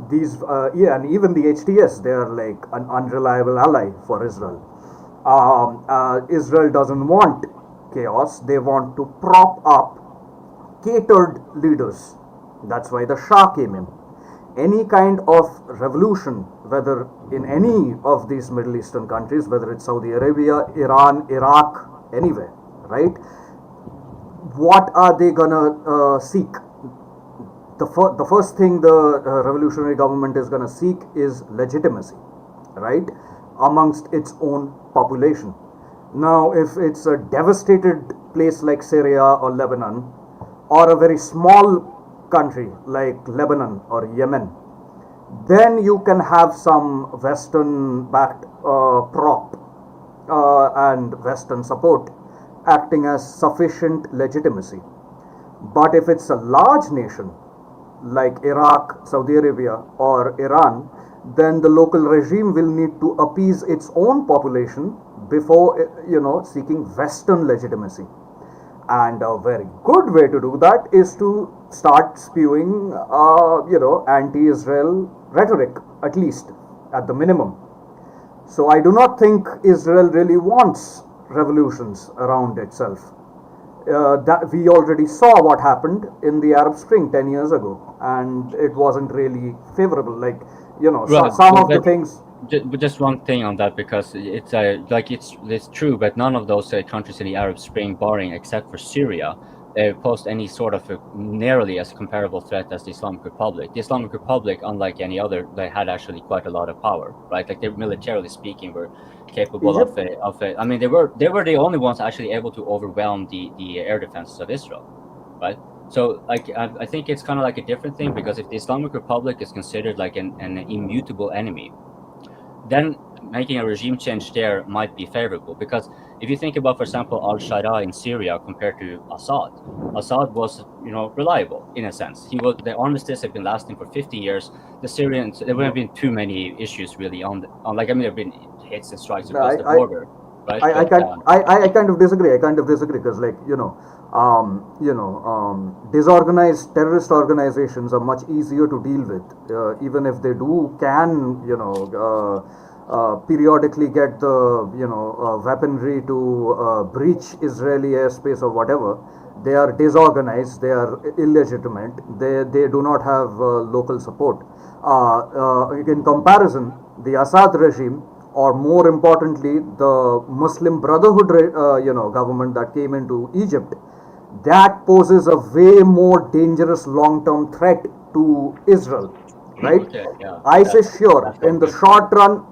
These and even the HTS, they are an unreliable ally for Israel. Israel doesn't want chaos. They want to prop up catered leaders. That's why the Shah came in. Any kind of revolution, whether in any of these Middle Eastern countries, whether it's Saudi Arabia, Iran, Iraq, anywhere, right? What are they gonna seek? The first thing the revolutionary government is gonna seek is legitimacy, right, amongst its own population. Now, if it's a devastated place like Syria or Lebanon, or a very small country like Lebanon or Yemen, then you can have some Western-backed prop and Western support acting as sufficient legitimacy. But if it's a large nation like Iraq, Saudi Arabia, or Iran, then the local regime will need to appease its own population before seeking Western legitimacy. And a very good way to do that is to start spewing, anti-Israel rhetoric, at least at the minimum. So I do not think Israel really wants revolutions around itself. That we already saw what happened in the Arab Spring 10 years ago, and it wasn't really favorable. Like, Right, some of the but things. just one thing on that, because it's it's true, but none of those countries in the Arab Spring, barring except for Syria, posed any sort of nearly as comparable threat as the Islamic Republic. The Islamic Republic, unlike any other, they had actually quite a lot of power, right? Like, they militarily speaking were capable Egypt. I mean, they were the only ones actually able to overwhelm the air defenses of Israel, right? So, like, I think it's kind of like a different thing, because if the Islamic Republic is considered like an immutable enemy, then making a regime change there might be favorable. Because if you think about, for example, al-Sharaa in Syria compared to Assad, Assad was, reliable in a sense. The armistice had been lasting for 50 years. The Syrians, there wouldn't have been too many issues really on like, I mean, there have been hits and strikes across the border, right? I kind of disagree. I kind of disagree because, like, disorganized terrorist organizations are much easier to deal with, even if they can periodically get the weaponry to breach Israeli airspace or whatever. They are disorganized. They are illegitimate. They do not have local support. In comparison, the Assad regime, or more importantly, the Muslim Brotherhood, government that came into Egypt, that poses a way more dangerous long-term threat to Israel, right? Okay, yeah, I say sure. In the short run,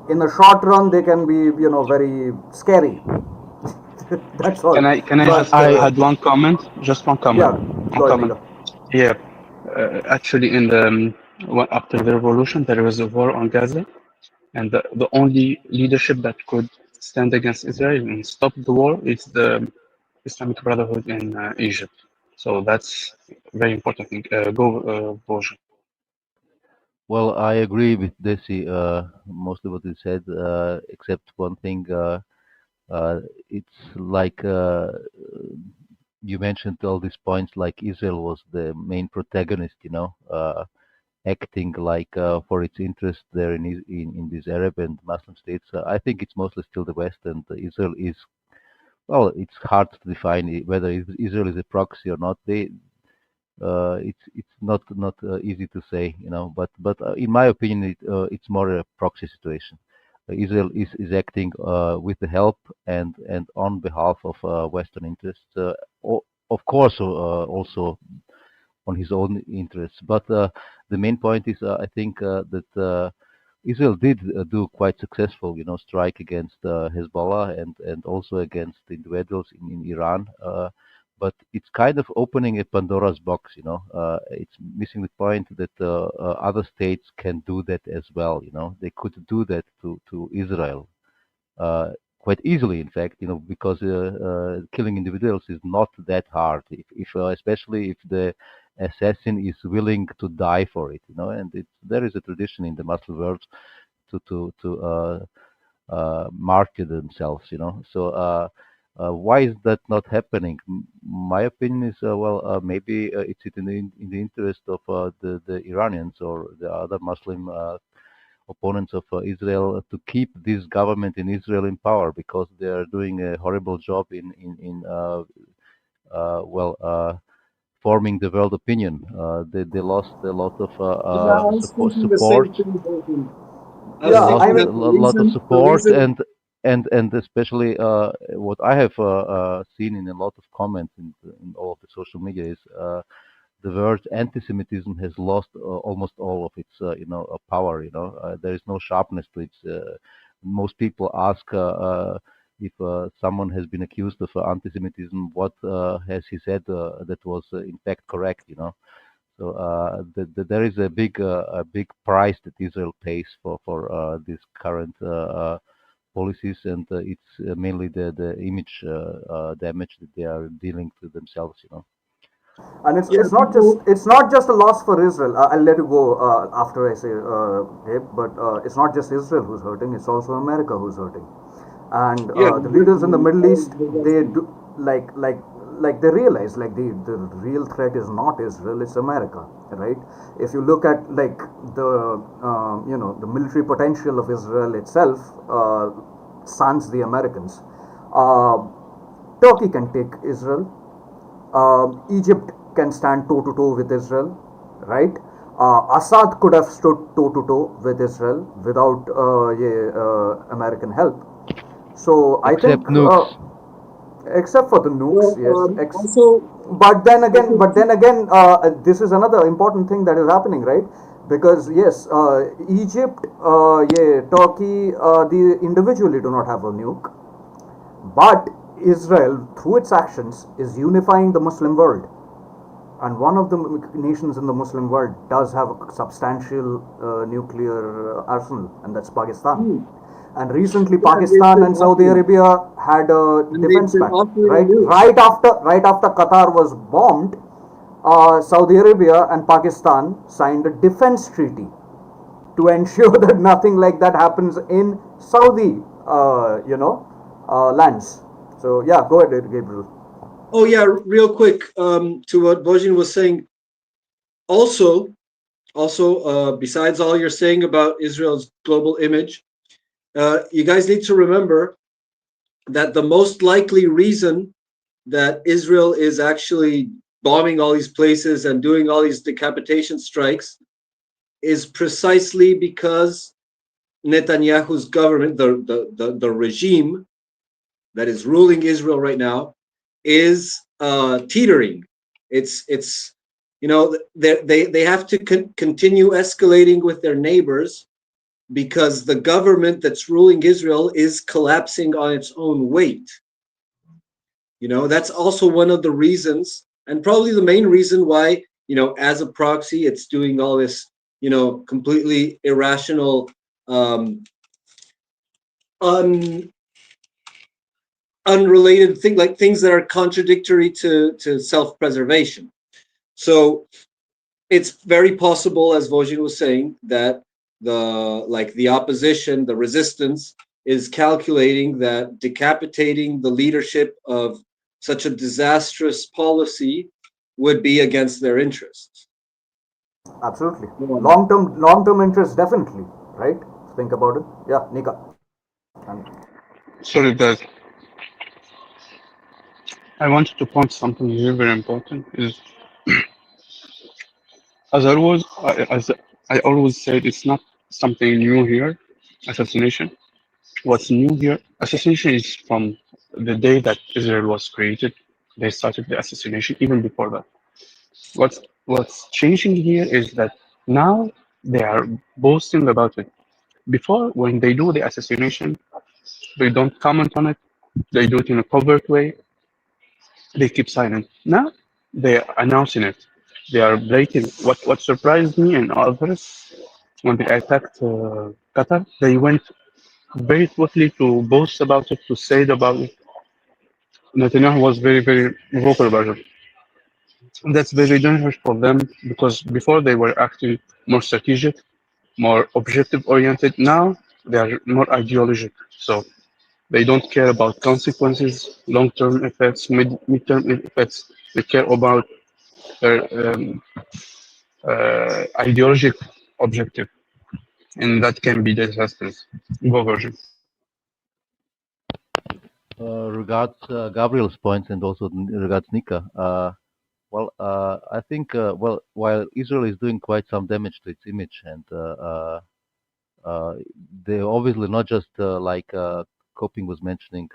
they can be, very scary. That's all. Can I just add one comment? Just one comment. Yeah, One go ahead, comment. Nico. Yeah. Actually, in the after the revolution, there was a war on Gaza, and the only leadership that could stand against Israel and stop the war is the Islamic Brotherhood in Egypt. So that's very important thing. Bojan. Well, I agree with Desi, mostly what he said, except one thing. It's like you mentioned all these points, like Israel was the main protagonist, acting like for its interest there in these Arab and Muslim states. I think it's mostly still the West, and Israel is, well, it's hard to define whether Israel is a proxy or not. It's not easy to say, but in my opinion, it's more a proxy situation. Israel is acting with the help and on behalf of Western interests, of course, also on his own interests. But the main point is, I think that Israel did do quite successful, strike against Hezbollah and also against individuals in Iran. But it's kind of opening a Pandora's box, It's missing the point that other states can do that as well, They could do that to Israel quite easily, in fact, because killing individuals is not that hard. If especially if the assassin is willing to die for it, and there is a tradition in the Muslim world to martyr themselves, So why is that not happening? My opinion is, maybe it's in the interest of the Iranians or the other Muslim opponents of Israel to keep this government in Israel in power, because they are doing a horrible job in forming the world opinion. They lost a lot of Yeah, I was thinking the same support. thing, Bolton. I They was Yeah, lost I thinking a that mean, lot of the support, reason, and especially what I have seen in a lot of comments in all of the social media is the word anti-Semitism has lost almost all of its power. There is no sharpness to it. Most people ask if someone has been accused of anti-Semitism, what has he said that was in fact correct. So there is a big price that Israel pays for these current policies, and it's mainly the image damage that they are dealing to themselves. And it's not just a loss for Israel. I'll let you go after I say Gabe, but it's not just Israel who's hurting; it's also America who's hurting. And the leaders in the Middle East, they do like they realize like the real threat is not Israel, it's America, right? If you look at like the the military potential of Israel itself, sans the Americans, Turkey can take Israel. Egypt can stand toe to toe with Israel, right? Assad could have stood toe to toe with Israel without American help. So I think, except for the nukes, yes. But then again, this is another important thing that is happening, right? Because yes, Egypt, Turkey, they individually do not have a nuke, but Israel, through its actions, is unifying the Muslim world. And one of the nations in the Muslim world does have a substantial nuclear arsenal, and that's Pakistan. And recently, Pakistan and Saudi Arabia had a defense pact, right? Right after Qatar was bombed, Saudi Arabia and Pakistan signed a defense treaty to ensure that nothing like that happens in Saudi, lands. So yeah, go ahead, Gabriel. Oh yeah, real quick to what Bojin was saying. Also, besides all you're saying about Israel's global image, you guys need to remember that the most likely reason that Israel is actually bombing all these places and doing all these decapitation strikes is precisely because Netanyahu's government, the regime that is ruling Israel right now, is teetering. It's they have to continue escalating with their neighbors because the government that's ruling Israel is collapsing on its own weight. That's also one of the reasons, and probably the main reason why, as a proxy, it's doing all this, completely irrational, unrelated thing, like things that are contradictory to self-preservation. So it's very possible, as Vojin was saying, that the opposition, the resistance, is calculating that decapitating the leadership of such a disastrous policy would be against their interests. Absolutely. Long-term interest, definitely, right? Think about it. Yeah, Nika. Sorry, guys. I wanted to point something here very important is as I always said, it's not something new here. Assassination. What's new here? Assassination is from the day that Israel was created. They started the assassination even before that. What's changing here is that now they are boasting about it. Before, when they do the assassination, they don't comment on it. They do it in a covert way. They keep silent. Now they are announcing it. They are breaking. What surprised me and others when they attacked Qatar, they went very quickly to boast about it, to say it about it. Netanyahu was very vocal about it. And that's very dangerous for them because before they were acting more strategic, more objective oriented. Now they are more ideologic. So they don't care about consequences, long-term effects, mid-term effects. They care about their ideologic objective, and that can be disastrous. Go, Virgin. Regards Gabriel's point and also regards Nika. I think while Israel is doing quite some damage to its image, and they obviously not just like Coping was mentioning,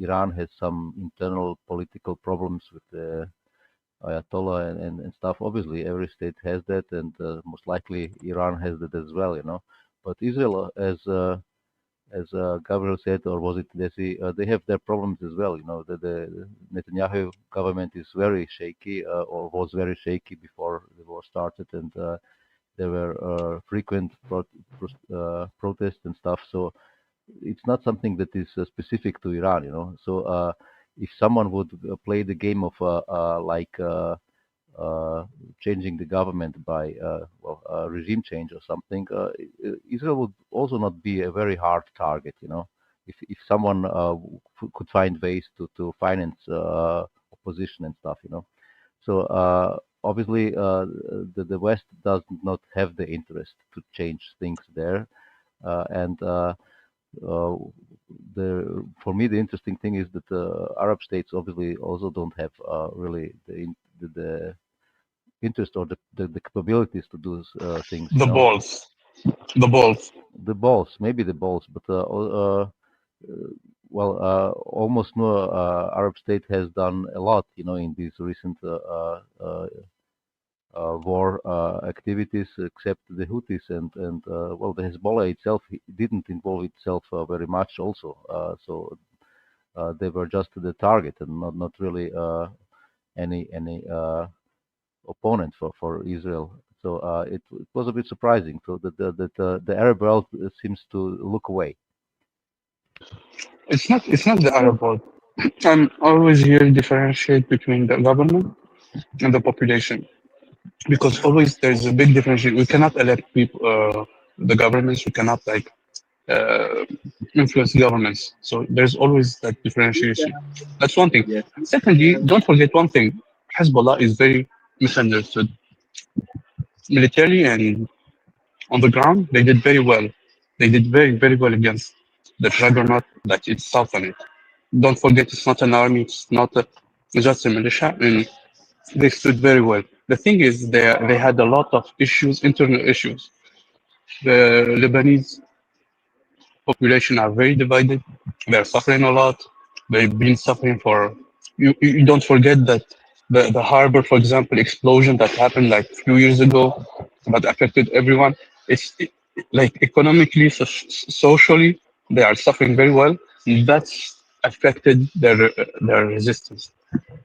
Iran has some internal political problems with the Ayatollah and stuff. Obviously, every state has that, and most likely Iran has that as well. But Israel, as as Gabriel said, or was it Desi? They have their problems as well. The Netanyahu government is very shaky, or was very shaky before the war started, and there were frequent protests and stuff. So it's not something that is specific to Iran. So if someone would play the game of changing the government by regime change or something, Israel would also not be a very hard target. If someone could find ways to finance opposition and stuff. So obviously, the West does not have the interest to change things there, and for me the interesting thing is that Arab states obviously also don't have really the interest or the capabilities to do things. The balls, the balls. The balls, maybe the balls, but almost no Arab state has done a lot, in these recent war activities, except the Houthis and the Hezbollah itself didn't involve itself very much also. So they were just the target and not really any opponent for Israel. So it was a bit surprising. So that the Arab world seems to look away. It's not the Arab world. I'm always here differentiate between the government and the population, because always there's a big differentiation. We cannot elect people, the governments. We cannot influence governments. So there's always that differentiation. That's one thing. Secondly, don't forget one thing. Hezbollah is very misunderstood. Militarily and on the ground, they did very well. They did very, very well against the juggernaut that it's Sultanate. Don't forget, it's not an army. It's not just a militia. And they stood very well. The thing is, they had a lot of issues, internal issues. The Lebanese population are very divided. They're suffering a lot. They've been suffering for. You don't forget that the harbor, for example, explosion that happened like a few years ago, that affected everyone. Like economically, socially, they are suffering very well. That's affected their resistance.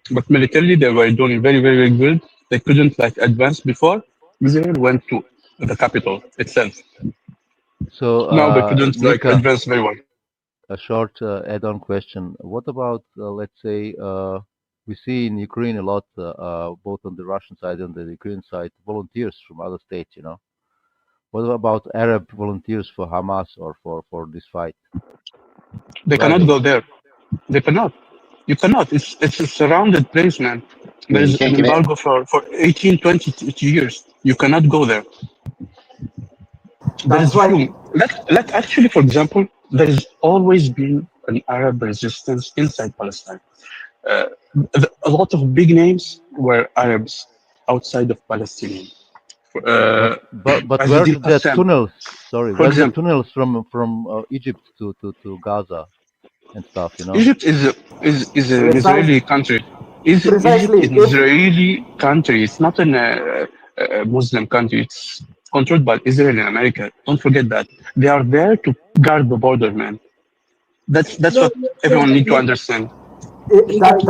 But militarily, they were doing very, very, very good. They couldn't advance before. Israel went to the capital itself. So Now they couldn't Mika, advance very well. a short add-on question. What about, let's say, we see in Ukraine a lot, both on the Russian side and the Ukrainian side, volunteers from other states. What about Arab volunteers for Hamas or for this fight? They cannot go there. They cannot. You cannot. It's a surrounded place, man. Yeah, There's you can't an get in. embargo for 18, 20 years. You cannot go there. There is That's why. few. Let actually, for example, there has always been an Arab resistance inside Palestine. Uh, a lot of big names were Arabs outside of Palestinian. But were Aziz the Qassam, tunnels? Sorry, for were the example. tunnels from Egypt to Gaza and stuff? Egypt is an Precise, Israeli country. Egypt precisely. is an If Israeli country. It's not a Muslim country. It's controlled by Israel and America. Don't forget that. They are there to guard the border, man. That's no, what everyone need to understand.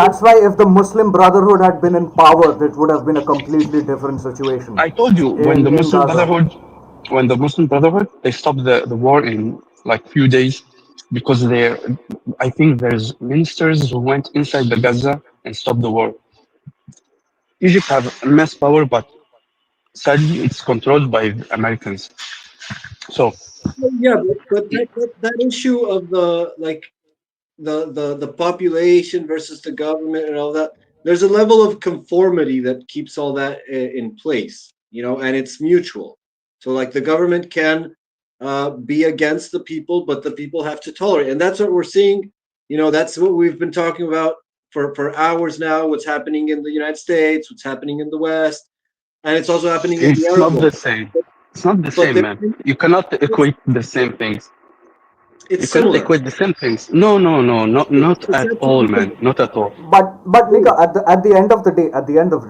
that's why if the Muslim Brotherhood had been in power, it would have been a completely different situation I told you in Gaza. when the Muslim Brotherhood, they stopped the war in like few days because I think there's ministers who went inside the Gaza and stopped the war. Egypt have immense power, but sadly it's controlled by Americans. So Yeah, but that issue of the population versus the government and all that, there's a level of conformity that keeps all that in place, and it's mutual. So like the government can be against the people, but the people have to tolerate, and that's what we're seeing. That's what we've been talking about for hours now. What's happening in the United States, what's happening in the West, and it's also happening in the it's Arab not the world. same. It's not the But same, man. You cannot equate the same things. It's You cannot similar. equate the same things. No, no, no, not at all, man. Not at all. But Nika, at the end of the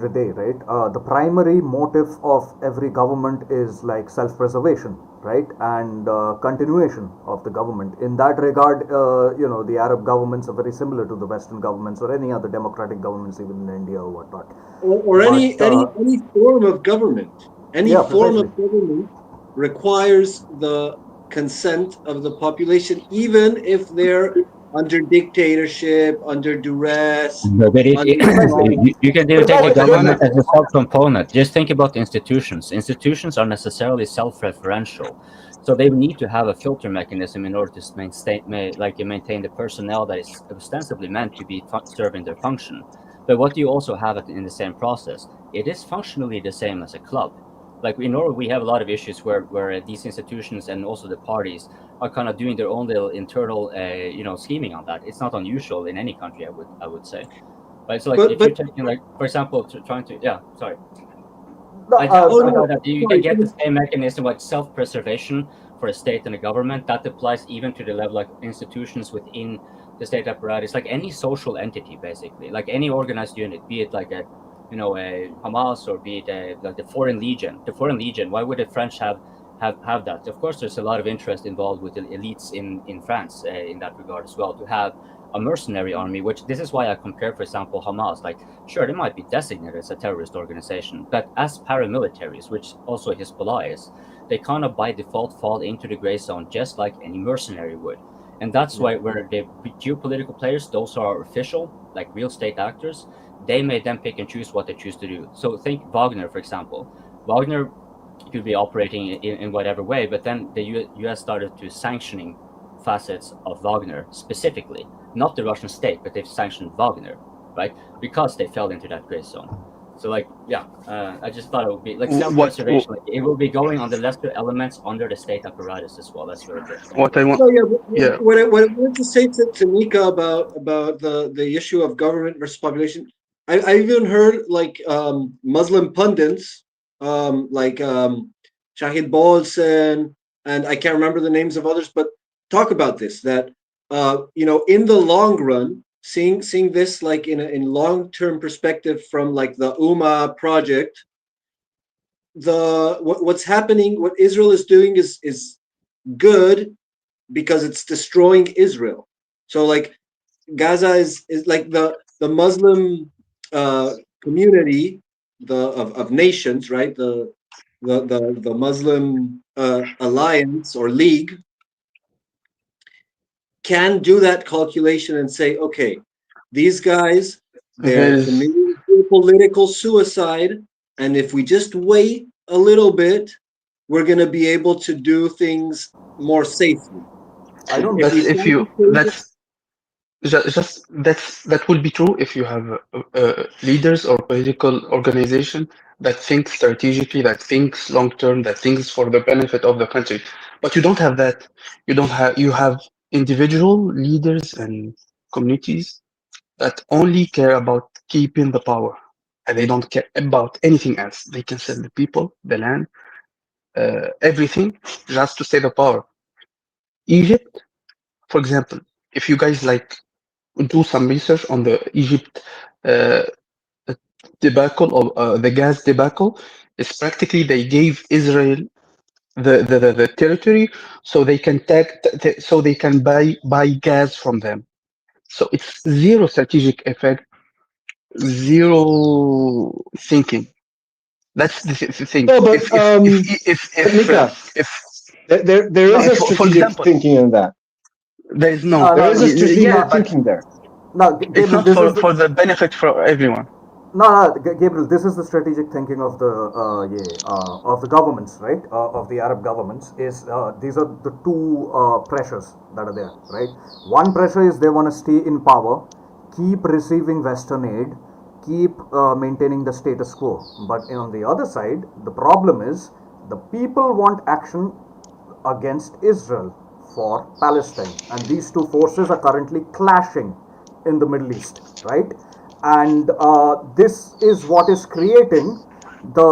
day, right? The primary motive of every government is like self-preservation, right, and continuation of the government. In that regard, the Arab governments are very similar to the Western governments or any other democratic governments, even in India or whatnot. Or any form of government. Any Yeah, form precisely. of government requires the consent of the population, even if they're under dictatorship, under duress, No, but under you can even take the Precisely. government as a sub-component. Just think about institutions. Institutions are necessarily self-referential, so they need to have a filter mechanism in order to maintain the personnel that is ostensibly meant to be serving their function. But what do you also have in the same process? It is functionally the same as a club. Like in Norway, we have a lot of issues where these institutions and also the parties are kind of doing their own little internal, scheming on that. It's not unusual in any country, I would say. Right? So, like, But if you're taking, like, for example, trying to, yeah, sorry. No, I just point no, out that you can get the same mechanism like self-preservation for a state and a government. That applies even to the level like institutions within the state apparatus, like any social entity, basically, like any organized unit, be it like a Hamas or be it like the Foreign Legion. The Foreign Legion. Why would the French have that? Of course, there's a lot of interest involved with the elites in France in that regard as well to have a mercenary army, which this is why I compare, for example, Hamas. Like, sure, they might be designated as a terrorist organization, but as paramilitaries, which also Hezbollah is, they kind of by default fall into the gray zone just like any mercenary would. And that's why where the geopolitical players, those are official, like real state actors, they may then pick and choose what they choose to do. So think Wagner, for example. Wagner could be operating in whatever way, but then the US started to sanctioning facets of Wagner specifically, not the Russian state, but they've sanctioned Wagner, right? Because they fell into that gray zone. So, like, yeah, I just thought it would be like self-preservation. Like, it will be going on the lesser elements under the state apparatus as well. That's what it is. What I want, So yeah, yeah. what I wanted to say to Nika about the issue of government versus population, I even heard like Muslim pundits like Shahid Bolsen, and I can't remember the names of others, but talk about this, that in the long run, seeing this like in long-term perspective from like the project, what's happening, what Israel is doing is good because it's destroying Israel. So like Gaza is like the Muslim community, of nations, right? The Muslim alliance or league can do that calculation and say, okay, these guys, they're There's committing political suicide, and if we just wait a little bit, we're going to be able to do things more safely. I don't. If we if start to you change that will be true if you have leaders or political organization that think strategically, that thinks long term, that thinks for the benefit of the country. But you don't have that. You have individual leaders and communities that only care about keeping the power, and they don't care about anything else. They can sell the people, the land, everything, just to stay the power. Egypt, for example, if you guys like do some research on the Egypt uh, debacle or the gas debacle, it's practically they gave Israel the territory so they can so they can buy gas from them. So it's zero strategic effect, zero thinking. That's the thing. No, but but Nika, If there no, is a for strategic example, thinking in that. there is no, There is a yeah, strategic but thinking there. Now, it's Gabriel, not this is the for the benefit for everyone. Gabriel, this is the strategic thinking of the governments, right? Of the Arab governments is these are the two pressures that are there, right? One pressure is they want to stay in power, keep receiving Western aid, keep maintaining the status quo. But on the other side, the problem is the people want action against Israel for Palestine, and these two forces are currently clashing in the Middle East, right? And this is what is creating the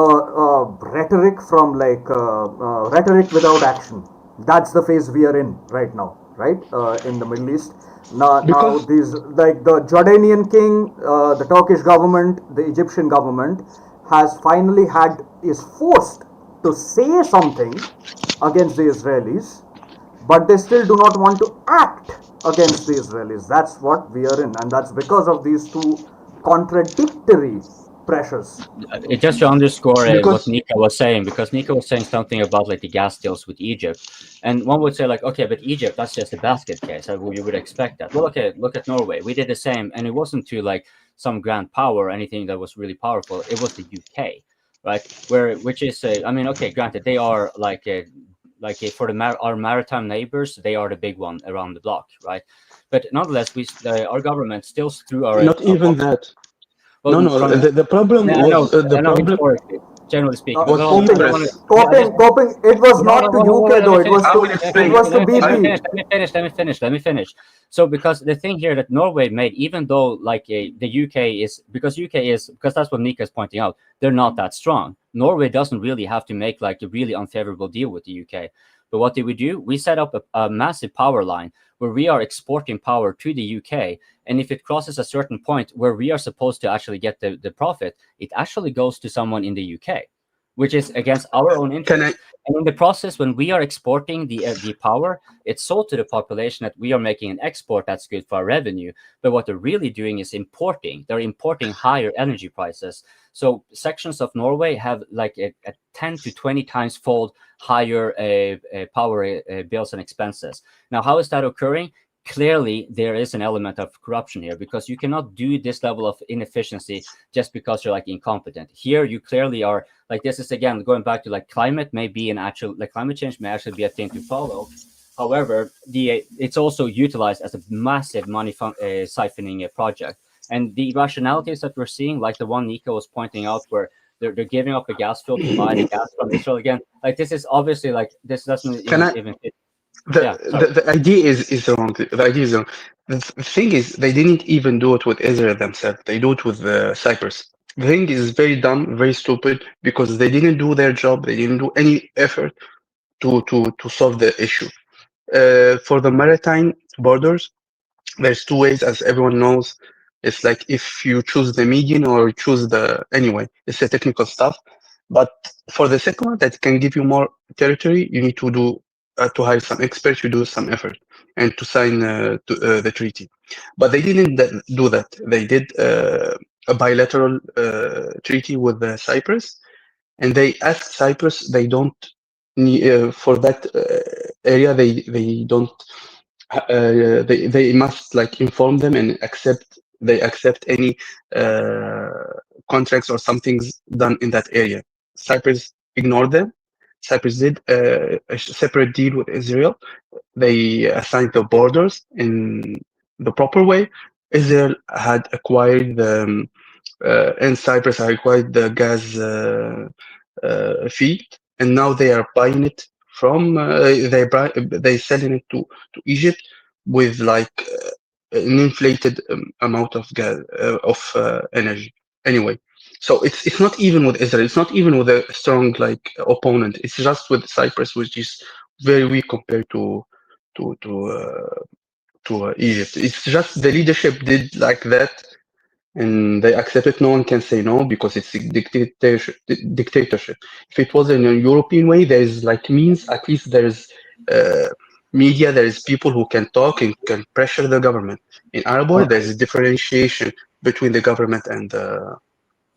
rhetoric from rhetoric without action. That's the phase we are in right now, right, in the Middle East. Now these, like the Jordanian king, the Turkish government, the Egyptian government has finally is forced to say something against the Israelis, but they still do not want to act against the Israelis. That's what we are in, and that's because of these two contradictory pressures. Just to underscore what Because Nika was saying, because Nika was saying something about like the gas deals with Egypt, and one would say like, okay, but Egypt, that's just a basket case. You would expect that. Well, okay, look at Norway. We did the same, and it wasn't to like some grand power or anything that was really powerful. It was the UK, right? Which is, I mean, okay, granted, they are like for our maritime neighbors, they are the big one around the block, right? But nonetheless, our government still through our not even that. well, No, no. The problem I know, was the I know problem historically, generally speaking. was Well, I don't want to. interest. Coping. It was No, not to UK let me though. It finish. was to BP. Let me finish. So, because the thing here that Norway made, even though like the UK is, because that's what Nika is pointing out, they're not that strong. Norway doesn't really have to make like a really unfavorable deal with the UK. But what did we do? We set up a massive power line where we are exporting power to the UK. And if it crosses a certain point where we are supposed to actually get the profit, it actually goes to someone in the UK, which is against our own interest. And in the process, when we are exporting the power, it's sold to the population that we are making an export that's good for our revenue. But what they're really doing is importing. They're importing higher energy prices. So sections of Norway have like a 10 to 20 times fold higher power bills and expenses. Now, how is that occurring? Clearly, there is an element of corruption here, because you cannot do this level of inefficiency just because you're like incompetent. Here, you clearly are like, this is again going back to like climate may be an actual, like climate change may actually be a thing to follow. However, it's also utilized as a massive money siphoning project. And the rationalities that we're seeing, like the one Nika was pointing out, where they're giving up a gas field to buy the gas from Israel again. Like, this is obviously like, this doesn't even fit. The idea is wrong. The idea is wrong. The thing is, they didn't even do it with Israel themselves. They do it with Cyprus. The thing is very dumb, very stupid, because they didn't do their job. They didn't do any effort to solve the issue. For the maritime borders, there's two ways, as everyone knows. It's like if you choose the median or choose anyway, it's a technical stuff. But for the second one, that can give you more territory, you need to do to hire some experts, you do some effort, and to sign the treaty. But they didn't do that. They did a bilateral treaty with Cyprus, and they asked Cyprus. They don't need for that area. They don't. They must like inform them and accept any contracts or something's done in that area. Cyprus ignored them. Cyprus did a separate deal with Israel. They assigned the borders in the proper way. Israel had acquired and Cyprus had acquired the gas field, and now they are buying it from they selling it to Egypt with like an inflated amount of gas energy. Anyway, so it's not even with Israel. It's not even with a strong like opponent. It's just with Cyprus, which is very weak compared to Egypt. It's just the leadership did like that, and they accept it. No one can say no because it's a dictatorship. If it was in a European way, there's like means. At least there's media. There is people who can talk and can pressure the government. In Arab world, there's a differentiation between the government and the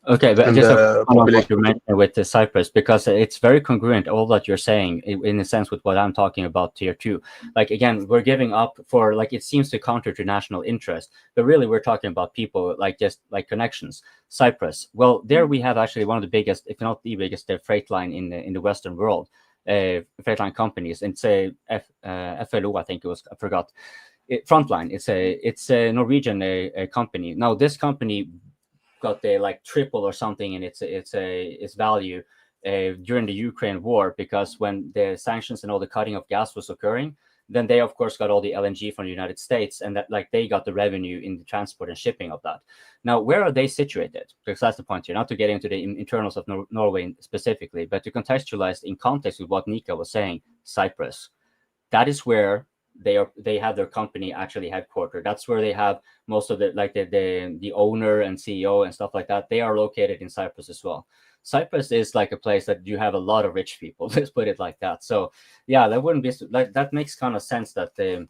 Okay, but and just the on what population. you mentioned with the Cyprus, because it's very congruent, all that you're saying, in a sense, with what I'm talking about here too. Like, again, we're giving up for, like, it seems to counter to national interest, but really we're talking about people, like, just like connections. Cyprus, well, there we have actually one of the biggest, if not the biggest, freight line in the Western world, freight line companies. And it's a FLO, I think it was, I forgot. Frontline, it's a Norwegian company. Now, this company got the like triple or something in its value during the Ukraine war, because when the sanctions and all the cutting of gas was occurring, then they of course got all the LNG from the United States, and that like they got the revenue in the transport and shipping of that. Now, where are they situated? Because that's the point here, not to get into the internals of Norway specifically, but to contextualize in context with what Nika was saying. Cyprus, that is where they have their company actually headquartered. That's where they have most of the owner and CEO and stuff like that. They are located in Cyprus as well. Cyprus is like a place that you have a lot of rich people. Let's put it like that. So yeah, that wouldn't be like that makes kind of sense that the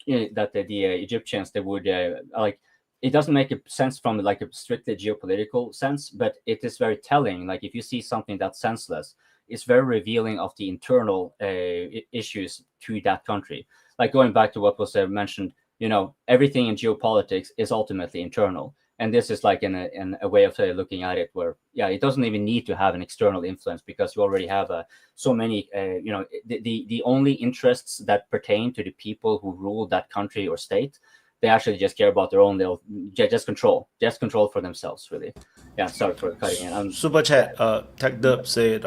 Egyptians, they would like. It doesn't make sense from like a strictly geopolitical sense, but it is very telling. Like if you see something that's senseless, it's very revealing of the internal issues to that country. Like going back to what was mentioned, everything in geopolitics is ultimately internal. And this is like in a way of looking at it where, yeah, it doesn't even need to have an external influence because you already have so many, the only interests that pertain to the people who rule that country or state, they actually just care about their own. They'll just control for themselves, really. Yeah, sorry for cutting in. Super chat. TechDub said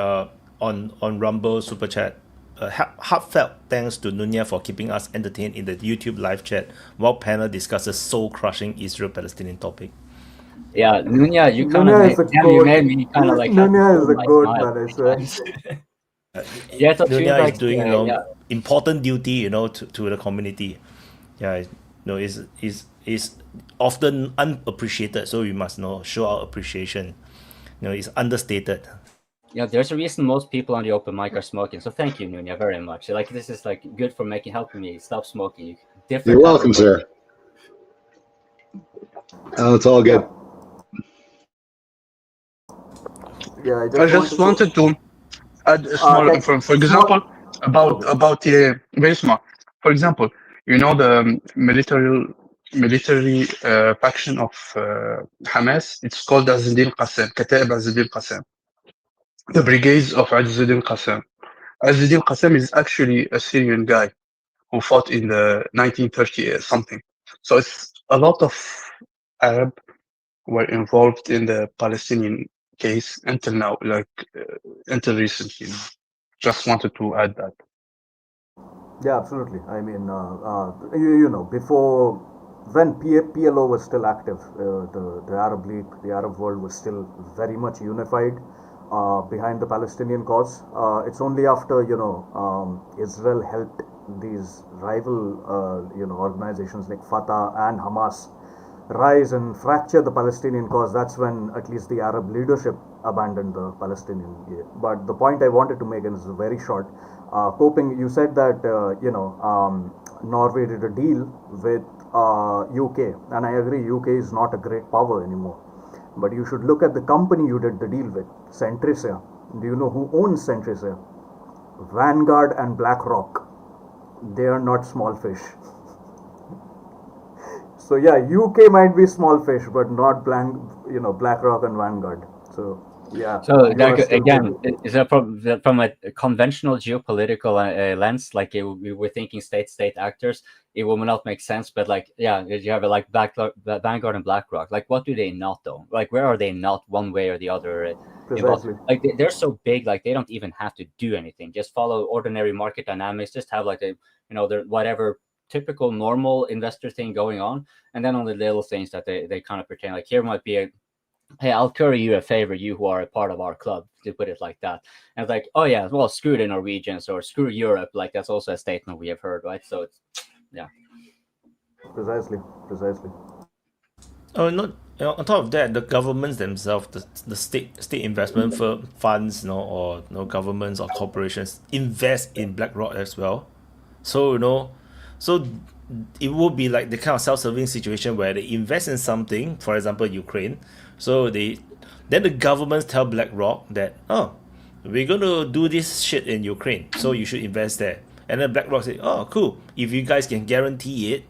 on Rumble super chat. Heartfelt thanks to Nunya for keeping us entertained in the YouTube live chat while panel discusses soul-crushing Israel-Palestinian topic. Yeah, Nunya, you kind of made me kind of like. Nunya is a good man, I swear. Yeah, Nunya is doing important duty, to the community. Yeah, is often unappreciated, so we must show our appreciation. It's understated. Yeah, there's a reason most people on the open mic are smoking. So thank you, Nunya, very much. Like this is like good for helping me stop smoking. You're welcome, sir. Oh, it's all good. Yeah, I just wanted to add a small, for example, about the very small. For example, the military faction of Hamas. It's called Azadin Qassam, Kataib Azadin Qassam. The brigades of Azadin Qassam. Azadin Qassam is actually a Syrian guy who fought in the 1930 something. So it's a lot of Arab were involved in the Palestinian case until now, until recently. Just wanted to add that. Yeah, absolutely. I mean, before when PLO was still active, the Arab League, the Arab world was still very much unified behind the Palestinian cause. It's only after Israel helped these rival organizations like Fatah and Hamas rise and fracture the Palestinian cause. That's when at least the Arab leadership abandoned the Palestinian. But the point I wanted to make, and is very short, Coping, you said that Norway did a deal with UK, and I agree, UK is not a great power anymore. But you should look at the company you did the deal with, Centrica. Do you know who owns Centrica? Vanguard and BlackRock. They are not small fish. So yeah, UK might be small fish, but not BlackRock and Vanguard. So yeah. So again, is that from a conventional geopolitical lens, like we were thinking state actors, it will not make sense. But like, yeah, you have like Vanguard and BlackRock. Like, what do they not though? Like, where are they not one way or the other? Precisely. Like they're so big, like they don't even have to do anything. Just follow ordinary market dynamics. Just have like their whatever typical normal investor thing going on, and then on the little things that they kind of pretend like here might be hey, I'll curry you a favor, you who are a part of our club, to put it like that. And it's like, oh yeah, well, screw the Norwegians or screw Europe. Like that's also a statement we have heard, right? So it's yeah. Precisely. Oh, not on top of that, the governments themselves, the state investment funds, or governments or corporations invest in BlackRock as well. So so it will be like the kind of self-serving situation where they invest in something, for example, Ukraine. So then the governments tell BlackRock that, oh, we're going to do this shit in Ukraine, so you should invest there. And then BlackRock say, oh, cool. If you guys can guarantee it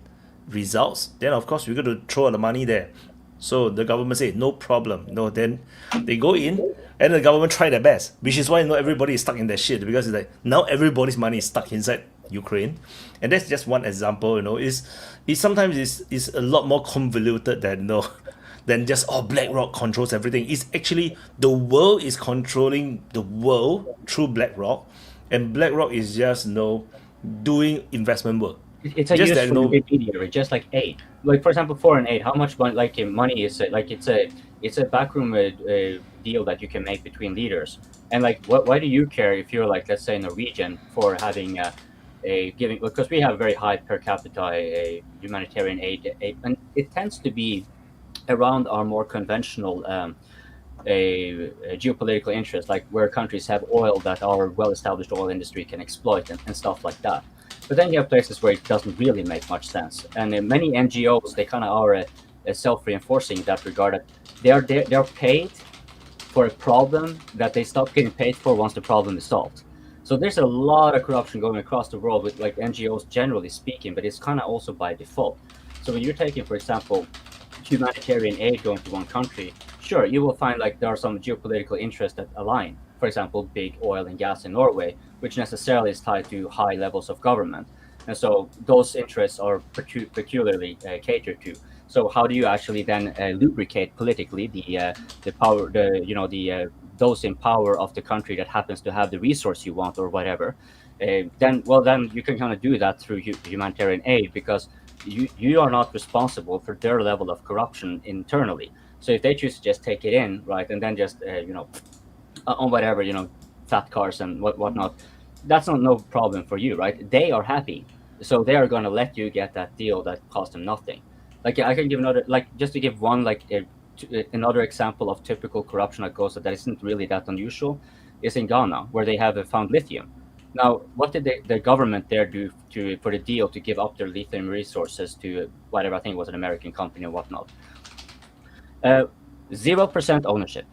results, then of course we're going to throw the money there. So the government say, no problem. Then they go in and the government try their best, which is why everybody is stuck in that shit, because it's like now everybody's money is stuck inside Ukraine. And that's just one example. It's sometimes it's a lot more convoluted than just BlackRock controls everything. It's actually the world is controlling the world through BlackRock, and BlackRock is just doing investment work. It's a useful intermediary, just like aid. Like for example, foreign aid. How much money is it? Like it's a backroom deal that you can make between leaders. And like, why do you care if you're like, let's say, Norwegian for having giving, because we have very high per capita humanitarian aid, and it tends to be around our more conventional a geopolitical interest, like where countries have oil that our well-established oil industry can exploit and stuff like that. But then you have places where it doesn't really make much sense, and many NGOs, they kind of are self-reinforcing in that regard. That they're paid for a problem that they stop getting paid for once the problem is solved. So there's a lot of corruption going across the world with like NGOs generally speaking, but it's kind of also by default. So when you're taking, for example, humanitarian aid going to one country, sure, you will find like there are some geopolitical interests that align. For example, big oil and gas in Norway, which necessarily is tied to high levels of government. And so those interests are peculiarly catered to. So how do you actually then lubricate politically the power, those in power of the country that happens to have the resource you want or whatever? Then you can kind of do that through humanitarian aid, because you are not responsible for their level of corruption internally. So if they choose to just take it in, right, and then just on whatever, fat cars and whatnot, that's no problem for you, right? They are happy, so they are going to let you get that deal that cost them nothing. Like I can give another, like just to give one, like another example of typical corruption that goes that isn't really that unusual, is in Ghana, where they have found lithium. Now, what did the government there do for the deal to give up their lithium resources to whatever, I think it was an American company or whatnot? 0% ownership,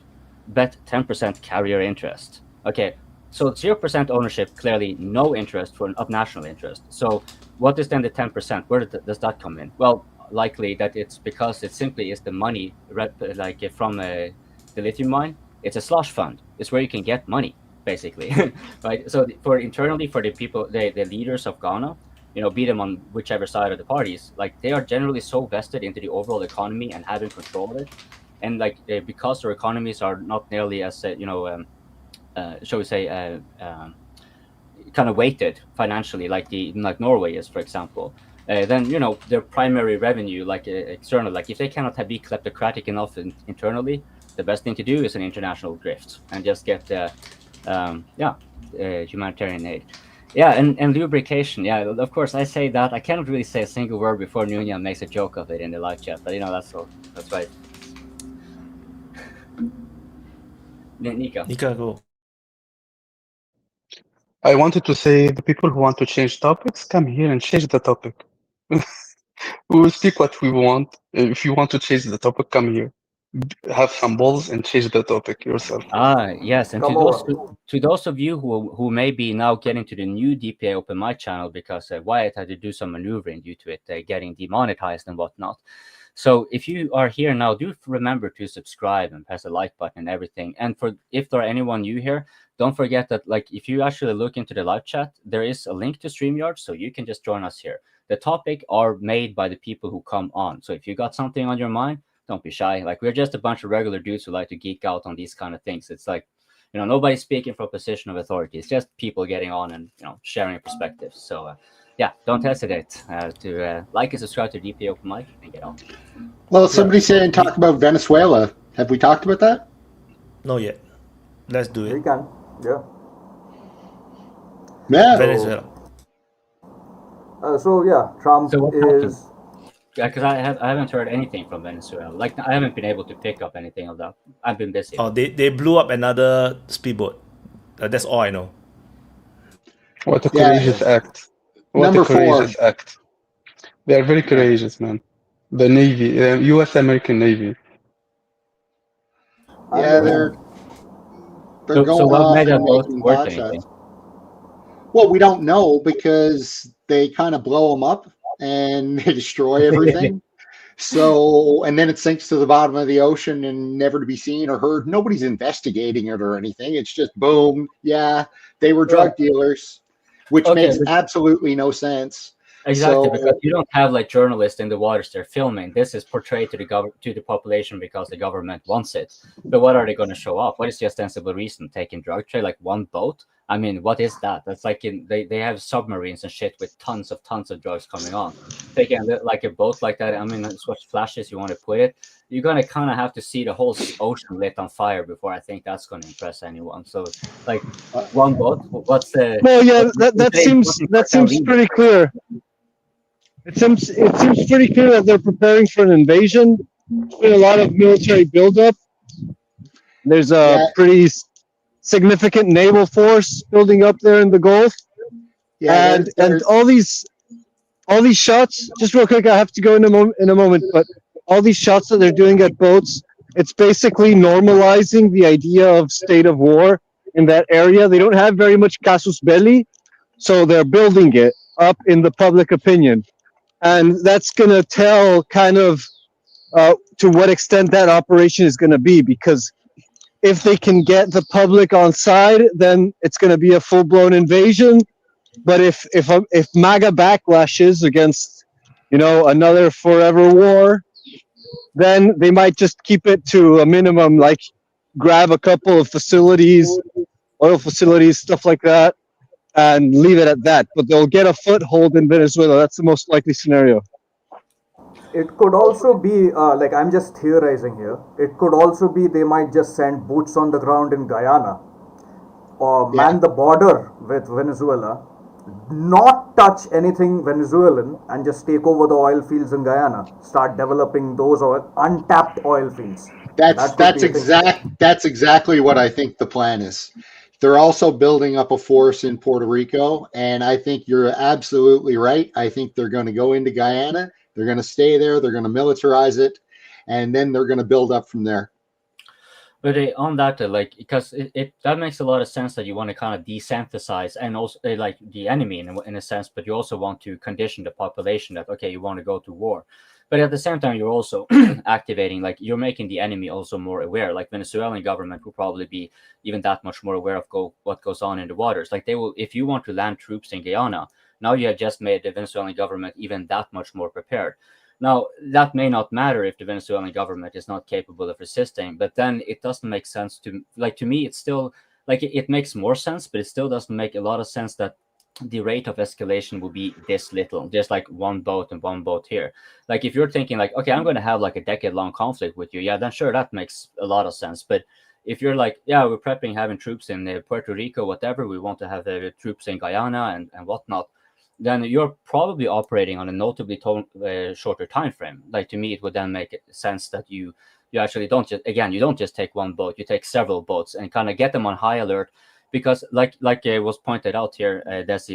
but 10% carrier interest. Okay, so 0% ownership, clearly no interest of national interest. So what is then the 10%? Where does that come in? Well, likely that it's because it simply is the money like from the lithium mine. It's a slush fund. It's where you can get money, basically, right? So internally for the people, the leaders of Ghana, be them on whichever side of the parties, like they are generally so vested into the overall economy and having control of it, and like because their economies are not nearly as shall we say kind of weighted financially like Norway is, for example. Then their primary revenue, like external, like if they cannot be kleptocratic enough internally, the best thing to do is an international grift and just get humanitarian aid. Yeah, and lubrication. Yeah, of course, I say that. I cannot really say a single word before Nunya makes a joke of it in the live chat, but that's right. Nika, go. I wanted to say the people who want to change topics, come here and change the topic. We will speak what we want. If you want to change the topic, come here. Have some balls and change the topic yourself. Yes, and to those of you who may be now getting to the new DPA Open Mic channel, because Wyatt had to do some maneuvering due to it getting demonetized and whatnot. So if you are here now, do remember to subscribe and press the like button and everything. And if there are anyone new here, don't forget that if you actually look into the live chat, there is a link to StreamYard, so you can just join us here. The topic are made by the people who come on. So if you got something on your mind, don't be shy. We're just a bunch of regular dudes who like to geek out on these kind of things. It's nobody's speaking from a position of authority. It's just people getting on and sharing perspectives. So don't hesitate to like and subscribe to DPA Open Mic and get on. Well, somebody saying talk about Venezuela. Have we talked about that? No yet. Let's do it. We can. Yeah. Venezuela. Trump is. Yeah, because I haven't heard anything from Venezuela. I haven't been able to pick up anything of that. I've been busy. Oh, they blew up another speedboat. That's all I know. What a courageous act. What a courageous act. They are very courageous, man. The Navy, U.S. American Navy. Yeah, they're going off and making bot shots. Well, we don't know because they kind of blow them up and they destroy everything. And then it sinks to the bottom of the ocean and never to be seen or heard. Nobody's investigating it or anything. It's just boom. Yeah, they were drug dealers, which makes absolutely no sense. Exactly, because you don't have journalists in the waters they're filming. This is portrayed to the population because the government wants it. But what are they going to show up? What is the ostensible reason? Taking drug trade, one boat? I mean, what is that? That's like they have submarines and shit with tons of drugs coming on. Taking like a boat like that, I mean, as much flashes you want to put it, you're gonna kind of have to see the whole ocean lit on fire before I think that's gonna impress anyone. So, like, one boat. What's the? Well, yeah, what that the seems cartel leader, pretty right? clear. It seems pretty clear that they're preparing for an invasion. There's been a lot of military buildup. There's a Yeah, pretty significant naval force building up there in the Gulf, yeah. and all these shots. Just real quick, I have to go in a moment, but all these shots that they're doing at boats, it's basically normalizing the idea of state of war in that area. They don't have very much casus belli, so they're building it up in the public opinion, and that's going to tell kind of to what extent that operation is going to be, because if they can get the public on side, then it's going to be a full-blown invasion. But if MAGA backlashes against, another forever war, then they might just keep it to a minimum, like grab a couple of facilities, oil facilities, stuff like that, and leave it at that. But they'll get a foothold in Venezuela. That's the most likely scenario. It could also be, like, I'm just theorizing here, it could also be they might just send boots on the ground in Guyana or man the border with Venezuela, not touch anything Venezuelan, and just take over the oil fields in Guyana, start developing those untapped oil fields. That's exactly what I think the plan is. They're also building up a force in Puerto Rico, and I think you're absolutely right. I think they're going to go into Guyana. They're going to stay there. They're going to militarize it, and then they're going to build up from there. But on that, like, because it that makes a lot of sense that you want to kind of desensitize and also like the enemy in a sense, but you also want to condition the population that, okay, you want to go to war. But at the same time, you're also activating, like, you're making the enemy also more aware. Like, Venezuelan government will probably be even that much more aware of what goes on in the waters. Like, they will, if you want to land troops in Guyana, now you have just made the Venezuelan government even that much more prepared. Now, that may not matter if the Venezuelan government is not capable of resisting, but then it doesn't make sense to me, it's still, like, it makes more sense, but it still doesn't make a lot of sense that the rate of escalation will be this little, just like one boat and one boat here. Like, if you're thinking like, okay, I'm going to have like a decade-long conflict with you, yeah, then sure, that makes a lot of sense. But if you're like, yeah, we're prepping having troops in Puerto Rico, whatever, we want to have troops in Guyana and whatnot, then you're probably operating on a notably shorter time frame. Like, to me, it would then make sense that you actually don't just take one boat, you take several boats and kind of get them on high alert. Because like was pointed out here, that's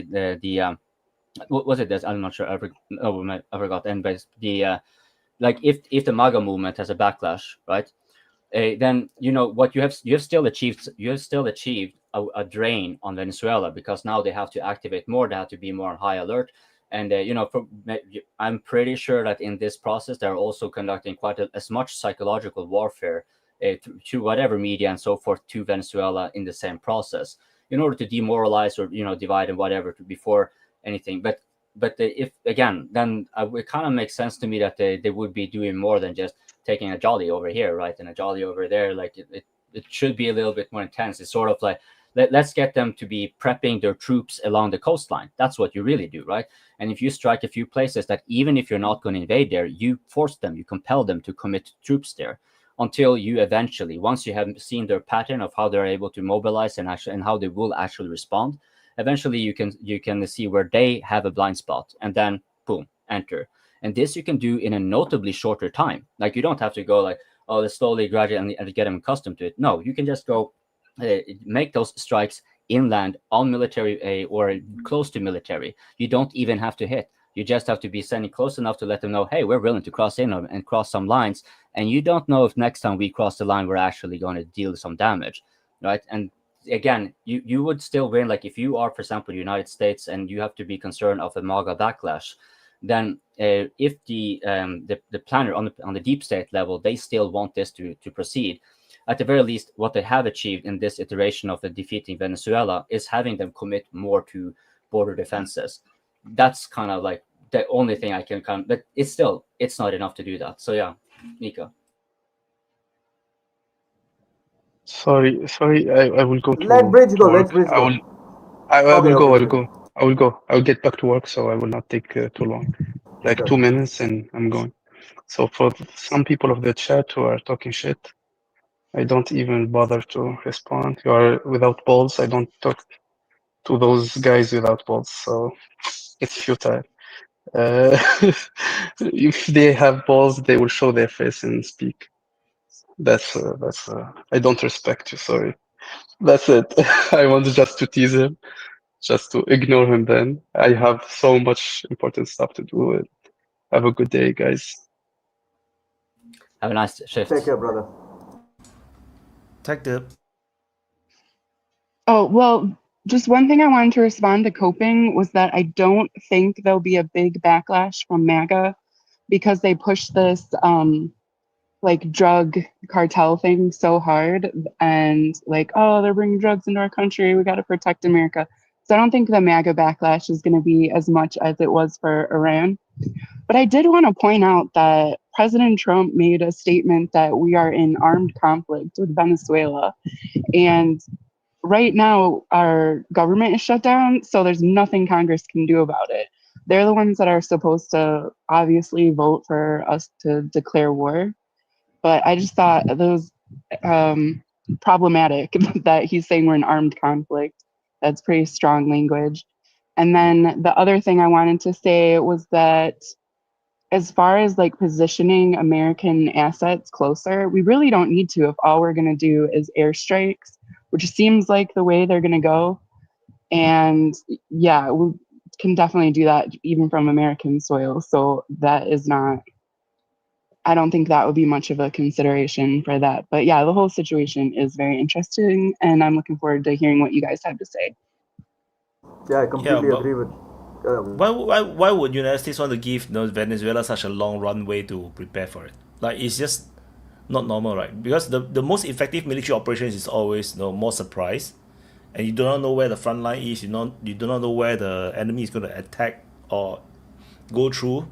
what was it? I'm not sure. I forgot. Anyways, like, if the MAGA movement has a backlash, right? Then what you have still achieved. You have still achieved a drain on Venezuela, because now they have to activate more. They have to be more on high alert. And I'm pretty sure that in this process they're also conducting quite as much psychological warfare to whatever media and so forth to Venezuela in the same process, in order to demoralize or divide and whatever before anything. But if again, then it kind of makes sense to me that they would be doing more than just taking a jolly over here, right, and a jolly over there. Like, it should be a little bit more intense. It's sort of like, let's get them to be prepping their troops along the coastline. That's what you really do, right? And if you strike a few places that, even if you're not going to invade there, you force them, you compel them to commit troops there, until you eventually, once you have seen their pattern of how they're able to mobilize and how they will actually respond, eventually you can see where they have a blind spot, and then boom, enter. And this you can do in a notably shorter time. Like, you don't have to go like, oh, let's slowly, gradually, and get them accustomed to it. No, you can just go make those strikes inland on military or close to military. You don't even have to hit. You just have to be sending close enough to let them know, hey, we're willing to cross in and cross some lines. And you don't know if next time we cross the line, we're actually going to deal some damage, right? And again, you would still win. Like, if you are, for example, the United States, and you have to be concerned of a MAGA backlash, then if the planner on the deep state level, they still want this to proceed, at the very least, what they have achieved in this iteration of defeating Venezuela is having them commit more to border defenses. That's kind of like the only thing I can but it's not enough to do that. So yeah, Nika. Sorry, I will go to Let Bridge go. work. Let Bridge I go. will. I Okay, will go. okay, I'll great. go. I will go. I'll get back to work, so I will not take too long. Like Sure. 2 minutes, and I'm going. So for some people of the chat who are talking shit, I don't even bother to respond. You are without balls. I don't talk to those guys without balls, so it's futile. If they have balls, they will show their face and speak. That's I don't respect you. Sorry. That's it. I want just to tease him, just to ignore him. Then I have so much important stuff to do. And have a good day, guys. Have a nice shift. Take care, brother. Tag the Oh, well, just one thing I wanted to respond to coping was that I don't think there'll be a big backlash from MAGA because they push this like drug cartel thing so hard and like, oh, they're bringing drugs into our country. We got to protect America. So I don't think the MAGA backlash is going to be as much as it was for Iran. But I did want to point out that President Trump made a statement that we are in armed conflict with Venezuela. And right now, our government is shut down, so there's nothing Congress can do about it. They're the ones that are supposed to obviously vote for us to declare war. But I just thought that was problematic that he's saying we're in armed conflict. That's pretty strong language. And then the other thing I wanted to say was that as far as like positioning American assets closer, we really don't need to if all we're going to do is airstrikes, which seems like the way they're going to go. And yeah, we can definitely do that even from American soil. So that is not, I don't think that would be much of a consideration for that. But yeah, the whole situation is very interesting, and I'm looking forward to hearing what you guys have to say. Yeah, I yeah, completely but agree with. why would United States want to give Venezuela such a long runway to prepare for it? Like it's just not normal, right? Because the most effective military operations is always more surprise, and you do not know where the front line is. You do not know where the enemy is going to attack or go through.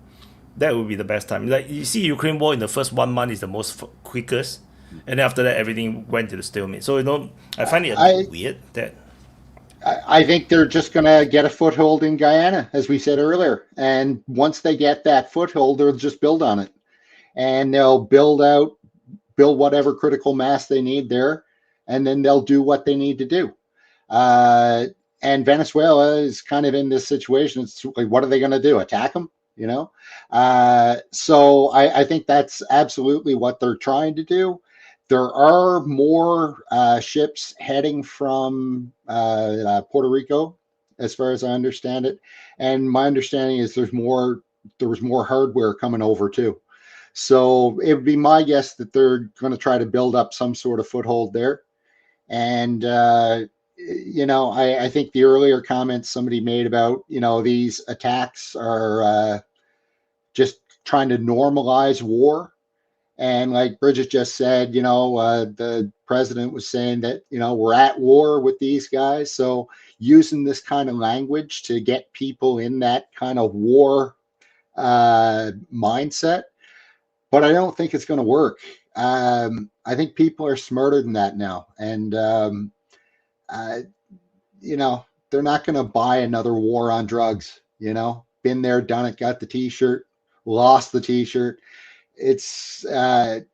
That would be the best time. Like you see, Ukraine war in the first 1 month is the most quickest, and then after that everything went to the stalemate. So I find it a bit weird that. I think they're just going to get a foothold in Guyana, as we said earlier. And once they get that foothold, they'll just build on it. And they'll build whatever critical mass they need there. And then they'll do what they need to do. And Venezuela is kind of in this situation. It's like, what are they going to do? Attack them? So I think that's absolutely what they're trying to do. There are more ships heading from Puerto Rico, as far as I understand it, and my understanding is there was more hardware coming over too. So it would be my guess that they're going to try to build up some sort of foothold there. And I think the earlier comments somebody made about these attacks are just trying to normalize war. And like Bridget just said, the president was saying that, we're at war with these guys. So using this kind of language to get people in that kind of war mindset. But I don't think it's going to work. I think people are smarter than that now. And, they're not going to buy another war on drugs, been there, done it, got the t-shirt, lost the t-shirt. It's, there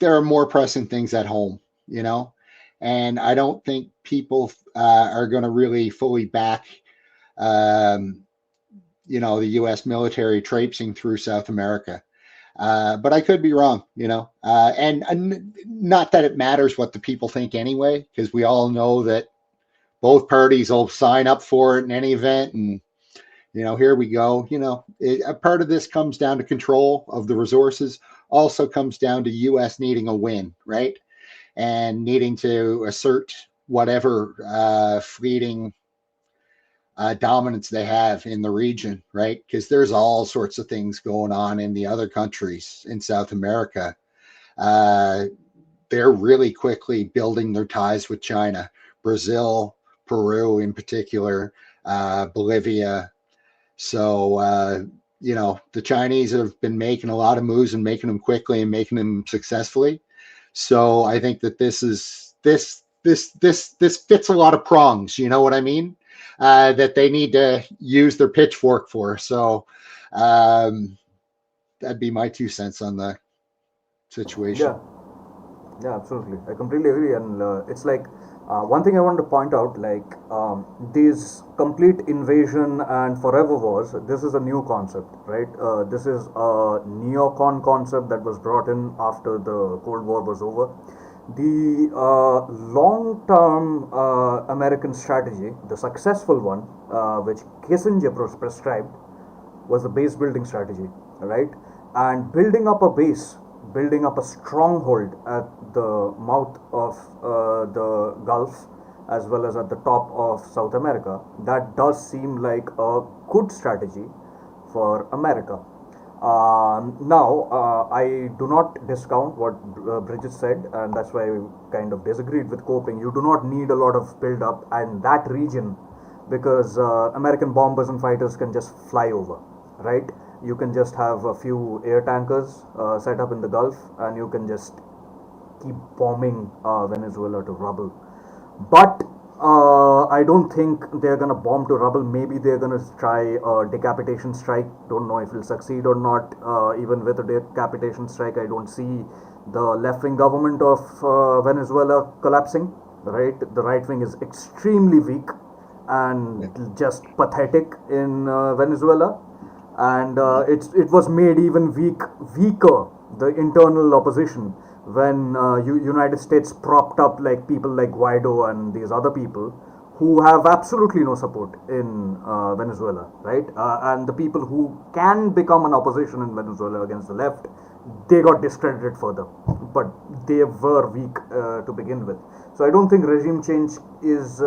are more pressing things at home, and I don't think people are going to really fully back, the U.S. military traipsing through South America. But I could be wrong, and not that it matters what the people think anyway, because we all know that both parties will sign up for it in any event. And, here we go. A part of this comes down to control of the resources, also comes down to U.S. needing a win, right? And needing to assert whatever fleeting dominance they have in the region, right? Because there's all sorts of things going on in the other countries in South America. They're really quickly building their ties with China, Brazil, Peru in particular, Bolivia. So, the Chinese have been making a lot of moves and making them quickly and making them successfully. So I think that this this fits a lot of prongs. You know what I mean? That they need to use their pitchfork for. So that'd be my 2 cents on the situation. Yeah, yeah, absolutely. I completely agree. And it's like one thing I want to point out, like these complete invasion and forever wars. This is a new concept, right? This is a neocon concept that was brought in after the Cold War was over. The long-term American strategy, the successful one, which Kissinger prescribed, was the base building strategy, right? And building up a base, building up a stronghold at the mouth of the Gulf as well as at the top of South America, that does seem like a good strategy for America. Now, I do not discount what Bridget said, and that's why I kind of disagreed with coping. You do not need a lot of build up in that region because American bombers and fighters can just fly over, right? You can just have a few air tankers set up in the Gulf, and you can just keep bombing Venezuela to rubble. But I don't think they're gonna bomb to rubble. Maybe they're gonna try a decapitation strike. Don't know if it'll succeed or not. Even with a decapitation strike, I don't see the left-wing government of Venezuela collapsing. Right, the right wing is extremely weak and just pathetic in Venezuela, and it was made even weaker, the internal opposition, when United States propped up like people like Guaido and these other people who have absolutely no support in Venezuela, right? And the people who can become an opposition in Venezuela against the left, they got discredited further, but they were weak to begin with. So I don't think regime change is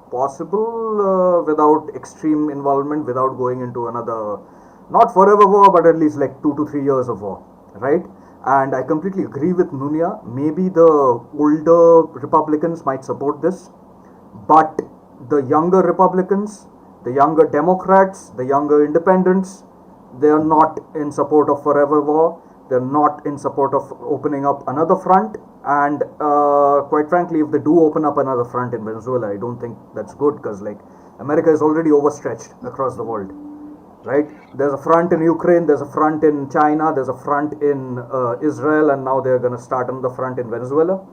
possible without extreme involvement, without going into another, not forever war, but at least like 2 to 3 years of war, right? And I completely agree with Nunia. Maybe the older Republicans might support this, but the younger Republicans, the younger Democrats, the younger independents, they are not in support of forever war. They're not in support of opening up another front. And quite frankly, if they do open up another front in Venezuela, I don't think that's good, because like America is already overstretched across the world, right? There's a front in Ukraine, there's a front in China, there's a front in Israel, and now they're going to start another front in Venezuela.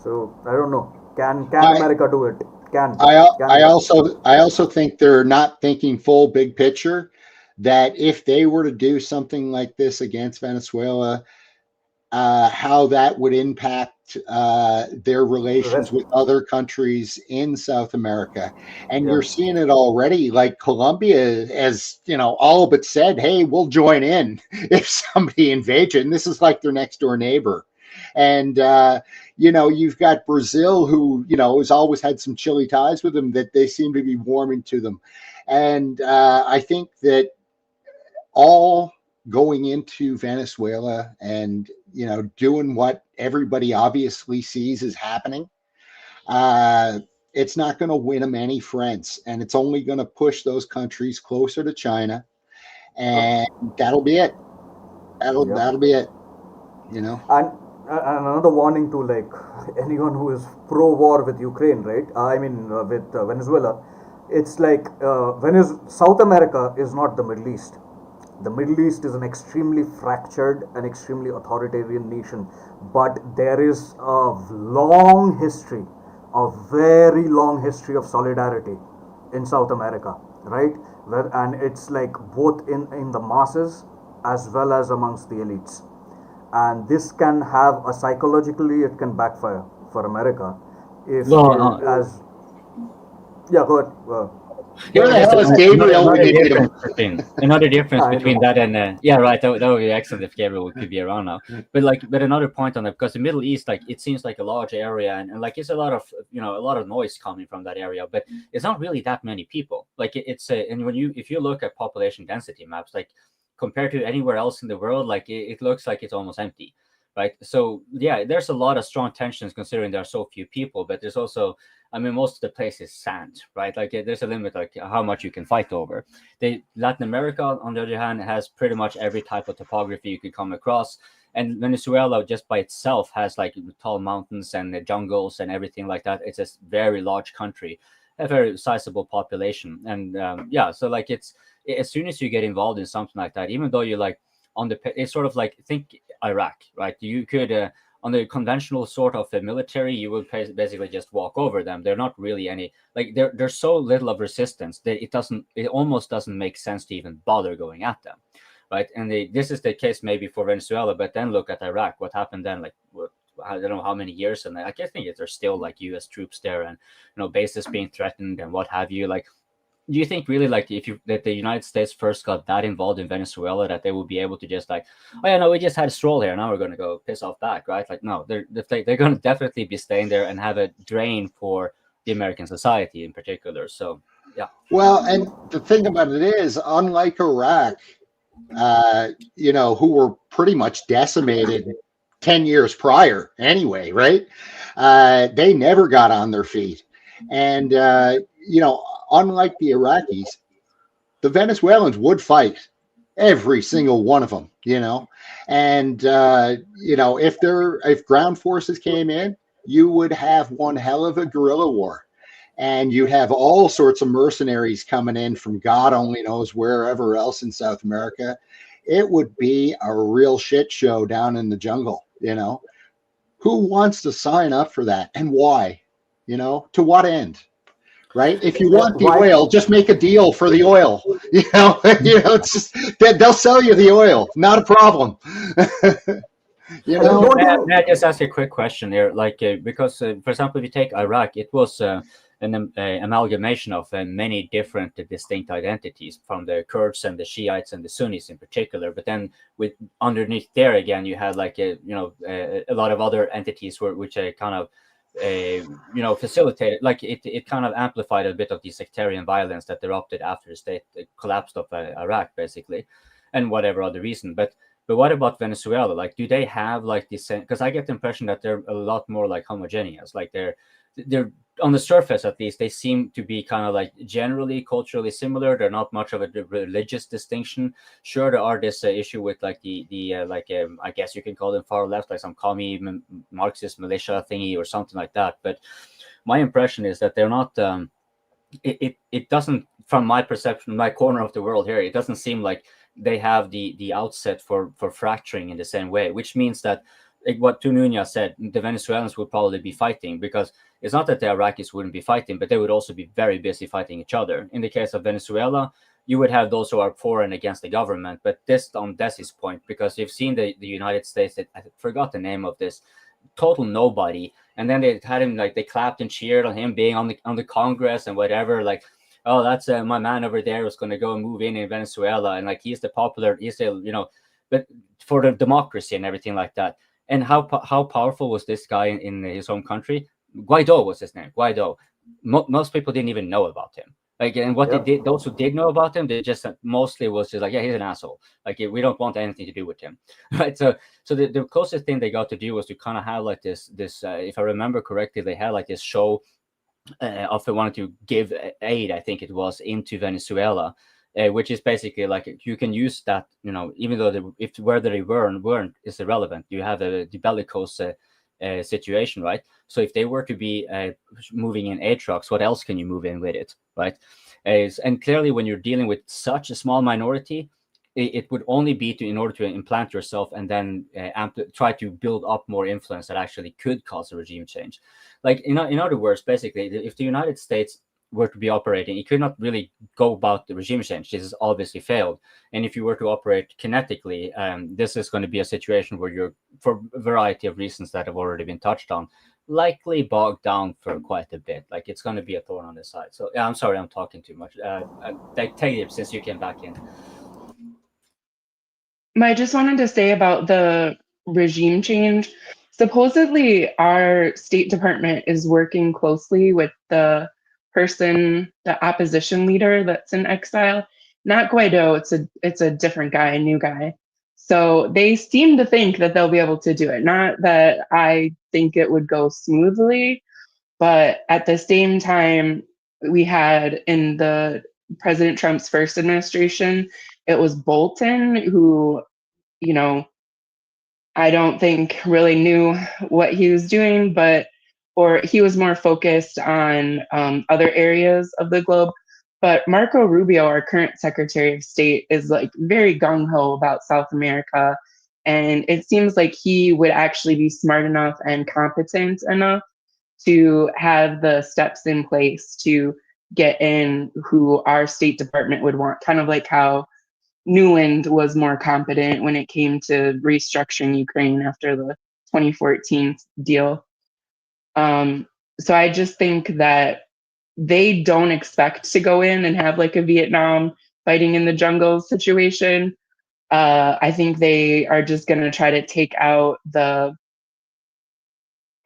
So I don't know. Can America do it? I also think they're not thinking full big picture. That if they were to do something like this against Venezuela, how that would impact their relations with other countries in South America. And you're seeing it already, like Colombia has, all but said, hey, we'll join in if somebody invades it. And this is like their next door neighbor. And, you've got Brazil, who, has always had some chilly ties with them, that they seem to be warming to them. And I think that all going into Venezuela and, doing what everybody obviously sees is happening, it's not going to win them any friends. And it's only going to push those countries closer to China. And that'll be it. That'll be it, And another warning to like anyone who is pro-war with Ukraine, right? With Venezuela. It's like South America is not the Middle East. The Middle East is an extremely fractured and extremely authoritarian nation, but there is a long history, a very long history of solidarity in South America, right? And it's like both in the masses as well as amongst the elites. And this can have psychologically, it can backfire for America if go ahead. Another difference between that and that would be excellent if Gabriel could be around now. But another point on that, because the Middle East, like, it seems like a large area, and like it's a lot of noise coming from that area, but it's not really that many people. Like it's and if you look at population density maps, like compared to anywhere else in the world, like it looks like it's almost empty. Right. So yeah, there's a lot of strong tensions considering there are so few people, but there's also, most of the place is sand, right? Like there's a limit, like how much you can fight over. Latin America, on the other hand, has pretty much every type of topography you could come across. And Venezuela just by itself has like tall mountains and the jungles and everything like that. It's a very large country, a very sizable population. And yeah, so like it's, as soon as you get involved in something like that, even though you're like on the, it's sort of like, think Iraq, right? You could, on the conventional sort of military, you would basically just walk over them. They're not really any, like there's so little of resistance that it almost doesn't make sense to even bother going at them, right? And this is the case maybe for Venezuela, but then look at Iraq. What happened then? Like I don't know how many years, and I think there's still like U.S. troops there, and bases being threatened and what have you. Like, do you think really like that the United States first got that involved in Venezuela that they would be able to just like, oh yeah, no, we just had a stroll here, now we're going to go piss off back, right? Like, no, they're going to definitely be staying there and have a drain for the American society in particular. So yeah. Well, and the thing about it is, unlike Iraq, who were pretty much decimated 10 years prior anyway, right? They never got on their feet. And, unlike the Iraqis, the Venezuelans would fight, every single one of them, and, if ground forces came in, you would have one hell of a guerrilla war. And you'd have all sorts of mercenaries coming in from God only knows wherever else in South America. It would be a real shit show down in the jungle, Who wants to sign up for that and why? To what end? Right? If you want the oil, just make a deal for the oil. It's just they'll sell you the oil, not a problem. May I just ask a quick question here? Like, because, for example, if you take Iraq, it was an amalgamation of many different distinct identities, from the Kurds and the Shiites and the Sunnis in particular. But then, with underneath there again, you had like a lot of other entities which kind of facilitated, like it kind of amplified a bit of the sectarian violence that erupted after the state collapsed of Iraq, basically, and whatever other reason. But what about Venezuela? Like, do they have like this? Because I get the impression that they're a lot more like homogeneous. Like they're on the surface, at least, they seem to be kind of like generally culturally similar. They're not much of a religious distinction. Sure, there are this issue with like I guess you can call them far left, like some commie Marxist militia thingy or something like that. But my impression is that they're not. It doesn't, from my perception, my corner of the world here, it doesn't seem like they have the outset for fracturing in the same way, which means that, like what Tununia said, the Venezuelans would probably be fighting, because it's not that the Iraqis wouldn't be fighting, but they would also be very busy fighting each other. In the case of Venezuela, you would have those who are for and against the government. But this, on Desi's point, because you've seen the United States, I forgot the name of this, total nobody, and then they had him, like they clapped and cheered on him being on the Congress and whatever, like, oh, that's my man over there who's going to go and move in Venezuela, and like he's the but for the democracy and everything like that. And how powerful was this guy in his home country? Guaido was his name. Guaido. Most people didn't even know about him. Like, and what they did, those who did know about him, they just mostly was just like, yeah, he's an asshole. Like, we don't want anything to do with him, right? So the closest thing they got to do was to kind of have like this. If I remember correctly, they had like this show of they wanted to give aid, I think it was, into Venezuela. Which is basically like you can use that, even though whether they weren't is irrelevant. You have the bellicose situation, right? So if they were to be moving in aid trucks, what else can you move in with it, right? And clearly, when you're dealing with such a small minority, it would only be in order to implant yourself and then try to build up more influence that actually could cause a regime change. Like in other words, basically, if the United States were to be operating, it could not really go about the regime change. This has obviously failed. And if you were to operate kinetically, this is going to be a situation where you're, for a variety of reasons that have already been touched on, likely bogged down for quite a bit. Like, it's going to be a thorn on the side. So yeah, I'm sorry, I'm talking too much. Take it since you came back in. I just wanted to say about the regime change. Supposedly, our State Department is working closely with the opposition leader that's in exile. Not Guaido, it's a different guy, a new guy. So they seem to think that they'll be able to do it. Not that I think it would go smoothly, but at the same time, we had in the President Trump's first administration, it was Bolton who, I don't think really knew what he was doing, or he was more focused on other areas of the globe. But Marco Rubio, our current Secretary of State, is like very gung ho about South America. And it seems like he would actually be smart enough and competent enough to have the steps in place to get in who our State Department would want, kind of like how Newland was more competent when it came to restructuring Ukraine after the 2014 deal. So I just think that they don't expect to go in and have like a Vietnam fighting in the jungle situation. I think they are just going to try to take out the,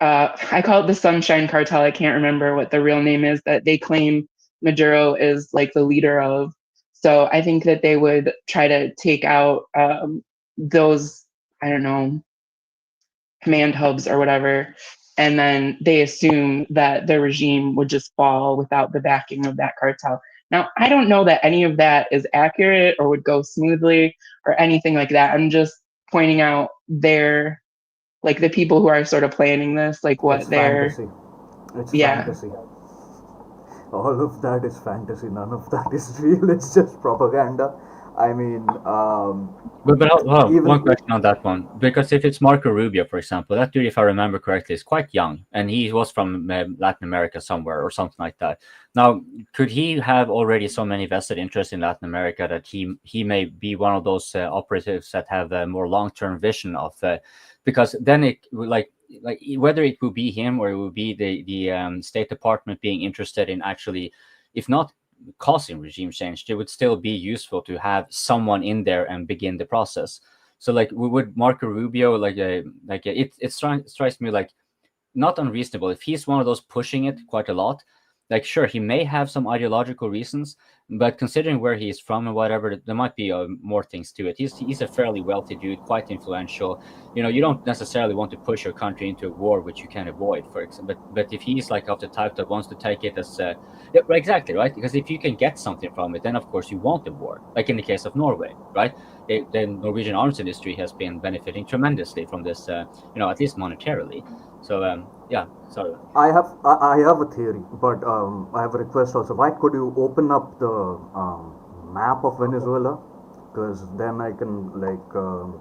I call it the Sunshine Cartel. I can't remember what the real name is that they claim Maduro is like the leader of. So I think that they would try to take out those, I don't know, command hubs or whatever. And then they assume that the regime would just fall without the backing of that cartel. Now, I don't know that any of that is accurate or would go smoothly or anything like that. I'm just pointing out like the people who are sort of planning this, like what It's they're, fantasy. It's yeah. fantasy. All of that is fantasy. None of that is real. It's just propaganda. I mean, But hold on, even one question on that one. Because if it's Marco Rubio, for example, that dude, if I remember correctly, is quite young, and he was from Latin America somewhere or something like that. Now, could he have already so many vested interests in Latin America that he may be one of those operatives that have a more long-term vision of, because then it like whether it will be him or it will be the State Department being interested in actually, if not causing regime change, it would still be useful to have someone in there and begin the process. So like would Marco Rubio it strikes me like not unreasonable if he's one of those pushing it quite a lot. Like, sure, he may have some ideological reasons, but considering where he's from and whatever, there might be more things to it. He's a fairly wealthy dude, quite influential. You know, you don't necessarily want to push your country into a war which you can avoid, for example. But if he's like of the type that wants to take it as yeah, exactly, right? Because if you can get something from it, then of course you want a war. Like in the case of Norway, right? The Norwegian arms industry has been benefiting tremendously from this, at least monetarily. So yeah, sorry. I have a theory, but I have a request also. Why could you open up the map of Venezuela? Because then I can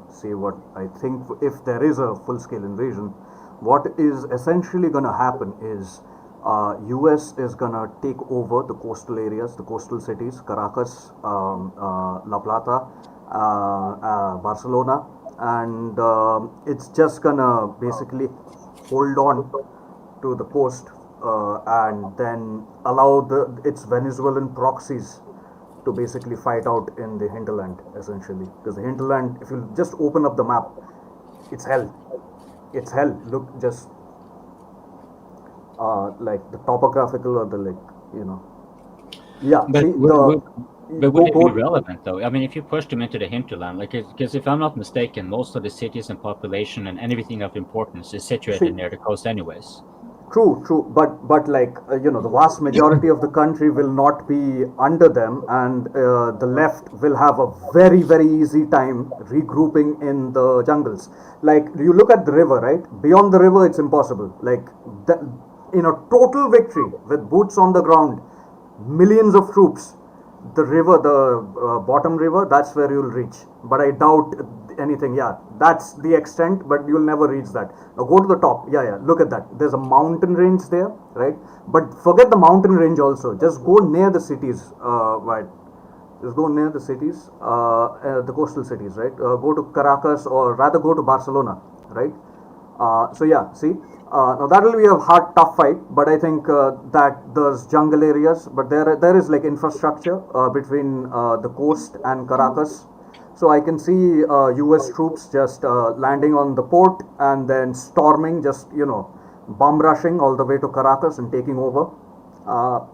see what I think. If there is a full-scale invasion, what is essentially going to happen is U.S. is going to take over the coastal areas, the coastal cities, Caracas, La Plata, Barcelona, and it's just going to basically hold on to the coast and then allow its Venezuelan proxies to basically fight out in the hinterland, essentially. Because the hinterland, if you just open up the map, it's hell. It's hell. Look, just like the topographical or the yeah. But See, would it be relevant though? I mean, if you push them into the hinterland, because if I'm not mistaken, most of the cities and population and anything of importance is situated near the coast, anyways. True, but the vast majority of the country will not be under them, and the left will have a very, very easy time regrouping in the jungles. Like, you look at the river, right? Beyond the river, it's impossible. Like, in a total victory with boots on the ground, millions of troops, the river, the bottom river, that's where you'll reach. But I doubt anything. Yeah, that's the extent, but you'll never reach that. Now go to the top. Yeah, look at that. There's a mountain range there, right? But forget the mountain range also. Just go near the cities, right? Just go near the cities, the coastal cities, right? Go to Caracas, or rather go to Barcelona, right? So yeah, see, now that will be a hard, tough fight, but I think that there's jungle areas, but there is like infrastructure between the coast and Caracas. So I can see U.S. troops just landing on the port and then storming, just bomb rushing all the way to Caracas and taking over.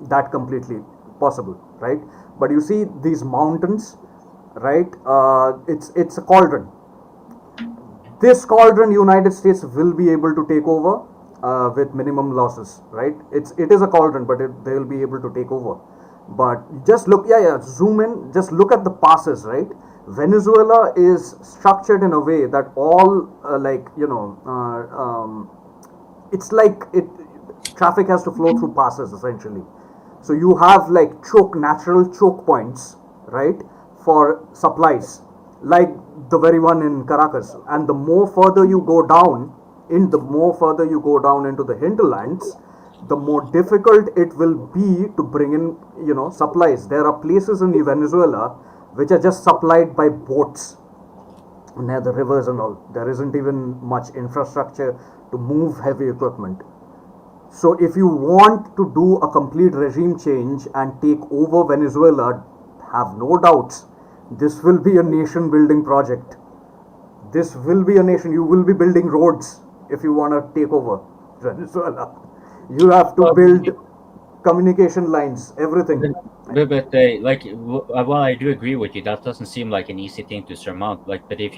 That completely possible, right? But you see these mountains, right? It's a cauldron. This cauldron, United States will be able to take over with minimum losses, right? It is a cauldron, but they will be able to take over. But just look, zoom in, just look at the passes, right? Venezuela is structured in a way that all it's like traffic has to flow through passes essentially. So you have like natural choke points, right, for supplies, like the very one in Caracas. And the more further you go down into the hinterlands, the more difficult it will be to bring in, supplies. There are places in Venezuela which are just supplied by boats near the rivers and all. There isn't even much infrastructure to move heavy equipment. So if you want to do a complete regime change and take over Venezuela, have no doubts, this will be a nation building project. This will be a nation. You will be building roads if you want to take over Venezuela. You have to build communication lines, everything. But while I do agree with you, that doesn't seem like an easy thing to surmount. But if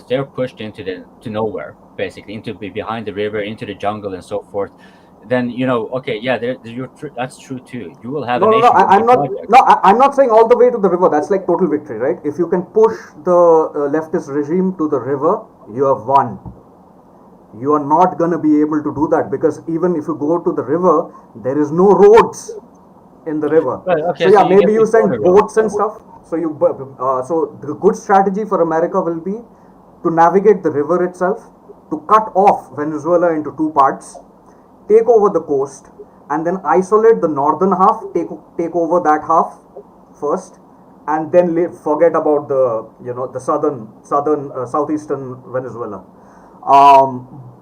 they're pushed into nowhere, basically into behind the river, into the jungle, and so forth, then that's true too. You will have a nation. I'm not saying all the way to the river. That's like total victory, right? If you can push the leftist regime to the river, you have won. You are not going to be able to do that, because even if you go to the river, there is no roads in the river. So maybe you send boats and stuff. So so the good strategy for America will be to navigate the river itself, to cut off Venezuela into two parts, take over the coast, and then isolate the northern half, take over that half first, and then forget about the southeastern Venezuela.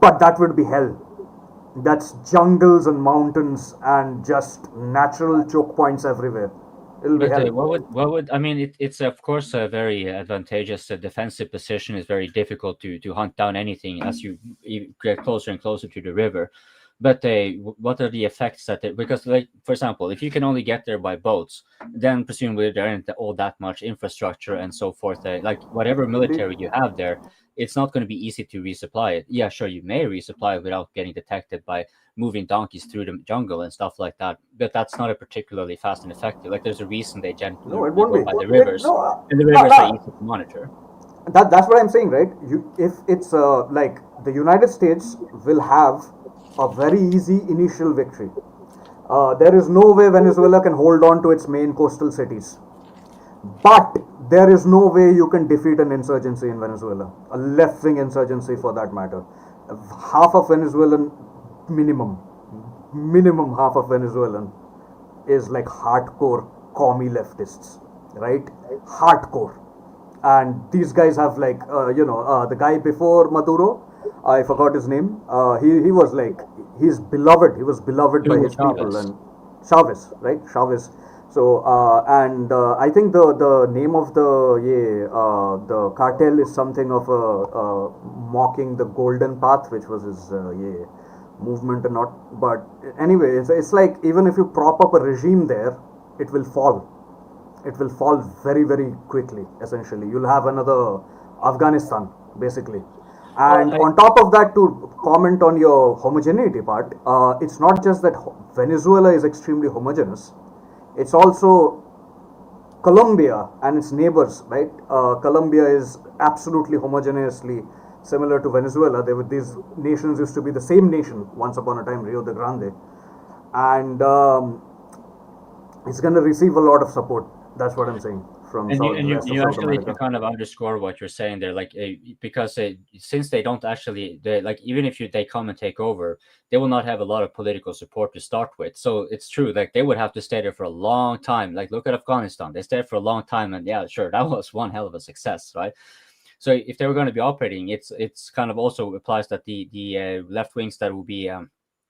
But that would be hell. That's jungles and mountains and just natural choke points everywhere. It'll be hell. What would I mean? It's of course a very advantageous defensive position. Is very difficult to hunt down anything as you get closer and closer to the river. But what are the effects because, like, for example, if you can only get there by boats, then presumably there isn't all that much infrastructure and so forth. Like whatever military you have there, it's not going to be easy to resupply it. Yeah, sure, you may resupply it without getting detected by moving donkeys through the jungle and stuff like that. But that's not a particularly fast and effective. Like there's a reason they generally go by the rivers, and the rivers are easy to monitor. That's what I'm saying, right? If it's like the United States will have a very easy initial victory. There is no way Venezuela can hold on to its main coastal cities. But there is no way you can defeat an insurgency in Venezuela, a left-wing insurgency for that matter. Half of Venezuelan, minimum half of Venezuelan is like hardcore commie leftists, right? Hardcore. And these guys have like, the guy before Maduro, I forgot his name. He was like, he's beloved. He was beloved by his people. And Chavez, right? Chavez. So I think the name of the cartel is something of a mocking the Golden Path, which was his movement and not. But anyway, it's like even if you prop up a regime there, it will fall. It will fall very, very quickly. Essentially, you'll have another Afghanistan, basically. And on top of that, to comment on your homogeneity part, it's not just that Venezuela is extremely homogeneous. It's also Colombia and its neighbors, right? Colombia is absolutely homogeneously similar to Venezuela. These nations used to be the same nation once upon a time, Rio de Grande. And it's going to receive a lot of support. That's what I'm saying. You actually kind of underscore what you're saying there, like because since they don't actually, like even if they come and take over, they will not have a lot of political support to start with. So it's true, like they would have to stay there for a long time. Like look at Afghanistan, they stayed for a long time, and yeah, sure, that was one hell of a success, right? So if they were going to be operating, it's kind of also applies that the left wings that will be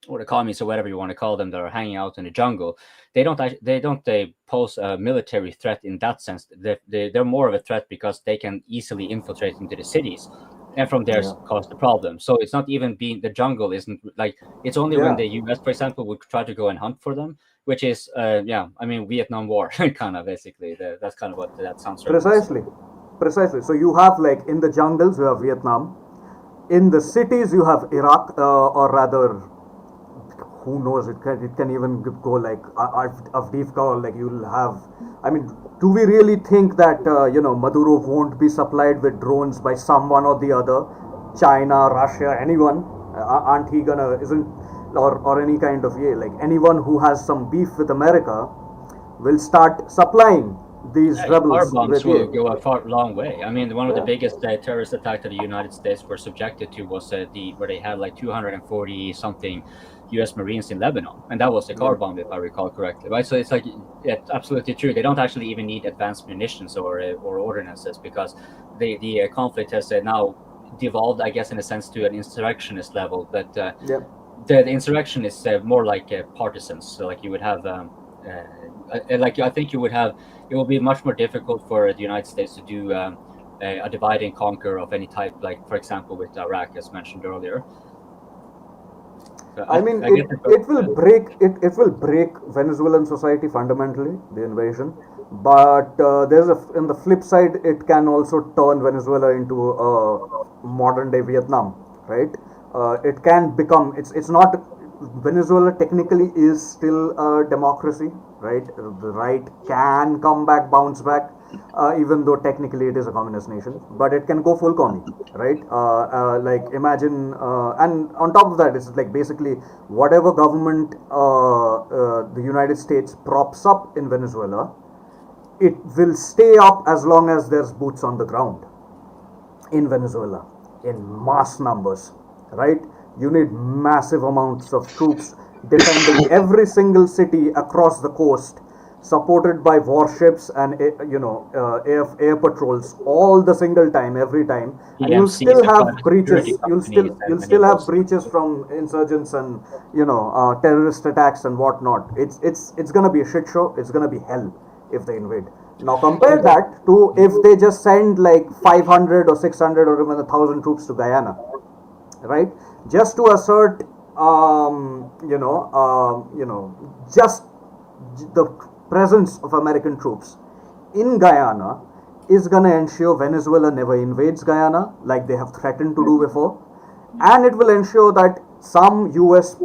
or the communists or whatever you want to call them that are hanging out in the jungle, they don't pose a military threat in that sense. They're more of a threat because they can easily infiltrate into the cities and from there cause the problem. So it's not even being the jungle isn't like it's only when the US, for example, would try to go and hunt for them, which is Vietnam War kind of basically. That's kind of what that sounds like. Precisely. So you have like in the jungles you have Vietnam, in the cities you have Iraq, or rather, who knows? It can even go like Avdiivka, or like you'll have. I mean, do we really think that Maduro won't be supplied with drones by someone or the other, China, Russia, anyone? Aren't he gonna isn't or any kind of like anyone who has some beef with America will start supplying these Yeah, rebels car bombs with will go a long way. I mean, one of the biggest terrorist attacks that the United States were subjected to was where they had like 240 something U.S. Marines in Lebanon, and that was a car bomb, if I recall correctly, right? So it's like it's absolutely true. They don't actually even need advanced munitions or ordinances, because the conflict has now devolved, I guess, in a sense, to an insurrectionist level. But the insurrection is more like partisans. So like you would have. Like I think you would have, it will be much more difficult for the United States to do a divide and conquer of any type, like for example with Iraq, as mentioned earlier. So I mean, it will break Venezuelan society fundamentally, the invasion. But in the flip side, it can also turn Venezuela into a modern day Vietnam, right? It can become. It's not. Venezuela technically is still a democracy, right? The right can come back, bounce back, even though technically it is a communist nation, but it can go full commie, right? Like imagine, and on top of that, it's like basically whatever government the United States props up in Venezuela, it will stay up as long as there's boots on the ground in Venezuela in mass numbers, right? You need massive amounts of troops defending every single city across the coast, supported by warships and air patrols all the single time, every time, and you'll still have breaches. You'll still have breaches from insurgents and terrorist attacks and whatnot. It's gonna be a shit show. It's gonna be hell if they invade. Now compare that to if they just send like 500 or 600 or even 1,000 troops to Guyana, right? Just to assert, just the presence of American troops in Guyana is going to ensure Venezuela never invades Guyana like they have threatened to do before, and it will ensure that some U.S.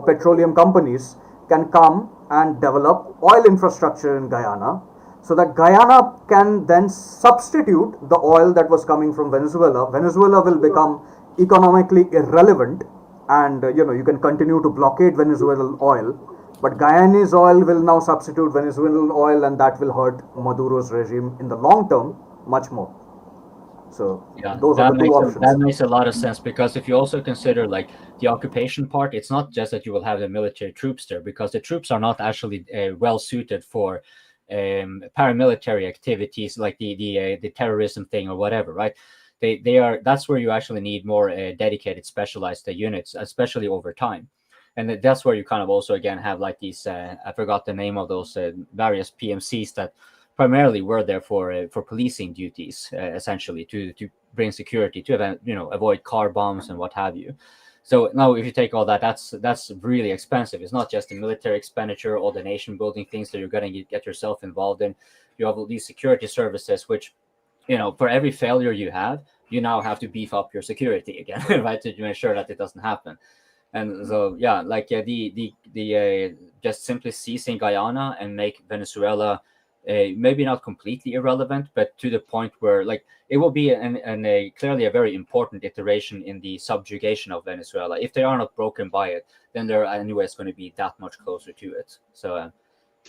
Petroleum companies can come and develop oil infrastructure in Guyana, so that Guyana can then substitute the oil that was coming from Venezuela. Venezuela will become economically irrelevant, and you can continue to blockade Venezuelan oil, but Guyanese oil will now substitute Venezuelan oil, and that will hurt Maduro's regime in the long term much more. So those are the two options. That makes a lot of sense, because if you also consider like the occupation part, it's not just that you will have the military troops there, because the troops are not actually well suited for paramilitary activities like the terrorism thing or whatever, right? They are. That's where you actually need more dedicated, specialized units, especially over time, and that's where you kind of also again have like these. I forgot the name of those various PMCs that primarily were there for policing duties, essentially to bring security, to avoid car bombs and what have you. So now, if you take all that, that's really expensive. It's not just the military expenditure, all the nation building things that you're going to get yourself involved in. You have all these security services, which, for every failure you have, you now have to beef up your security again, right, to make sure that it doesn't happen. And so, yeah, like the just simply seizing Guyana and make Venezuela maybe not completely irrelevant, but to the point where like it will be clearly a very important iteration in the subjugation of Venezuela. If they are not broken by it, then they're anyways going to be that much closer to it. So,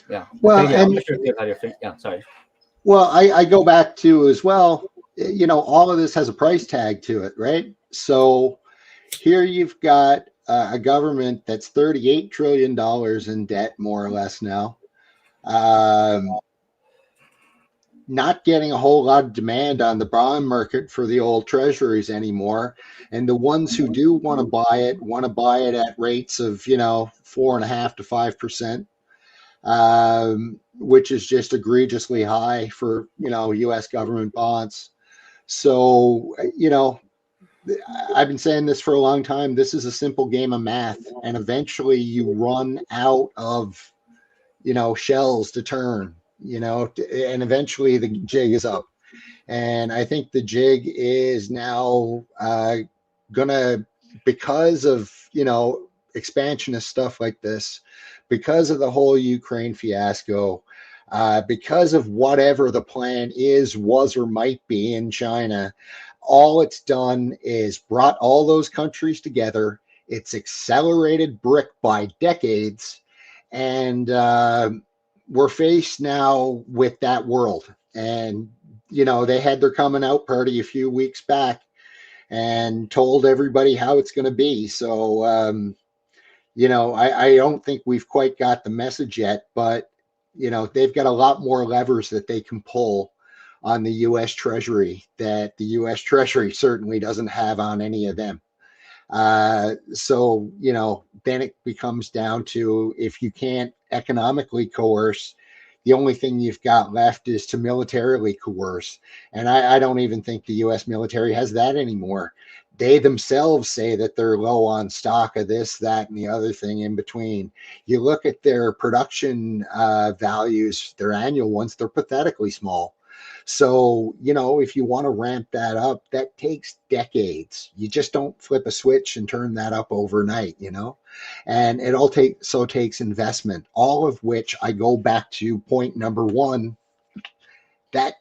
yeah. Well, I'm not sure if you have your yeah, sorry. Well, I go back to as well, all of this has a price tag to it, right? So here you've got a government that's $38 trillion in debt, more or less now. Not getting a whole lot of demand on the bond market for the old treasuries anymore. And the ones who do want to buy it at rates of, 4.5% to 5%. Which is just egregiously high for, U.S. government bonds. So, I've been saying this for a long time. This is a simple game of math, and eventually you run out of, shells to turn, and eventually the jig is up. And I think the jig is now gonna, because of, expansionist stuff like this, because of the whole Ukraine fiasco, because of whatever the plan is, was, or might be in China. All it's done is brought all those countries together. It's accelerated brick by decades, and we're faced now with that world. And they had their coming out party a few weeks back and told everybody how it's going to be. So I don't think we've quite got the message yet, but they've got a lot more levers that they can pull on the U.S. Treasury that the U.S. Treasury certainly doesn't have on any of them. So then it becomes down to, if you can't economically coerce, the only thing you've got left is to militarily coerce. And I don't even think the U.S. military has that anymore. They themselves say that they're low on stock of this, that, and the other thing in between. You look at their production values, their annual ones, they're pathetically small. So, if you want to ramp that up, that takes decades. You just don't flip a switch and turn that up overnight, and it all takes investment, all of which I go back to point number one, that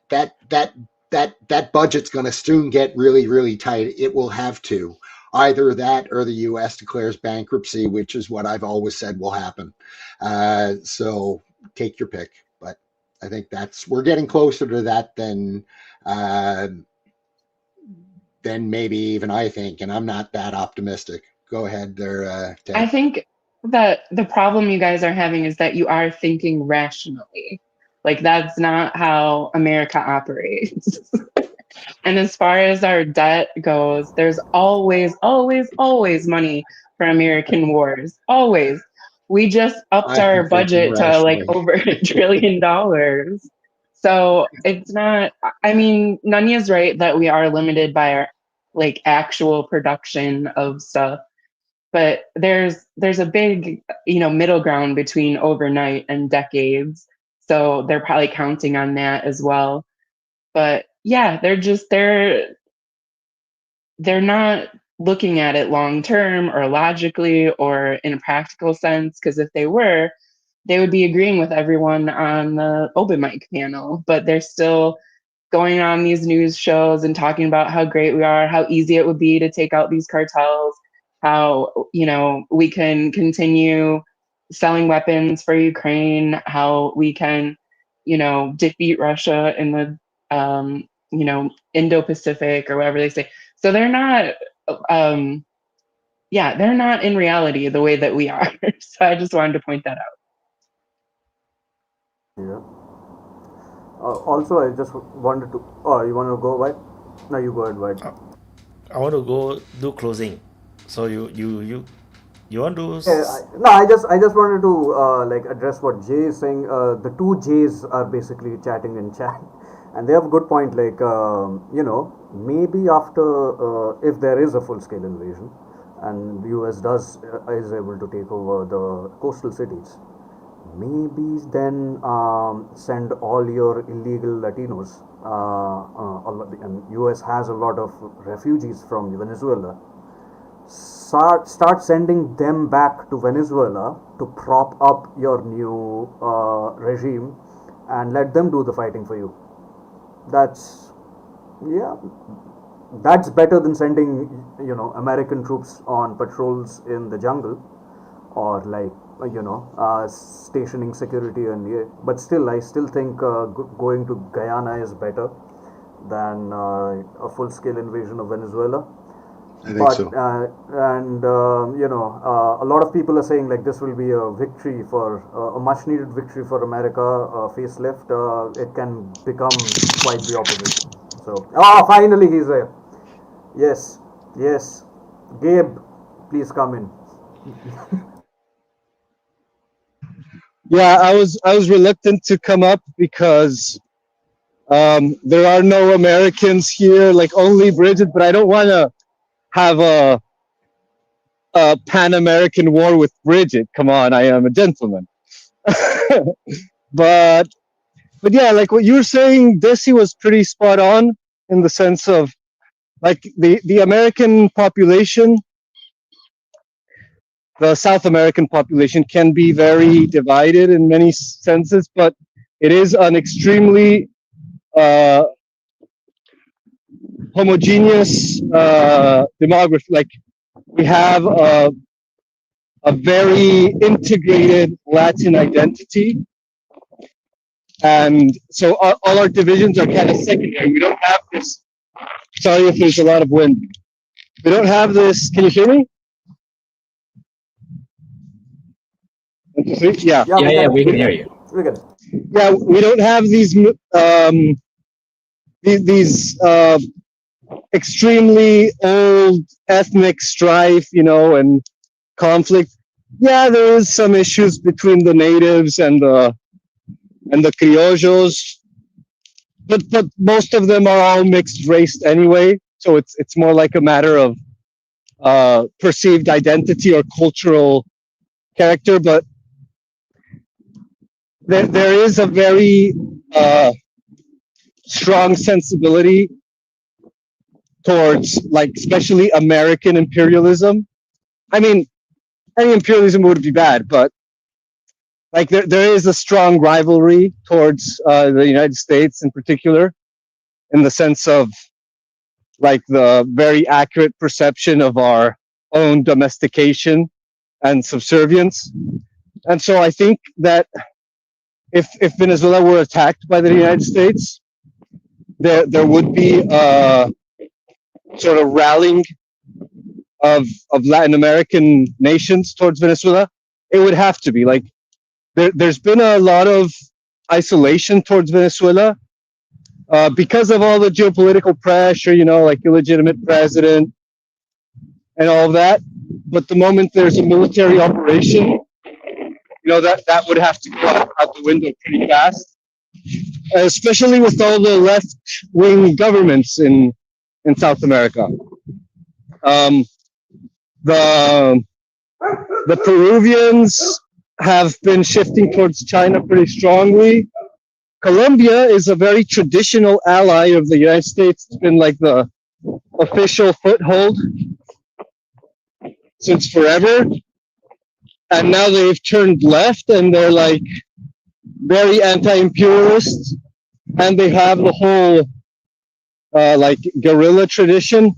budget's going to soon get really, really tight. It will have to. Either that or the U.S. declares bankruptcy, which is what I've always said will happen. So take your pick. But I think we're getting closer to that than maybe even I think, and I'm not that optimistic. Go ahead there, Ted. I think that the problem you guys are having is that you are thinking rationally. Like, that's not how America operates. And as far as our debt goes, there's always, always, always money for American wars. Always. We just upped our budget to like over $1 trillion. So it's not, I mean, Nanya's right that we are limited by our like actual production of stuff. But there's a big, middle ground between overnight and decades. So they're probably counting on that as well. But yeah, they're not looking at it long term or logically or in a practical sense, because if they were, they would be agreeing with everyone on the Open Mic panel. But they're still going on these news shows and talking about how great we are, how easy it would be to take out these cartels, how we can continue selling weapons for Ukraine, how we can defeat Russia in the Indo-Pacific or whatever they say. So they're not they're not in reality the way that we are. So I just wanted to point that out. Yeah. Also, I just wanted to. Oh, you want to go, Wyatt? No, you go ahead, Wyatt. I want to go do closing. So you want to? I just wanted to address what Jay is saying. The two Jays are basically chatting in chat, and they have a good point. Maybe after if there is a full scale invasion, and the US is able to take over the coastal cities, maybe then send all your illegal Latinos. And US has a lot of refugees from Venezuela. Start sending them back to Venezuela to prop up your new regime, and let them do the fighting for you. That's better than sending American troops on patrols in the jungle, or stationing security but still I still think going to Guyana is better than a full-scale invasion of Venezuela. I think so. A lot of people are saying this will be a victory a much-needed victory for America. Facelift, it can become quite the opposite. So, finally he's there. Yes, Gabe, please come in. Yeah, I was reluctant to come up because there are no Americans here, only Bridget. But I don't want to have a Pan-American war with Bridget. Come on, I am a gentleman. but yeah, what you were saying, Desi, was pretty spot on in the sense of the American population, the South American population can be very divided in many senses, but it is an extremely homogeneous demography. Like we have a very integrated Latin identity, and so all our divisions are kind of secondary. We don't have this. Sorry if there's a lot of wind. We don't have this. Can you hear me? Yeah. Yeah, we can hear you. We can. Yeah, we don't have these extremely old ethnic strife, and conflict. Yeah, there is some issues between the natives and the criollos, but most of them are all mixed race anyway. So it's more like a matter of perceived identity or cultural character. But there is a very strong sensibility towards, like, especially American imperialism. I mean, any imperialism would be bad, but like there is a strong rivalry towards the United States in particular, in the sense of like the very accurate perception of our own domestication and subservience. And so I think that if Venezuela were attacked by the United States, there would be a sort of rallying of Latin American nations towards Venezuela. It would have to be. Like there's been a lot of isolation towards Venezuela because of all the geopolitical pressure, like illegitimate president and all of that. But the moment there's a military operation, that would have to go out the window pretty fast, especially with all the left-wing governments in South America. The Peruvians have been shifting towards China pretty strongly. Colombia is a very traditional ally of the United States. It's been like the official foothold since forever. And now they've turned left and they're like very anti-imperialist. And they have the whole like guerrilla tradition.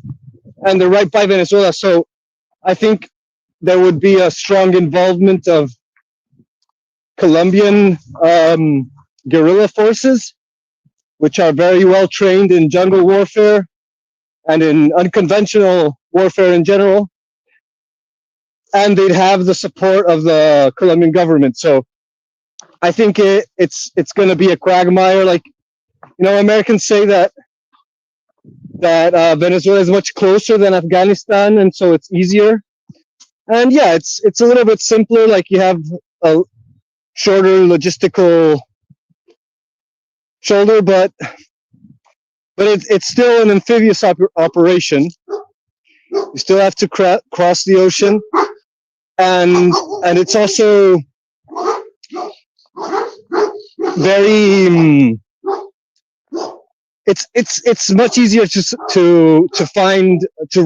And they're right by Venezuela. So I think there would be a strong involvement of Colombian guerrilla forces, which are very well trained in jungle warfare and in unconventional warfare in general. And they'd have the support of the Colombian government. So I think it's going to be a quagmire. Like, Americans say that Venezuela is much closer than Afghanistan, and so it's easier. And yeah, it's a little bit simpler. Like you have a shorter logistical shoulder, but it's still an amphibious operation. You still have to cross the ocean, and it's also very. It's much easier to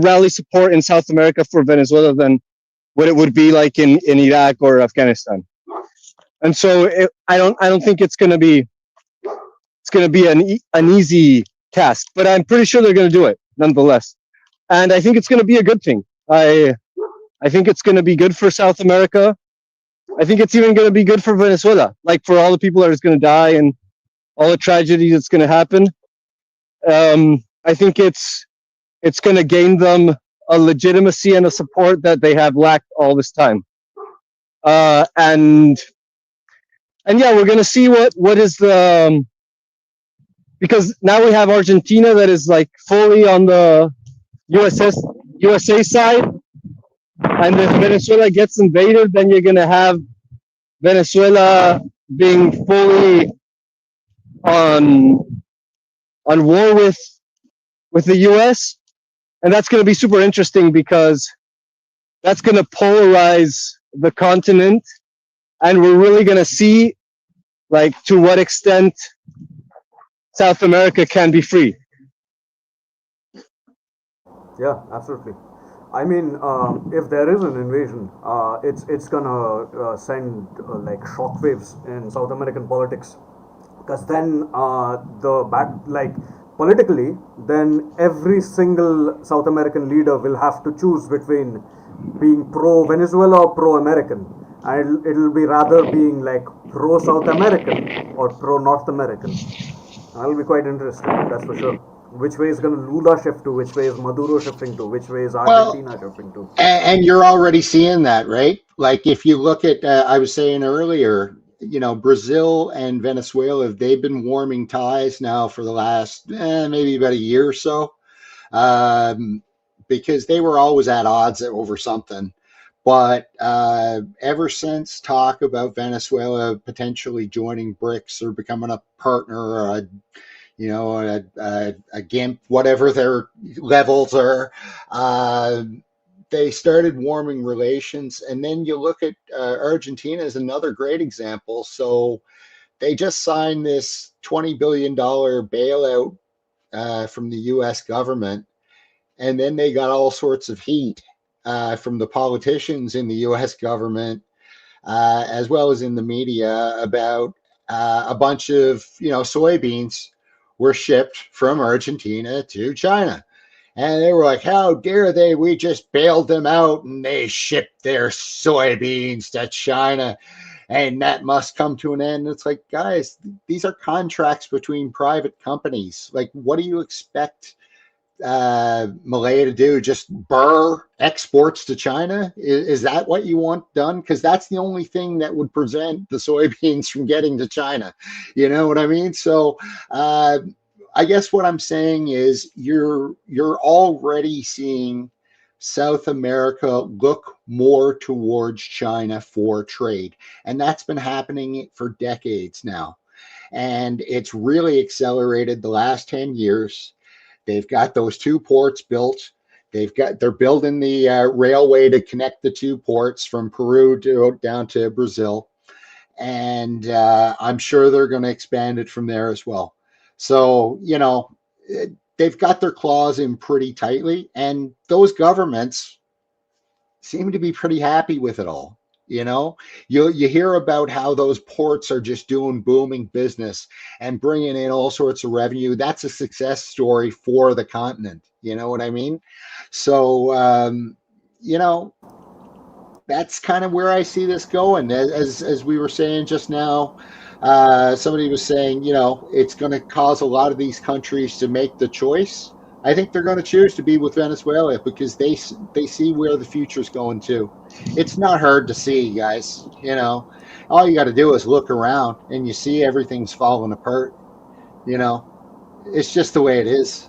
rally support in South America for Venezuela than what it would be like in Iraq or Afghanistan. And so I don't think it's going to be an easy task, but I'm pretty sure they're going to do it nonetheless. And I think it's going to be a good thing. I think it's going to be good for South America. I think it's even going to be good for Venezuela, like for all the people that are going to die and all the tragedy that's going to happen. I think it's going to gain them a legitimacy and a support that they have lacked all this time. And yeah, we're going to see what is the because now we have Argentina that is like fully on the USA side, and if Venezuela gets invaded, then you're going to have Venezuela being fully on war with the US, and that's going to be super interesting because that's going to polarize the continent, and we're really going to see like to what extent South America can be free. Yeah, absolutely. I mean, if there is an invasion, it's gonna send like shockwaves in South American politics. because then politically, then every single South American leader will have to choose between being pro Venezuela or pro American, and it'll be rather being like pro South American or pro North American. That'll be quite interesting, that's for sure. Which way is going to Lula shift to? Which way is Maduro shifting to? Which way is Well, Argentina shifting to? and you're already seeing that, right? Like if you look at, I was saying earlier, Brazil and Venezuela, they've been warming ties now for the last maybe about a year or so, because they were always at odds over something. But ever since talk about Venezuela potentially joining BRICS or becoming a partner or a GIMP, whatever their levels are, they started warming relations. And then you look at Argentina as another great example. So they just signed this $20 billion bailout from the US government. And then they got all sorts of heat from the politicians in the US government, as well as in the media, about a bunch of, soybeans were shipped from Argentina to China. And they were like, how dare they? We just bailed them out and they shipped their soybeans to China. And that must come to an end. It's like, guys, these are contracts between private companies. Like, what do you expect Malaya to do? Just burr exports to China? Is that what you want done? Because that's the only thing that would prevent the soybeans from getting to China. You know what I mean? So I guess what I'm saying is you're already seeing South America look more towards China for trade. And that's been happening for decades now. And it's really accelerated the last 10 years. They've got those two ports built. They're building the railway to connect the two ports from Peru down to Brazil. And I'm sure they're going to expand it from there as well. So, they've got their claws in pretty tightly, and those governments seem to be pretty happy with it all. You hear about how those ports are just doing booming business and bringing in all sorts of revenue. That's a success story for the continent. You know what I mean? So, that's kind of where I see this going. As we were saying just now, somebody was saying, it's going to cause a lot of these countries to make the choice. I think they're going to choose to be with Venezuela because they see where the future's going to. It's not hard to see, guys. All you got to do is look around and you see everything's falling apart. It's just the way it is.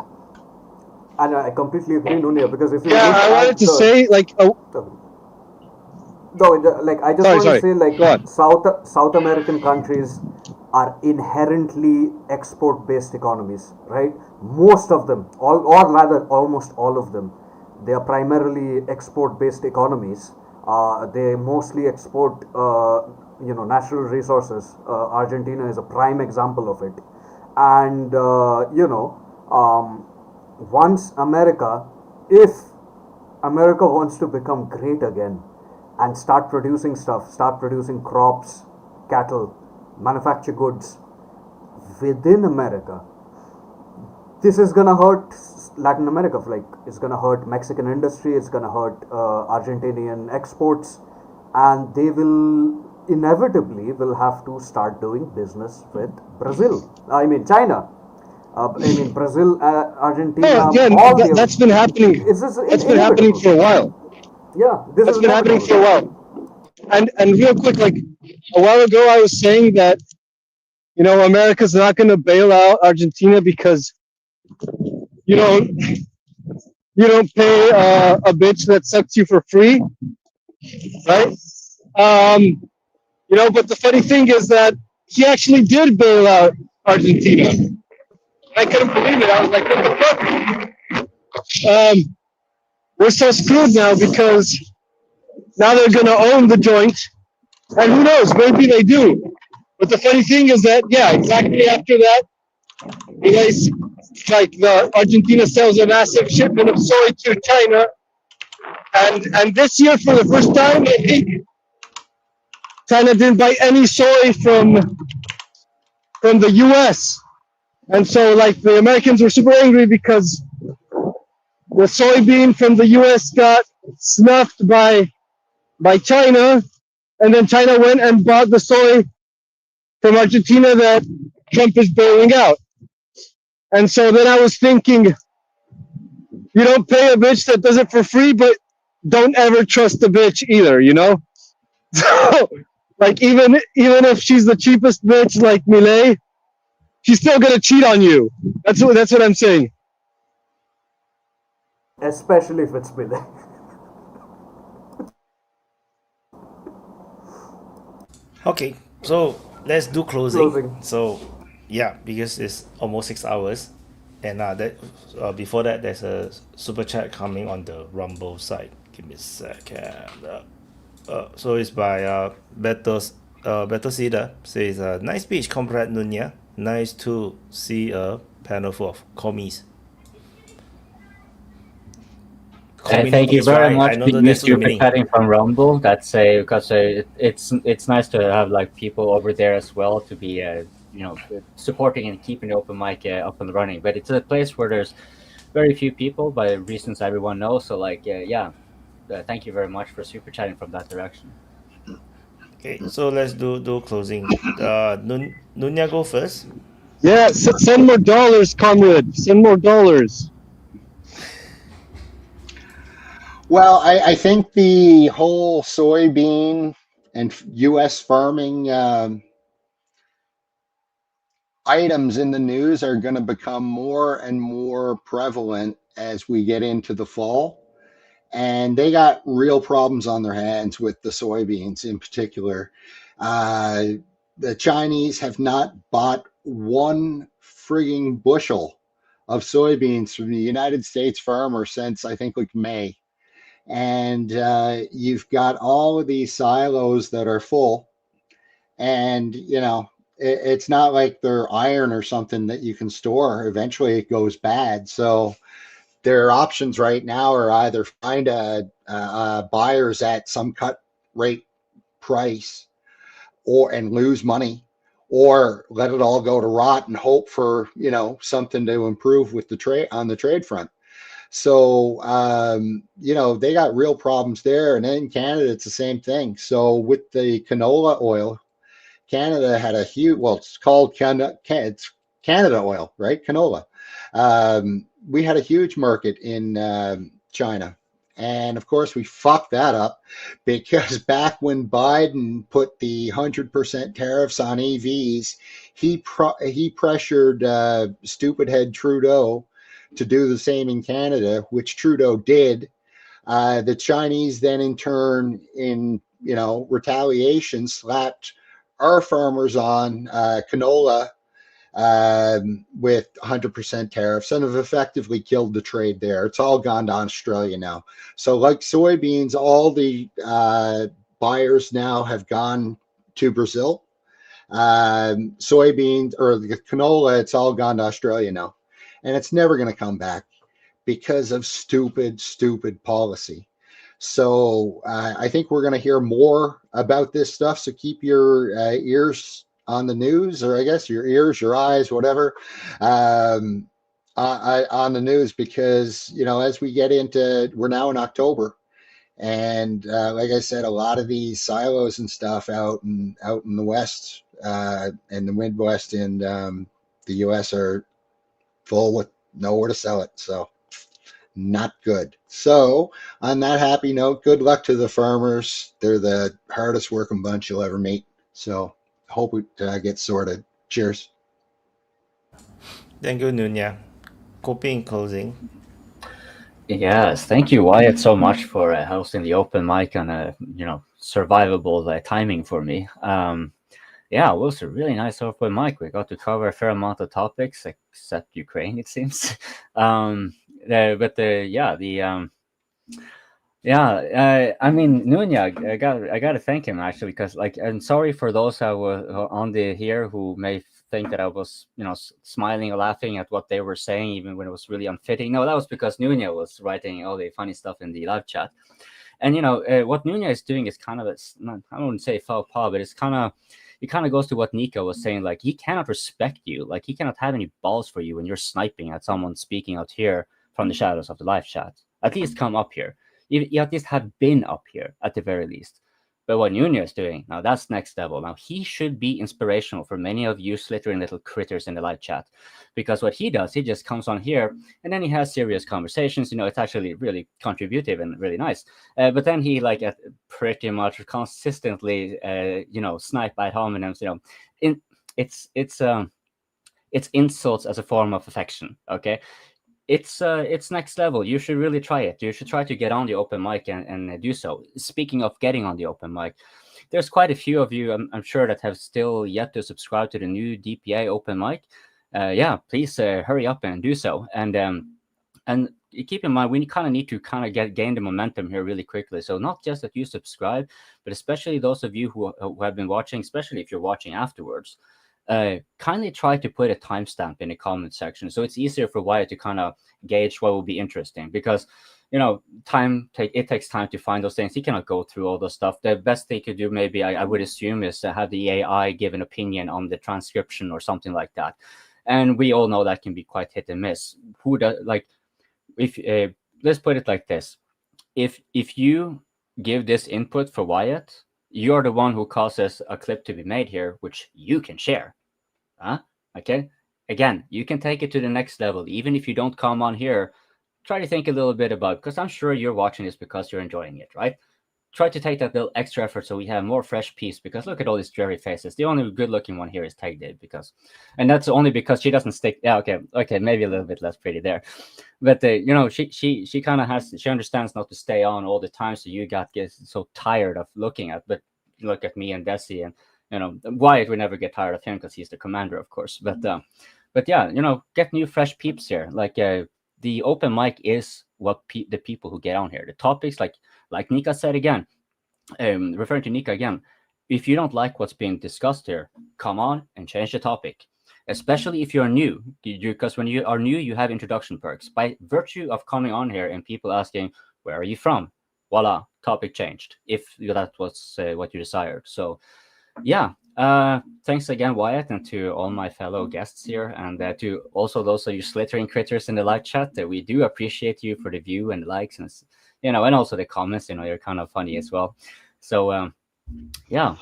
And I completely agree, Nunia, because if you I wanted to say, I just want to say, South American countries are inherently export-based economies, right? Most of them, or rather almost all of them, they are primarily export-based economies. They mostly export, natural resources. Argentina is a prime example of it. And, once if America wants to become great again and start producing stuff, start producing crops, cattle, manufacture goods within America, this is going to hurt Latin America. It's going to hurt Mexican industry, it's going to hurt Argentinian exports, and they will inevitably have to start doing business with China. Brazil, Argentina. That's been happening. That's been happening for a while. Yeah, that's been happening for a while. And real quick, a while ago, I was saying that America's not going to bail out Argentina because you don't pay a bitch that sucks you for free, right? But the funny thing is that he actually did bail out Argentina. I couldn't believe it. I was like, what the fuck? We're so screwed now because now they're going to own the joint. And who knows, maybe they do. But the funny thing is that, exactly after that, Argentina sells a massive shipment of soy to China. And this year, for the first time, I think China didn't buy any soy from from the U.S. And so, like, the Americans were super angry because the soybean from the U.S. got snuffed by China, and then China went and bought the soy from Argentina that Trump is bailing out. And so then I was thinking, you don't pay a bitch that does it for free, but don't ever trust the bitch either, you know? So, like, even if she's the cheapest bitch like Millet, she's still gonna cheat on you. That's what I'm saying. Especially if it's Millet. Okay, so let's do closing. Closing. So, yeah, because it's almost 6 hours, and before that, there's a super chat coming on the Rumble side. Give me a second. So it's by Beto Sida. Says, nice speech, Comrade Nunya. Nice to see a panel full of commies. Thank you very much. We missed you chatting from Rumble. That's because it's nice to have like people over there as well to be supporting and keeping the open mic up and running. But it's a place where there's very few people by reasons everyone knows. So like thank you very much for super chatting from that direction. Okay, so let's do closing. Nunya, go first. Yeah, send more dollars, comrade. Send more dollars. Well, I think the whole soybean and U.S. farming items in the news are going to become more and more prevalent as we get into the fall. And they got real problems on their hands with the soybeans in particular. The Chinese have not bought one frigging bushel of soybeans from the United States farmer since I think like May. And you've got all of these silos that are full, and it's not like they're iron or something that you can store. Eventually it goes bad. So their options right now are either find buyers at some cut rate price and lose money, or let it all go to rot and hope for something to improve with the trade on the trade front. So, they got real problems there. And then in Canada, it's the same thing. So with the canola oil, Canada had a huge, it's called it's Canada oil, right? Canola. We had a huge market in China. And of course, we fucked that up because back when Biden put the 100% tariffs on EVs, he pressured stupid head Trudeau to do the same in Canada, which Trudeau did. The Chinese then in turn, in retaliation, slapped our farmers on canola with 100% tariffs and have effectively killed the trade there. It's all gone to Australia now. So like soybeans, all the buyers now have gone to Brazil. Soybeans or the canola, it's all gone to Australia now. And it's never going to come back because of stupid policy. So I think we're going to hear more about this stuff. So keep your ears on the news, or I guess your ears, your eyes, whatever, on the news, because, as we get into, we're now in October. And like I said, a lot of these silos and stuff out in the West and the Midwest and the U.S. are full with nowhere to sell it. So not good. So on that happy note, good luck to the farmers. They're the hardest working bunch you'll ever meet. So hope it gets sorted. Cheers. Thank you, Nunya. Kopi in closing. Yes, thank you, Wyatt, so much for hosting the open mic on a survivable timing for me. Yeah, it was a really nice open mic. We got to cover a fair amount of topics, except Ukraine, it seems. I mean, Nunya, I gotta thank him actually, because I'm sorry for those who were on here who may think that I was, smiling or laughing at what they were saying, even when it was really unfitting. No, that was because Nunya was writing all the funny stuff in the live chat. And what Nunya is doing is kind of, I don't want to say faux pas, but it's kind of, it kind of goes to what Nika was saying. Like, he cannot respect you. Like, he cannot have any balls for you when you're sniping at someone speaking out here from the shadows of the live chat. At least come up here. You at least have been up here at the very least. But what Nunez is doing, now that's next level. Now, he should be inspirational for many of you slittering little critters in the live chat. Because what he does, he just comes on here and then he has serious conversations. You know, it's actually really contributive and really nice. But then he, like, pretty much consistently, you know, snipe ad hominems, you know. It's insults as a form of affection, okay? It's next level. You should really try it. You should try to get on the open mic and do so. Speaking of getting on the open mic, there's quite a few of you, I'm sure, that have still yet to subscribe to the new DPA Open Mic. Yeah, please hurry up and do so. And keep in mind, we kind of need to gain the momentum here really quickly. So not just that you subscribe, but especially those of you who have been watching, especially if you're watching afterwards. Kindly try to put a timestamp in the comment section so it's easier for Wyatt to kind of gauge what will be interesting, because you know, it takes time to find those things. He cannot go through all those stuff. The best they could do, maybe I would assume, is to have the AI give an opinion on the transcription or something like that. And we all know that can be quite hit and miss. Who does, like, if let's put it like this: if you give this input for Wyatt, you're the one who causes a clip to be made here, which you can share. Okay? Again, you can take it to the next level. Even if you don't come on here, try to think a little bit about, because I'm sure you're watching this because you're enjoying it, right? Try to take that little extra effort so we have more fresh peace, because look at all these dreary faces. The only good looking one here is Tagdid, and that's only because she doesn't stick. Yeah, okay, maybe a little bit less pretty there. But you know, she kind of she understands not to stay on all the time, so you get so tired of looking at. But look at me and Desi, and you know, Wyatt would never get tired of him because he's the commander, of course. But yeah, you know, get new fresh peeps here. Like the open mic is what the people who get on here, the topics, like Nika said again, referring to Nika again, if you don't like what's being discussed here, come on and change the topic. Especially if you're new, because when you are new, you have introduction perks. By virtue of coming on here and people asking, where are you from? Voila, topic changed, if that was what you desired. So yeah, thanks again, Wyatt, and to all my fellow guests here, and to also those of you slittering critters in the live chat. We do appreciate you for the view and the likes, and you know, and also the comments. You know, you're kind of funny as well. So yeah,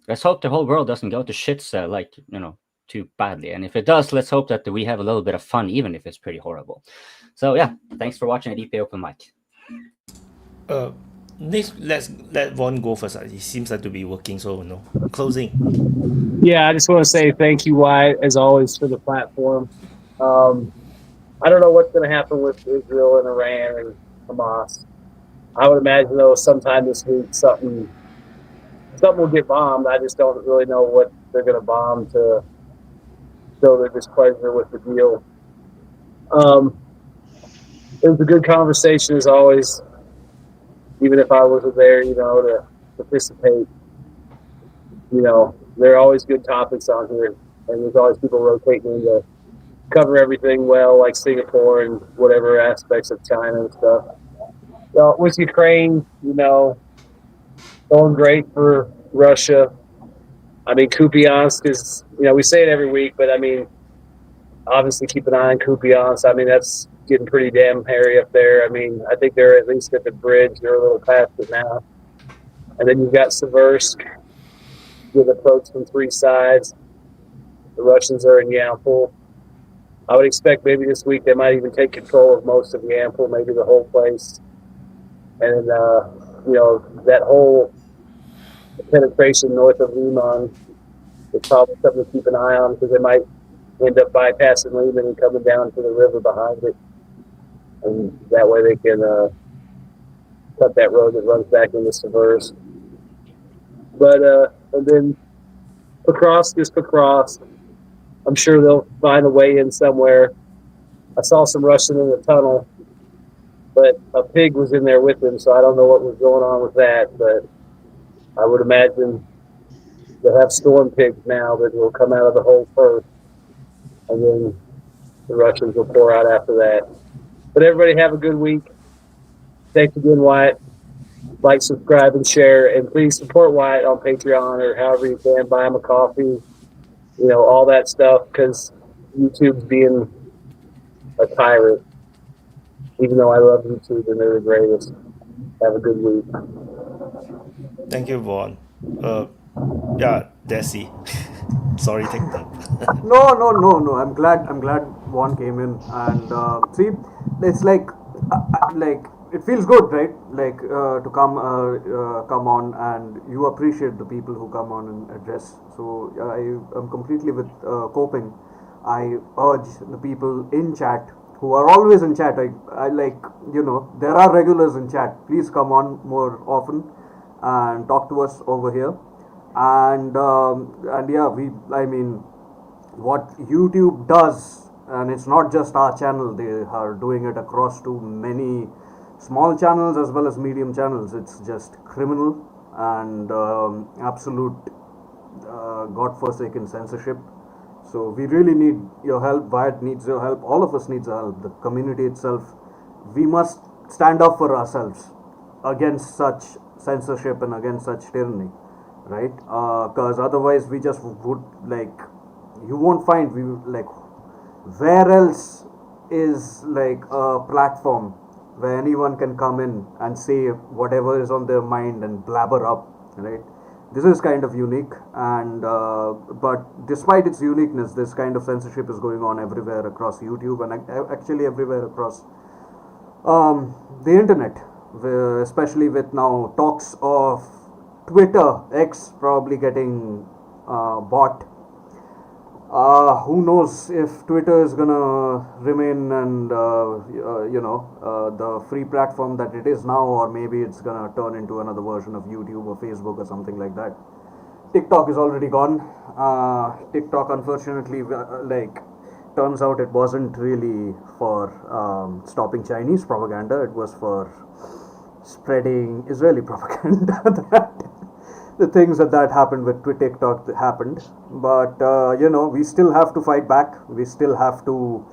let's hope the whole world doesn't go to shits like, you know, too badly. And if it does, let's hope that we have a little bit of fun, even if it's pretty horrible. So yeah, thanks for watching the DPA Open Mic. Next, let's let Von go first. He seems like to be working, so no. Closing. Yeah, I just want to say thank you, Wyatt, as always, for the platform. I don't know what's going to happen with Israel and Iran and Hamas. I would imagine, though, sometime this week something will get bombed. I just don't really know what they're going to bomb to show their displeasure with the deal. It was a good conversation, as always. Even if I wasn't there, you know, to participate, you know, there are always good topics on here, and there's always people rotating in to cover everything well, like Singapore and whatever aspects of China and stuff. So with Ukraine, you know, going great for Russia. I mean, Kupiansk is, you know, we say it every week, but I mean, obviously keep an eye on Kupiansk. I mean, that's getting pretty damn hairy up there. I mean, I think they're at least at the bridge. They're a little past it now. And then you've got Seversk with approach from three sides. The Russians are in Yampol. I would expect maybe this week they might even take control of most of Yampol, maybe the whole place. And you know, that whole penetration north of Liman is probably something to keep an eye on, because they might end up bypassing Liman and coming down to the river behind it. And that way they can cut that road that runs back into Seversk. But and then Покrovsk is Покrovsk. I'm sure they'll find a way in somewhere. I saw some Russian in the tunnel, but a pig was in there with him, so I don't know what was going on with that. But I would imagine they'll have storm pigs now that will come out of the hole first, and then the Russians will pour out after that. But everybody have a good week. Thanks again, Wyatt. like, subscribe, and share. And please support Wyatt on Patreon or however you can. Buy him a coffee, all that stuff, because YouTube's being a tyrant. Even though I love YouTube and they're the greatest. Have a good week. Thank you, Vaughn. Yeah, Desi. Sorry, TikTok. No. I'm glad one came in and see, it's like it feels good, right? Like to come on, and you appreciate the people who come on and address. So I am completely with coping. I urge the people in chat who are always in chat. I like there are regulars in chat. Please come on more often and talk to us over here. And yeah, I mean, what YouTube does, and it's not just our channel, they are doing it across to many small channels as well as medium channels. It's just criminal and absolute godforsaken censorship. So we really need your help. Wyatt needs your help. All of us needs your help. The community itself. We must stand up for ourselves against such censorship and against such tyranny, right? Because otherwise we just would you won't find where else is a platform where anyone can come in and say whatever is on their mind and blabber up, right? This is kind of unique, and but despite its uniqueness, this kind of censorship is going on everywhere across YouTube and actually everywhere across the internet, especially with now talks of Twitter X probably getting bought. Who knows if Twitter is gonna remain and the free platform that it is now, or maybe it's gonna turn into another version of YouTube or Facebook or something like that. TikTok is already gone. TikTok, unfortunately, turns out it wasn't really for stopping Chinese propaganda. It was for spreading Israeli propaganda. The things that happened with TikTok happened, but we still have to fight back. We still have to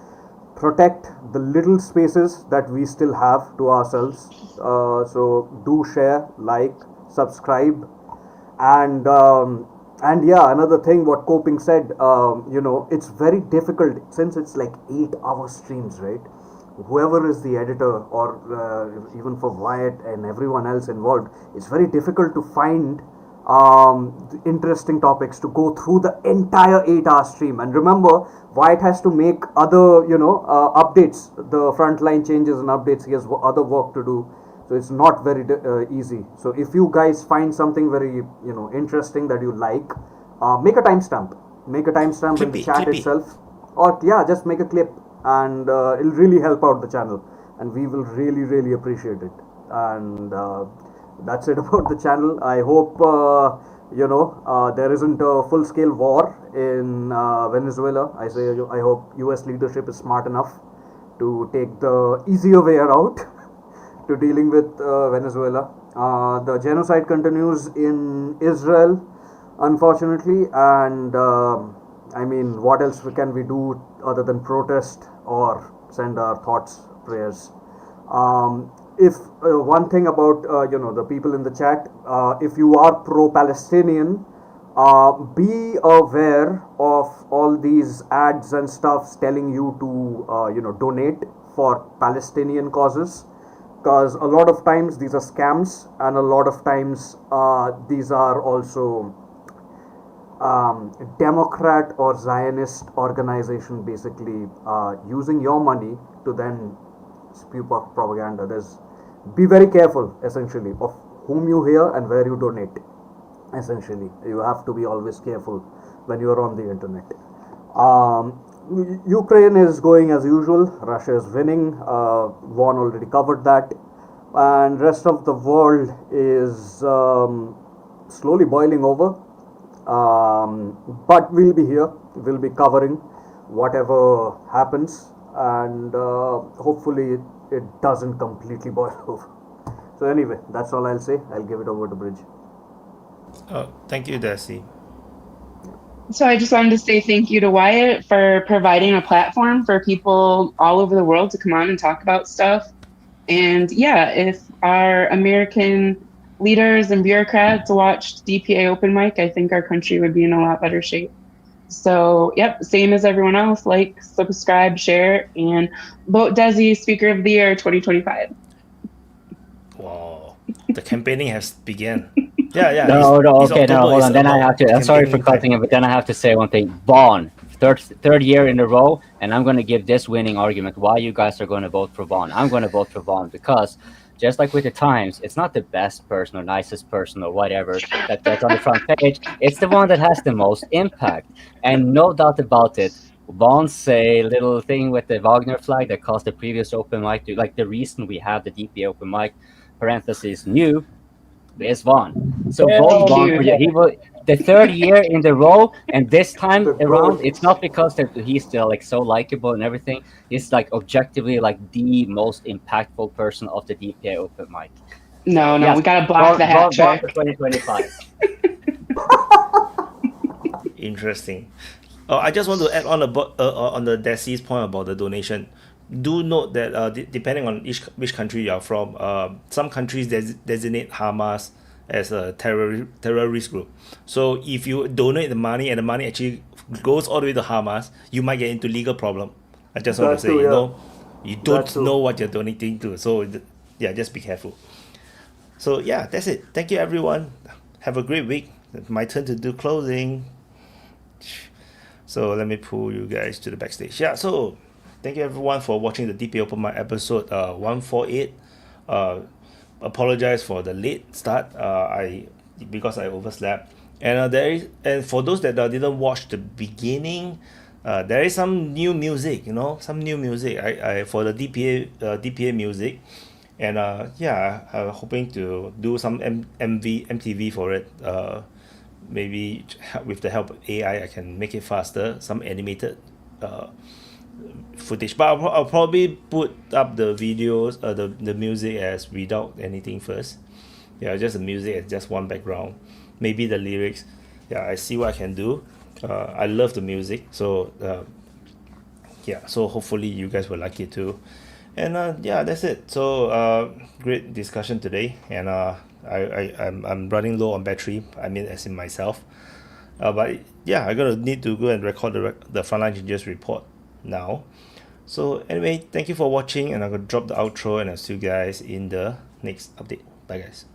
protect the little spaces that we still have to ourselves. So do share, like, subscribe, and yeah, another thing what Coping said, it's very difficult since it's 8-hour streams, right? Whoever is the editor, or even for Wyatt and everyone else involved, it's very difficult to find interesting topics to go through the entire 8-hour stream. And remember, Wyatt has to make other updates, the frontline changes and updates. He has other work to do, so it's not very easy. So if you guys find something very interesting that you like, make a timestamp in the chat itself, or yeah, just make a clip, and it'll really help out the channel, and we will really appreciate it. And that's it about the channel. I hope there isn't a full-scale war in Venezuela. I hope US leadership is smart enough to take the easier way out to dealing with Venezuela. The genocide continues in Israel, unfortunately, and I mean, what else can we do other than protest or send our thoughts, prayers? If one thing about the people in the chat, if you are pro-Palestinian, be aware of all these ads and stuffs telling you to donate for Palestinian causes, because a lot of times these are scams, and a lot of times these are also Democrat or Zionist organization basically using your money to then spew propaganda. Be very careful, essentially, of whom you hear and where you donate. Essentially, you have to be always careful when you are on the internet. Ukraine is going as usual. Russia is winning. Vaughn already covered that, and rest of the world is slowly boiling over. But we'll be here. We'll be covering whatever happens, and hopefully it doesn't completely boil over. So anyway, that's all I'll say. I'll give it over to Bridge. Thank you, Desi. So I just wanted to say thank you to Wyatt for providing a platform for people all over the world to come on and talk about stuff. And yeah, if our American leaders and bureaucrats watched DPA Open Mic, I think our country would be in a lot better shape. So, yep, same as everyone else. Like, subscribe, share, and vote Desi Speaker of the Year 2025. Wow, the campaigning has begun. Yeah. No, It's okay, no, October. hold It's on. Then I have about to. I'm sorry for campaigning time. cutting it, but then I have to say one thing. Vaughn, third year in a row, and I'm going to give this winning argument why you guys are going to vote for Vaughn. I'm going to vote for Vaughn because, just like with the Times, it's not the best person or nicest person or whatever that's on the front page. It's the one that has the most impact, and no doubt about it. Vaughn's say little thing with the Wagner flag that caused the previous open mic to, like, the reason we have the DPA open mic parentheses new is Vaughn. So vote Vaughn for you. He will the third year in the row, and this time around, it's not because that he's still like so likable and everything. He's like objectively like the most impactful person of the DPA open mic. No, So, yes, we gotta block the hat Vaughn trick. for 2025. Interesting. I just want to add on the Desi's point about the donation. Do note that depending on which country you are from, some countries designate Hamas as a terrorist group. So if you donate the money and the money actually goes all the way to Hamas, you might get into legal problem. I just want to say, you don't know what you're donating to. So yeah, just be careful. So yeah, that's it. Thank you everyone. Have a great week. It's my turn to do closing. So let me pull you guys to the backstage. Yeah, so thank you everyone for watching the DPA Open Mic episode 148. Apologize for the late start. Because I overslept. And for those that didn't watch the beginning, there is some new music. Some new music. I for the DPA music, and I'm hoping to do some MTV for it. Maybe with the help of AI, I can make it faster. Some animated footage, but I'll probably put up the videos, the music as without anything first. Yeah, just the music as just one background. Maybe the lyrics. Yeah, I see what I can do. I love the music, so so hopefully you guys will like it too. And that's it. So great discussion today, and I'm running low on battery. I mean, as in myself. But yeah, I'm gonna need to go and record the Frontline Changes report now. So anyway, thank you for watching, and I'm gonna drop the outro, and I'll see you guys in the next update. Bye guys.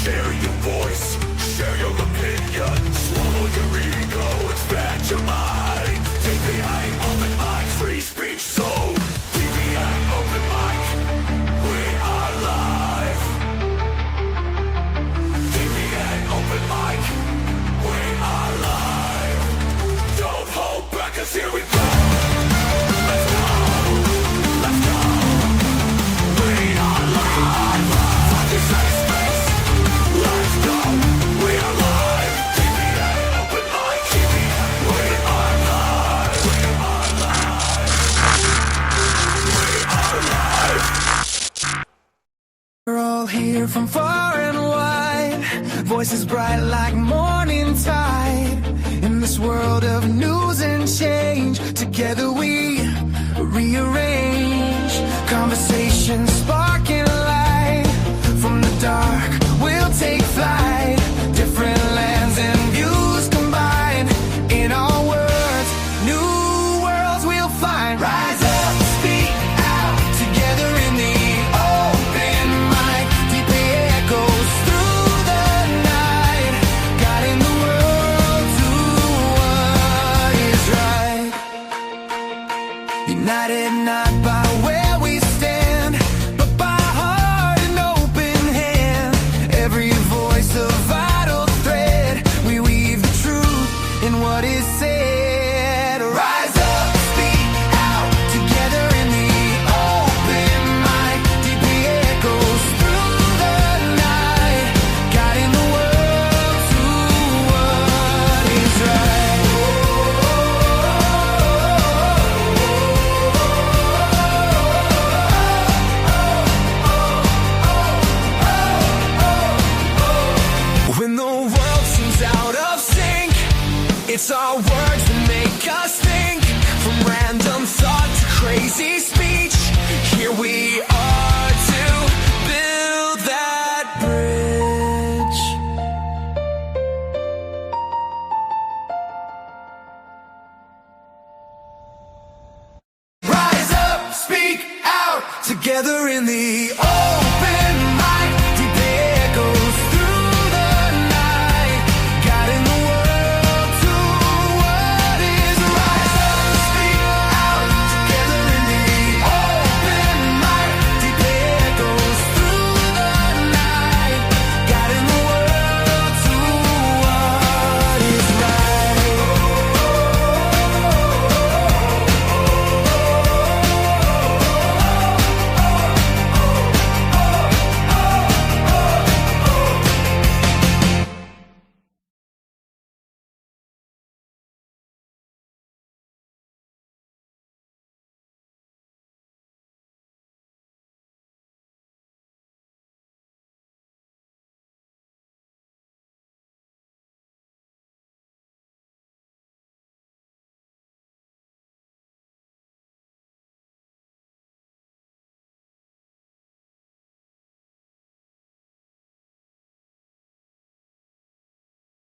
Share your voice, share your opinion. Swallow your ego, expand your mind. DPA Open Mic, free speech zone. DPA Open Mic, we are live. DPA Open Mic, we are live. Don't hold back, 'cause here we go. Let's go, let's go. We are live. Find your safe space. Let's go, we are live. DPA Open Mic, DPA, we are live. We are live. We are live. We're all here from far and wide, voices bright like morning tide. In this world of news and change, together we rearrange. Conversations sparking light from the dark. We'll take flight, different lands and views combined. In our words, new worlds we'll find. Rise up, speak out, together in the open mic. DPA echoes through the night, guiding the world to what is right. United not by where we stand, but by heart and open hand. Every voice a vital thread. We weave the truth in what is said. Rise up, speak out, together in the open mic. DPA echoes through the night, guiding the world to what is right. together in the